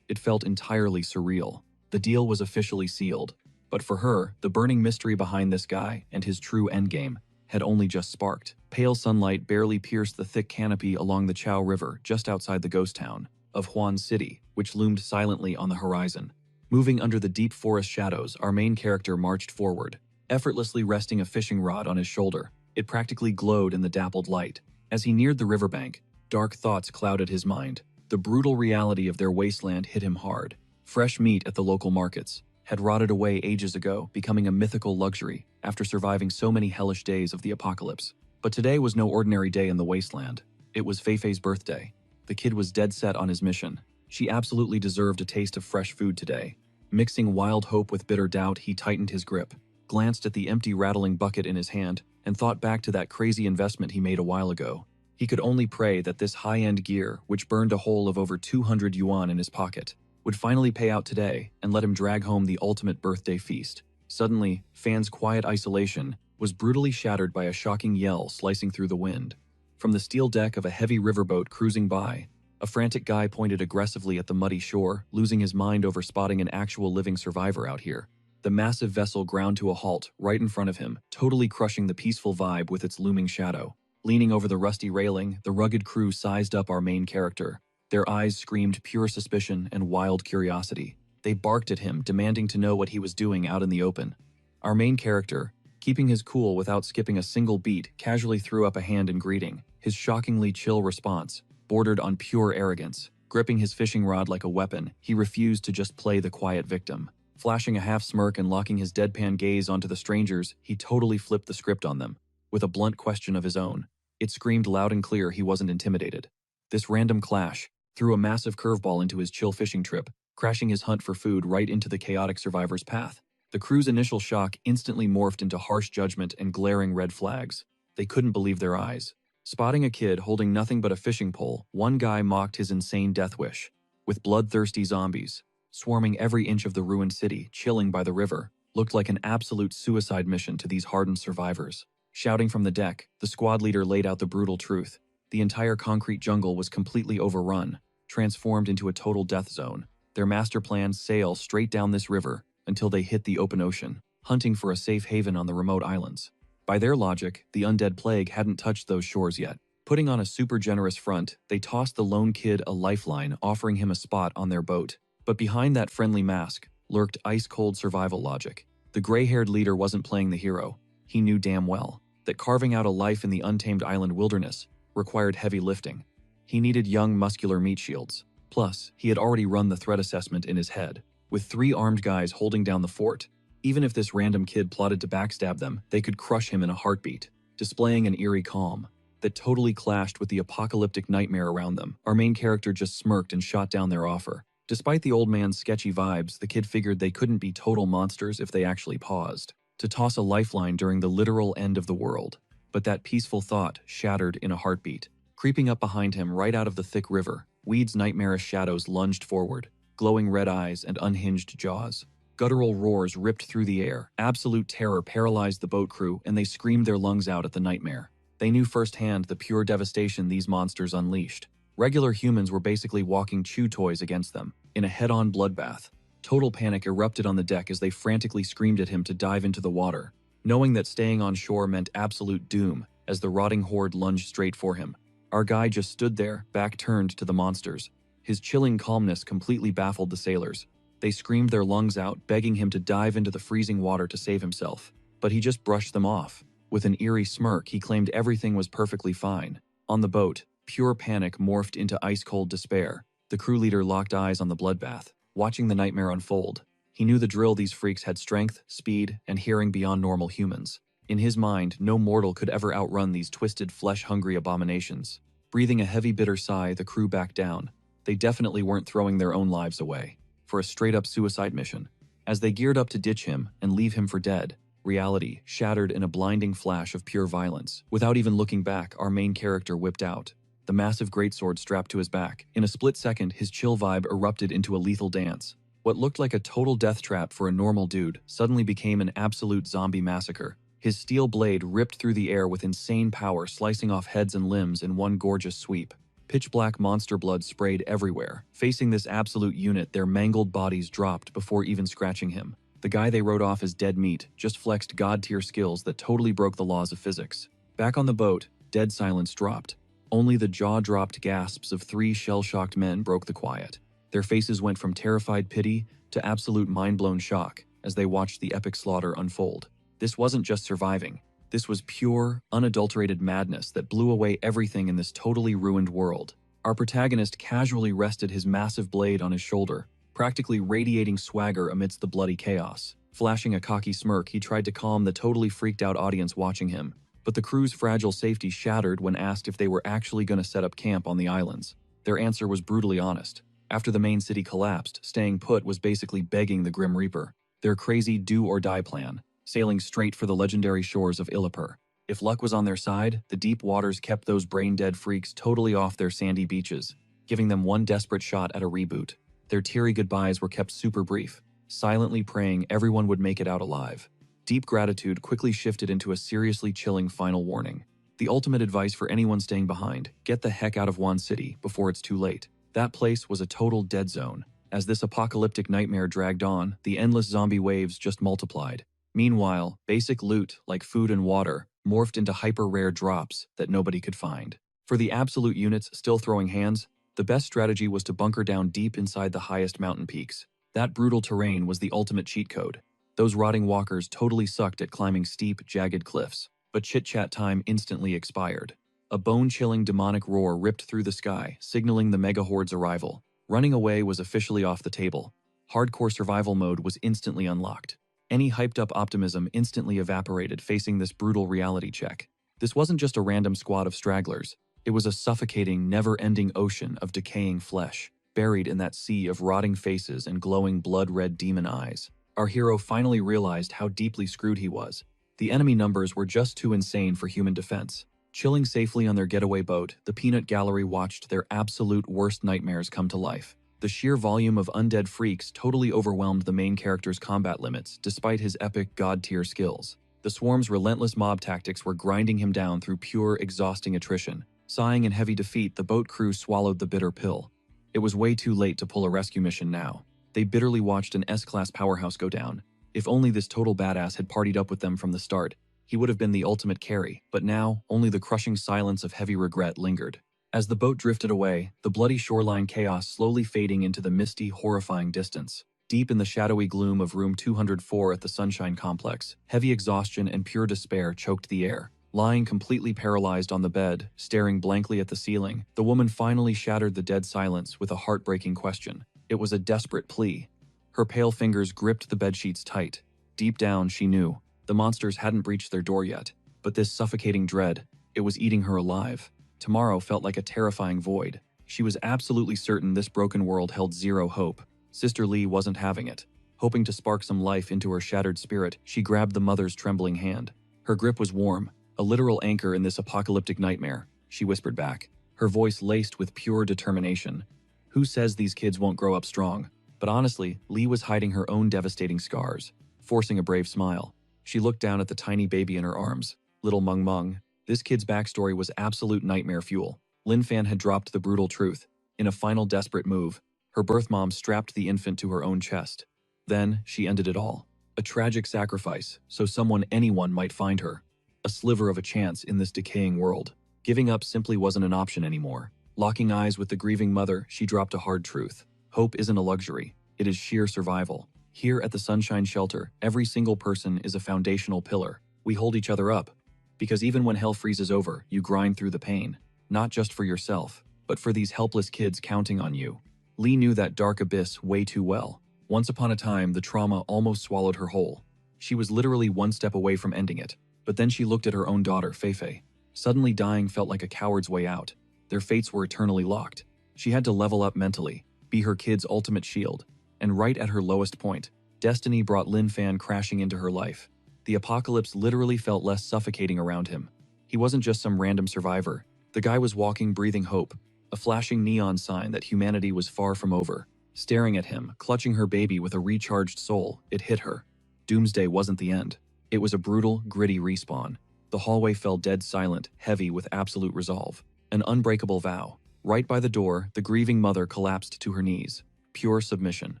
It felt entirely surreal. The deal was officially sealed. But for her, the burning mystery behind this guy and his true endgame had only just sparked. Pale sunlight barely pierced the thick canopy along the Chao River just outside the ghost town of Huan City, which loomed silently on the horizon. Moving under the deep forest shadows, our main character marched forward, effortlessly resting a fishing rod on his shoulder. It practically glowed in the dappled light. As he neared the riverbank, dark thoughts clouded his mind. The brutal reality of their wasteland hit him hard. Fresh meat at the local markets had rotted away ages ago, becoming a mythical luxury after surviving so many hellish days of the apocalypse. But today was no ordinary day in the wasteland. It was Feifei's birthday. The kid was dead set on his mission. She absolutely deserved a taste of fresh food today. Mixing wild hope with bitter doubt, he tightened his grip, glanced at the empty rattling bucket in his hand, and thought back to that crazy investment he made a while ago. He could only pray that this high-end gear, which burned a hole of over 200 yuan in his pocket, would finally pay out today and let him drag home the ultimate birthday feast. Suddenly, Fan's quiet isolation was brutally shattered by a shocking yell slicing through the wind. From the steel deck of a heavy riverboat cruising by, a frantic guy pointed aggressively at the muddy shore, losing his mind over spotting an actual living survivor out here. The massive vessel ground to a halt right in front of him, totally crushing the peaceful vibe with its looming shadow. Leaning over the rusty railing, the rugged crew sized up our main character. Their eyes screamed pure suspicion and wild curiosity. They barked at him, demanding to know what he was doing out in the open. Our main character, keeping his cool without skipping a single beat, casually threw up a hand in greeting. His shockingly chill response bordered on pure arrogance. Gripping his fishing rod like a weapon, he refused to just play the quiet victim. Flashing a half-smirk and locking his deadpan gaze onto the strangers, he totally flipped the script on them, with a blunt question of his own. It screamed loud and clear he wasn't intimidated. This random clash threw a massive curveball into his chill fishing trip, crashing his hunt for food right into the chaotic survivor's path. The crew's initial shock instantly morphed into harsh judgment and glaring red flags. They couldn't believe their eyes. Spotting a kid holding nothing but a fishing pole, one guy mocked his insane death wish. With bloodthirsty zombies swarming every inch of the ruined city, chilling by the river, looked like an absolute suicide mission to these hardened survivors. Shouting from the deck, the squad leader laid out the brutal truth. The entire concrete jungle was completely overrun, transformed into a total death zone. Their master plan sailed straight down this river until they hit the open ocean, hunting for a safe haven on the remote islands. By their logic, the undead plague hadn't touched those shores yet. Putting on a super generous front, they tossed the lone kid a lifeline, offering him a spot on their boat. But behind that friendly mask lurked ice-cold survival logic. The gray-haired leader wasn't playing the hero. He knew damn well that carving out a life in the untamed island wilderness required heavy lifting. He needed young, muscular meat shields. Plus, he had already run the threat assessment in his head, with 3 armed guys holding down the fort. Even if this random kid plotted to backstab them, they could crush him in a heartbeat, displaying an eerie calm that totally clashed with the apocalyptic nightmare around them. Our main character just smirked and shot down their offer. Despite the old man's sketchy vibes, the kid figured they couldn't be total monsters if they actually paused to toss a lifeline during the literal end of the world. But that peaceful thought shattered in a heartbeat. Creeping up behind him right out of the thick river, Weed's nightmarish shadows lunged forward, glowing red eyes and unhinged jaws. Guttural roars ripped through the air. Absolute terror paralyzed the boat crew, and they screamed their lungs out at the nightmare. They knew firsthand the pure devastation these monsters unleashed. Regular humans were basically walking chew toys against them, in a head-on bloodbath. Total panic erupted on the deck as they frantically screamed at him to dive into the water, knowing that staying on shore meant absolute doom as the rotting horde lunged straight for him. Our guy just stood there, back turned to the monsters. His chilling calmness completely baffled the sailors. They screamed their lungs out, begging him to dive into the freezing water to save himself. But he just brushed them off. With an eerie smirk, he claimed everything was perfectly fine. On the boat, pure panic morphed into ice-cold despair. The crew leader locked eyes on the bloodbath, watching the nightmare unfold. He knew the drill: these freaks had strength, speed, and hearing beyond normal humans. In his mind, no mortal could ever outrun these twisted, flesh-hungry abominations. Breathing a heavy, bitter sigh, the crew backed down. They definitely weren't throwing their own lives away for a straight-up suicide mission. As they geared up to ditch him and leave him for dead, reality shattered in a blinding flash of pure violence. Without even looking back, our main character whipped out the massive greatsword strapped to his back. In a split second, his chill vibe erupted into a lethal dance. What looked like a total death trap for a normal dude suddenly became an absolute zombie massacre. His steel blade ripped through the air with insane power, slicing off heads and limbs in one gorgeous sweep. Pitch-black monster blood sprayed everywhere. Facing this absolute unit, their mangled bodies dropped before even scratching him. The guy they wrote off as dead meat just flexed god-tier skills that totally broke the laws of physics. Back on the boat, dead silence dropped. Only the jaw-dropped gasps of 3 shell-shocked men broke the quiet. Their faces went from terrified pity to absolute mind-blown shock as they watched the epic slaughter unfold. This wasn't just surviving. This was pure, unadulterated madness that blew away everything in this totally ruined world. Our protagonist casually rested his massive blade on his shoulder, practically radiating swagger amidst the bloody chaos. Flashing a cocky smirk, he tried to calm the totally freaked-out audience watching him. But the crew's fragile safety shattered when asked if they were actually going to set up camp on the islands. Their answer was brutally honest. After the main city collapsed, staying put was basically begging the Grim Reaper. Their crazy do-or-die plan, sailing straight for the legendary shores of Illapur. If luck was on their side, the deep waters kept those brain-dead freaks totally off their sandy beaches, giving them one desperate shot at a reboot. Their teary goodbyes were kept super brief, silently praying everyone would make it out alive. Deep gratitude quickly shifted into a seriously chilling final warning. The ultimate advice for anyone staying behind: get the heck out of Wan City before it's too late. That place was a total dead zone. As this apocalyptic nightmare dragged on, the endless zombie waves just multiplied. Meanwhile, basic loot, like food and water, morphed into hyper-rare drops that nobody could find. For the absolute units still throwing hands, the best strategy was to bunker down deep inside the highest mountain peaks. That brutal terrain was the ultimate cheat code. Those rotting walkers totally sucked at climbing steep, jagged cliffs. But chit-chat time instantly expired. A bone-chilling demonic roar ripped through the sky, signaling the mega-horde's arrival. Running away was officially off the table. Hardcore survival mode was instantly unlocked. Any hyped-up optimism instantly evaporated facing this brutal reality check. This wasn't just a random squad of stragglers. It was a suffocating, never-ending ocean of decaying flesh, buried in that sea of rotting faces and glowing blood-red demon eyes. Our hero finally realized how deeply screwed he was. The enemy numbers were just too insane for human defense. Chilling safely on their getaway boat, the peanut gallery watched their absolute worst nightmares come to life. The sheer volume of undead freaks totally overwhelmed the main character's combat limits, despite his epic god-tier skills. The swarm's relentless mob tactics were grinding him down through pure, exhausting attrition. Sighing in heavy defeat, the boat crew swallowed the bitter pill. It was way too late to pull a rescue mission now. They bitterly watched an S-class powerhouse go down. If only this total badass had partied up with them from the start. He would have been the ultimate carry, but now only the crushing silence of heavy regret lingered. As the boat drifted away, the bloody shoreline chaos slowly fading into the misty, horrifying distance. Deep in the shadowy gloom of room 204 at the Sunshine Complex, heavy exhaustion and pure despair choked the air. Lying completely paralyzed on the bed, staring blankly at the ceiling, the woman finally shattered the dead silence with a heartbreaking question. It was a desperate plea. Her pale fingers gripped the bedsheets tight. Deep down, she knew. The monsters hadn't breached their door yet, but this suffocating dread, it was eating her alive. Tomorrow felt like a terrifying void. She was absolutely certain this broken world held zero hope. Sister Lee wasn't having it. Hoping to spark some life into her shattered spirit, she grabbed the mother's trembling hand. Her grip was warm, a literal anchor in this apocalyptic nightmare, she whispered back, her voice laced with pure determination. Who says these kids won't grow up strong? But honestly, Lee was hiding her own devastating scars, forcing a brave smile. She looked down at the tiny baby in her arms. Little Mung Mung. This kid's backstory was absolute nightmare fuel. Lin Fan had dropped the brutal truth. In a final desperate move, her birth mom strapped the infant to her own chest. Then, she ended it all. A tragic sacrifice, so anyone might find her. A sliver of a chance in this decaying world. Giving up simply wasn't an option anymore. Locking eyes with the grieving mother, she dropped a hard truth. Hope isn't a luxury. It is sheer survival. Here at the Sunshine Shelter, every single person is a foundational pillar. We hold each other up. Because even when hell freezes over, you grind through the pain. Not just for yourself, but for these helpless kids counting on you. Lee knew that dark abyss way too well. Once upon a time, the trauma almost swallowed her whole. She was literally one step away from ending it. But then she looked at her own daughter, Feifei. Suddenly dying felt like a coward's way out. Their fates were eternally locked. She had to level up mentally, be her kid's ultimate shield. And right at her lowest point, destiny brought Lin Fan crashing into her life. The apocalypse literally felt less suffocating around him. He wasn't just some random survivor. The guy was walking, breathing hope, a flashing neon sign that humanity was far from over. Staring at him, clutching her baby with a recharged soul, it hit her. Doomsday wasn't the end. It was a brutal, gritty respawn. The hallway fell dead silent, heavy with absolute resolve. An unbreakable vow. Right by the door, the grieving mother collapsed to her knees. Pure submission.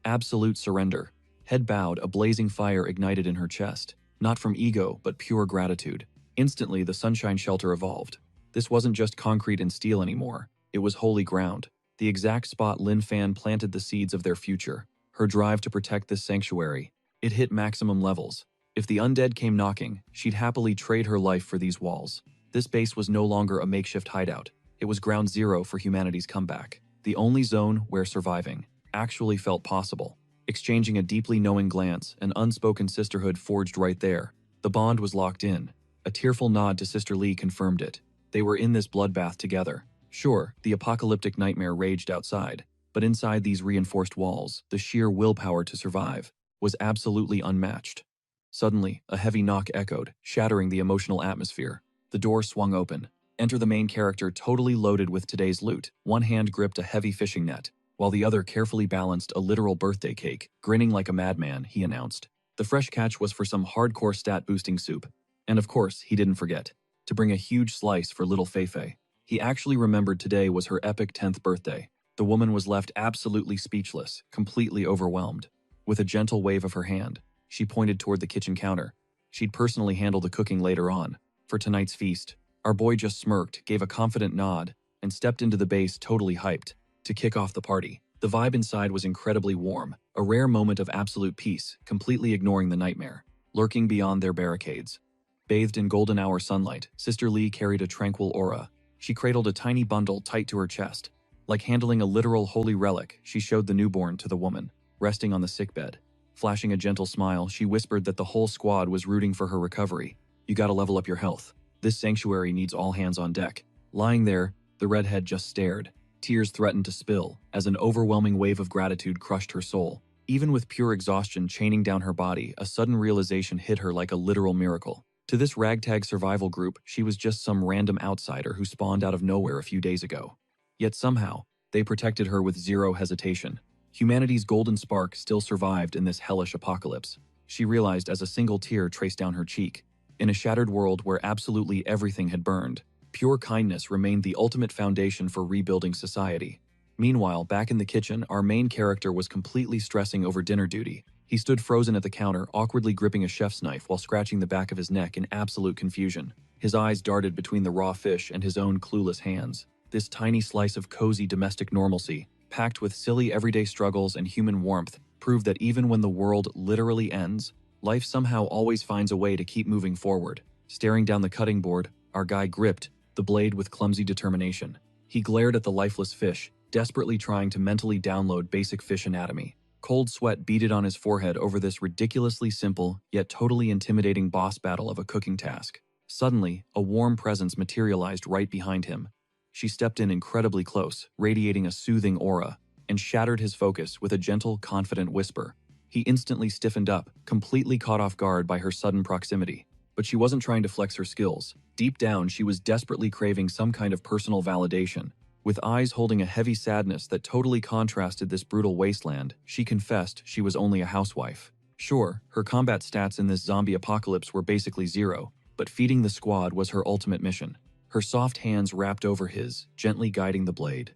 Absolute surrender. Head bowed, a blazing fire ignited in her chest. Not from ego, but pure gratitude. Instantly, the Sunshine Shelter evolved. This wasn't just concrete and steel anymore. It was holy ground. The exact spot Lin Fan planted the seeds of their future. Her drive to protect this sanctuary. It hit maximum levels. If the undead came knocking, she'd happily trade her life for these walls. This base was no longer a makeshift hideout. It was ground zero for humanity's comeback. The only zone where surviving actually felt possible. Exchanging a deeply knowing glance, an unspoken sisterhood forged right there. The bond was locked in. A tearful nod to Sister Lee confirmed it. They were in this bloodbath together. Sure, the apocalyptic nightmare raged outside, but inside these reinforced walls, the sheer willpower to survive was absolutely unmatched. Suddenly, a heavy knock echoed, shattering the emotional atmosphere. The door swung open. Enter the main character, totally loaded with today's loot. One hand gripped a heavy fishing net, while the other carefully balanced a literal birthday cake. Grinning like a madman, he announced. The fresh catch was for some hardcore stat-boosting soup. And of course, he didn't forget to bring a huge slice for little Feifei. He actually remembered today was her epic 10th birthday. The woman was left absolutely speechless, completely overwhelmed. With a gentle wave of her hand, she pointed toward the kitchen counter. She'd personally handle the cooking later on, for tonight's feast. Our boy just smirked, gave a confident nod, and stepped into the base totally hyped. To kick off the party, the vibe inside was incredibly warm, a rare moment of absolute peace, completely ignoring the nightmare, lurking beyond their barricades. Bathed in golden hour sunlight, Sister Lee carried a tranquil aura. She cradled a tiny bundle tight to her chest. Like handling a literal holy relic, she showed the newborn to the woman, resting on the sickbed. Flashing a gentle smile, she whispered that the whole squad was rooting for her recovery. You gotta level up your health. This sanctuary needs all hands on deck. Lying there, the redhead just stared. Tears threatened to spill, as an overwhelming wave of gratitude crushed her soul. Even with pure exhaustion chaining down her body, a sudden realization hit her like a literal miracle. To this ragtag survival group, she was just some random outsider who spawned out of nowhere a few days ago. Yet somehow, they protected her with zero hesitation. Humanity's golden spark still survived in this hellish apocalypse. She realized as a single tear traced down her cheek. In a shattered world where absolutely everything had burned, pure kindness remained the ultimate foundation for rebuilding society. Meanwhile, back in the kitchen, our main character was completely stressing over dinner duty. He stood frozen at the counter, awkwardly gripping a chef's knife while scratching the back of his neck in absolute confusion. His eyes darted between the raw fish and his own clueless hands. This tiny slice of cozy domestic normalcy, packed with silly everyday struggles and human warmth, proved that even when the world literally ends, life somehow always finds a way to keep moving forward. Staring down the cutting board, our guy gripped the blade with clumsy determination. He glared at the lifeless fish, desperately trying to mentally download basic fish anatomy. Cold sweat beaded on his forehead over this ridiculously simple, yet totally intimidating boss battle of a cooking task. Suddenly, a warm presence materialized right behind him. She stepped in incredibly close, radiating a soothing aura, and shattered his focus with a gentle, confident whisper. He instantly stiffened up, completely caught off guard by her sudden proximity. But she wasn't trying to flex her skills. Deep down, she was desperately craving some kind of personal validation. With eyes holding a heavy sadness that totally contrasted this brutal wasteland, she confessed she was only a housewife. Sure, her combat stats in this zombie apocalypse were basically zero, but feeding the squad was her ultimate mission. Her soft hands wrapped over his, gently guiding the blade.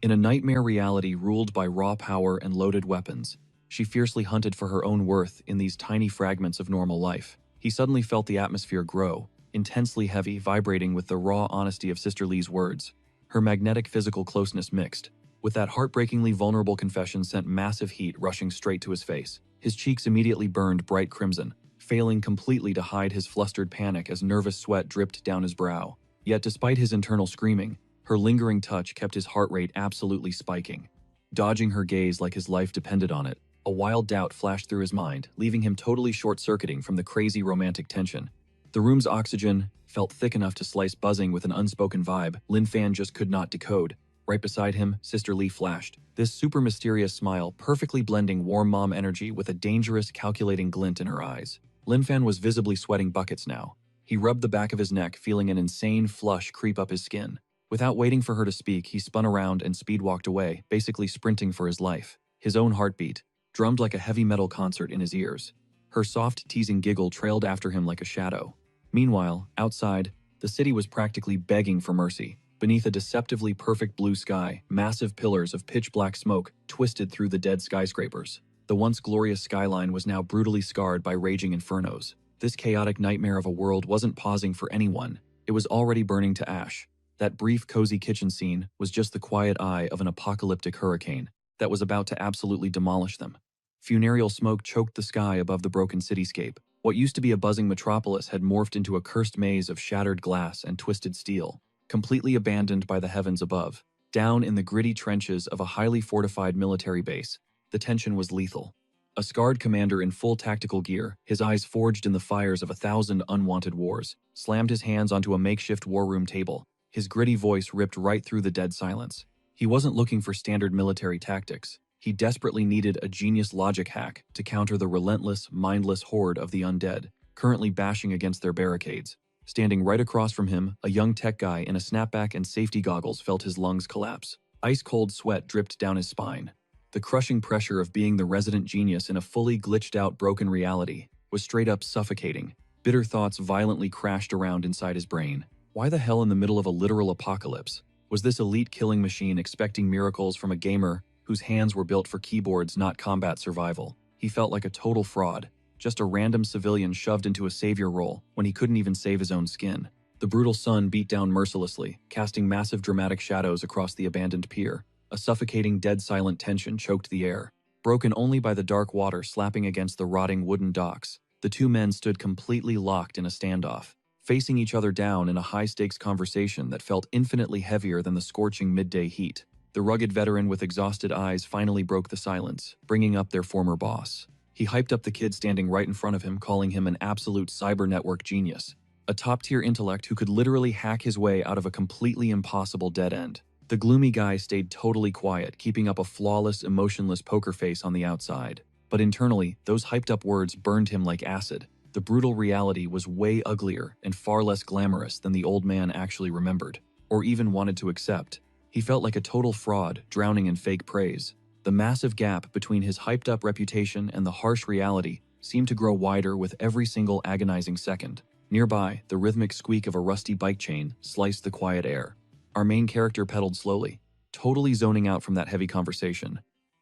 In a nightmare reality ruled by raw power and loaded weapons, she fiercely hunted for her own worth in these tiny fragments of normal life. He suddenly felt the atmosphere grow, intensely heavy, vibrating with the raw honesty of Sister Lee's words. Her magnetic physical closeness mixed with that heartbreakingly vulnerable confession sent massive heat rushing straight to his face. His cheeks immediately burned bright crimson, failing completely to hide his flustered panic as nervous sweat dripped down his brow. Yet despite his internal screaming, her lingering touch kept his heart rate absolutely spiking. Dodging her gaze like his life depended on it, a wild doubt flashed through his mind, leaving him totally short-circuiting from the crazy romantic tension. The room's oxygen felt thick enough to slice buzzing with an unspoken vibe Lin Fan just could not decode. Right beside him, Sister Lee flashed, this super mysterious smile perfectly blending warm mom energy with a dangerous, calculating glint in her eyes. Lin Fan was visibly sweating buckets now. He rubbed the back of his neck, feeling an insane flush creep up his skin. Without waiting for her to speak, he spun around and speed-walked away, basically sprinting for his life. His own heartbeat drummed like a heavy metal concert in his ears. Her soft, teasing giggle trailed after him like a shadow. Meanwhile, outside, the city was practically begging for mercy. Beneath a deceptively perfect blue sky, massive pillars of pitch-black smoke twisted through the dead skyscrapers. The once glorious skyline was now brutally scarred by raging infernos. This chaotic nightmare of a world wasn't pausing for anyone. It was already burning to ash. That brief, cozy kitchen scene was just the quiet eye of an apocalyptic hurricane that was about to absolutely demolish them. Funereal smoke choked the sky above the broken cityscape. What used to be a buzzing metropolis had morphed into a cursed maze of shattered glass and twisted steel, completely abandoned by the heavens above. Down in the gritty trenches of a highly fortified military base, the tension was lethal. A scarred commander in full tactical gear, his eyes forged in the fires of 1,000 unwanted wars, slammed his hands onto a makeshift war room table. His gritty voice ripped right through the dead silence. He wasn't looking for standard military tactics. He desperately needed a genius logic hack to counter the relentless, mindless horde of the undead, currently bashing against their barricades. Standing right across from him, a young tech guy in a snapback and safety goggles felt his lungs collapse. Ice-cold sweat dripped down his spine. The crushing pressure of being the resident genius in a fully glitched-out broken reality was straight-up suffocating. Bitter thoughts violently crashed around inside his brain. Why the hell in the middle of a literal apocalypse? Was this elite killing machine expecting miracles from a gamer whose hands were built for keyboards, not combat survival? He felt like a total fraud, just a random civilian shoved into a savior role when he couldn't even save his own skin. The brutal sun beat down mercilessly, casting massive dramatic shadows across the abandoned pier. A suffocating, dead silent tension choked the air, broken only by the dark water slapping against the rotting wooden docks. The two men stood completely locked in a standoff, facing each other down in a high-stakes conversation that felt infinitely heavier than the scorching midday heat. The rugged veteran with exhausted eyes finally broke the silence, bringing up their former boss. He hyped up the kid standing right in front of him, calling him an absolute cyber network genius, a top-tier intellect who could literally hack his way out of a completely impossible dead end. The gloomy guy stayed totally quiet, keeping up a flawless, emotionless poker face on the outside. But internally, those hyped-up words burned him like acid. The brutal reality was way uglier and far less glamorous than the old man actually remembered, or even wanted to accept. He felt like a total fraud, drowning in fake praise. The massive gap between his hyped-up reputation and the harsh reality seemed to grow wider with every single agonizing second. Nearby, the rhythmic squeak of a rusty bike chain sliced the quiet air. Our main character pedaled slowly, totally zoning out from that heavy conversation.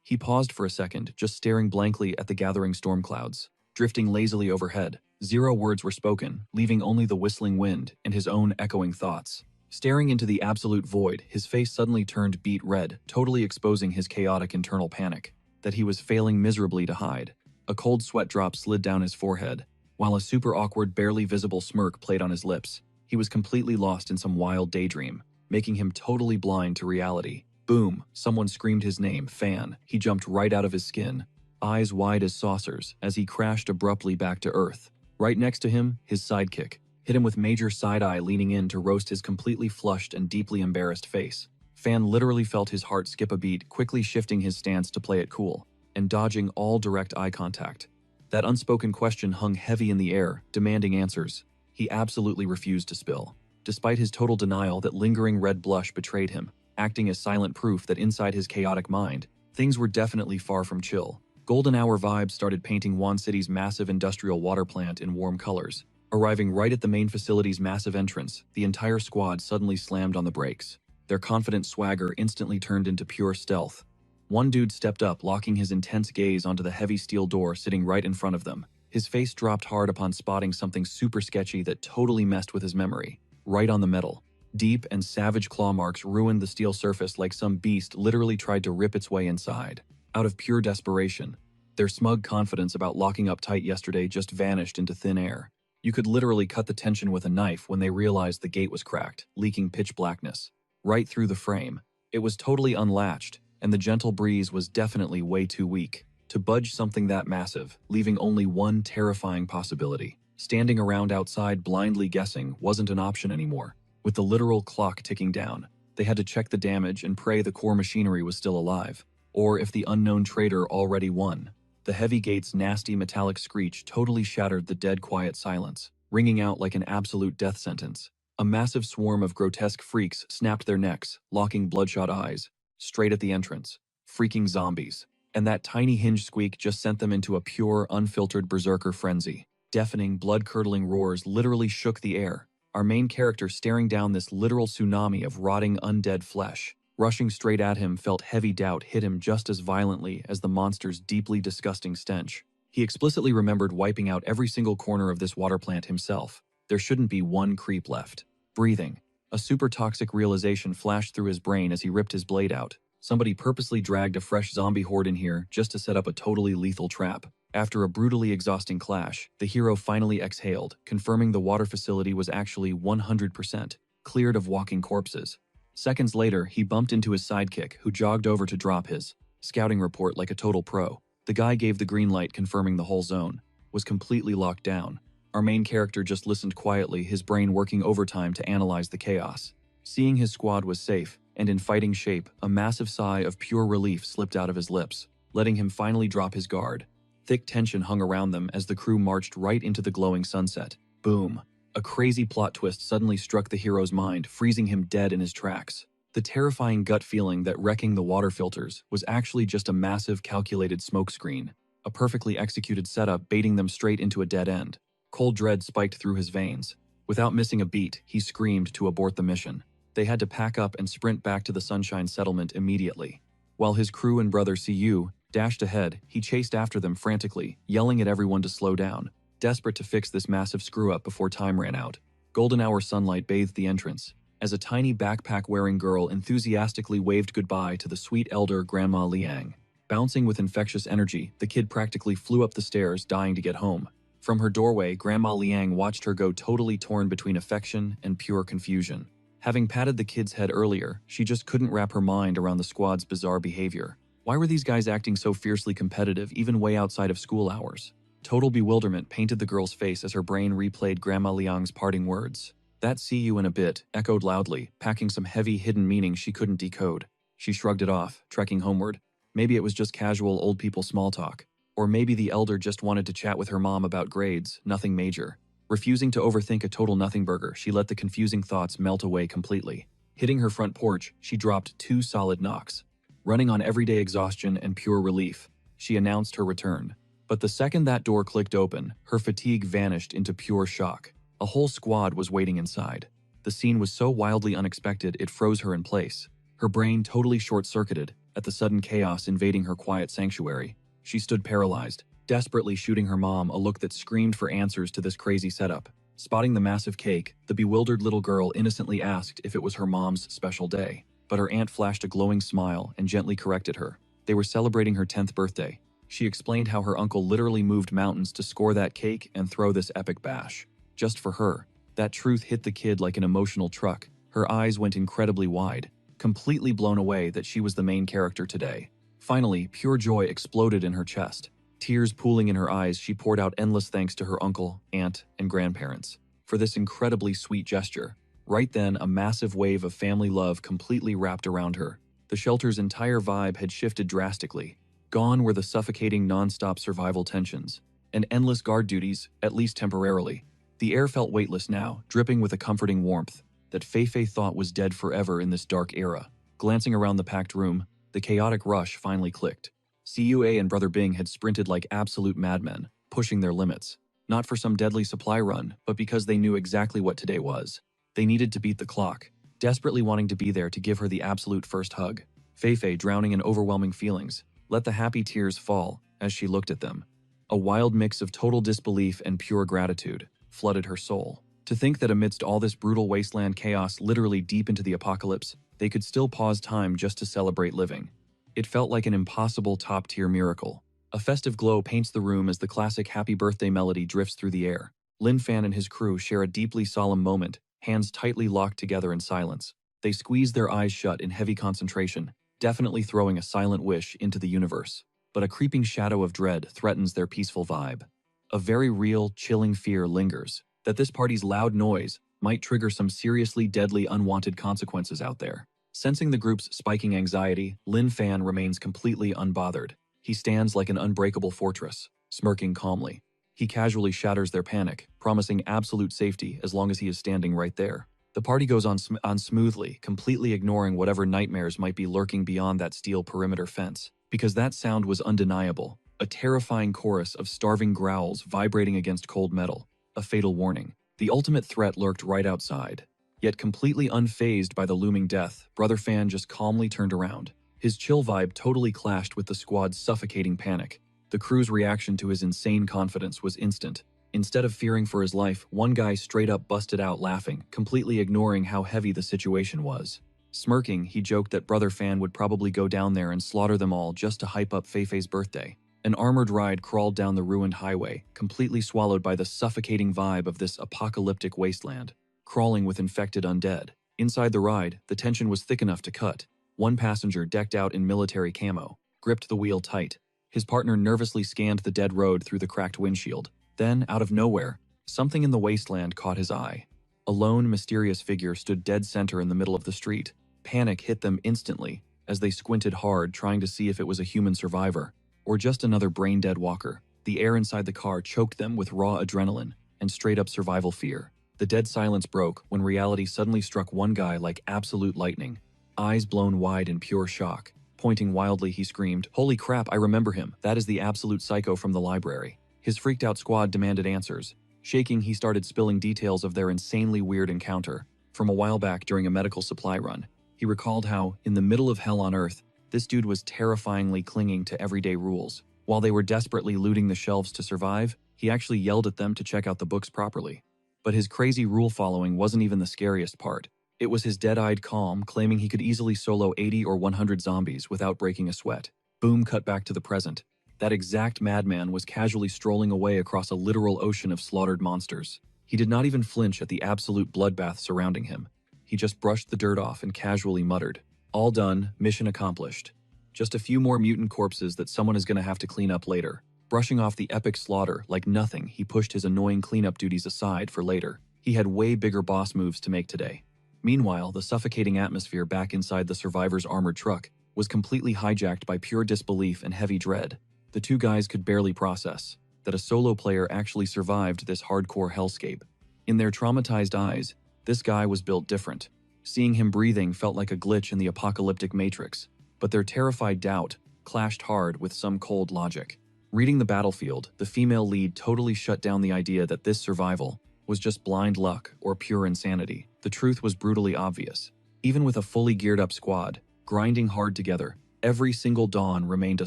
He paused for a second, just staring blankly at the gathering storm clouds, drifting lazily overhead. 0 words were spoken, leaving only the whistling wind and his own echoing thoughts. Staring into the absolute void, his face suddenly turned beet red, totally exposing his chaotic internal panic that he was failing miserably to hide. A cold sweat drop slid down his forehead, while a super awkward, barely visible smirk played on his lips. He was completely lost in some wild daydream, making him totally blind to reality. Boom! Someone screamed his name, Fan. He jumped right out of his skin, eyes wide as saucers, as he crashed abruptly back to Earth. Right next to him, his sidekick hit him with major side-eye, leaning in to roast his completely flushed and deeply embarrassed face. Fan literally felt his heart skip a beat, quickly shifting his stance to play it cool, and dodging all direct eye contact. That unspoken question hung heavy in the air, demanding answers. He absolutely refused to spill. Despite his total denial, that lingering red blush betrayed him, acting as silent proof that inside his chaotic mind, things were definitely far from chill. Golden hour vibes started painting Wan City's massive industrial water plant in warm colors. Arriving right at the main facility's massive entrance, the entire squad suddenly slammed on the brakes. Their confident swagger instantly turned into pure stealth. One dude stepped up, locking his intense gaze onto the heavy steel door sitting right in front of them. His face dropped hard upon spotting something super sketchy that totally messed with his memory. Right on the metal, deep and savage claw marks ruined the steel surface like some beast literally tried to rip its way inside. Out of pure desperation, their smug confidence about locking up tight yesterday just vanished into thin air. You could literally cut the tension with a knife when they realized the gate was cracked, leaking pitch blackness right through the frame. It was totally unlatched, and the gentle breeze was definitely way too weak to budge something that massive, leaving only one terrifying possibility. Standing around outside blindly guessing wasn't an option anymore. With the literal clock ticking down, they had to check the damage and pray the core machinery was still alive, or if the unknown traitor already won. The heavy gate's nasty metallic screech totally shattered the dead quiet silence, ringing out like an absolute death sentence. A massive swarm of grotesque freaks snapped their necks, locking bloodshot eyes, straight at the entrance. Freaking zombies. And that tiny hinge squeak just sent them into a pure, unfiltered berserker frenzy. Deafening, blood-curdling roars literally shook the air, our main character staring down this literal tsunami of rotting undead flesh. Rushing straight at him felt heavy doubt hit him just as violently as the monster's deeply disgusting stench. He explicitly remembered wiping out every single corner of this water plant himself. There shouldn't be one creep left. Breathing. A super toxic realization flashed through his brain as he ripped his blade out. Somebody purposely dragged a fresh zombie horde in here just to set up a totally lethal trap. After a brutally exhausting clash, the hero finally exhaled, confirming the water facility was actually 100% cleared of walking corpses. Seconds later, he bumped into his sidekick, who jogged over to drop his scouting report like a total pro. The guy gave the green light, confirming the whole zone was completely locked down. Our main character just listened quietly, his brain working overtime to analyze the chaos. Seeing his squad was safe and in fighting shape, a massive sigh of pure relief slipped out of his lips, letting him finally drop his guard. Thick tension hung around them as the crew marched right into the glowing sunset. Boom. A crazy plot twist suddenly struck the hero's mind, freezing him dead in his tracks. The terrifying gut feeling that wrecking the water filters was actually just a massive calculated smokescreen, a perfectly executed setup baiting them straight into a dead end. Cold dread spiked through his veins. Without missing a beat, he screamed to abort the mission. They had to pack up and sprint back to the Sunshine Settlement immediately. While his crew and brother CU dashed ahead, he chased after them frantically, yelling at everyone to slow down, desperate to fix this massive screw-up before time ran out. Golden hour sunlight bathed the entrance, as a tiny backpack-wearing girl enthusiastically waved goodbye to the sweet elder Grandma Liang. Bouncing with infectious energy, the kid practically flew up the stairs, dying to get home. From her doorway, Grandma Liang watched her go totally torn between affection and pure confusion. Having patted the kid's head earlier, she just couldn't wrap her mind around the squad's bizarre behavior. Why were these guys acting so fiercely competitive even way outside of school hours? Total bewilderment painted the girl's face as her brain replayed Grandma Liang's parting words. "That see you in a bit," echoed loudly, packing some heavy hidden meaning she couldn't decode. She shrugged it off, trekking homeward. Maybe it was just casual old people small talk. Or maybe the elder just wanted to chat with her mom about grades, nothing major. Refusing to overthink a total nothing burger, she let the confusing thoughts melt away completely. Hitting her front porch, she dropped 2 solid knocks. Running on everyday exhaustion and pure relief, she announced her return. But the second that door clicked open, her fatigue vanished into pure shock. A whole squad was waiting inside. The scene was so wildly unexpected it froze her in place. Her brain totally short-circuited, at the sudden chaos invading her quiet sanctuary. She stood paralyzed, desperately shooting her mom a look that screamed for answers to this crazy setup. Spotting the massive cake, the bewildered little girl innocently asked if it was her mom's special day. But her aunt flashed a glowing smile and gently corrected her. They were celebrating her 10th birthday. She explained how her uncle literally moved mountains to score that cake and throw this epic bash. Just for her. That truth hit the kid like an emotional truck. Her eyes went incredibly wide, completely blown away that she was the main character today. Finally, pure joy exploded in her chest. Tears pooling in her eyes, she poured out endless thanks to her uncle, aunt, and grandparents for this incredibly sweet gesture. Right then, a massive wave of family love completely wrapped around her. The shelter's entire vibe had shifted drastically. Gone were the suffocating non-stop survival tensions and endless guard duties, at least temporarily. The air felt weightless now, dripping with a comforting warmth that Fei thought was dead forever in this dark era. Glancing around the packed room, the chaotic rush finally clicked. CUA and Brother Bing had sprinted like absolute madmen, pushing their limits. Not for some deadly supply run, but because they knew exactly what today was. They needed to beat the clock, desperately wanting to be there to give her the absolute first hug. Fei, drowning in overwhelming feelings, let the happy tears fall as she looked at them. A wild mix of total disbelief and pure gratitude flooded her soul. To think that amidst all this brutal wasteland chaos literally deep into the apocalypse, they could still pause time just to celebrate living. It felt like an impossible top-tier miracle. A festive glow paints the room as the classic happy birthday melody drifts through the air. Lin Fan and his crew share a deeply solemn moment, hands tightly locked together in silence. They squeeze their eyes shut in heavy concentration, definitely throwing a silent wish into the universe. But a creeping shadow of dread threatens their peaceful vibe. A very real, chilling fear lingers that this party's loud noise might trigger some seriously deadly unwanted consequences out there. Sensing the group's spiking anxiety, Lin Fan remains completely unbothered. He stands like an unbreakable fortress, smirking calmly. He casually shatters their panic, promising absolute safety as long as he is standing right there. The party goes on smoothly, completely ignoring whatever nightmares might be lurking beyond that steel perimeter fence. Because that sound was undeniable, a terrifying chorus of starving growls vibrating against cold metal, a fatal warning. The ultimate threat lurked right outside. Yet completely unfazed by the looming death, Brother Fan just calmly turned around. His chill vibe totally clashed with the squad's suffocating panic. The crew's reaction to his insane confidence was instant. Instead of fearing for his life, one guy straight up busted out laughing, completely ignoring how heavy the situation was. Smirking, he joked that Brother Fan would probably go down there and slaughter them all just to hype up Fei's birthday. An armored ride crawled down the ruined highway, completely swallowed by the suffocating vibe of this apocalyptic wasteland. Crawling with infected undead. Inside the ride, the tension was thick enough to cut. One passenger, decked out in military camo, gripped the wheel tight. His partner nervously scanned the dead road through the cracked windshield. Then, out of nowhere, something in the wasteland caught his eye. A lone, mysterious figure stood dead center in the middle of the street. Panic hit them instantly as they squinted hard, trying to see if it was a human survivor or just another brain-dead walker. The air inside the car choked them with raw adrenaline and straight-up survival fear. The dead silence broke when reality suddenly struck one guy like absolute lightning. Eyes blown wide in pure shock. Pointing wildly, he screamed, "Holy crap, I remember him. That is the absolute psycho from the library." His freaked-out squad demanded answers. Shaking, he started spilling details of their insanely weird encounter. From a while back during a medical supply run, he recalled how, in the middle of hell on Earth, this dude was terrifyingly clinging to everyday rules. While they were desperately looting the shelves to survive, he actually yelled at them to check out the books properly. But his crazy rule-following wasn't even the scariest part. It was his dead-eyed calm, claiming he could easily solo 80 or 100 zombies without breaking a sweat. Boom, cut back to the present. That exact madman was casually strolling away across a literal ocean of slaughtered monsters. He did not even flinch at the absolute bloodbath surrounding him. He just brushed the dirt off and casually muttered, "All done, mission accomplished. Just a few more mutant corpses that someone is going to have to clean up later." Brushing off the epic slaughter like nothing, he pushed his annoying cleanup duties aside for later. He had way bigger boss moves to make today. Meanwhile, the suffocating atmosphere back inside the survivor's armored truck was completely hijacked by pure disbelief and heavy dread. The two guys could barely process that a solo player actually survived this hardcore hellscape. In their traumatized eyes, this guy was built different. Seeing him breathing felt like a glitch in the apocalyptic matrix, but their terrified doubt clashed hard with some cold logic. Reading the battlefield, the female lead totally shut down the idea that this survival was just blind luck or pure insanity. The truth was brutally obvious. Even with a fully geared up squad, grinding hard together, Every single dawn remained a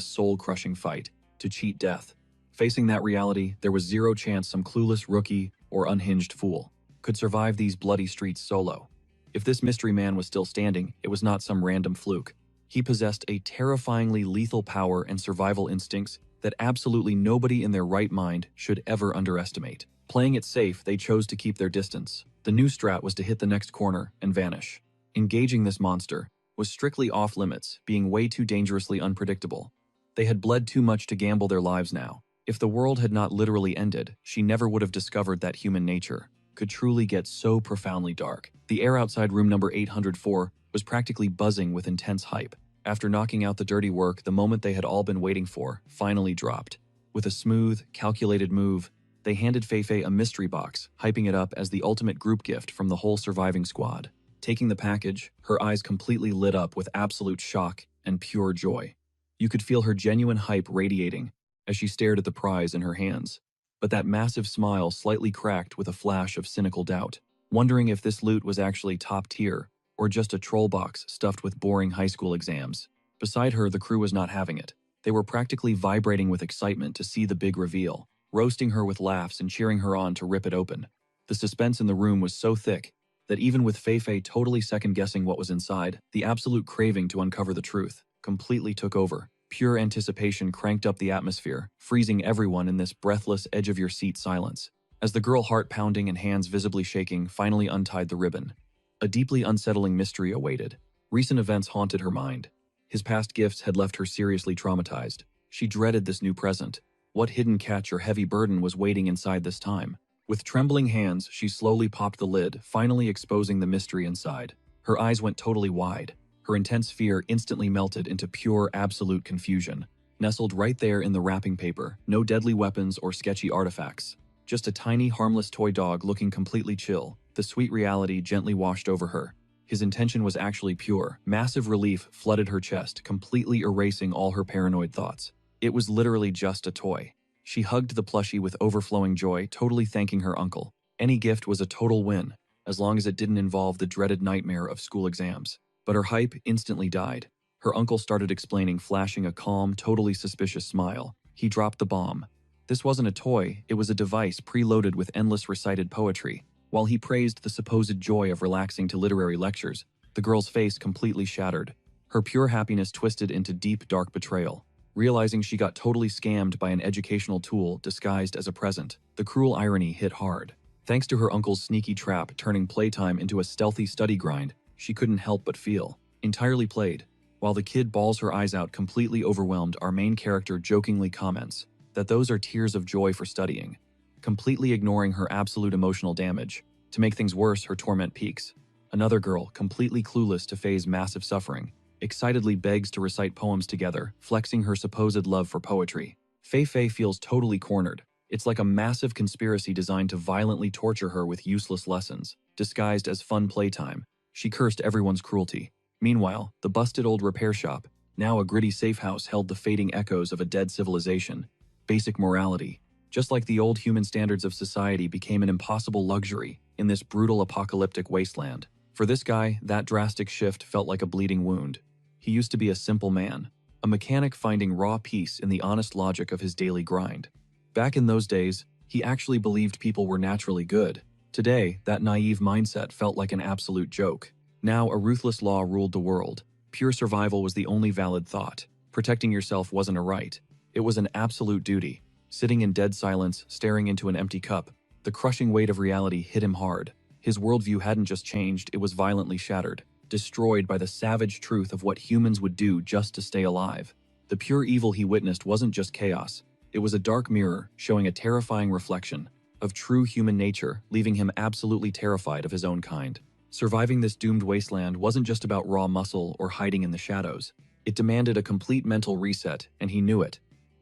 soul-crushing fight to cheat death. Facing that reality, there was zero chance some clueless rookie or unhinged fool could survive these bloody streets solo. If this mystery man was still standing, it was not some random fluke. He possessed a terrifyingly lethal power and survival instincts that absolutely nobody in their right mind should ever underestimate. Playing it safe, they chose to keep their distance. The new strat was to hit the next corner and vanish. Engaging this monster was strictly off-limits, being way too dangerously unpredictable. They had bled too much to gamble their lives now. If the world had not literally ended, she never would have discovered that human nature could truly get so profoundly dark. The air outside room number 804 was practically buzzing with intense hype. After knocking out the dirty work, the moment they had all been waiting for finally dropped. With a smooth, calculated move, they handed Feifei a mystery box, hyping it up as the ultimate group gift from the whole surviving squad. Taking the package, her eyes completely lit up with absolute shock and pure joy. You could feel her genuine hype radiating as she stared at the prize in her hands. But that massive smile slightly cracked with a flash of cynical doubt, wondering if this loot was actually top tier or just a troll box stuffed with boring high school exams. Beside her, the crew was not having it. They were practically vibrating with excitement to see the big reveal, roasting her with laughs and cheering her on to rip it open. The suspense in the room was so thick that even with Feifei totally second-guessing what was inside, the absolute craving to uncover the truth completely took over. Pure anticipation cranked up the atmosphere, freezing everyone in this breathless, edge-of-your-seat silence. As the girl, heart pounding and hands visibly shaking, finally untied the ribbon, a deeply unsettling mystery awaited. Recent events haunted her mind. His past gifts had left her seriously traumatized. She dreaded this new present. What hidden catch or heavy burden was waiting inside this time? With trembling hands, she slowly popped the lid, finally exposing the mystery inside. Her eyes went totally wide. Her intense fear instantly melted into pure, absolute confusion. Nestled right there in the wrapping paper, no deadly weapons or sketchy artifacts. Just a tiny, harmless toy dog looking completely chill. The sweet reality gently washed over her. His intention was actually pure. Massive relief flooded her chest, completely erasing all her paranoid thoughts. It was literally just a toy. She hugged the plushie with overflowing joy, totally thanking her uncle. Any gift was a total win, as long as it didn't involve the dreaded nightmare of school exams. But her hype instantly died. Her uncle started explaining, flashing a calm, totally suspicious smile. He dropped the bomb. This wasn't a toy, it was a device preloaded with endless recited poetry. While he praised the supposed joy of relaxing to literary lectures, the girl's face completely shattered. Her pure happiness twisted into deep, dark betrayal. Realizing she got totally scammed by an educational tool disguised as a present, the cruel irony hit hard. Thanks to her uncle's sneaky trap turning playtime into a stealthy study grind, she couldn't help but feel entirely played. While the kid bawls her eyes out, completely overwhelmed, our main character jokingly comments that those are tears of joy for studying, completely ignoring her absolute emotional damage. To make things worse, her torment peaks. Another girl, completely clueless to Faye's massive suffering, excitedly begs to recite poems together, flexing her supposed love for poetry. Fei feels totally cornered. It's like a massive conspiracy designed to violently torture her with useless lessons, disguised as fun playtime. She cursed everyone's cruelty. Meanwhile, the busted old repair shop, now a gritty safe house, held the fading echoes of a dead civilization. Basic morality, just like the old human standards of society, became an impossible luxury in this brutal apocalyptic wasteland. For this guy, that drastic shift felt like a bleeding wound. He used to be a simple man, a mechanic finding raw peace in the honest logic of his daily grind. Back in those days, he actually believed people were naturally good. Today, that naive mindset felt like an absolute joke. Now, a ruthless law ruled the world. Pure survival was the only valid thought. Protecting yourself wasn't a right. It was an absolute duty. Sitting in dead silence, staring into an empty cup, the crushing weight of reality hit him hard. His worldview hadn't just changed, it was violently shattered, destroyed by the savage truth of what humans would do just to stay alive. The pure evil he witnessed wasn't just chaos. It was a dark mirror showing a terrifying reflection of true human nature, leaving him absolutely terrified of his own kind. Surviving this doomed wasteland wasn't just about raw muscle or hiding in the shadows. It demanded a complete mental reset, and he knew it.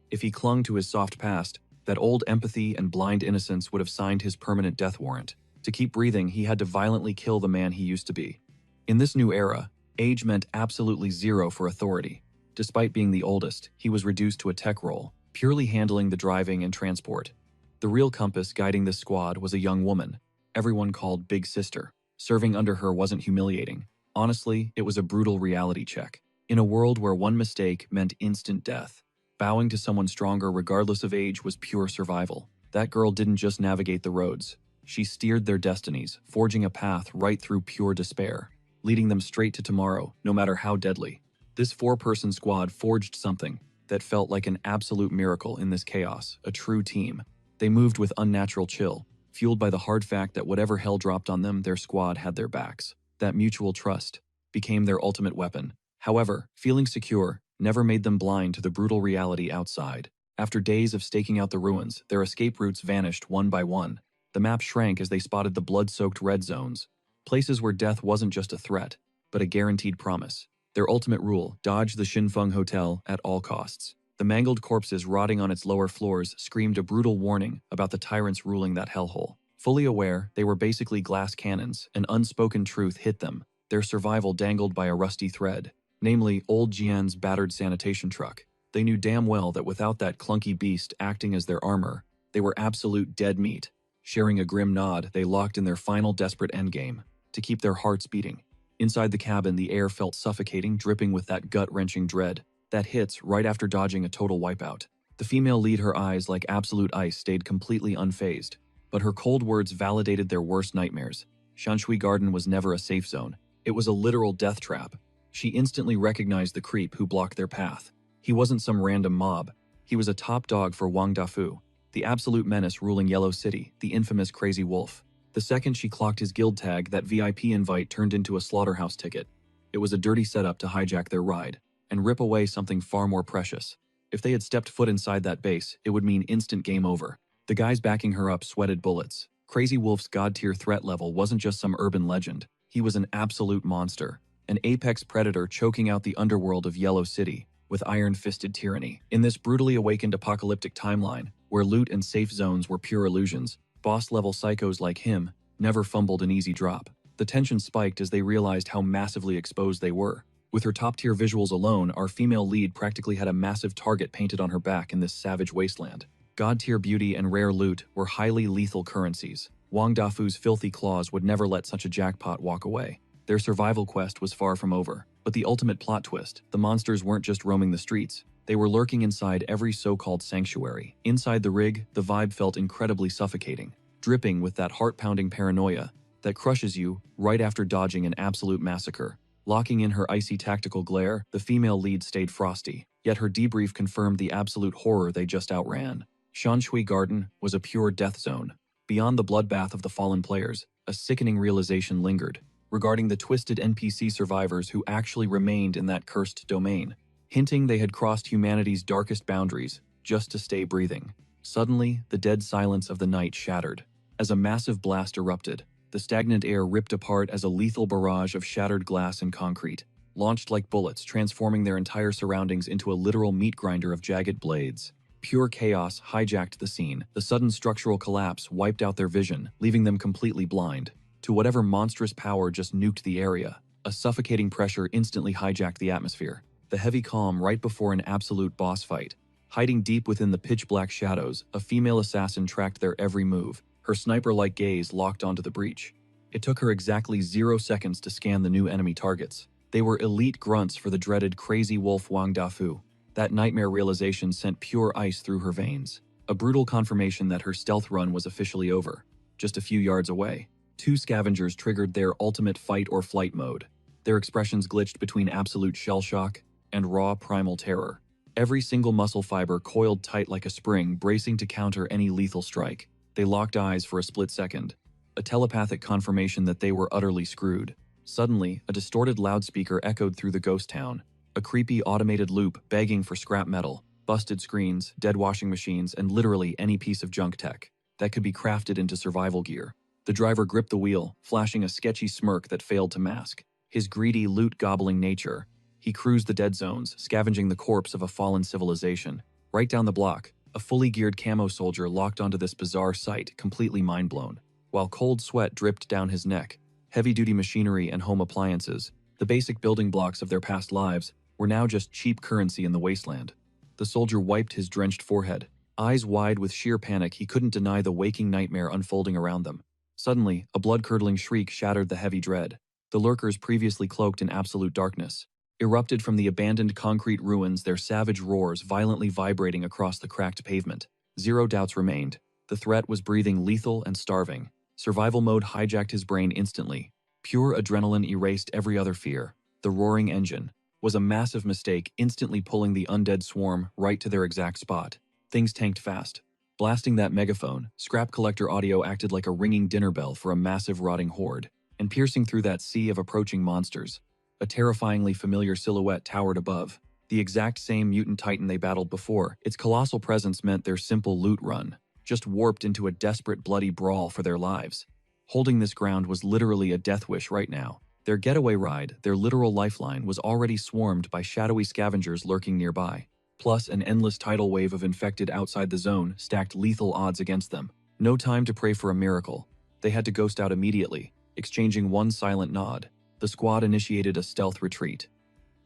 If he clung to his soft past, that old empathy and blind innocence would have signed his permanent death warrant. To keep breathing, he had to violently kill the man he used to be. In this new era, age meant absolutely zero for authority. Despite being the oldest, he was reduced to a tech role, purely handling the driving and transport. The real compass guiding this squad was a young woman, everyone called Big Sister. Serving under her wasn't humiliating. Honestly, it was a brutal reality check. In a world where one mistake meant instant death, bowing to someone stronger regardless of age was pure survival. That girl didn't just navigate the roads. She steered their destinies, forging a path right through pure despair, leading them straight to tomorrow, no matter how deadly. This four-person squad forged something that felt like an absolute miracle in this chaos, a true team. They moved with unnatural chill, fueled by the hard fact that whatever hell dropped on them, their squad had their backs. That mutual trust became their ultimate weapon. However, feeling secure never made them blind to the brutal reality outside. After days of staking out the ruins, their escape routes vanished one by one. The map shrank as they spotted the blood-soaked red zones, places where death wasn't just a threat, but a guaranteed promise. Their ultimate rule: dodge the Shinfeng Hotel at all costs. The mangled corpses rotting on its lower floors screamed a brutal warning about the tyrants ruling that hellhole. Fully aware they were basically glass cannons, an unspoken truth hit them. Their survival dangled by a rusty thread, namely old Jian's battered sanitation truck. They knew damn well that without that clunky beast acting as their armor, they were absolute dead meat. Sharing a grim nod, they locked in their final desperate endgame to keep their hearts beating. Inside the cabin, the air felt suffocating, dripping with that gut-wrenching dread that hits right after dodging a total wipeout. The female lead, her eyes like absolute ice, stayed completely unfazed, but her cold words validated their worst nightmares. Shanshui Garden was never a safe zone. It was a literal death trap. She instantly recognized the creep who blocked their path. He wasn't some random mob. He was a top dog for Wang Dafu, the absolute menace ruling Yellow City, the infamous Crazy Wolf. The second she clocked his guild tag, that VIP invite turned into a slaughterhouse ticket. It was a dirty setup to hijack their ride and rip away something far more precious. If they had stepped foot inside that base, it would mean instant game over. The guys backing her up sweated bullets. Crazy Wolf's god-tier threat level wasn't just some urban legend. He was an absolute monster, an apex predator choking out the underworld of Yellow City with iron-fisted tyranny. In this brutally awakened apocalyptic timeline, where loot and safe zones were pure illusions, boss-level psychos like him never fumbled an easy drop. The tension spiked as they realized how massively exposed they were. With her top-tier visuals alone, our female lead practically had a massive target painted on her back in this savage wasteland. God-tier beauty and rare loot were highly lethal currencies. Wang Dafu's filthy claws would never let such a jackpot walk away. Their survival quest was far from over. But the ultimate plot twist: the monsters weren't just roaming the streets. They were lurking inside every so-called sanctuary. Inside the rig, the vibe felt incredibly suffocating, dripping with that heart-pounding paranoia that crushes you right after dodging an absolute massacre. Locking in her icy tactical glare, the female lead stayed frosty, yet her debrief confirmed the absolute horror they just outran. Shanshui Garden was a pure death zone. Beyond the bloodbath of the fallen players, a sickening realization lingered regarding the twisted NPC survivors who actually remained in that cursed domain, hinting they had crossed humanity's darkest boundaries just to stay breathing. Suddenly, the dead silence of the night shattered. As a massive blast erupted, the stagnant air ripped apart as a lethal barrage of shattered glass and concrete, launched like bullets, transforming their entire surroundings into a literal meat grinder of jagged blades. Pure chaos hijacked the scene. The sudden structural collapse wiped out their vision, leaving them completely blind to whatever monstrous power just nuked the area. A suffocating pressure instantly hijacked the atmosphere. The heavy calm right before an absolute boss fight. Hiding deep within the pitch-black shadows, a female assassin tracked their every move, her sniper-like gaze locked onto the breach. It took her exactly 0 seconds to scan the new enemy targets. They were elite grunts for the dreaded Crazy Wolf Wang Dafu. That nightmare realization sent pure ice through her veins. A brutal confirmation that her stealth run was officially over. Just a few yards away, 2 scavengers triggered their ultimate fight or flight mode. Their expressions glitched between absolute shell shock and raw primal terror. Every single muscle fiber coiled tight like a spring, bracing to counter any lethal strike. They locked eyes for a split second, a telepathic confirmation that they were utterly screwed. Suddenly, a distorted loudspeaker echoed through the ghost town, a creepy automated loop begging for scrap metal, busted screens, dead washing machines, and literally any piece of junk tech that could be crafted into survival gear. The driver gripped the wheel, flashing a sketchy smirk that failed to mask his greedy, loot-gobbling nature. He cruised the dead zones, scavenging the corpse of a fallen civilization. Right down the block, a fully geared camo soldier locked onto this bizarre sight, completely mind-blown. While cold sweat dripped down his neck, heavy-duty machinery and home appliances, the basic building blocks of their past lives, were now just cheap currency in the wasteland. The soldier wiped his drenched forehead. Eyes wide with sheer panic, he couldn't deny the waking nightmare unfolding around them. Suddenly, a blood-curdling shriek shattered the heavy dread. The lurkers previously cloaked in absolute darkness erupted from the abandoned concrete ruins, their savage roars violently vibrating across the cracked pavement. Zero doubts remained. The threat was breathing, lethal and starving. Survival mode hijacked his brain instantly. Pure adrenaline erased every other fear. The roaring engine was a massive mistake, instantly pulling the undead swarm right to their exact spot. Things tanked fast. Blasting that megaphone, scrap collector audio acted like a ringing dinner bell for a massive rotting horde, and piercing through that sea of approaching monsters, a terrifyingly familiar silhouette towered above. The exact same mutant titan they battled before. Its colossal presence meant their simple loot run just warped into a desperate, bloody brawl for their lives. Holding this ground was literally a death wish right now. Their getaway ride, their literal lifeline, was already swarmed by shadowy scavengers lurking nearby. Plus, an endless tidal wave of infected outside the zone stacked lethal odds against them. No time to pray for a miracle. They had to ghost out immediately, exchanging one silent nod. The squad initiated a stealth retreat.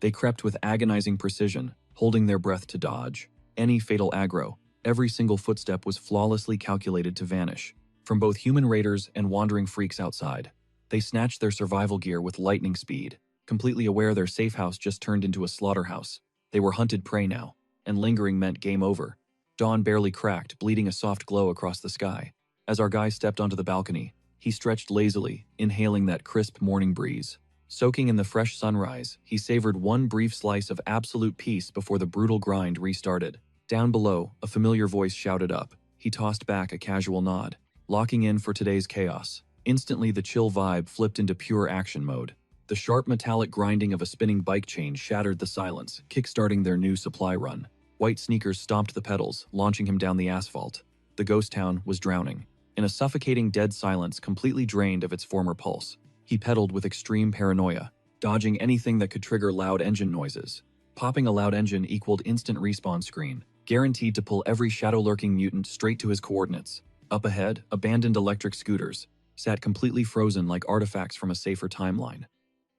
They crept with agonizing precision, holding their breath to dodge any fatal aggro. Every single footstep was flawlessly calculated to vanish from both human raiders and wandering freaks outside. They snatched their survival gear with lightning speed, completely aware their safe house just turned into a slaughterhouse. They were hunted prey now, and lingering meant game over. Dawn barely cracked, bleeding a soft glow across the sky. As our guy stepped onto the balcony, he stretched lazily, inhaling that crisp morning breeze. Soaking in the fresh sunrise, he savored one brief slice of absolute peace before the brutal grind restarted. Down below, a familiar voice shouted up. He tossed back a casual nod, locking in for today's chaos. Instantly, the chill vibe flipped into pure action mode. The sharp metallic grinding of a spinning bike chain shattered the silence, kickstarting their new supply run. White sneakers stomped the pedals, launching him down the asphalt. The ghost town was drowning in a suffocating dead silence, completely drained of its former pulse. He pedaled with extreme paranoia, dodging anything that could trigger loud engine noises. Popping a loud engine equaled instant respawn screen, guaranteed to pull every shadow-lurking mutant straight to his coordinates. Up ahead, abandoned electric scooters sat completely frozen like artifacts from a safer timeline.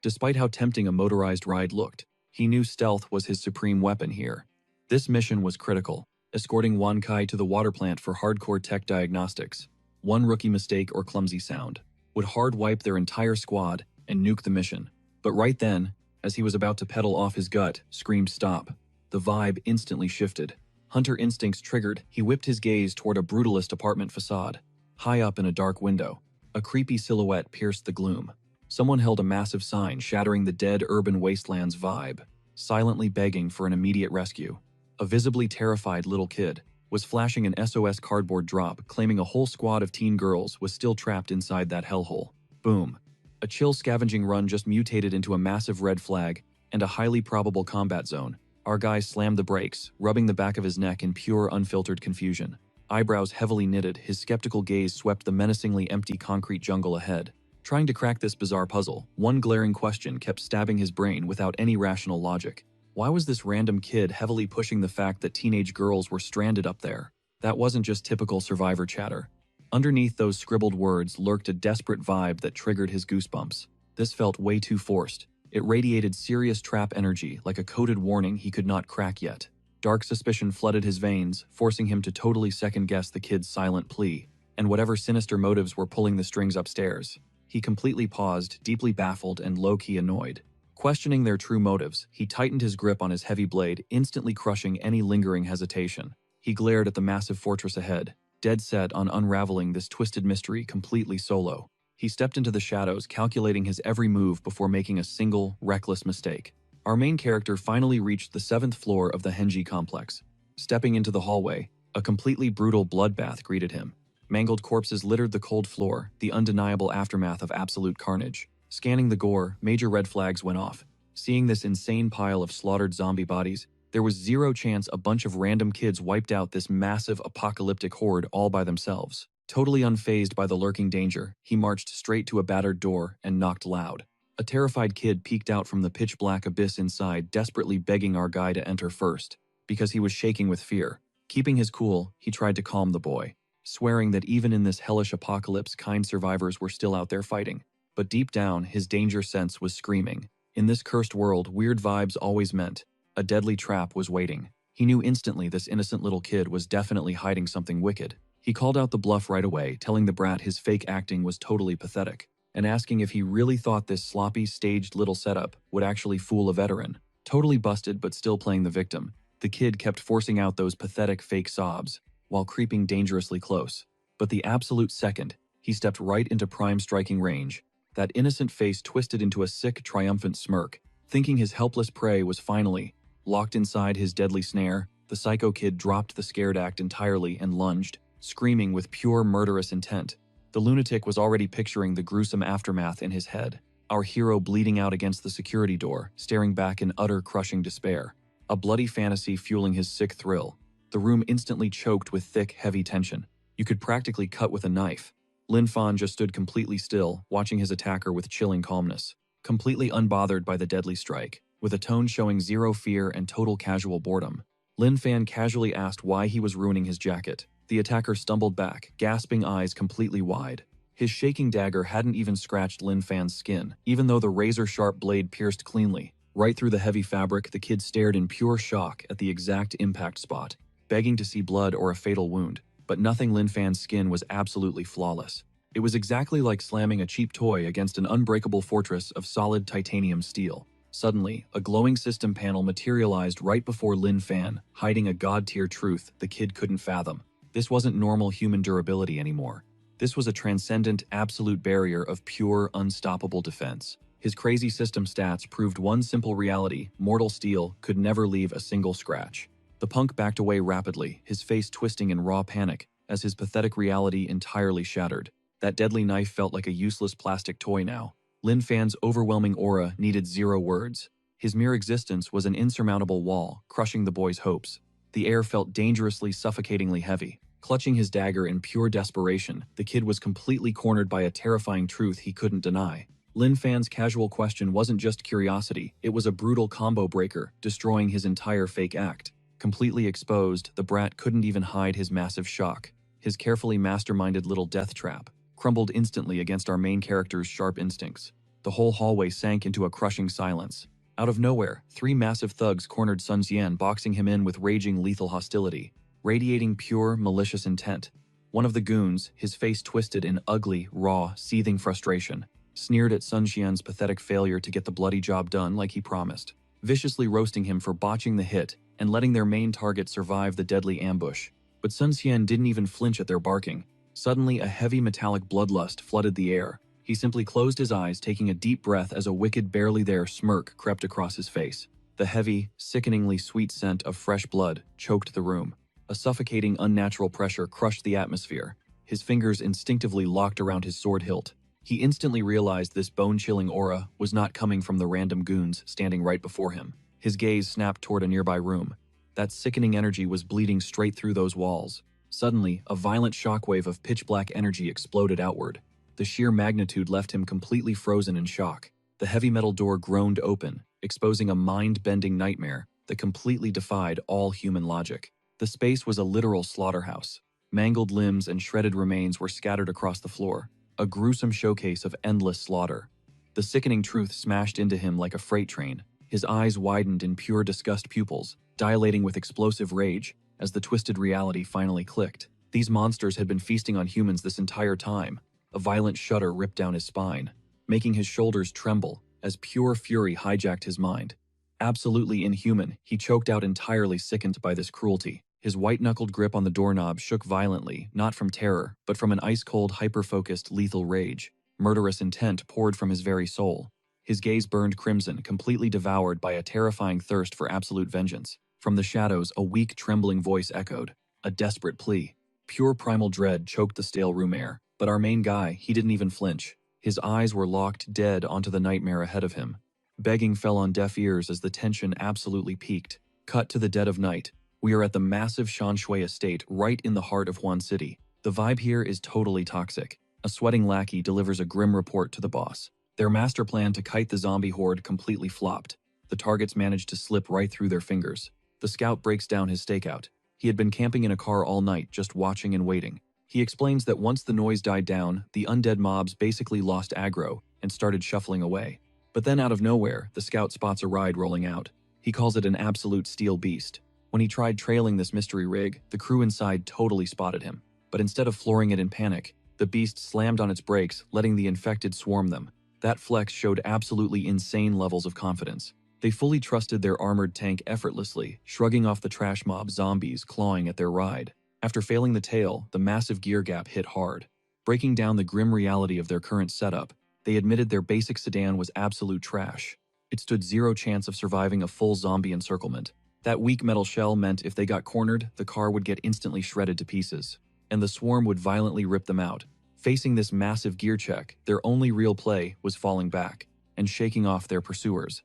Despite how tempting a motorized ride looked, he knew stealth was his supreme weapon here. This mission was critical, escorting Wan Kai to the water plant for hardcore tech diagnostics. One rookie mistake or clumsy sound would hard-wipe their entire squad and nuke the mission. But right then, as he was about to pedal off, his gut screamed stop. The vibe instantly shifted. Hunter instincts triggered, he whipped his gaze toward a brutalist apartment facade. High up in a dark window, a creepy silhouette pierced the gloom. Someone held a massive sign shattering the dead urban wastelands vibe, silently begging for an immediate rescue. A visibly terrified little kid was flashing an SOS cardboard drop, claiming a whole squad of teen girls was still trapped inside that hellhole. Boom. A chill scavenging run just mutated into a massive red flag and a highly probable combat zone. Our guy slammed the brakes, rubbing the back of his neck in pure, unfiltered confusion. Eyebrows heavily knitted, his skeptical gaze swept the menacingly empty concrete jungle ahead. Trying to crack this bizarre puzzle, one glaring question kept stabbing his brain without any rational logic. Why was this random kid heavily pushing the fact that teenage girls were stranded up there? That wasn't just typical survivor chatter. Underneath those scribbled words lurked a desperate vibe that triggered his goosebumps. This felt way too forced. It radiated serious trap energy, like a coded warning he could not crack yet. Dark suspicion flooded his veins, forcing him to totally second-guess the kid's silent plea, and whatever sinister motives were pulling the strings upstairs. He completely paused, deeply baffled and low-key annoyed. Questioning their true motives, he tightened his grip on his heavy blade, instantly crushing any lingering hesitation. He glared at the massive fortress ahead, dead set on unraveling this twisted mystery completely solo. He stepped into the shadows, calculating his every move before making a single, reckless mistake. Our main character finally reached the 7th floor of the Henji complex. Stepping into the hallway, a completely brutal bloodbath greeted him. Mangled corpses littered the cold floor, the undeniable aftermath of absolute carnage. Scanning the gore, major red flags went off. Seeing this insane pile of slaughtered zombie bodies, there was zero chance a bunch of random kids wiped out this massive apocalyptic horde all by themselves. Totally unfazed by the lurking danger, he marched straight to a battered door and knocked loud. A terrified kid peeked out from the pitch-black abyss inside, desperately begging our guy to enter first, because he was shaking with fear. Keeping his cool, he tried to calm the boy, swearing that even in this hellish apocalypse, kind survivors were still out there fighting. But deep down, his danger sense was screaming. In this cursed world, weird vibes always meant a deadly trap was waiting. He knew instantly this innocent little kid was definitely hiding something wicked. He called out the bluff right away, telling the brat his fake acting was totally pathetic, and asking if he really thought this sloppy, staged little setup would actually fool a veteran. Totally busted but still playing the victim, the kid kept forcing out those pathetic fake sobs while creeping dangerously close. But the absolute second he stepped right into prime striking range, that innocent face twisted into a sick, triumphant smirk. Thinking his helpless prey was finally locked inside his deadly snare, the psycho kid dropped the scared act entirely and lunged, screaming with pure murderous intent. The lunatic was already picturing the gruesome aftermath in his head. Our hero bleeding out against the security door, staring back in utter crushing despair. A bloody fantasy fueling his sick thrill. The room instantly choked with thick, heavy tension. You could practically cut with a knife. Lin Fan just stood completely still, watching his attacker with chilling calmness. Completely unbothered by the deadly strike, with a tone showing zero fear and total casual boredom. Lin Fan casually asked why he was ruining his jacket. The attacker stumbled back, gasping eyes completely wide. His shaking dagger hadn't even scratched Lin Fan's skin, even though the razor-sharp blade pierced cleanly. Right through the heavy fabric, the kid stared in pure shock at the exact impact spot, begging to see blood or a fatal wound. But nothing Lin Fan's skin was absolutely flawless. It was exactly like slamming a cheap toy against an unbreakable fortress of solid titanium steel. Suddenly, a glowing system panel materialized right before Lin Fan, hiding a god-tier truth the kid couldn't fathom. This wasn't normal human durability anymore. This was a transcendent, absolute barrier of pure, unstoppable defense. His crazy system stats proved one simple reality: mortal steel could never leave a single scratch. The punk backed away rapidly, his face twisting in raw panic, as his pathetic reality entirely shattered. That deadly knife felt like a useless plastic toy now. Lin Fan's overwhelming aura needed zero words. His mere existence was an insurmountable wall, crushing the boy's hopes. The air felt dangerously, suffocatingly heavy. Clutching his dagger in pure desperation, the kid was completely cornered by a terrifying truth he couldn't deny. Lin Fan's casual question wasn't just curiosity, it was a brutal combo breaker, destroying his entire fake act. Completely exposed, the brat couldn't even hide his massive shock. His carefully masterminded little death trap crumbled instantly against our main character's sharp instincts. The whole hallway sank into a crushing silence. Out of nowhere, 3 massive thugs cornered Sun Xian, boxing him in with raging lethal hostility, radiating pure, malicious intent. One of the goons, his face twisted in ugly, raw, seething frustration, sneered at Sun Xian's pathetic failure to get the bloody job done like he promised, viciously roasting him for botching the hit and letting their main target survive the deadly ambush. But Sun Xian didn't even flinch at their barking. Suddenly, a heavy metallic bloodlust flooded the air. He simply closed his eyes, taking a deep breath as a wicked, barely there smirk crept across his face. The heavy, sickeningly sweet scent of fresh blood choked the room. A suffocating, unnatural pressure crushed the atmosphere. His fingers instinctively locked around his sword hilt. He instantly realized this bone-chilling aura was not coming from the random goons standing right before him. His gaze snapped toward a nearby room. That sickening energy was bleeding straight through those walls. Suddenly, a violent shockwave of pitch-black energy exploded outward. The sheer magnitude left him completely frozen in shock. The heavy metal door groaned open, exposing a mind-bending nightmare that completely defied all human logic. The space was a literal slaughterhouse. Mangled limbs and shredded remains were scattered across the floor, a gruesome showcase of endless slaughter. The sickening truth smashed into him like a freight train. His eyes widened in pure disgust, pupils dilating with explosive rage as the twisted reality finally clicked. These monsters had been feasting on humans this entire time. A violent shudder ripped down his spine, making his shoulders tremble as pure fury hijacked his mind. Absolutely inhuman, he choked out, entirely sickened by this cruelty. His white-knuckled grip on the doorknob shook violently, not from terror, but from an ice-cold, hyper-focused, lethal rage. Murderous intent poured from his very soul. His gaze burned crimson, completely devoured by a terrifying thirst for absolute vengeance. From the shadows, a weak, trembling voice echoed, a desperate plea. Pure primal dread choked the stale room air, but our main guy, he didn't even flinch. His eyes were locked dead onto the nightmare ahead of him. Begging fell on deaf ears as the tension absolutely peaked. Cut to the dead of night. We are at the massive Shanshui estate right in the heart of Huan City. The vibe here is totally toxic. A sweating lackey delivers a grim report to the boss. Their master plan to kite the zombie horde completely flopped. The targets managed to slip right through their fingers. The scout breaks down his stakeout. He had been camping in a car all night, just watching and waiting. He explains that once the noise died down, the undead mobs basically lost aggro and started shuffling away. But then out of nowhere, the scout spots a ride rolling out. He calls it an absolute steel beast. When he tried trailing this mystery rig, the crew inside totally spotted him. But instead of flooring it in panic, the beast slammed on its brakes, letting the infected swarm them. That flex showed absolutely insane levels of confidence. They fully trusted their armored tank effortlessly, shrugging off the trash mob zombies clawing at their ride. After failing the tail, the massive gear gap hit hard. Breaking down the grim reality of their current setup, they admitted their basic sedan was absolute trash. It stood zero chance of surviving a full zombie encirclement. That weak metal shell meant if they got cornered, the car would get instantly shredded to pieces, and the swarm would violently rip them out. Facing this massive gear check, their only real play was falling back and shaking off their pursuers.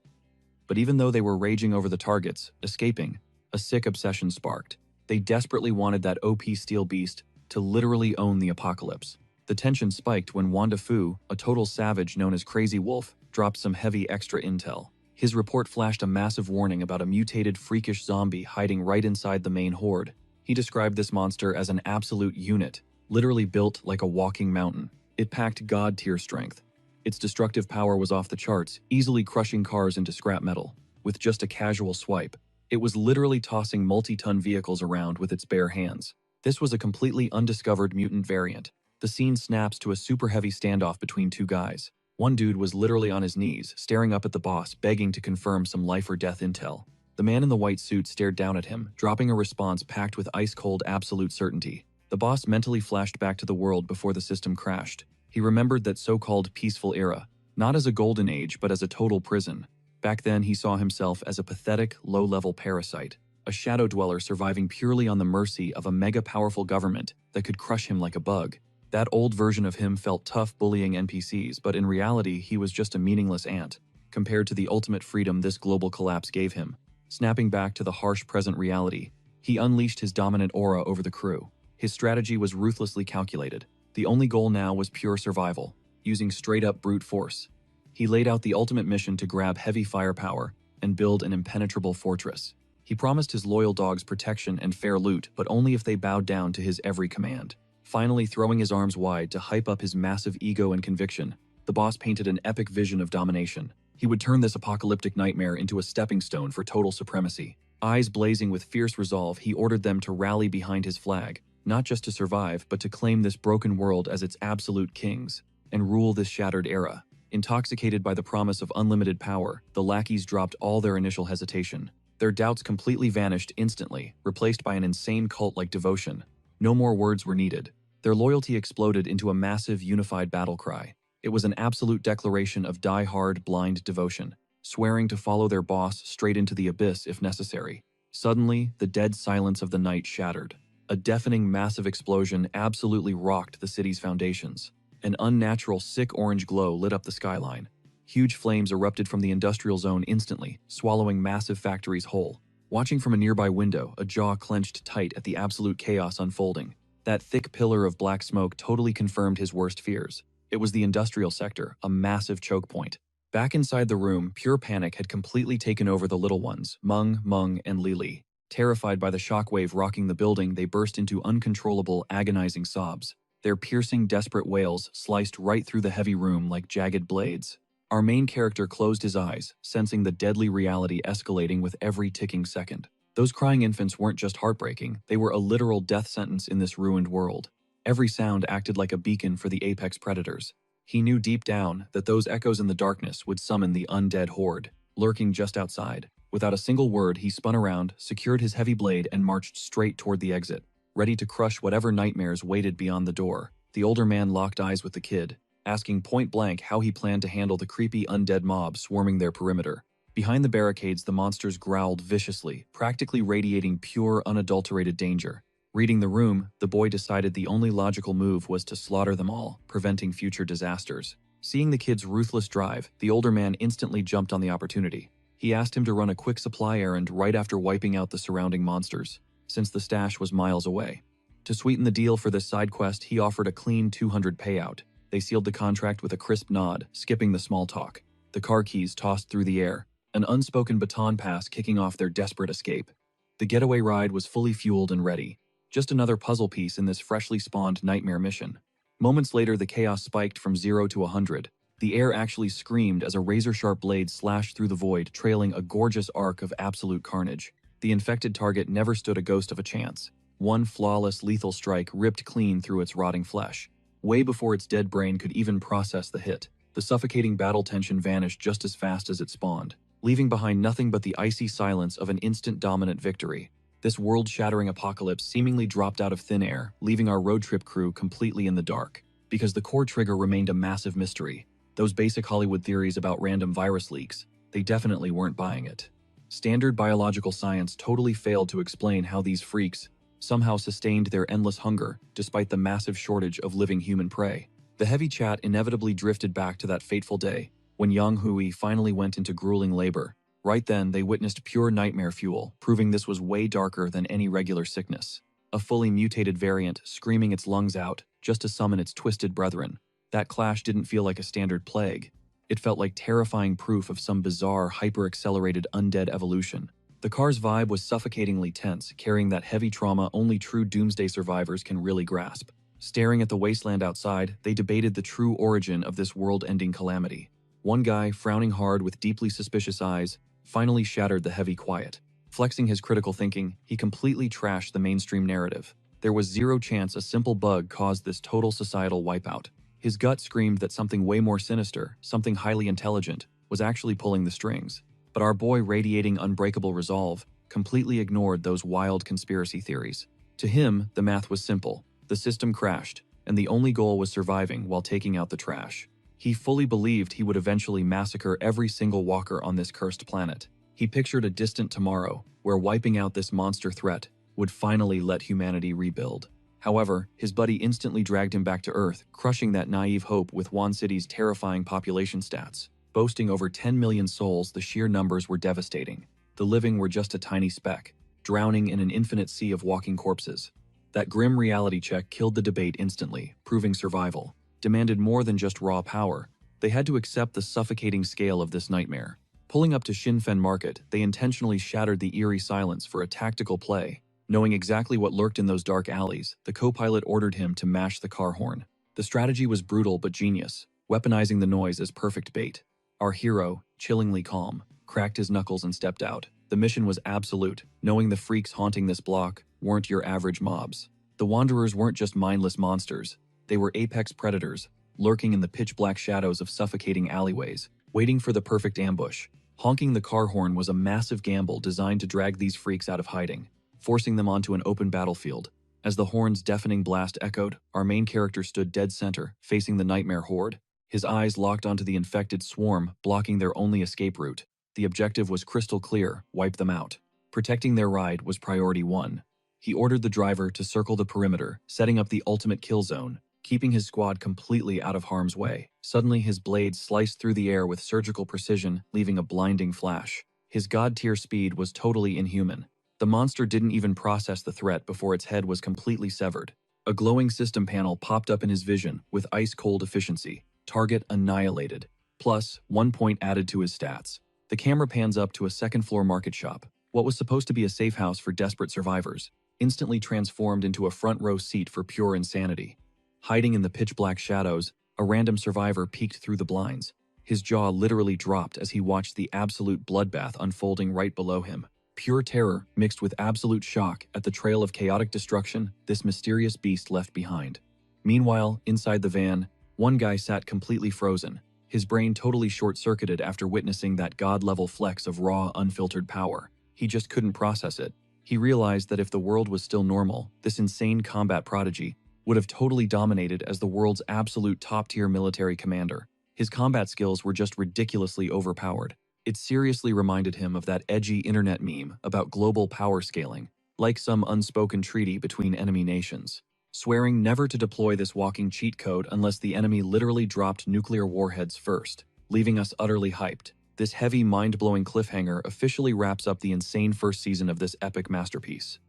But even though they were raging over the targets, escaping, a sick obsession sparked. They desperately wanted that OP steel beast to literally own the apocalypse. The tension spiked when Wang Dafu, a total savage known as Crazy Wolf, dropped some heavy extra intel. His report flashed a massive warning about a mutated freakish zombie hiding right inside the main horde. He described this monster as an absolute unit, literally built like a walking mountain. It packed god-tier strength. Its destructive power was off the charts, easily crushing cars into scrap metal. With just a casual swipe, it was literally tossing multi-ton vehicles around with its bare hands. This was a completely undiscovered mutant variant. The scene snaps to a super heavy standoff between two guys. One dude was literally on his knees, staring up at the boss, begging to confirm some life or death intel. The man in the white suit stared down at him, dropping a response packed with ice-cold absolute certainty. The boss mentally flashed back to the world before the system crashed. He remembered that so-called peaceful era, not as a golden age but as a total prison. Back then he saw himself as a pathetic, low-level parasite, a shadow dweller surviving purely on the mercy of a mega-powerful government that could crush him like a bug. That old version of him felt tough bullying NPCs, but in reality he was just a meaningless ant, compared to the ultimate freedom this global collapse gave him. Snapping back to the harsh present reality, he unleashed his dominant aura over the crew. His strategy was ruthlessly calculated. The only goal now was pure survival, using straight-up brute force. He laid out the ultimate mission to grab heavy firepower and build an impenetrable fortress. He promised his loyal dogs protection and fair loot, but only if they bowed down to his every command. Finally throwing his arms wide to hype up his massive ego and conviction, the boss painted an epic vision of domination. He would turn this apocalyptic nightmare into a stepping stone for total supremacy. Eyes blazing with fierce resolve, he ordered them to rally behind his flag, not just to survive, but to claim this broken world as its absolute kings, and rule this shattered era. Intoxicated by the promise of unlimited power, the lackeys dropped all their initial hesitation. Their doubts completely vanished instantly, replaced by an insane cult-like devotion. No more words were needed. Their loyalty exploded into a massive, unified battle cry. It was an absolute declaration of die-hard, blind devotion, swearing to follow their boss straight into the abyss if necessary. Suddenly, the dead silence of the night shattered. A deafening, massive explosion absolutely rocked the city's foundations. An unnatural, sick orange glow lit up the skyline. Huge flames erupted from the industrial zone instantly, swallowing massive factories whole. Watching from a nearby window, a jaw clenched tight at the absolute chaos unfolding. That thick pillar of black smoke totally confirmed his worst fears. It was the industrial sector, a massive choke point. Back inside the room, pure panic had completely taken over the little ones, Mung, and Lili. Terrified by the shockwave rocking the building, they burst into uncontrollable, agonizing sobs. Their piercing, desperate wails sliced right through the heavy room like jagged blades. Our main character closed his eyes, sensing the deadly reality escalating with every ticking second. Those crying infants weren't just heartbreaking, they were a literal death sentence in this ruined world. Every sound acted like a beacon for the apex predators. He knew deep down that those echoes in the darkness would summon the undead horde, lurking just outside. Without a single word, he spun around, secured his heavy blade, and marched straight toward the exit, ready to crush whatever nightmares waited beyond the door. The older man locked eyes with the kid, asking point-blank how he planned to handle the creepy undead mob swarming their perimeter. Behind the barricades, the monsters growled viciously, practically radiating pure, unadulterated danger. Reading the room, the boy decided the only logical move was to slaughter them all, preventing future disasters. Seeing the kid's ruthless drive, the older man instantly jumped on the opportunity. He asked him to run a quick supply errand right after wiping out the surrounding monsters, since the stash was miles away. To sweeten the deal for this side quest, he offered a clean 200 payout. They sealed the contract with a crisp nod, skipping the small talk. The car keys tossed through the air, an unspoken baton pass kicking off their desperate escape. The getaway ride was fully fueled and ready. Just another puzzle piece in this freshly spawned nightmare mission. Moments later, the chaos spiked from 0 to 100. The air actually screamed as a razor-sharp blade slashed through the void, trailing a gorgeous arc of absolute carnage. The infected target never stood a ghost of a chance. One flawless, lethal strike ripped clean through its rotting flesh, way before its dead brain could even process the hit. The suffocating battle tension vanished just as fast as it spawned. leaving behind nothing but the icy silence of an instant dominant victory. This world-shattering apocalypse seemingly dropped out of thin air, leaving our road trip crew completely in the dark. Because the core trigger remained a massive mystery. Those basic Hollywood theories about random virus leaks, they definitely weren't buying it. Standard biological science totally failed to explain how these freaks somehow sustained their endless hunger despite the massive shortage of living human prey. The heavy chat inevitably drifted back to that fateful day when Yang Hui finally went into grueling labor. Right then, they witnessed pure nightmare fuel, proving this was way darker than any regular sickness. A fully mutated variant screaming its lungs out just to summon its twisted brethren. That clash didn't feel like a standard plague. It felt like terrifying proof of some bizarre, hyper-accelerated undead evolution. The car's vibe was suffocatingly tense, carrying that heavy trauma only true doomsday survivors can really grasp. Staring at the wasteland outside, they debated the true origin of this world-ending calamity. One guy, frowning hard with deeply suspicious eyes, finally shattered the heavy quiet. Flexing his critical thinking, he completely trashed the mainstream narrative. There was zero chance a simple bug caused this total societal wipeout. His gut screamed that something way more sinister, something highly intelligent, was actually pulling the strings. But our boy, radiating unbreakable resolve, completely ignored those wild conspiracy theories. To him, the math was simple. The system crashed, and the only goal was surviving while taking out the trash. He fully believed he would eventually massacre every single walker on this cursed planet. He pictured a distant tomorrow, where wiping out this monster threat would finally let humanity rebuild. However, his buddy instantly dragged him back to Earth, crushing that naive hope with Wan City's terrifying population stats. Boasting over 10 million souls, the sheer numbers were devastating. The living were just a tiny speck, drowning in an infinite sea of walking corpses. That grim reality check killed the debate instantly, proving survival demanded more than just raw power. They had to accept the suffocating scale of this nightmare. Pulling up to Shinfen Market, they intentionally shattered the eerie silence for a tactical play. Knowing exactly what lurked in those dark alleys, the co-pilot ordered him to mash the car horn. The strategy was brutal but genius, weaponizing the noise as perfect bait. Our hero, chillingly calm, cracked his knuckles and stepped out. The mission was absolute, knowing the freaks haunting this block weren't your average mobs. The Wanderers weren't just mindless monsters. They were apex predators, lurking in the pitch-black shadows of suffocating alleyways, waiting for the perfect ambush. Honking the car horn was a massive gamble designed to drag these freaks out of hiding, forcing them onto an open battlefield. As the horn's deafening blast echoed, our main character stood dead center, facing the nightmare horde. His eyes locked onto the infected swarm, blocking their only escape route. The objective was crystal clear: wipe them out. Protecting their ride was priority one. He ordered the driver to circle the perimeter, setting up the ultimate kill zone, keeping his squad completely out of harm's way. Suddenly, his blade sliced through the air with surgical precision, leaving a blinding flash. His god-tier speed was totally inhuman. The monster didn't even process the threat before its head was completely severed. A glowing system panel popped up in his vision with ice-cold efficiency. Target annihilated. Plus, 1 point added to his stats. The camera pans up to a second-floor market shop. What was supposed to be a safe house for desperate survivors, instantly transformed into a front-row seat for pure insanity. Hiding in the pitch-black shadows, a random survivor peeked through the blinds. His jaw literally dropped as he watched the absolute bloodbath unfolding right below him. Pure terror mixed with absolute shock at the trail of chaotic destruction this mysterious beast left behind. Meanwhile, inside the van, one guy sat completely frozen, his brain totally short-circuited after witnessing that god-level flex of raw, unfiltered power. He just couldn't process it. He realized that if the world was still normal, this insane combat prodigy would have totally dominated as the world's absolute top-tier military commander. His combat skills were just ridiculously overpowered. It seriously reminded him of that edgy internet meme about global power scaling, like some unspoken treaty between enemy nations. Swearing never to deploy this walking cheat code unless the enemy literally dropped nuclear warheads first, leaving us utterly hyped. This heavy, mind-blowing cliffhanger officially wraps up the insane first season of this epic masterpiece.